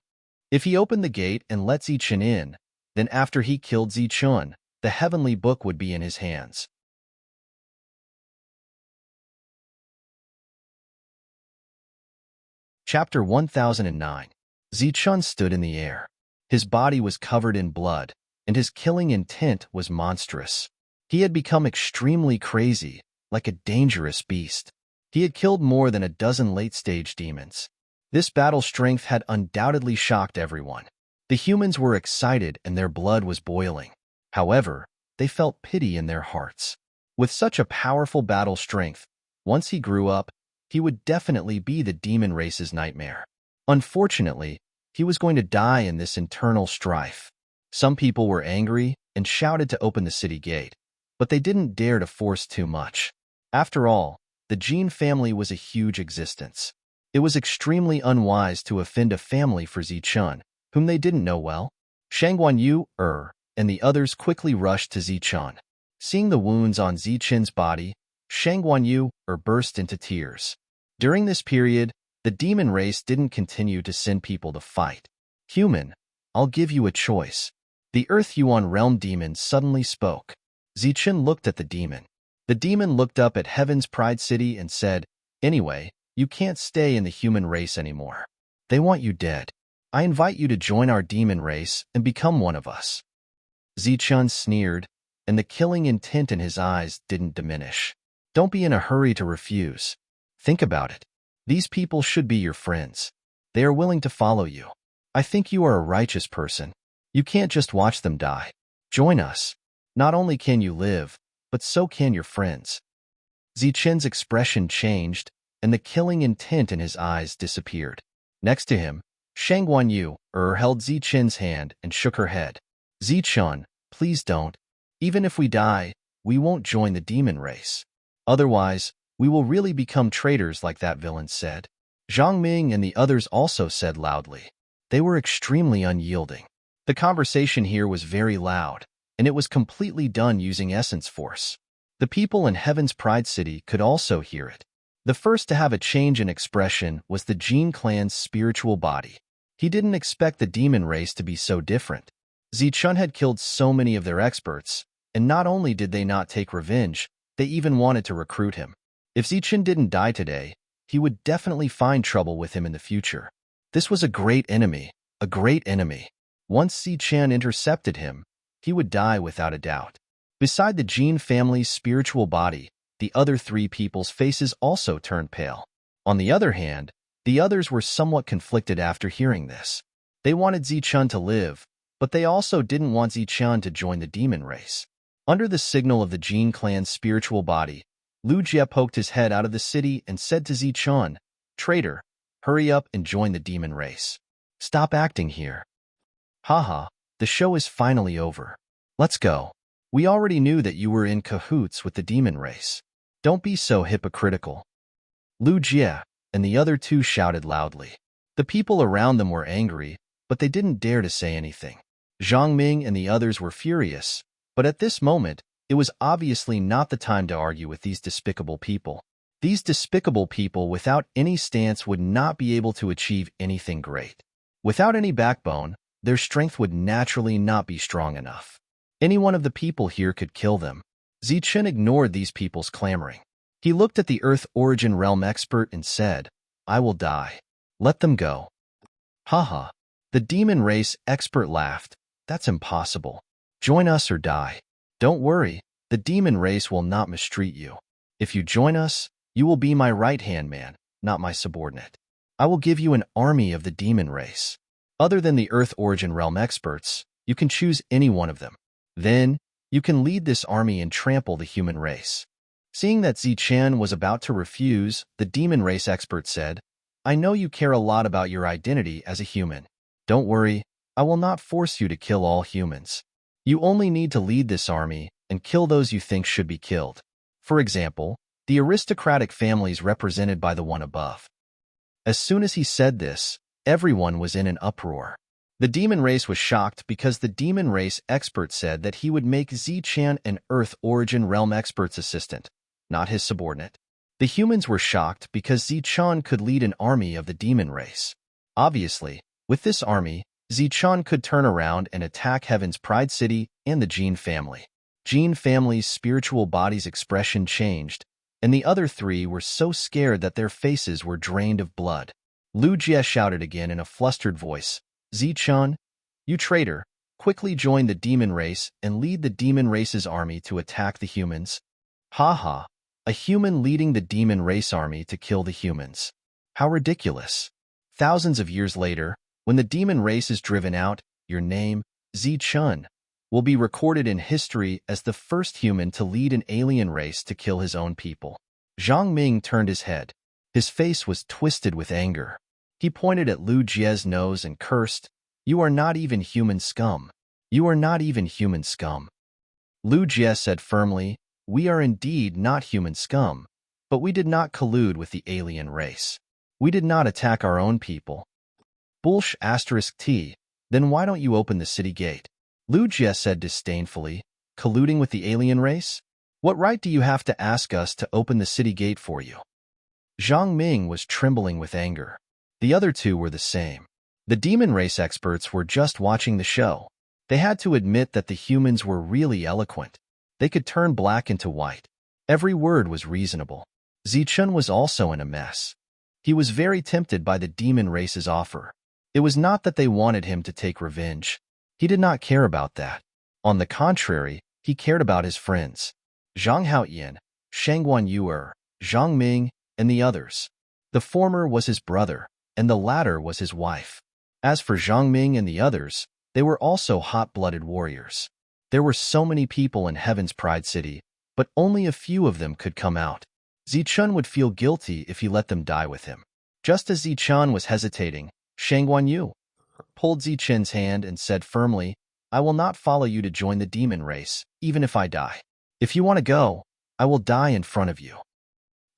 Speaker 1: If he opened the gate and let Zichun in, then after he killed Zichun, the heavenly book would be in his hands. Chapter 1009. Zichun stood in the air. His body was covered in blood, and his killing intent was monstrous. He had become extremely crazy, like a dangerous beast. He had killed more than a dozen late-stage demons. This battle strength had undoubtedly shocked everyone. The humans were excited and their blood was boiling. However, they felt pity in their hearts. With such a powerful battle strength, once he grew up, he would definitely be the demon race's nightmare. Unfortunately, he was going to die in this internal strife. Some people were angry and shouted to open the city gate, but they didn't dare to force too much. After all, the Gene family was a huge existence. It was extremely unwise to offend a family for Zichun, whom they didn't know well. Shangguan Yu, and the others quickly rushed to Zichun. Seeing the wounds on Zichun's body, Shangguan Yu, burst into tears. During this period, the demon race didn't continue to send people to fight. Human, I'll give you a choice. The Earth Yuan Realm Demon suddenly spoke. Zichun looked at the demon. The demon looked up at Heaven's Pride City and said, "Anyway, you can't stay in the human race anymore. They want you dead. I invite you to join our demon race and become one of us." Zichun sneered, and the killing intent in his eyes didn't diminish. Don't be in a hurry to refuse. Think about it. These people should be your friends. They are willing to follow you. I think you are a righteous person. You can't just watch them die. Join us. Not only can you live, but so can your friends. Zichun's expression changed, and the killing intent in his eyes disappeared. Next to him, Shang Guanyu held Zichun's hand and shook her head. Zichun, please don't. Even if we die, we won't join the demon race. Otherwise, we will really become traitors like that villain said. Zhang Ming and the others also said loudly. They were extremely unyielding. The conversation here was very loud, and it was completely done using essence force. The people in Heaven's Pride City could also hear it. The first to have a change in expression was the Jin clan's spiritual body. He didn't expect the demon race to be so different. Zichun had killed so many of their experts, and not only did they not take revenge, they even wanted to recruit him. If Zichun didn't die today, he would definitely find trouble with him in the future. This was a great enemy, a great enemy. Once Zichun intercepted him, he would die without a doubt. Beside the Jin family's spiritual body, the other three people's faces also turned pale. On the other hand, the others were somewhat conflicted after hearing this. They wanted Zichun to live, but they also didn't want Zichun to join the demon race. Under the signal of the Jin clan's spiritual body, Lu Jie poked his head out of the city and said to Zichun, "Traitor, hurry up and join the demon race. Stop acting here." Haha, the show is finally over. Let's go. We already knew that you were in cahoots with the demon race. Don't be so hypocritical. Lu Jie and the other two shouted loudly. The people around them were angry, but they didn't dare to say anything. Zhang Ming and the others were furious, but at this moment, it was obviously not the time to argue with these despicable people. These despicable people without any stance would not be able to achieve anything great. Without any backbone, their strength would naturally not be strong enough. Any one of the people here could kill them. Zichun ignored these people's clamoring. He looked at the Earth Origin Realm expert and said, "I will die. Let them go." Haha. The demon race expert laughed. "That's impossible. Join us or die. Don't worry, the demon race will not mistreat you. If you join us, you will be my right-hand man, not my subordinate. I will give you an army of the demon race. Other than the Earth Origin Realm experts, you can choose any one of them. Then, you can lead this army and trample the human race." Seeing that Zichun was about to refuse, the demon race expert said, "I know you care a lot about your identity as a human. Don't worry, I will not force you to kill all humans. You only need to lead this army and kill those you think should be killed. For example, the aristocratic families represented by the one above." As soon as he said this, everyone was in an uproar. The demon race was shocked because the demon race expert said that he would make Zichun an Earth Origin Realm expert's assistant, not his subordinate. The humans were shocked because Zichun could lead an army of the demon race. Obviously, with this army, Zichun could turn around and attack Heaven's Pride City and the Jin family. Jin family's spiritual body's expression changed, and the other three were so scared that their faces were drained of blood. Lu Jie shouted again in a flustered voice, "Zichun, you traitor, quickly join the demon race and lead the demon race's army to attack the humans." Haha, a human leading the demon race army to kill the humans. How ridiculous. Thousands of years later, when the demon race is driven out, your name, Zichun, will be recorded in history as the first human to lead an alien race to kill his own people. Zhang Ming turned his head. His face was twisted with anger. He pointed at Lu Jie's nose and cursed, "You are not even human scum. You are not even human scum." Lu Jie said firmly, "We are indeed not human scum, but we did not collude with the alien race. We did not attack our own people." Bullsh *T, then why don't you open the city gate? Lu Jie said disdainfully, "Colluding with the alien race? What right do you have to ask us to open the city gate for you?" Zhang Ming was trembling with anger. The other two were the same. The demon race experts were just watching the show. They had to admit that the humans were really eloquent. They could turn black into white. Every word was reasonable. Zichun was also in a mess. He was very tempted by the demon race's offer. It was not that they wanted him to take revenge. He did not care about that. On the contrary, he cared about his friends. Zhang Haoyan, Shang Guanyu, Zhang Ming, and the others. The former was his brother, and the latter was his wife. As for Zhang Ming and the others, they were also hot-blooded warriors. There were so many people in Heaven's Pride City, but only a few of them could come out. Zichun would feel guilty if he let them die with him. Just as Zichun was hesitating, Shang Guanyu pulled Zichen's hand and said firmly, I will not follow you to join the demon race, even if I die. If you want to go, I will die in front of you.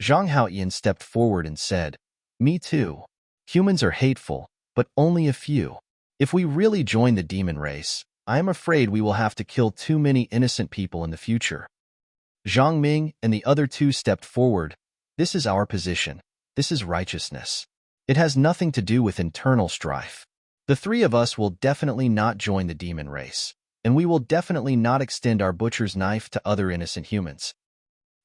Speaker 1: Zhang Haoyan stepped forward and said, Me too. Humans are hateful, but only a few. If we really join the demon race, I am afraid we will have to kill too many innocent people in the future. Zhang Ming and the other two stepped forward. This is our position. This is righteousness. It has nothing to do with internal strife. The three of us will definitely not join the demon race, and we will definitely not extend our butcher's knife to other innocent humans.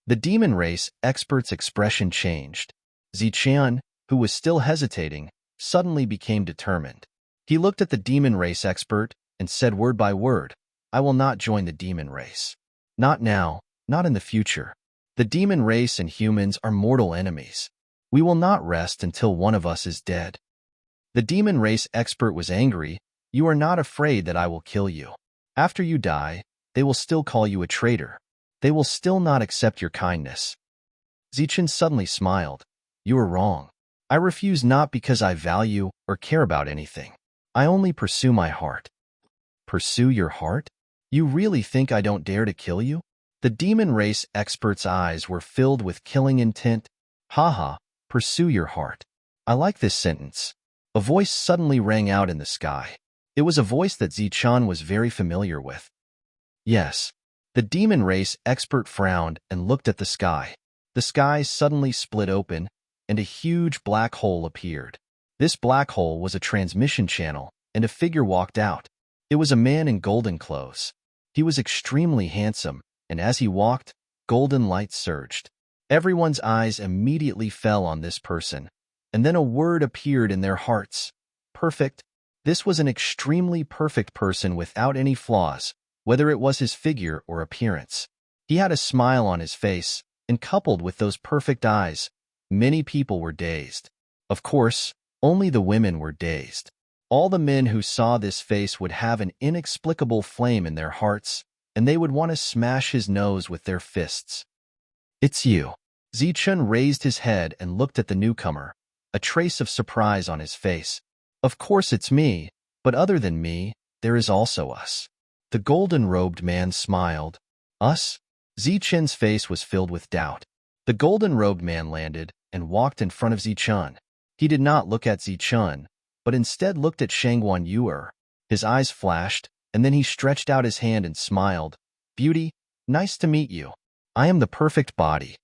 Speaker 1: The demon race expert's expression changed. Zichen, who was still hesitating, suddenly became determined. He looked at the demon race expert and said word by word, I will not join the demon race. Not now, not in the future. The demon race and humans are mortal enemies. We will not rest until one of us is dead. The demon race expert was angry. You are not afraid that I will kill you. After you die, they will still call you a traitor. They will still not accept your kindness. Zichen suddenly smiled. You are wrong. I refuse not because I value or care about anything. I only pursue my heart. Pursue your heart? You really think I don't dare to kill you? The demon race expert's eyes were filled with killing intent. Haha, pursue your heart. I like this sentence. A voice suddenly rang out in the sky. It was a voice that Zichen was very familiar with. Yes. The demon race expert frowned and looked at the sky. The sky suddenly split open, and a huge black hole appeared. This black hole was a transmission channel, and a figure walked out. It was a man in golden clothes. He was extremely handsome, and as he walked, golden light surged. Everyone's eyes immediately fell on this person, and then a word appeared in their hearts. Perfect. This was an extremely perfect person without any flaws, whether it was his figure or appearance. He had a smile on his face, and coupled with those perfect eyes, many people were dazed. Of course, only the women were dazed. All the men who saw this face would have an inexplicable flame in their hearts, and they would want to smash his nose with their fists. It's you. Zichen raised his head and looked at the newcomer, a trace of surprise on his face. Of course it's me, but other than me, there is also us. The golden-robed man smiled. Us? Zichen's face was filled with doubt. The golden-robed man landed and walked in front of Zichen. He did not look at Zichen, but instead looked at Shang Guanyu. His eyes flashed, and then he stretched out his hand and smiled. Beauty, nice to meet you. I am the perfect body.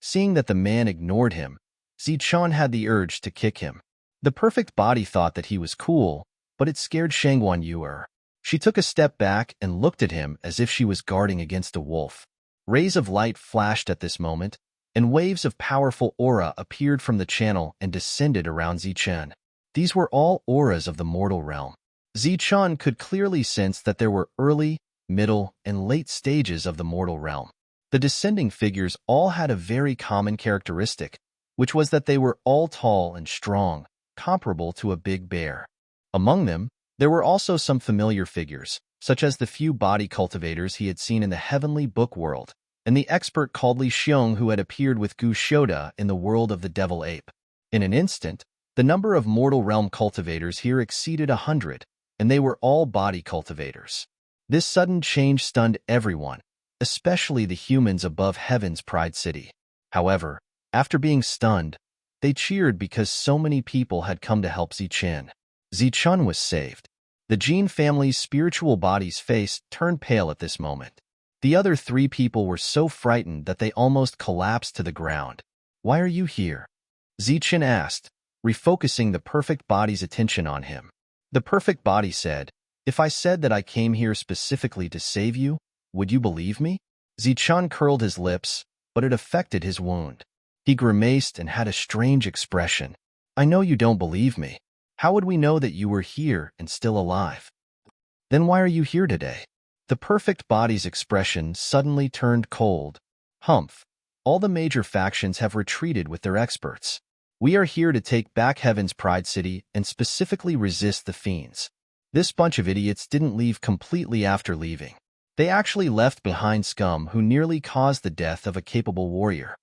Speaker 1: Seeing that the man ignored him, Zichen had the urge to kick him. The perfect body thought that he was cool, but it scared Shang Guanyu. She took a step back and looked at him as if she was guarding against a wolf. Rays of light flashed at this moment, and waves of powerful aura appeared from the channel and descended around Zichen. These were all auras of the mortal realm. Zichen could clearly sense that there were early, middle, and late stages of the mortal realm. The descending figures all had a very common characteristic, which was that they were all tall and strong, comparable to a big bear. Among them, there were also some familiar figures, such as the few body cultivators he had seen in the heavenly book world, and the expert called Li Xiong who had appeared with Gu Shoda in the world of the devil ape. In an instant, the number of mortal realm cultivators here exceeded 100, and they were all body cultivators. This sudden change stunned everyone, especially the humans above Heaven's Pride City. However, after being stunned, they cheered because so many people had come to help Zichen. Zichen was saved. The Jin family's spiritual body's face turned pale at this moment. The other three people were so frightened that they almost collapsed to the ground. Why are you here? Zichen asked, refocusing the perfect body's attention on him. The perfect body said, If I said that I came here specifically to save you, would you believe me? Zichen curled his lips, but it affected his wound. He grimaced and had a strange expression. I know you don't believe me. How would we know that you were here and still alive? Then why are you here today? The perfect body's expression suddenly turned cold. Humph. All the major factions have retreated with their experts. We are here to take back Heaven's Pride City and specifically resist the fiends. This bunch of idiots didn't leave completely after leaving. They actually left behind scum who nearly caused the death of a capable warrior.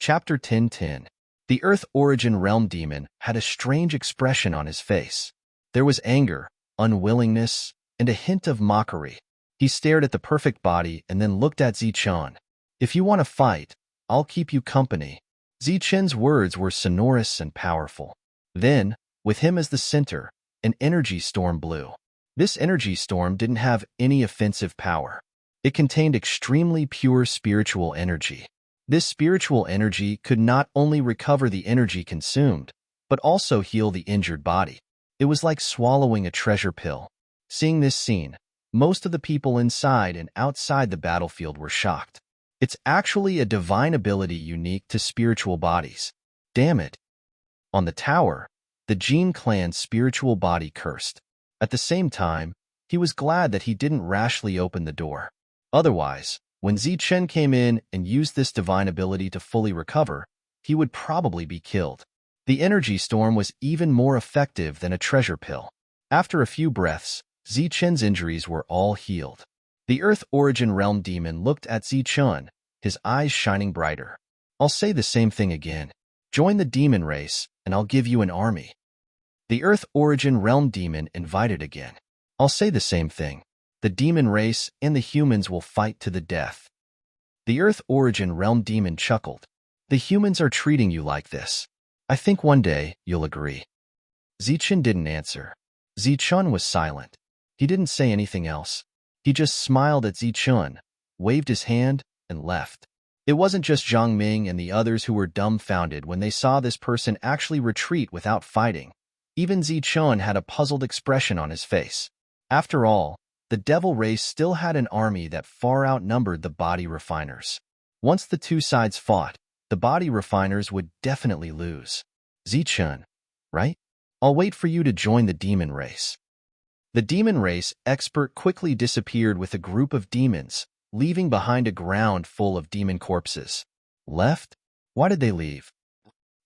Speaker 1: Chapter 10:10. The Earth Origin Realm Demon had a strange expression on his face. There was anger, unwillingness, and a hint of mockery. He stared at the perfect body and then looked at Zichun. "If you want to fight, I'll keep you company." Zichun's words were sonorous and powerful. Then, with him as the center, an energy storm blew. This energy storm didn't have any offensive power. It contained extremely pure spiritual energy. This spiritual energy could not only recover the energy consumed, but also heal the injured body. It was like swallowing a treasure pill. Seeing this scene, most of the people inside and outside the battlefield were shocked. It's actually a divine ability unique to spiritual bodies. Damn it. On the tower, the Jin clan's spiritual body cursed. At the same time, he was glad that he didn't rashly open the door. Otherwise, when Zichun came in and used this divine ability to fully recover, he would probably be killed. The energy storm was even more effective than a treasure pill. After a few breaths, Zichun's injuries were all healed. The Earth Origin Realm Demon looked at Zichun, his eyes shining brighter. "I'll say the same thing again. Join the demon race, and I'll give you an army." The Earth Origin Realm Demon invited again. "I'll say the same thing. The demon race and the humans will fight to the death." The Earth Origin Realm Demon chuckled. "The humans are treating you like this. I think one day you'll agree." Zichun didn't answer. Zichun was silent. He didn't say anything else. He just smiled at Zichun, waved his hand, and left. It wasn't just Zhang Ming and the others who were dumbfounded when they saw this person actually retreat without fighting. Even Zichun had a puzzled expression on his face. After all, the devil race still had an army that far outnumbered the body refiners. Once the two sides fought, the body refiners would definitely lose. "Zichun, right? I'll wait for you to join the demon race." The demon race expert quickly disappeared with a group of demons, leaving behind a ground full of demon corpses. Left? Why did they leave?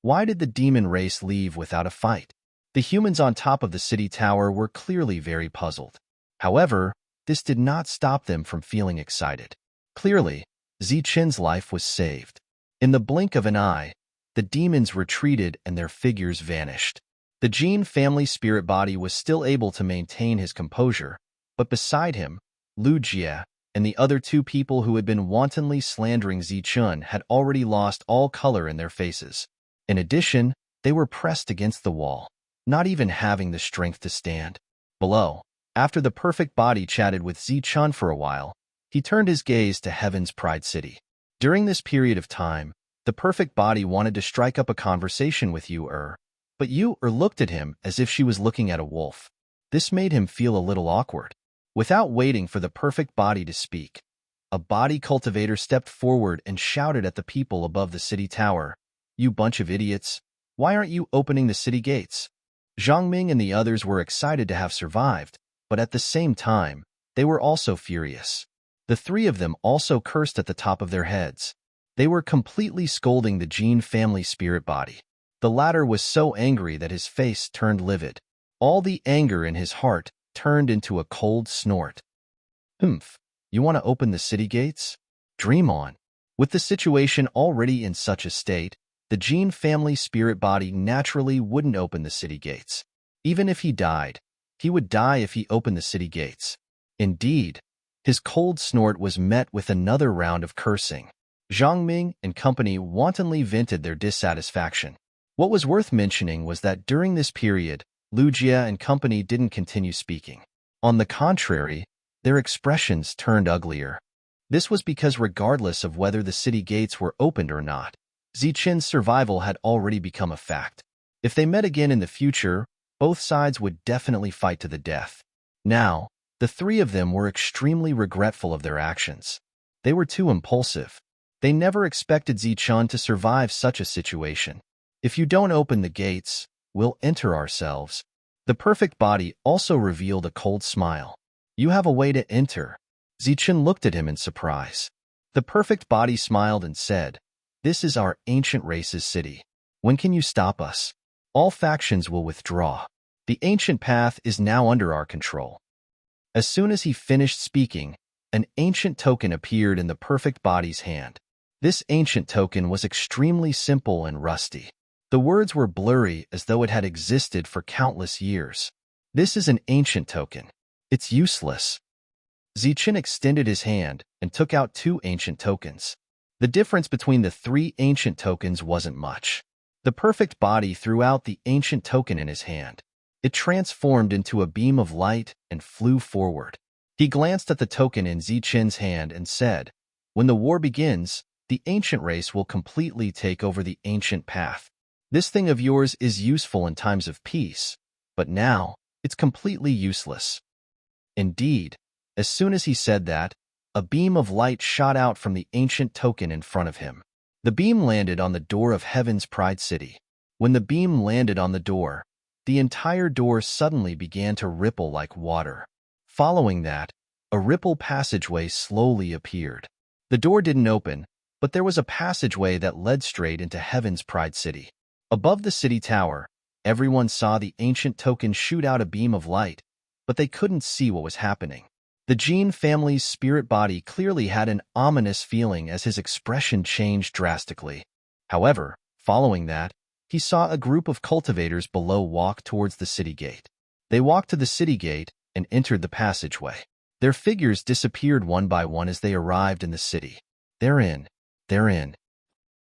Speaker 1: Why did the demon race leave without a fight? The humans on top of the city tower were clearly very puzzled. However, this did not stop them from feeling excited. Clearly, Zichun's life was saved. In the blink of an eye, the demons retreated and their figures vanished. The Jin family spirit body was still able to maintain his composure, but beside him, Lu Jie and the other two people who had been wantonly slandering Zichun had already lost all color in their faces. In addition, they were pressed against the wall, not even having the strength to stand. Below, after the perfect body chatted with Zichun for a while, he turned his gaze to Heaven's Pride City. During this period of time, the perfect body wanted to strike up a conversation with you, but you looked at him as if she was looking at a wolf. This made him feel a little awkward. Without waiting for the perfect body to speak, a body cultivator stepped forward and shouted at the people above the city tower, "You bunch of idiots! Why aren't you opening the city gates?" Zhang Ming and the others were excited to have survived, but at the same time, they were also furious. The three of them also cursed at the top of their heads. They were completely scolding the Jin family spirit body. The latter was so angry that his face turned livid. All the anger in his heart turned into a cold snort. "Humph, you want to open the city gates? Dream on." With the situation already in such a state, the Jin family spirit body naturally wouldn't open the city gates. Even if he died, he would die if he opened the city gates. Indeed, his cold snort was met with another round of cursing. Zhang Ming and company wantonly vented their dissatisfaction. What was worth mentioning was that during this period, Lu Jie and company didn't continue speaking. On the contrary, their expressions turned uglier. This was because regardless of whether the city gates were opened or not, Zichun's survival had already become a fact. If they met again in the future, both sides would definitely fight to the death. Now, the three of them were extremely regretful of their actions. They were too impulsive. They never expected Zichun to survive such a situation. "If you don't open the gates, we'll enter ourselves." The perfect body also revealed a cold smile. "You have a way to enter." Zichun looked at him in surprise. The perfect body smiled and said, "This is our ancient race's city. When can you stop us? All factions will withdraw. The ancient path is now under our control." As soon as he finished speaking, an ancient token appeared in the perfect body's hand. This ancient token was extremely simple and rusty. The words were blurry as though it had existed for countless years. This is an ancient token. It's useless. Zichen extended his hand and took out 2 ancient tokens. The difference between the 3 ancient tokens wasn't much. The perfect body threw out the ancient token in his hand. It transformed into a beam of light and flew forward. He glanced at the token in Zichen's hand and said, "When the war begins, the ancient race will completely take over the ancient path. This thing of yours is useful in times of peace, but now it's completely useless." Indeed, as soon as he said that, a beam of light shot out from the ancient token in front of him. The beam landed on the door of Heaven's Pride City. When the beam landed on the door, the entire door suddenly began to ripple like water. Following that, a ripple passageway slowly appeared. The door didn't open, but there was a passageway that led straight into Heaven's Pride City. Above the city tower, everyone saw the ancient token shoot out a beam of light, but they couldn't see what was happening. The Jean family's spirit body clearly had an ominous feeling as his expression changed drastically. However, following that, he saw a group of cultivators below walk towards the city gate. They walked to the city gate and entered the passageway. Their figures disappeared one by one as they arrived in the city. They're in.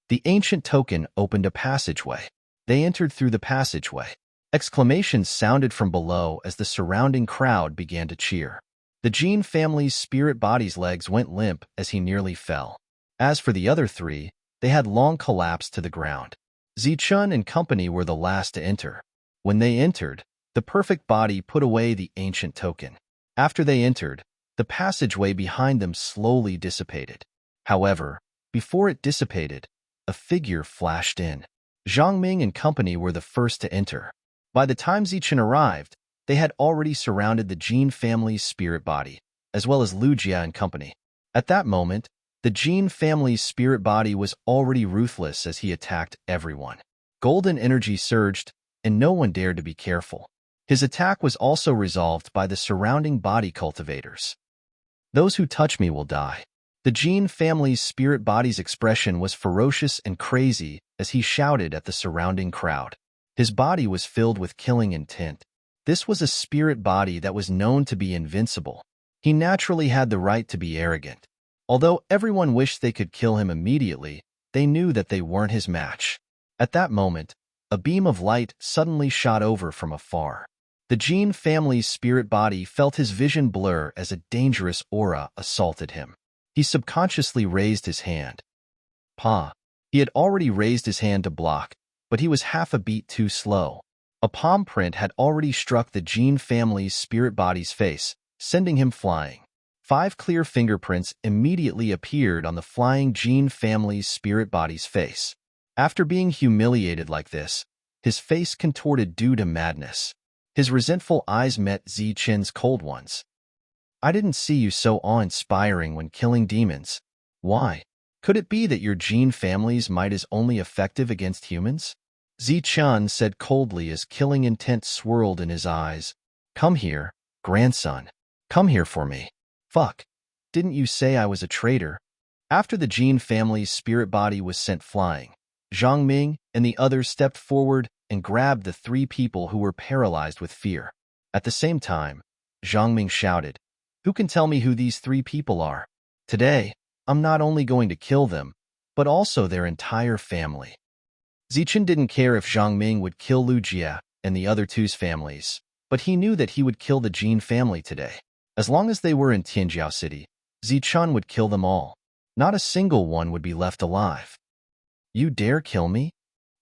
Speaker 1: The ancient token opened a passageway. They entered through the passageway. Exclamations sounded from below as the surrounding crowd began to cheer. The Jean family's spirit body's legs went limp as he nearly fell. As for the other 3, they had long collapsed to the ground. Zichun and company were the last to enter. When they entered, the perfect body put away the ancient token. After they entered, the passageway behind them slowly dissipated. However, before it dissipated, a figure flashed in. Zhang Ming and company were the first to enter. By the time Zichen arrived, they had already surrounded the Jean family's spirit body, as well as Lu Jia and company. At that moment, the Jean family's spirit body was already ruthless as he attacked everyone. Golden energy surged, and no one dared to be careful. His attack was also resolved by the surrounding body cultivators. "Those who touch me will die." The Jean family's spirit body's expression was ferocious and crazy as he shouted at the surrounding crowd. His body was filled with killing intent. This was a spirit body that was known to be invincible. He naturally had the right to be arrogant. Although everyone wished they could kill him immediately, they knew that they weren't his match. At that moment, a beam of light suddenly shot over from afar. The Jean family's spirit body felt his vision blur as a dangerous aura assaulted him. He subconsciously raised his hand. Pa. He had already raised his hand to block, but he was half a beat too slow. A palm print had already struck the Jean family's spirit body's face, sending him flying. 5 clear fingerprints immediately appeared on the flying Jean family's spirit body's face. After being humiliated like this, his face contorted due to madness. His resentful eyes met Zichen's cold ones. "I didn't see you so awe-inspiring when killing demons. Why? Could it be that your Jean family's might is only effective against humans?" Zichen said coldly as killing intent swirled in his eyes. "Come here, grandson. Come here for me." "Fuck. Didn't you say I was a traitor?" After the Jean family's spirit body was sent flying, Zhang Ming and the others stepped forward and grabbed the 3 people who were paralyzed with fear. At the same time, Zhang Ming shouted, "Who can tell me who these 3 people are? Today, I'm not only going to kill them, but also their entire family." Zichen didn't care if Zhang Ming would kill Lu Jia and the other 2's families, but he knew that he would kill the Jean family today. As long as they were in Tianjiao City, Zichen would kill them all. Not a single one would be left alive. "You dare kill me?"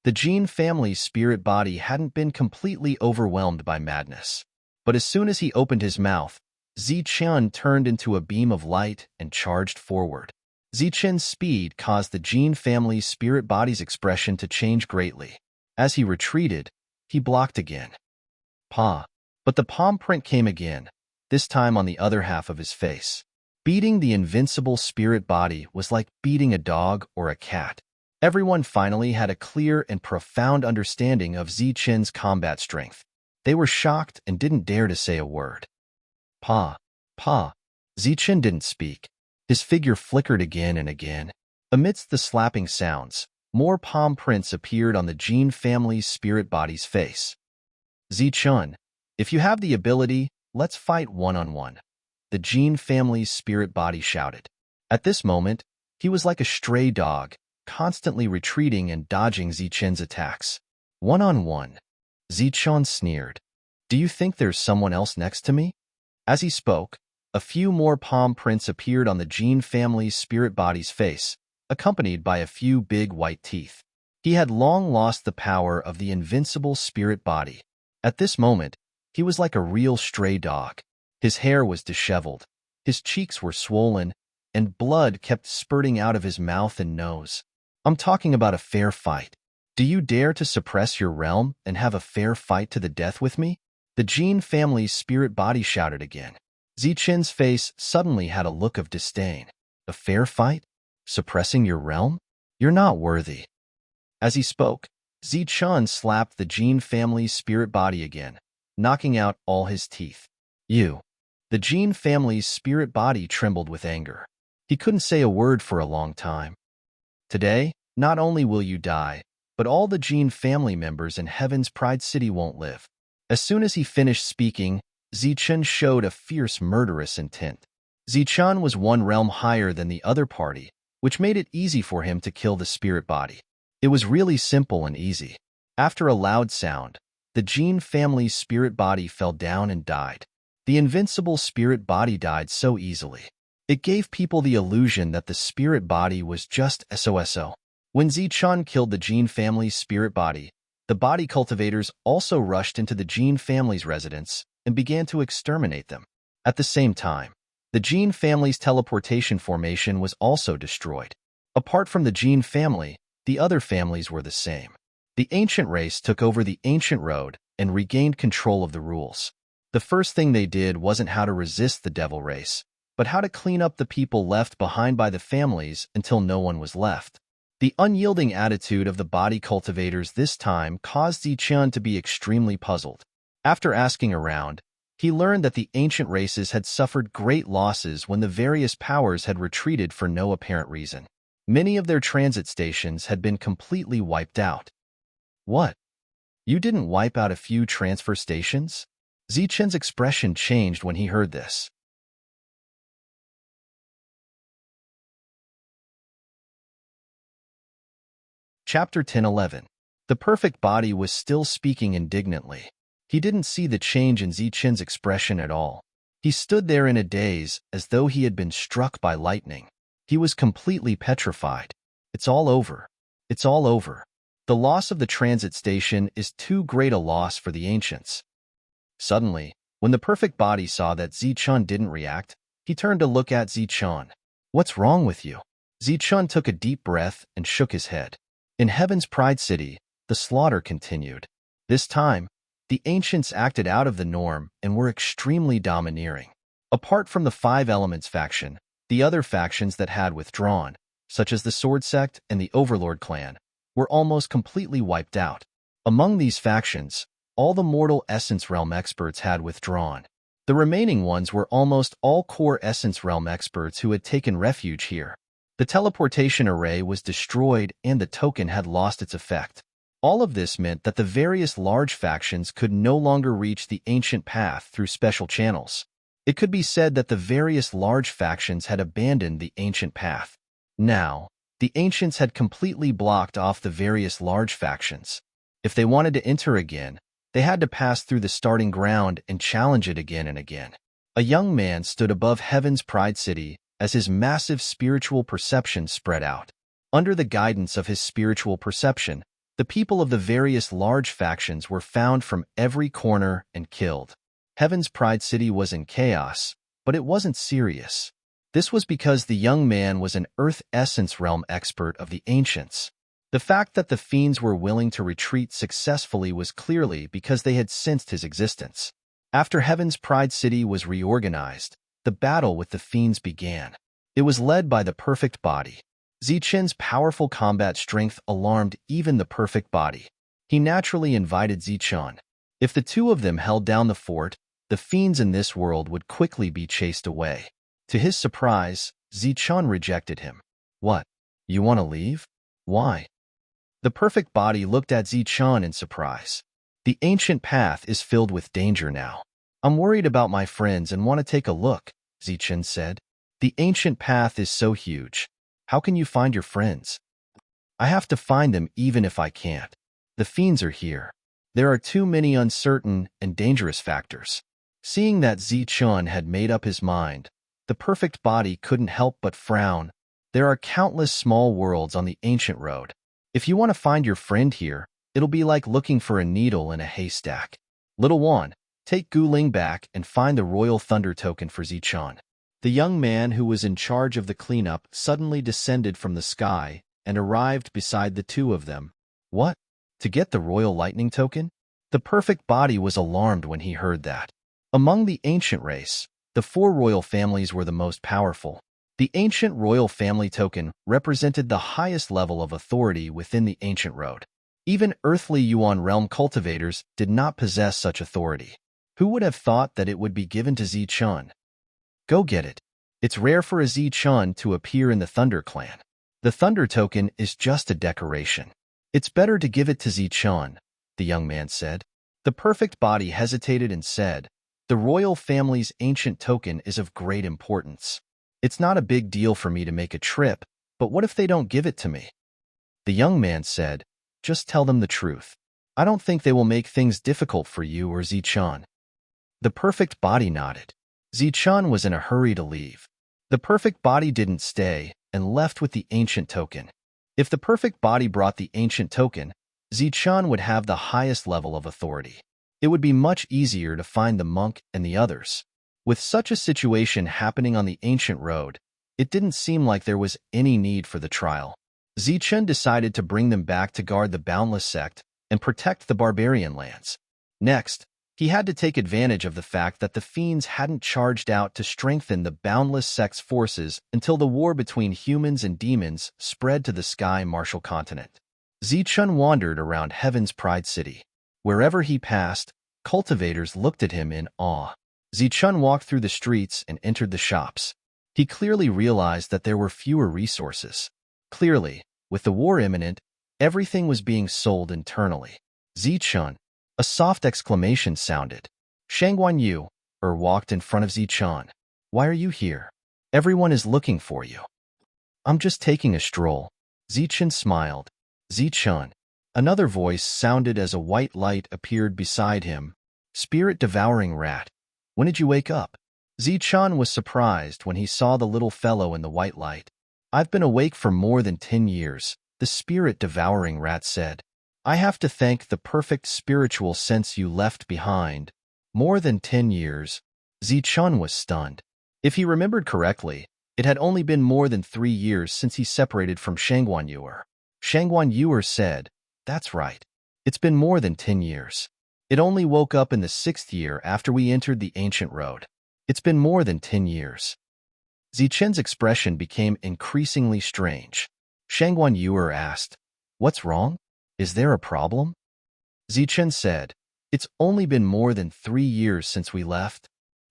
Speaker 1: The Jean family's spirit body hadn't been completely overwhelmed by madness. But as soon as he opened his mouth, Zichen turned into a beam of light and charged forward. Zichen's speed caused the Jean family's spirit body's expression to change greatly. As he retreated, he blocked again. Pa. But the palm print came again, this time on the other half of his face. Beating the invincible spirit body was like beating a dog or a cat. Everyone finally had a clear and profound understanding of Zichen's combat strength. They were shocked and didn't dare to say a word. Pa. Zichen didn't speak. His figure flickered again and again. Amidst the slapping sounds, more palm prints appeared on the Jin family's spirit body's face. Zichun, if you have the ability, let's fight one-on-one, the Jin family's spirit body shouted. At this moment, he was like a stray dog, constantly retreating and dodging Zichun's attacks. One-on-one. Zichun sneered. Do you think there's someone else next to me? As he spoke, a few more palm prints appeared on the Jin family's spirit body's face, accompanied by a few big white teeth. He had long lost the power of the invincible spirit body. At this moment, he was like a real stray dog. His hair was disheveled, his cheeks were swollen, and blood kept spurting out of his mouth and nose. I'm talking about a fair fight. Do you dare to suppress your realm and have a fair fight to the death with me? The Jin family's spirit body shouted again. Zichun's face suddenly had a look of disdain. A fair fight? Suppressing your realm? You're not worthy. As he spoke, Zichun slapped the Jin family's spirit body again, knocking out all his teeth. You. The Jin family's spirit body trembled with anger. He couldn't say a word for a long time. Today, not only will you die, but all the Jin family members in Heaven's Pride City won't live. As soon as he finished speaking, Zichun showed a fierce murderous intent. Zichun was one realm higher than the other party, which made it easy for him to kill the spirit body. It was really simple and easy. After a loud sound, the Jin family's spirit body fell down and died. The invincible spirit body died so easily. It gave people the illusion that the spirit body was just SOSO. When Zichun killed the Jin family's spirit body, the body cultivators also rushed into the Jin family's residence and began to exterminate them. At the same time, the Jin family's teleportation formation was also destroyed. Apart from the Jin family, the other families were the same. The ancient race took over the ancient road and regained control of the rules. The first thing they did wasn't how to resist the devil race, but how to clean up the people left behind by the families until no one was left. The unyielding attitude of the body cultivators this time caused Zichun to be extremely puzzled. After asking around, he learned that the ancient races had suffered great losses when the various powers had retreated for no apparent reason. Many of their transit stations had been completely wiped out. What? You didn't wipe out a few transfer stations? Zichun's expression changed when he heard this. Chapter 10:11. The perfect body was still speaking indignantly. He didn't see the change in Zichun's expression at all. He stood there in a daze as though he had been struck by lightning. He was completely petrified. It's all over. It's all over. The loss of the transit station is too great a loss for the ancients. Suddenly, when the perfect body saw that Zichun didn't react, he turned to look at Zichun. What's wrong with you? Zichun took a deep breath and shook his head. In Heaven's Pride City, the slaughter continued. This time, the ancients acted out of the norm and were extremely domineering. Apart from the Five Elements faction, the other factions that had withdrawn, such as the Sword Sect and the Overlord clan, were almost completely wiped out. Among these factions, all the Mortal Essence Realm experts had withdrawn. The remaining ones were almost all Core Essence Realm experts who had taken refuge here. The teleportation array was destroyed and the token had lost its effect. All of this meant that the various large factions could no longer reach the ancient path through special channels. It could be said that the various large factions had abandoned the ancient path. Now, the ancients had completely blocked off the various large factions. If they wanted to enter again, they had to pass through the starting ground and challenge it again and again. A young man stood above Heaven's Pride City as his massive spiritual perception spread out. Under the guidance of his spiritual perception, the people of the various large factions were found from every corner and killed. Heaven's Pride City was in chaos, but it wasn't serious. This was because the young man was an Earth Essence Realm expert of the Ancients. The fact that the fiends were willing to retreat successfully was clearly because they had sensed his existence. After Heaven's Pride City was reorganized, the battle with the fiends began. It was led by the perfect body. Zichun's powerful combat strength alarmed even the perfect body. He naturally invited Zichun. If the two of them held down the fort, the fiends in this world would quickly be chased away. To his surprise, Zichun rejected him. What? You want to leave? Why? The perfect body looked at Zichun in surprise. The ancient path is filled with danger now. I'm worried about my friends and want to take a look, Zichun said. The ancient path is so huge. How can you find your friends? I have to find them even if I can't. The fiends are here. There are too many uncertain and dangerous factors. Seeing that Zichun had made up his mind, the perfect body couldn't help but frown. There are countless small worlds on the ancient road. If you want to find your friend here, it'll be like looking for a needle in a haystack. Little one, take Guling back and find the royal thunder token for Zichun. The young man who was in charge of the cleanup suddenly descended from the sky and arrived beside the two of them. What? To get the royal lightning token? The perfect body was alarmed when he heard that. Among the ancient race, the four royal families were the most powerful. The ancient royal family token represented the highest level of authority within the ancient road. Even earthly Yuan realm cultivators did not possess such authority. Who would have thought that it would be given to Zichun? Go get it. It's rare for a Zichun to appear in the Thunder clan. The Thunder token is just a decoration. It's better to give it to Zichun, the young man said. The perfect body hesitated and said, the royal family's ancient token is of great importance. It's not a big deal for me to make a trip, but what if they don't give it to me? The young man said, just tell them the truth. I don't think they will make things difficult for you or Zichun. The perfect body nodded. Zichun was in a hurry to leave. The perfect body didn't stay and left with the ancient token. If the perfect body brought the ancient token, Zichun would have the highest level of authority. It would be much easier to find the monk and the others. With such a situation happening on the ancient road, it didn't seem like there was any need for the trial. Zichun decided to bring them back to guard the Boundless sect and protect the barbarian lands. Next, he had to take advantage of the fact that the fiends hadn't charged out to strengthen the Boundless sect's forces until the war between humans and demons spread to the Sky Martial continent. Zichun wandered around Heaven's Pride City. Wherever he passed, cultivators looked at him in awe. Zichun walked through the streets and entered the shops. He clearly realized that there were fewer resources. Clearly, with the war imminent, everything was being sold internally. Zichun, a soft exclamation sounded. Shangguan Yu walked in front of Zichun. Why are you here? Everyone is looking for you. I'm just taking a stroll. Zichun smiled. Zichun. Another voice sounded as a white light appeared beside him. Spirit-devouring rat. When did you wake up? Zichun was surprised when he saw the little fellow in the white light. I've been awake for more than 10 years, the spirit-devouring rat said. I have to thank the perfect spiritual sense you left behind. More than 10 years. Zichun was stunned. If he remembered correctly, it had only been more than 3 years since he separated from Shangguan Yuer. Shangguan Yuer said, that's right. It's been more than 10 years. It only woke up in the 6th year after we entered the ancient road. It's been more than 10 years. Zichun's expression became increasingly strange. Shangguan Yuer asked, what's wrong? Is there a problem? Zichun said, it's only been more than 3 years since we left.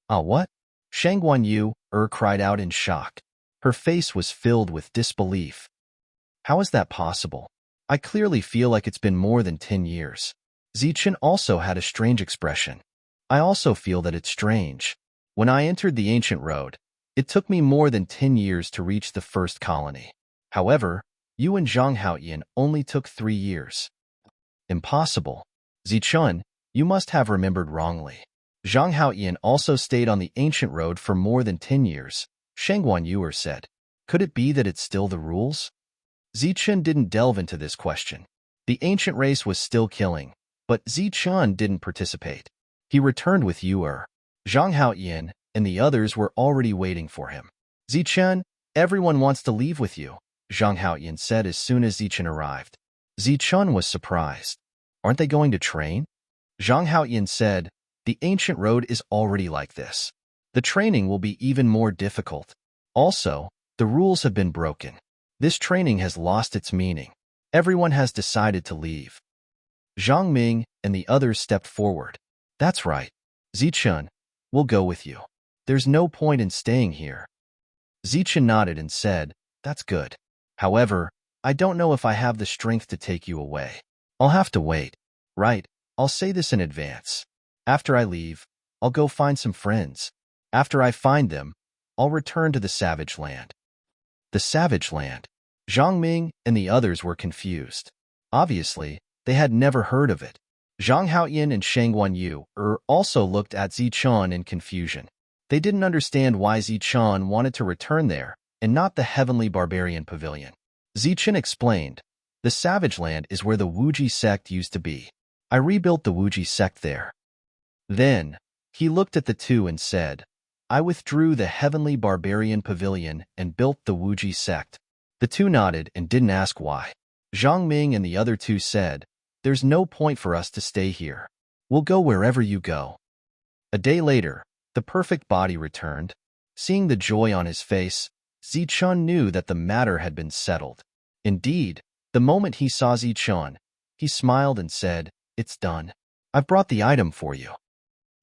Speaker 1: Ah, what? Shangguan Yuer cried out in shock. Her face was filled with disbelief. How is that possible? I clearly feel like it's been more than 10 years. Zichun also had a strange expression. I also feel that it's strange. When I entered the ancient road, it took me more than 10 years to reach the first colony. However, you and Zhang Haoyan only took 3 years. Impossible. Zichun, you must have remembered wrongly. Zhang Haoyan also stayed on the ancient road for more than 10 years, Shangguan Yuer said. Could it be that it's still the rules? Zichun didn't delve into this question. The ancient race was still killing, but Zichun didn't participate. He returned with Yuer. Zhang Haoyan and the others were already waiting for him. Zichun, everyone wants to leave with you, Zhang Haoyan said as soon as Zichun arrived. Zichun was surprised. Aren't they going to train? Zhang Haoyan said, the ancient road is already like this. The training will be even more difficult. Also, the rules have been broken. This training has lost its meaning. Everyone has decided to leave. Zhang Ming and the others stepped forward. That's right. Zichun, we'll go with you. There's no point in staying here. Zichun nodded and said, that's good. However, I don't know if I have the strength to take you away. I'll have to wait. Right, I'll say this in advance. After I leave, I'll go find some friends. After I find them, I'll return to the Savage Land. The Savage Land. Zhang Ming and the others were confused. Obviously, they had never heard of it. Zhang Haoyan and Shang Guanyu also looked at Zichun in confusion. They didn't understand why Zichun wanted to return there and not the Heavenly Barbarian Pavilion. Zichun explained, "The Savage Land is where the Wuji sect used to be. I rebuilt the Wuji sect there." Then, he looked at the two and said, "I withdrew the Heavenly Barbarian Pavilion and built the Wuji sect." The two nodded and didn't ask why. Zhang Ming and the other two said, "There's no point for us to stay here. We'll go wherever you go." A day later, the perfect body returned. Seeing the joy on his face, Zichun knew that the matter had been settled. Indeed, the moment he saw Zichun, he smiled and said, "It's done. I've brought the item for you."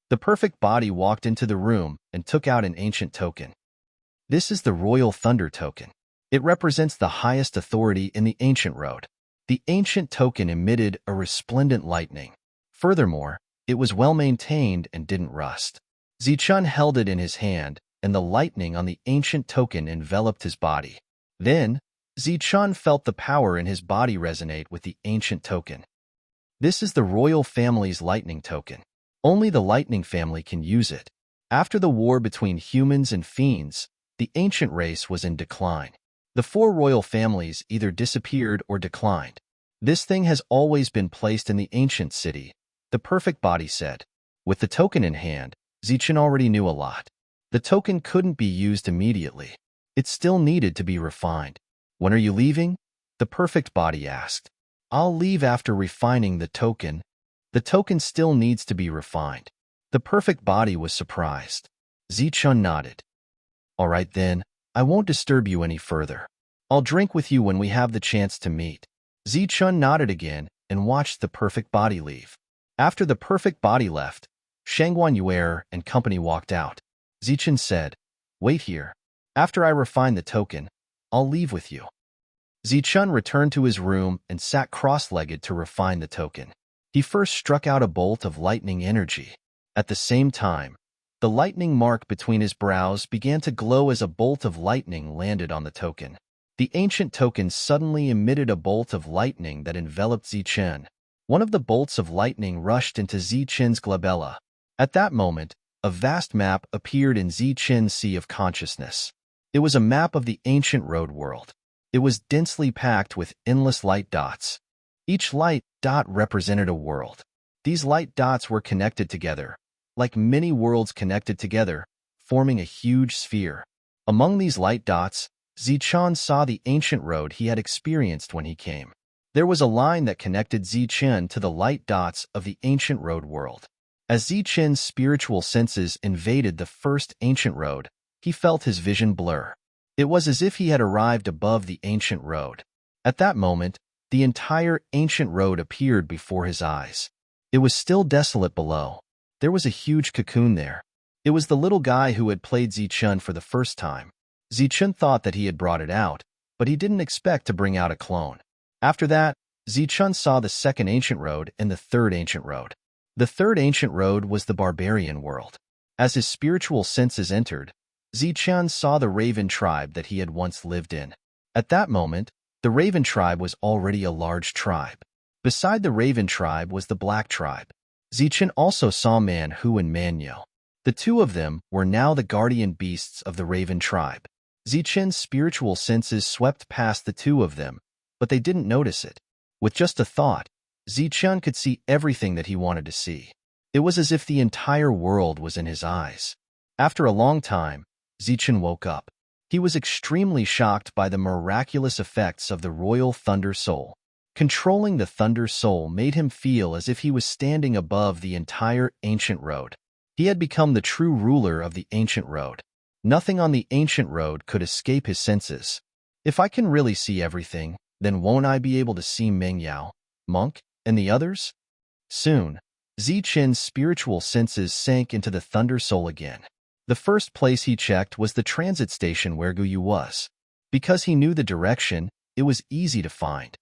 Speaker 1: The perfect body walked into the room and took out an ancient token. This is the Royal Thunder token. It represents the highest authority in the ancient road. The ancient token emitted a resplendent lightning. Furthermore, it was well maintained and didn't rust. Zichun held it in his hand, and the lightning on the ancient token enveloped his body. Then, Zichun felt the power in his body resonate with the ancient token. This is the royal family's lightning token. Only the lightning family can use it. After the war between humans and fiends, the ancient race was in decline. The four royal families either disappeared or declined. This thing has always been placed in the ancient city, the perfect body said. With the token in hand, Zichun already knew a lot. The token couldn't be used immediately. It still needed to be refined. "When are you leaving?" the perfect body asked. "I'll leave after refining the token." The token still needs to be refined. The perfect body was surprised. Zichun nodded. "All right then, I won't disturb you any further. I'll drink with you when we have the chance to meet." Zichun nodded again and watched the perfect body leave. After the perfect body left, Shangguan Yuer and company walked out. Zichun said, "Wait here. After I refine the token, I'll leave with you." Zichun returned to his room and sat cross-legged to refine the token. He first struck out a bolt of lightning energy. At the same time, the lightning mark between his brows began to glow as a bolt of lightning landed on the token. The ancient token suddenly emitted a bolt of lightning that enveloped Zichun. One of the bolts of lightning rushed into Zichun's glabella. At that moment, a vast map appeared in Zichun's sea of consciousness. It was a map of the ancient road world. It was densely packed with endless light dots. Each light dot represented a world. These light dots were connected together, like many worlds connected together, forming a huge sphere. Among these light dots, Zichun saw the ancient road he had experienced when he came. There was a line that connected Zichun to the light dots of the ancient road world. As Zichun's spiritual senses invaded the first ancient road, he felt his vision blur. It was as if he had arrived above the ancient road. At that moment, the entire ancient road appeared before his eyes. It was still desolate below. There was a huge cocoon there. It was the little guy who had played Zichun for the first time. Zichun thought that he had brought it out, but he didn't expect to bring out a clone. After that, Zichun saw the second ancient road and the third ancient road. The third ancient road was the barbarian world. As his spiritual senses entered, Zichun saw the Raven tribe that he had once lived in. At that moment, the Raven tribe was already a large tribe. Beside the Raven tribe was the Black tribe. Zichun also saw Manhu and Manyo. The two of them were now the guardian beasts of the Raven tribe. Zichun's spiritual senses swept past the two of them, but they didn't notice it. With just a thought, Zichun could see everything that he wanted to see. It was as if the entire world was in his eyes. After a long time, Zichun woke up. He was extremely shocked by the miraculous effects of the Royal Thunder Soul. Controlling the Thunder Soul made him feel as if he was standing above the entire ancient road. He had become the true ruler of the ancient road. Nothing on the ancient road could escape his senses. If I can really see everything, then won't I be able to see Meng Yao, Monk, and the others? Soon, Zichun's spiritual senses sank into the Thunder Soul again. The first place he checked was the transit station where Guyu was. Because he knew the direction, it was easy to find.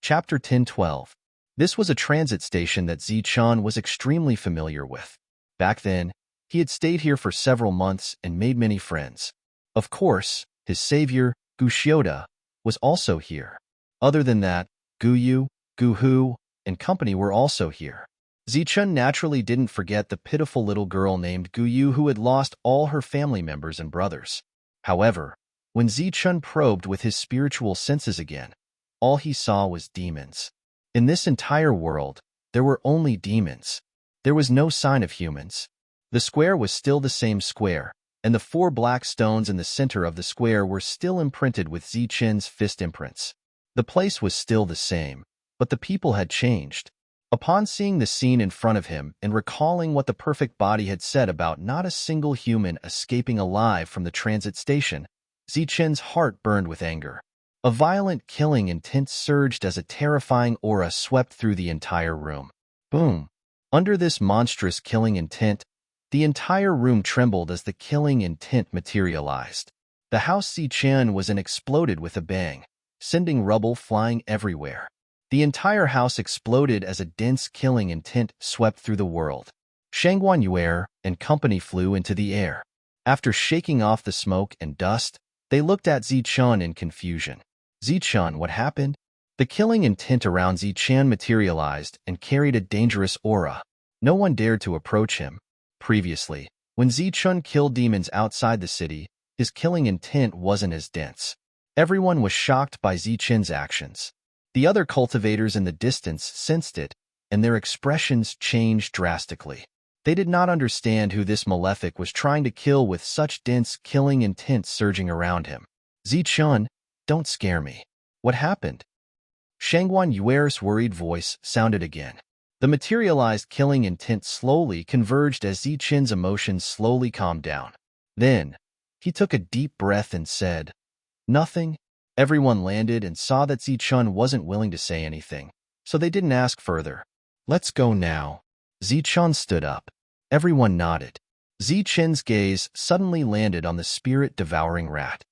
Speaker 1: Chapter 1012. This was a transit station that Zi-chan was extremely familiar with. Back then, he had stayed here for several months and made many friends. Of course, his savior, Gu Xiuda, was also here. Other than that, Gu Yu, Gu Hu, and company were also here. Zi-chan naturally didn't forget the pitiful little girl named Gu Yu who had lost all her family members and brothers. However, when Zi-chan probed with his spiritual senses again, all he saw was demons. In this entire world, there were only demons. There was no sign of humans. The square was still the same square, and the 4 black stones in the center of the square were still imprinted with Zi-chan's fist imprints. The place was still the same, but the people had changed. Upon seeing the scene in front of him and recalling what the perfect body had said about not a single human escaping alive from the transit station, Zi-chan's heart burned with anger. A violent killing intent surged as a terrifying aura swept through the entire room. Boom! Under this monstrous killing intent, the entire room trembled as the killing intent materialized. The house Zi-chan was in exploded with a bang, sending rubble flying everywhere. The entire house exploded as a dense killing intent swept through the world. Shangguan Yuer and company flew into the air. After shaking off the smoke and dust, they looked at Zi-chan in confusion. Zi-chan, what happened? The killing intent around Zi-chan materialized and carried a dangerous aura. No one dared to approach him. Previously, when Zi-chan killed demons outside the city, his killing intent wasn't as dense. Everyone was shocked by Zi-chan's actions. The other cultivators in the distance sensed it, and their expressions changed drastically. They did not understand who this malefic was trying to kill with such dense killing intent surging around him. Zi-chan, don't scare me. What happened? Shangguan Yuer's worried voice sounded again. The materialized killing intent slowly converged as Zi-chan's emotions slowly calmed down. Then, he took a deep breath and said, "Nothing." Everyone landed and saw that Zi-chan wasn't willing to say anything, so they didn't ask further. "Let's go now." Zi-chan stood up. Everyone nodded. Zi-chan's gaze suddenly landed on the spirit-devouring rat.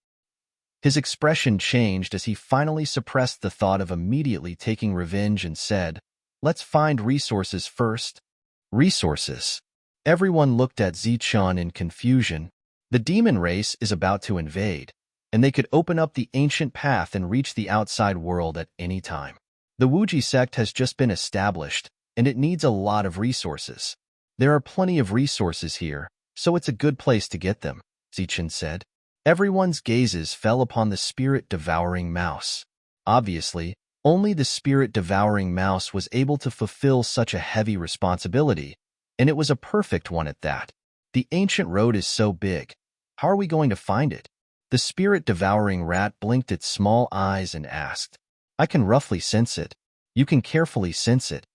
Speaker 1: His expression changed as he finally suppressed the thought of immediately taking revenge and said, "Let's find resources first." Resources. Everyone looked at Zi-chan in confusion. The demon race is about to invade, and they could open up the ancient path and reach the outside world at any time. The Wuji sect has just been established, and it needs a lot of resources. There are plenty of resources here, so it's a good place to get them, Zi-chan said. Everyone's gazes fell upon the spirit-devouring mouse. Obviously, only the spirit-devouring mouse was able to fulfill such a heavy responsibility, and it was a perfect one at that. The ancient road is so big. How are we going to find it? The spirit-devouring rat blinked its small eyes and asked. I can roughly sense it. You can carefully sense it.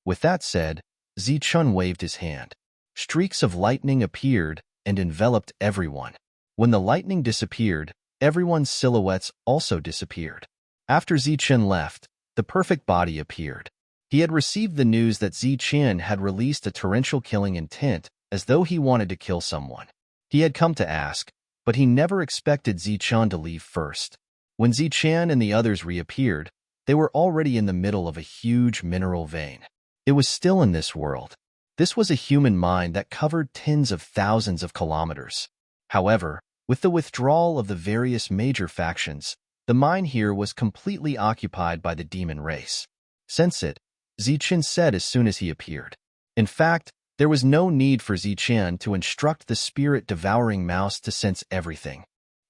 Speaker 1: With that said, Zi-chan waved his hand. Streaks of lightning appeared and enveloped everyone. When the lightning disappeared, everyone's silhouettes also disappeared. After Zi-chan left, the perfect body appeared. He had received the news that Zi-chan had released a torrential killing intent as though he wanted to kill someone. He had come to ask, but he never expected Zi-chan to leave first. When Zi-chan and the others reappeared, they were already in the middle of a huge mineral vein. It was still in this world. This was a human mine that covered tens of thousands of kilometers. However, with the withdrawal of the various major factions, the mine here was completely occupied by the demon race. Sense it, Zi-chan said as soon as he appeared. In fact, there was no need for Zi-chan to instruct the spirit-devouring mouse to sense everything.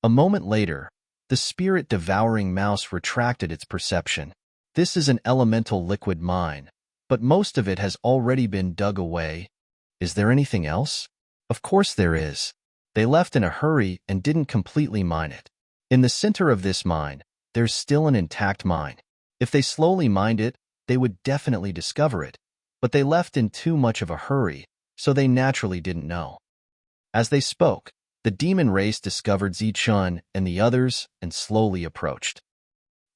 Speaker 1: A moment later, the spirit-devouring mouse retracted its perception. This is an elemental liquid mine, but most of it has already been dug away. Is there anything else? Of course there is. They left in a hurry and didn't completely mine it. In the center of this mine, there's still an intact mine. If they slowly mined it, they would definitely discover it, but they left in too much of a hurry, so they naturally didn't know. As they spoke, the demon race discovered Zi-chan and the others and slowly approached.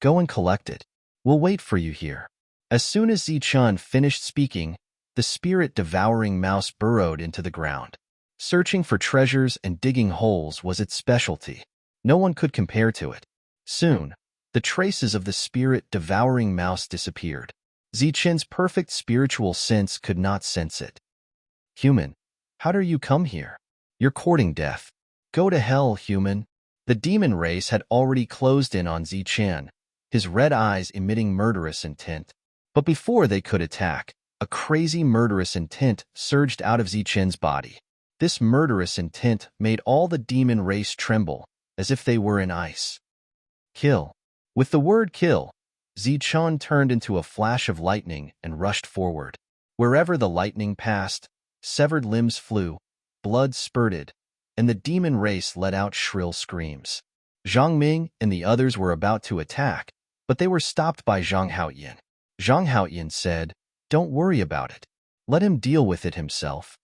Speaker 1: Go and collect it. We'll wait for you here. As soon as Zi-chan finished speaking, the spirit-devouring mouse burrowed into the ground. Searching for treasures and digging holes was its specialty. No one could compare to it. Soon, the traces of the spirit-devouring mouse disappeared. Zichen's perfect spiritual sense could not sense it. Human, how dare you come here? You're courting death. Go to hell, human. The demon race had already closed in on Zichen, his red eyes emitting murderous intent. But before they could attack, a crazy murderous intent surged out of Zichen's body. This murderous intent made all the demon race tremble, as if they were in ice. Kill. With the word kill, Zichen turned into a flash of lightning and rushed forward. Wherever the lightning passed, severed limbs flew, blood spurted, and the demon race let out shrill screams. Zhang Ming and the others were about to attack, but they were stopped by Zhang Haoyan. Zhang Haoyan said, "Don't worry about it. Let him deal with it himself."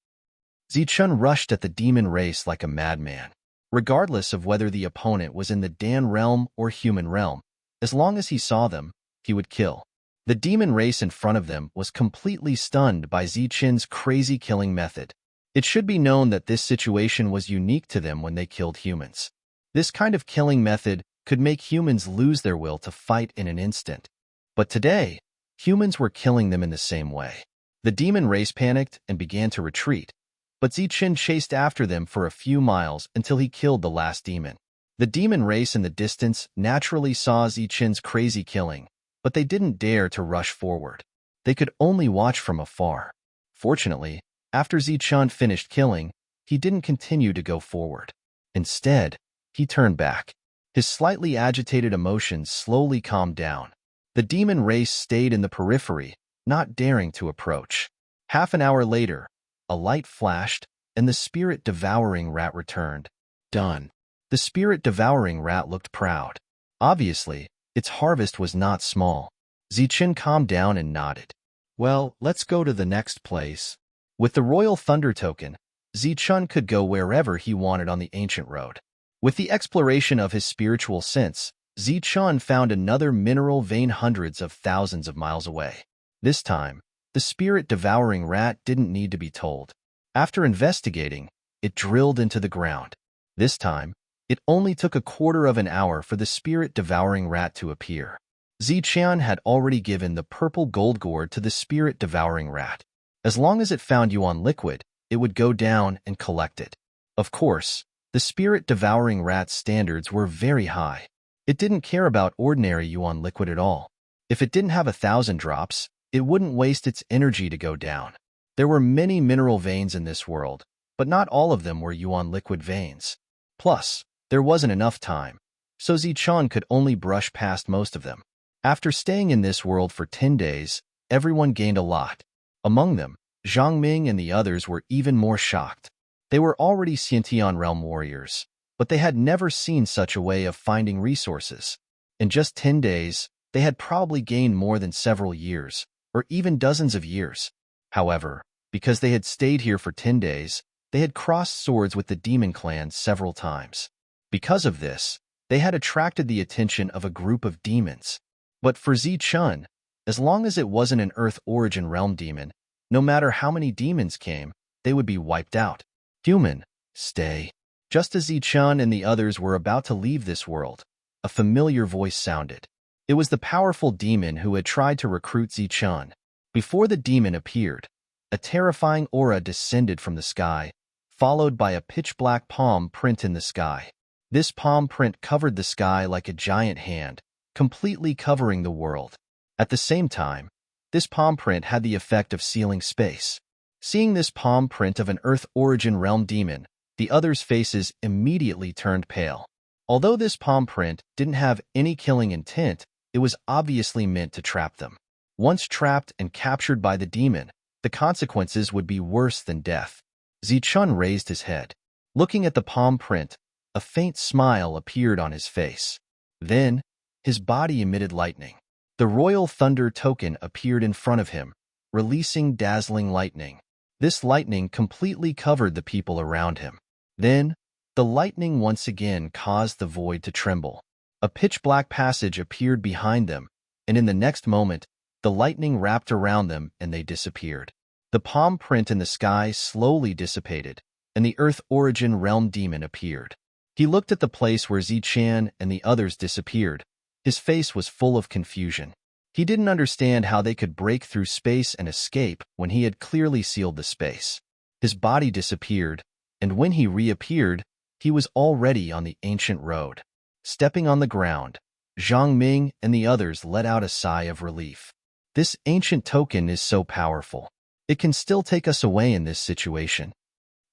Speaker 1: Zichen rushed at the demon race like a madman. Regardless of whether the opponent was in the Dan realm or human realm, as long as he saw them, he would kill. The demon race in front of them was completely stunned by Zichen's crazy killing method. It should be known that this situation was unique to them when they killed humans. This kind of killing method could make humans lose their will to fight in an instant. But today, humans were killing them in the same way. The demon race panicked and began to retreat, but Zichen chased after them for a few miles until he killed the last demon. The demon race in the distance naturally saw Zichen's crazy killing, but they didn't dare to rush forward. They could only watch from afar. Fortunately, after Zichen finished killing, he didn't continue to go forward. Instead, he turned back. His slightly agitated emotions slowly calmed down. The demon race stayed in the periphery, not daring to approach. Half an hour later, a light flashed, and the spirit-devouring rat returned. Done. The spirit-devouring rat looked proud. Obviously, its harvest was not small. Zichen calmed down and nodded. Well, let's go to the next place. With the Royal Thunder token, Zichen could go wherever he wanted on the ancient road. With the exploration of his spiritual sense, Zichen found another mineral vein hundreds of thousands of miles away. This time, the spirit-devouring rat didn't need to be told. After investigating, it drilled into the ground. This time, it only took a quarter of an hour for the spirit-devouring rat to appear. Zichen had already given the purple gold gourd to the spirit-devouring rat. As long as it found yuan liquid, it would go down and collect it. Of course, the spirit-devouring rat's standards were very high. It didn't care about ordinary yuan liquid at all. If it didn't have 1,000 drops, it wouldn't waste its energy to go down. There were many mineral veins in this world, but not all of them were yuan liquid veins. Plus, there wasn't enough time, so Zichen could only brush past most of them. After staying in this world for 10 days, everyone gained a lot. Among them, Zhang Ming and the others were even more shocked. They were already Xiantian realm warriors, but they had never seen such a way of finding resources. In just 10 days, they had probably gained more than several years, or even dozens of years. However, because they had stayed here for 10 days, they had crossed swords with the demon clan several times. Because of this, they had attracted the attention of a group of demons. But for Zichen, as long as it wasn't an Earth origin realm demon, no matter how many demons came, they would be wiped out. Human, stay. Just as Zichen and the others were about to leave this world, a familiar voice sounded. It was the powerful demon who had tried to recruit Zichen. Before the demon appeared, a terrifying aura descended from the sky, followed by a pitch-black palm print in the sky. This palm print covered the sky like a giant hand, completely covering the world. At the same time, this palm print had the effect of sealing space. Seeing this palm print of an Earth origin realm demon, the others' faces immediately turned pale. Although this palm print didn't have any killing intent, it was obviously meant to trap them. Once trapped and captured by the demon, the consequences would be worse than death. Zichen raised his head. Looking at the palm print, a faint smile appeared on his face. Then, his body emitted lightning. The Royal Thunder token appeared in front of him, releasing dazzling lightning. This lightning completely covered the people around him. Then, the lightning once again caused the void to tremble. A pitch-black passage appeared behind them, and in the next moment, the lightning wrapped around them and they disappeared. The palm print in the sky slowly dissipated, and the Earth Origin Realm Demon appeared. He looked at the place where Zichan and the others disappeared. His face was full of confusion. He didn't understand how they could break through space and escape when he had clearly sealed the space. His body disappeared, and when he reappeared, he was already on the ancient road. Stepping on the ground, Zhang Ming and the others let out a sigh of relief. This ancient token is so powerful. It can still take us away in this situation.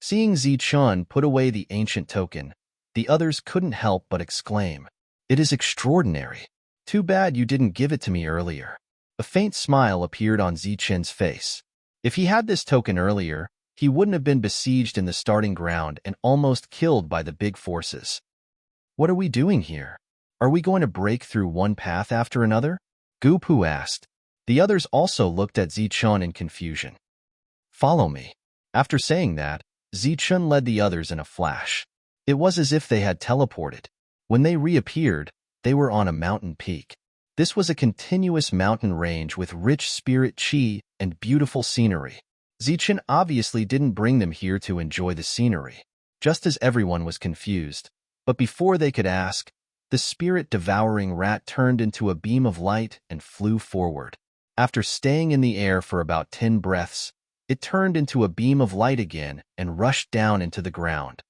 Speaker 1: Seeing Zichan put away the ancient token, the others couldn't help but exclaim, "It is extraordinary. Too bad you didn't give it to me earlier." A faint smile appeared on Zichan's face. If he had this token earlier, he wouldn't have been besieged in the starting ground and almost killed by the big forces. "What are we doing here? Are we going to break through one path after another?" Gu Pu asked. The others also looked at Zichan in confusion. "Follow me." After saying that, Zichan led the others in a flash. It was as if they had teleported. When they reappeared, they were on a mountain peak. This was a continuous mountain range with rich spirit chi and beautiful scenery. Zichan obviously didn't bring them here to enjoy the scenery, just as everyone was confused. But before they could ask, the spirit-devouring rat turned into a beam of light and flew forward. After staying in the air for about 10 breaths, it turned into a beam of light again and rushed down into the ground.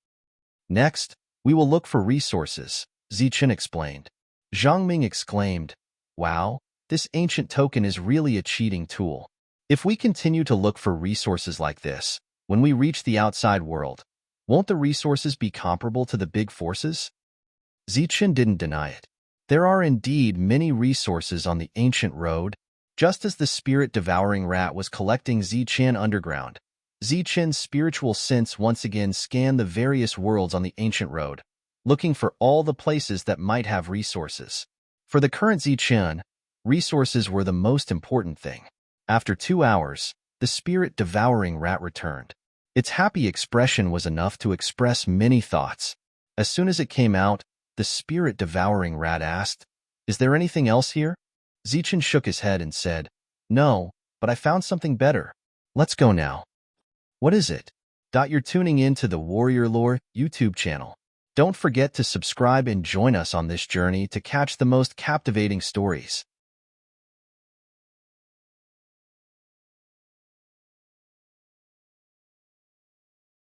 Speaker 1: "Next, we will look for resources," Zichan explained. Zhang Ming exclaimed, "Wow, this ancient token is really a cheating tool. If we continue to look for resources like this, when we reach the outside world, won't the resources be comparable to the big forces?" Zichan didn't deny it. There are indeed many resources on the ancient road. Just as the spirit-devouring rat was collecting Zichan underground, Zichan's spiritual sense once again scanned the various worlds on the ancient road, looking for all the places that might have resources. For the current Zichan, resources were the most important thing. After 2 hours, the spirit-devouring rat returned. Its happy expression was enough to express many thoughts. As soon as it came out, the spirit-devouring rat asked, "Is there anything else here?" Zichan shook his head and said, "No, but I found something better. Let's go now." "What is it?" You're tuning in to the Warrior Lore YouTube channel. Don't forget to subscribe and join us on this journey to catch the most captivating stories.